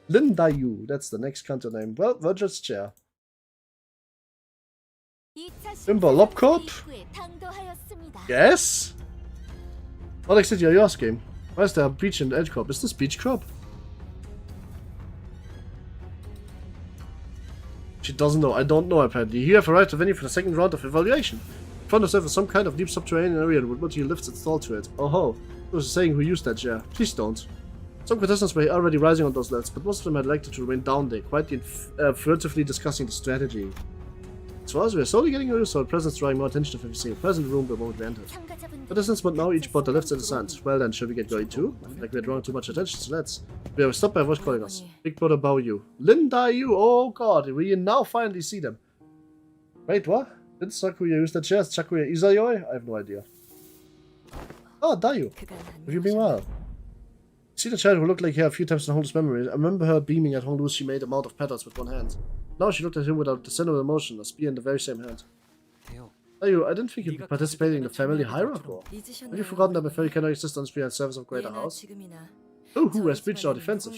Lindayu. That's the next CANTO name. Well, Virgil's chair. Limbo Lobcorp? Yes? What exactly are you asking? Why is there a beach in the Edge Corp? Is this Beach Corp? She doesn't know. I don't know apparently. You have arrived at venue for the second round of evaluation. Found yourself in some kind of deep subterranean area with multiple lifts installed to it. Oh ho. I was saying who used that chair. Please don't. Some contestants were already rising on those lifts, but most of them had elected to remain down there, quietly and furtively discussing the strategy. As far as we are slowly getting used to our presence, drawing more attention to every single present room the moment we entered. Contestants but now each bought the lifts in the sand. Well then, should we get going too? I feel like we're drawing too much attention, so let's. We are stopped by a voice calling us. Big brother Bao Yu. Linda Yu! Oh god, we now finally see them. Wait, what? Did Sakuya use that chair? Sakuya Izayoi? I have no idea. Oh, Dayu. Have you been well? See the child who looked like her a few times in Honglu's memory. I remember her beaming at Honglu as she made a mount of petals with one hand. Now she looked at him without the similar emotion, a spear in the very same hand. 돼요. Dayu, I didn't think you'd be participating in the family hierarchy. Have you forgotten that my family cannot exist on behalf service of greater house? Oh, who has breached our defensive?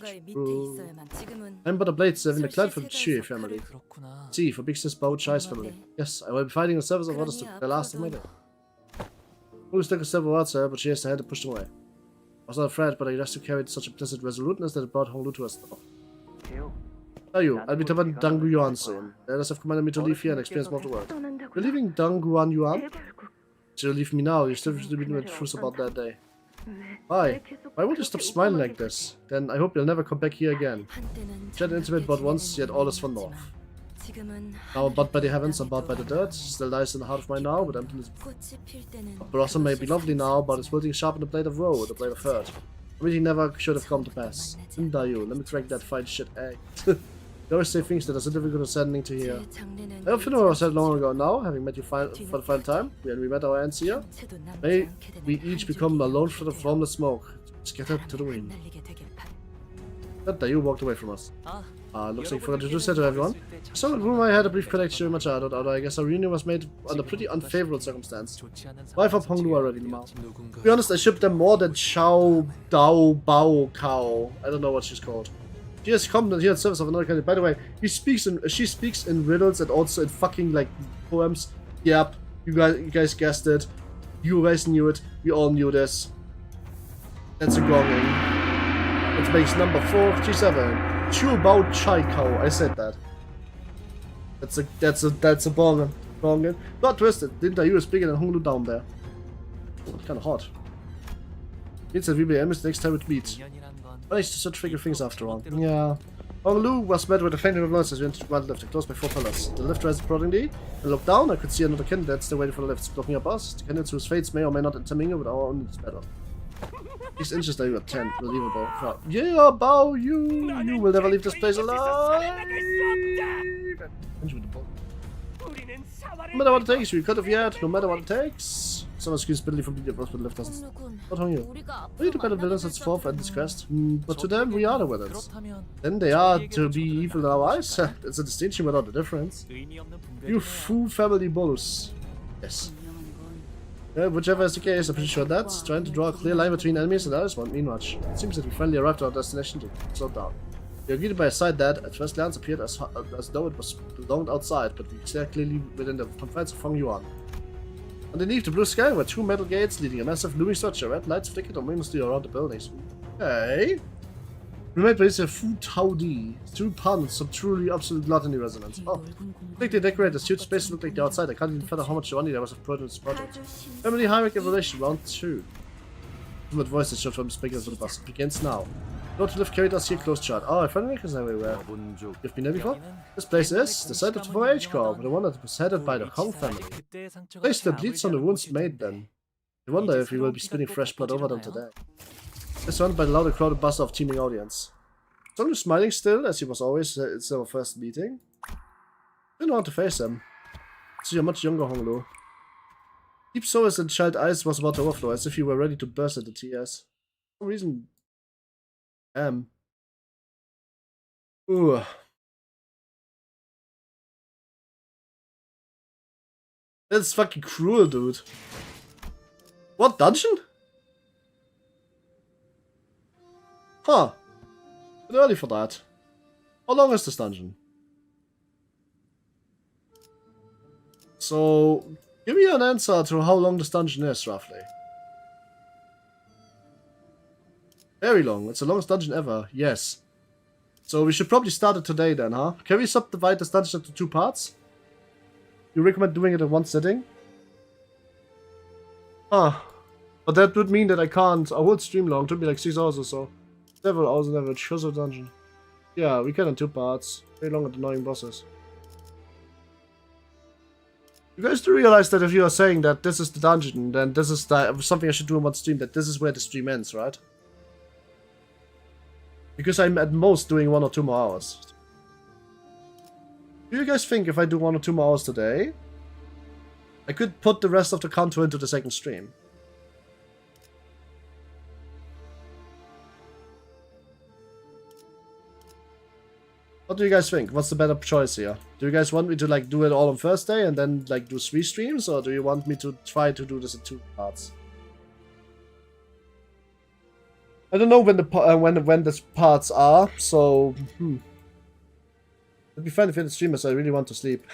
I'm but a blade serving the clan for the Chie family. 그렇구나. See, for big sis Bao Chai's family. Yes, I will be fighting in service of others to the last of my day. Honglu took a step towards her, but she has had to push them away. I was not afraid, but I just carried such implicit resoluteness that it brought Honglu to us. Dayu, I'll be Taban Dangyuan soon. The elders have commanded me to leave here and experience more of the world. You're leaving Dangyuan Yuan? So you leave me now, you still should be the truth about that day. Why? Why won't you stop smiling like this? Then I hope you'll never come back here again. Chat intimate but once, yet all is for north. Now bowed by the heavens and bowed by the dirt, still lies in the heart of my now, but emptiness. A blossom may be lovely now, but it's wilting sharp in the blade of woe, the blade of hurt. A meeting never should have come to pass. Dayu, let me crack that fine shit egg. You always say things that are so difficult and saddening to hear. I have known what I said long ago now, having met you for the final time, when we met our ends here. May we each become a lone thread of formless smoke, scattered to the wind. That Dayu walked away from us. Looks like you forgot to do so to everyone. So, rumor I had a brief connection with Machado, although I guess our reunion was made under pretty unfavorable circumstance. Wife of Honglu already now. To be honest, I shipped them more than Xiao Dao Bao Kao. I don't know what she's called. She has come here in service of another country. By the way, she speaks in riddles and also in fucking like poems. Yep, you guys guessed it. You guys knew it. We all knew this. That's a gonging. It makes number 47. Chu Bao Chai Kao. I said that. That's a bonging. Not twisted. Didn't I? You is bigger than Honglu down there. Kinda hot. Means that we be enemies next time we meet. Nice to such figure things after all. Yeah. Honglu was met with a faint influence as we entered one lift, close by 4 pillars. The lift rises accordingly. I looked down, I could see another candidate still waiting for the lifts, blocking up us. The candidates whose fates may or may not intermingle with our own in this battle. These inches that you got 10, believable. Yeah, Bao, you will never leave this place alive! No matter what it takes, we cut off yet. No matter what it takes. Someone screams bitterly from the hospital left us. 홍루군, What on you? 우리가 We need to 앞으로 battle villains 만나게 that's fourth and 되었구나. disgraced. But to them, we are the villains. 그렇다면 Then they are to be evil in our eyes. It's a distinction without a difference. 의미 없는 You 분별이네요. fool family bulls. Yes. Whichever is the case, I'm pretty sure that trying to draw a clear line between enemies and others won't mean much. It seems that we finally arrived at our destination to slow down. We are greeted by a sight that, at first glance, appeared as though it was belonged outside, but we stared clearly within the confines of Hongyuan. Underneath the blue sky were two metal gates leading a massive looming structure. Red lights flickered ominously around the buildings. Okay. We made place a food howdy. Two puns, some truly absolute gluttony resonance. Oh. Quickly decorated, the huge space looked like the outside. I can't even fathom how much money there was put in this project. Family Hierarchy Evaluation Round 2. What voices shot from the speakers of the bus. It begins now. Lord to live carried us here close chart. Oh, I find makers everywhere. You've been there before? This place is the site of the 4H Corp, the one that was headed by the Hong family. Place that bleeds on the wounds made then. I wonder if we will be spilling fresh blood over them today. Surrounded by the loud crowded buzz of teeming audience. Song is smiling still, as he was always. It's our first meeting. Didn't want to face him. See a much younger Honglu. Deep sorrow in child's eyes was about to overflow, as if he were ready to burst into tears. For some reason. Ooh. That's fucking cruel, dude. What dungeon? Huh. Bit early for that. How long is this dungeon? So, give me an answer to how long this dungeon is, roughly. Very long. It's the longest dungeon ever. Yes. So we should probably start it today then, huh? Can we subdivide this dungeon into 2 parts? You recommend doing it in one sitting? Huh. But that would mean that I can't. I would stream long. It would be like 6 hours or so. Several hours on average. Here's a dungeon. Yeah, we can in 2 parts. Very long and annoying bosses. You guys do realize that if you are saying that this is the dungeon, then this is something I should do in one stream, that this is where the stream ends, right? Because I'm at most doing 1 or 2 more hours. Do you guys think if I do 1 or 2 more hours today, I could put the rest of the CANTO into the second stream? What do you guys think? What's the better choice here? Do you guys want me to like do it all on first day and then like do 3 streams, or do you want me to try to do this in 2 parts? I don't know when the when the parts are, so it'd be fun if it's streamers. I really want to sleep.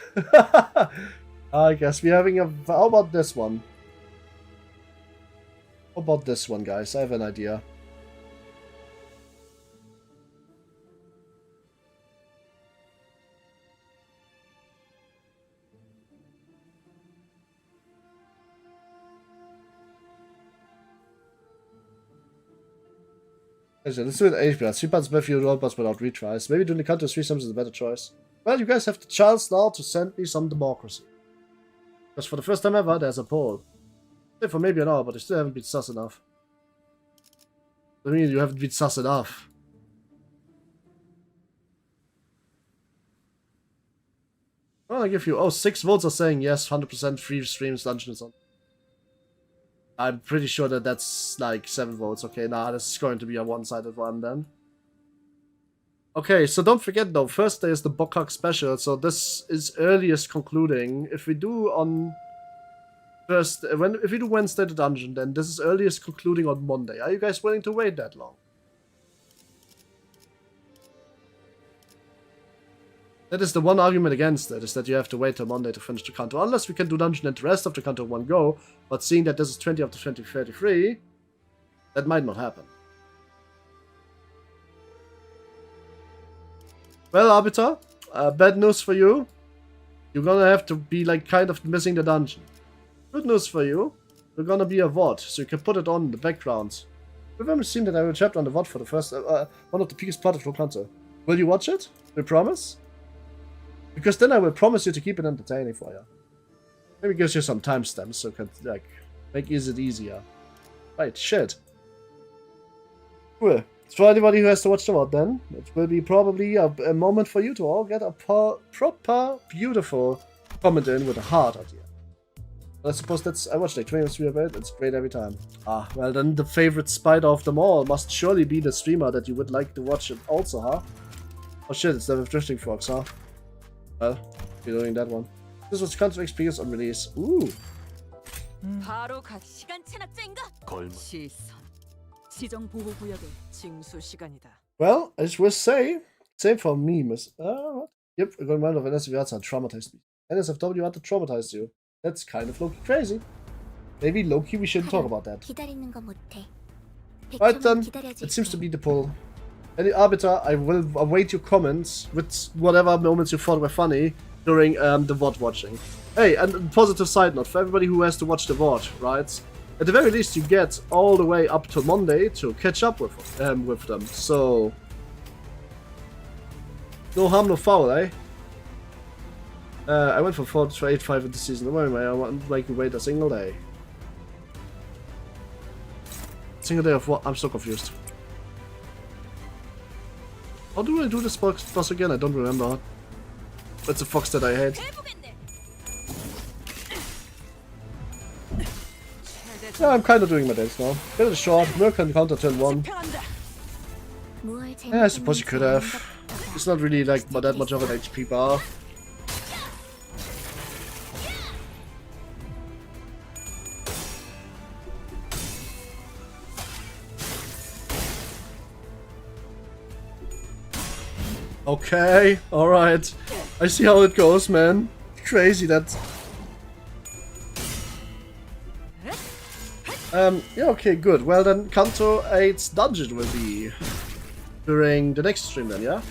I guess we're having a. How about this one? How about this one, guys? I have an idea. Let's do it 8 parts. 3 parts with you, 1 parts without retries. Maybe doing the CANTO 3 times is a better choice. Well, you guys have the chance now to send me some democracy. Because for the first time ever, there's a poll. For maybe an hour, but you still haven't been sus enough. I mean, you haven't been sus enough. Well, I give you... Oh, 6 votes are saying yes, 100% free streams, dungeons on. I'm pretty sure that that's like 7 votes. Okay, nah, this is going to be a one-sided one then. Okay, so don't forget though, first day is the Bokak special, so this is earliest concluding. If we do on if we do Wednesday the dungeon, then this is earliest concluding on Monday. Are you guys willing to wait that long? That is the one argument against it, is that you have to wait till Monday to finish the CANTO. Unless we can do dungeon and the rest of the CANTO in one go, but seeing that this is 20 of the 2033, that might not happen. Well, Arbiter, bad news for you. You're gonna have to be like kind of missing the dungeon. Good news for you. You're gonna be a VOD, so you can put it on in the background. Remember seeing that I will chapter on the VOD for the first one of the biggest part of the CANTO. Will you watch it? We promise? Because then I will promise you to keep it entertaining for you. Maybe gives you some timestamps so you can like make it easier. Right, shit. Cool. For anybody who has to watch the VOD then, it will be probably a moment for you to all get a proper, beautiful comment in with a heart at the end. I suppose I watched like 20 stream of it, it's great every time. Ah, well then the favorite spider of them all must surely be the streamer that you would like to watch it also, huh? Oh shit, it's the Drifting Frogs, huh? Well, you're doing that one. This was CANTO experience on release. Ooh. 바로 가. 시간 체납자인가? 걸마. 시선. 시정 보호 구역에 징수 시간이다. Well, I will say, same for me, miss. Yep, a good amount of NSFW traumatized me. NSFW want to traumatize you. That's kind of low-key crazy. Maybe low-key we shouldn't talk about that. 기다리는 거 못해. Right then, it seems to be the pull. Any arbiter, I will await your comments with whatever moments you thought were funny during the VOD watching. Hey, and a positive side note for everybody who has to watch the VOD, right? At the very least, you get all the way up to Monday to catch up with them. So, no harm, no foul, eh? I went from 4 to 8-5 in the season. Don't worry, man. I want to make you wait a single day. Single day of what? I'm so confused. How do I do this boss again? I don't remember. It's a fox that I hate. Yeah, I'm kind of doing my dance now. Bit of a short, Merc can counter turn 1. Yeah, I suppose you could have. It's not really like that much of an HP bar. Okay, alright. I see how it goes, man. Crazy that... yeah, okay, good. Well then, CANTO 8's dungeon will be during the next stream then, yeah?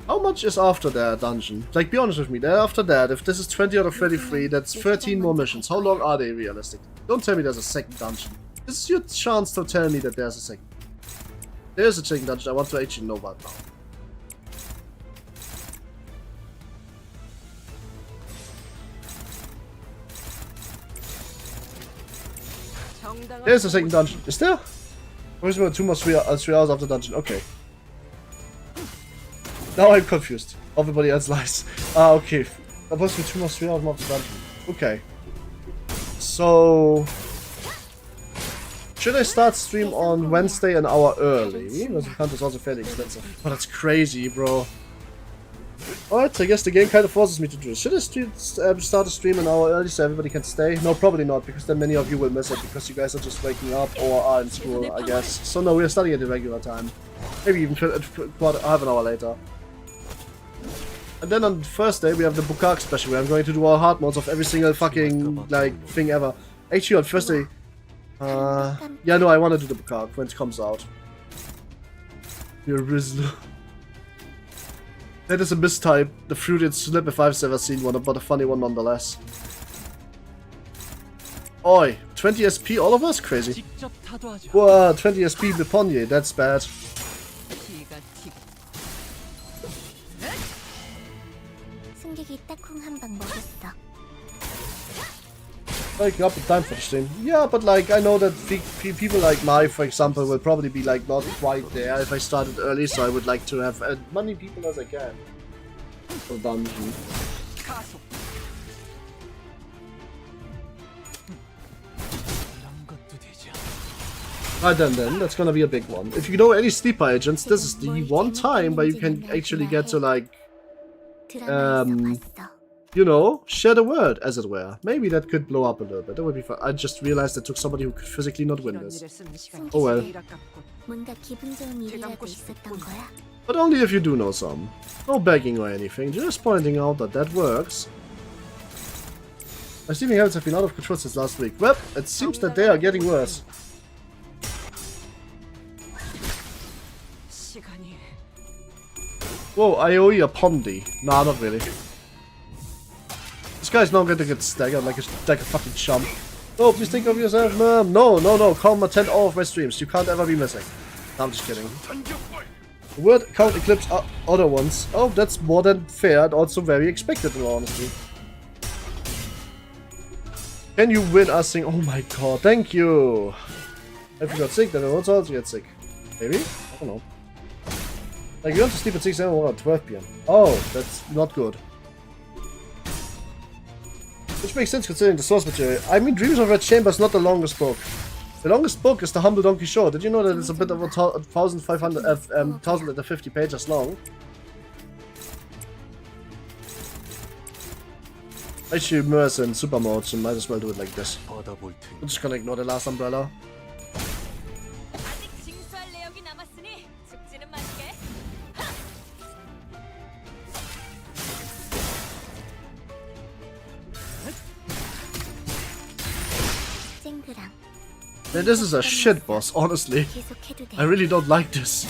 How much is after that dungeon? Like, be honest with me, after that, if this is 20 out of 33, that's 13 more missions. How long are they realistic? Don't tell me there's a second dungeon. This is your chance to tell me that there's a second. There's a second dungeon, I want to actually know about now. There's a second dungeon. Is there? Or is there 2 more 3 hours after dungeon? Okay. Now I'm confused. Everybody else lies. Ah, okay. Supposed to be 2 more 3 hours after dungeon. Okay. So... should I start stream on Wednesday an hour early? Because CANTO is also fairly expensive. But that's crazy, bro. Alright, I guess the game kind of forces me to do this. Should I start a stream an hour early so everybody can stay? No, probably not, because then many of you will miss it because you guys are just waking up or are in school, I guess. So no, we're starting at the regular time. Maybe even half an hour later. And then on Thursday we have the Bukak special where I'm going to do all hard modes of every single fucking, like, thing ever. Actually on Thursday... yeah, no, I want to do the Bukak when it comes out. You're Rizlu. That is a mistype. The fruited slip if I've ever seen one, but a funny one nonetheless. Oi, 20 SP all of us? Crazy. Whoa, 20 SP Biponye, that's bad. Waking up in time for the stream. Yeah, but like, I know that people like Mai, for example, will probably be like not quite there if I started early, so I would like to have as many people as I can for the dungeon. Right then, that's gonna be a big one. If you know any sleeper agents, this is the one time where you can actually get to like, you know, share the word, as it were. Maybe that could blow up a little bit. That would be fun. I just realized it took somebody who could physically not win this. Oh well. But only if you do know some. No begging or anything, just pointing out that that works. My streaming habits have been out of control since last week. Well, it seems that they are getting worse. Whoa, I owe you a Pondy. Nah, not really. This guy's not going to get staggered like a fucking chump. No, please think of yourself, man. No. Come attend all of my streams. You can't ever be missing. No, I'm just kidding. The word count eclipse other ones. Oh, that's more than fair and also very expected in all honesty. Can you win us saying, oh my god, thank you. If you got sick, then I also get sick. Maybe? I don't know. Like, you want to sleep at 6 a.m. or at 12 p.m. Oh, that's not good. Which makes sense considering the source material. I mean, Dreams of Red Chamber is not the longest book. The longest book is The Humble Don Quixote. Did you know that it's a bit over 1,550 pages long? Actually, immerse in super mode, so might as well do it like this. 받아볼 I'm 테니 just gonna ignore the last umbrella. 아직 징수할 내역이 남았으니 죽지는 말게. This is a shit boss, honestly. I really don't like this.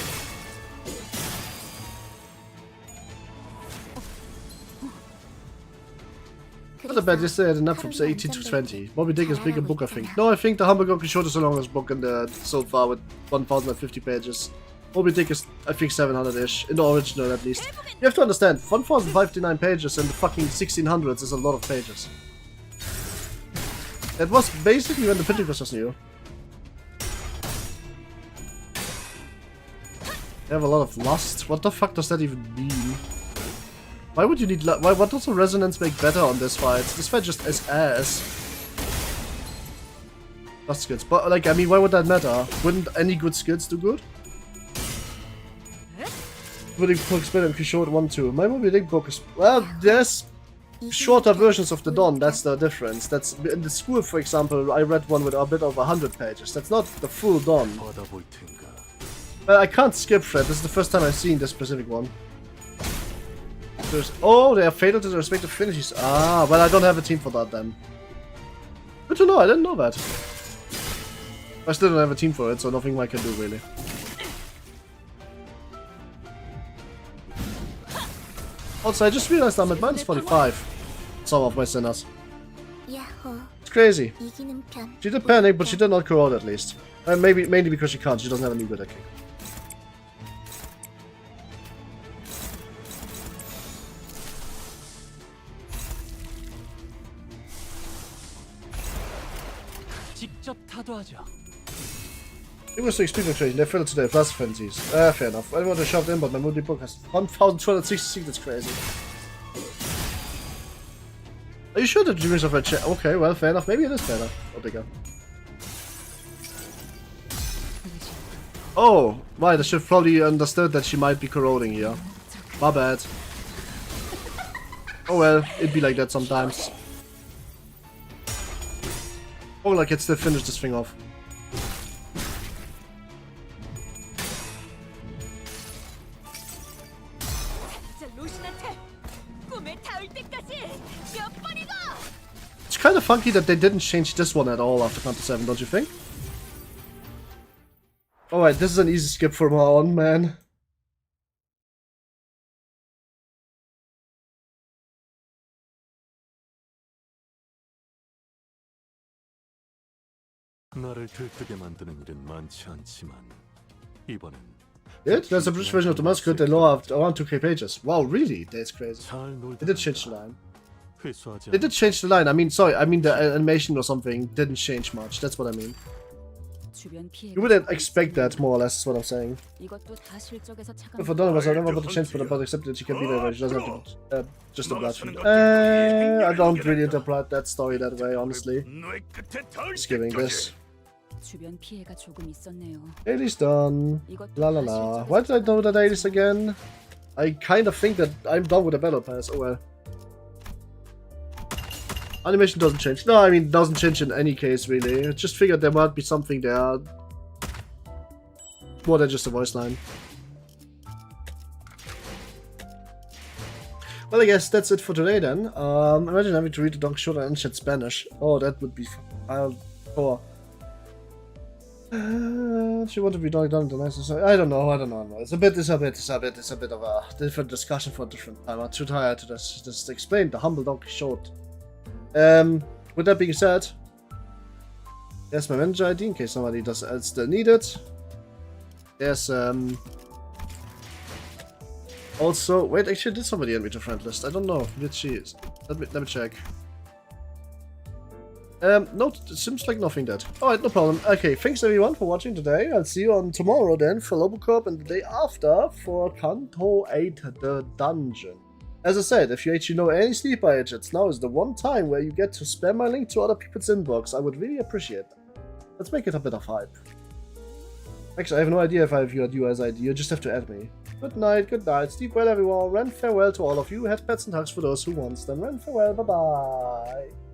Not a bad yesterday I had a nap from say 18 to 20. Moby Dick is a bigger book, I think. No, I think The Humble Don Quixote is the longest book in the so far with 1,050 pages. Moby Dick is, I think, 700-ish, in the original at least. You have to understand, 1,059 pages in the fucking 1600s is a lot of pages. That was basically when the Pentecost was new. They have a lot of lust. What the fuck does that even mean? Why would you need what does the resonance make better on this fight? This fight just is ass. Lust skills. But like, I mean, why would that matter? Wouldn't any good skills do good? Would it book better in Quixote 1-2? My Moby Dick book is, well, there's shorter versions of the Dawn, that's the difference. That's in the school, for example, I read one with a bit over 100 pages. That's not the full Dawn. 받아볼 텐가 Well, I can't skip Fred. This is the first time I've seen this specific one. Oh, they are fatal to the respective finishes. Ah, well, I don't have a team for that then. Good to know, I didn't know that. I still don't have a team for it, so nothing I can do, really. Also, I just realized I'm at minus 45. Some of my sinners. It's crazy. She did panic, but she did not corrode at least. Mainly because she can't, she doesn't have a new good kick. 직접 타도하죠. It was the experience trading, they fell to their plus frenzies. Fair enough. I want to shove in, but my Moody book has 1,266, that's crazy. Are you sure the Dreams of Red Chamber? Okay, well, fair enough. Maybe it is better. Oh, bigger. Oh, right, I should have probably understood that she might be corroding here. My bad. Oh well, it'd be like that sometimes. Oh, like I can still finish this thing off. It's kind of funky that they didn't change this one at all after CANTO 7, don't you think? Alright, this is an easy skip from now on, man. 나를 들뜨게 만드는 일은 많지 않지만 이번엔 It? There's a British version of the massacre they lower around 2k pages. Wow, really? That's crazy. 잘 놀다 They did change the line. 회수하지 They did change the line. I mean, sorry, I mean the animation or something didn't change much. That's what I mean. You wouldn't expect that, more or less, is what I'm saying. If I don't know, I never got the chance for the but accepted that she can be there, she doesn't have to just a blood feed. I don't really interpret that story that way, honestly. Just giving this. Daily's done. La la la. Why did I do the dailies again? I kind of think that I'm done with the battle pass. Oh well. Animation doesn't change. No, I mean, it doesn't change in any case, really. I just figured there might be something there. More than just a voice line. Well, I guess that's it for today then. Imagine having to read the Don Quixote in ancient Spanish. Oh, that would be hardcore. She want to be done in the nicest. I don't know. It's a bit of a different discussion for a different time. I'm too tired to just explain the humble Don Quixote. With that being said, there's my manager ID in case somebody still need it. There's also, wait, actually did somebody add me to friend list? I don't know. Did she? Let me check. No, it seems like nothing dead. Alright, no problem. Okay, thanks everyone for watching today. I'll see you on tomorrow then for Lobocorp and the day after for CANTO 8 The Dungeon. As I said, if you actually know any sleeper agents, now is the one time where you get to spam my link to other people's inbox. I would really appreciate that. Let's make it a bit of hype. Actually, I have no idea if I have your US ID, you just have to add me. Good night, sleep well everyone, and farewell to all of you. Head pets and hugs for those who want them, and farewell, bye bye.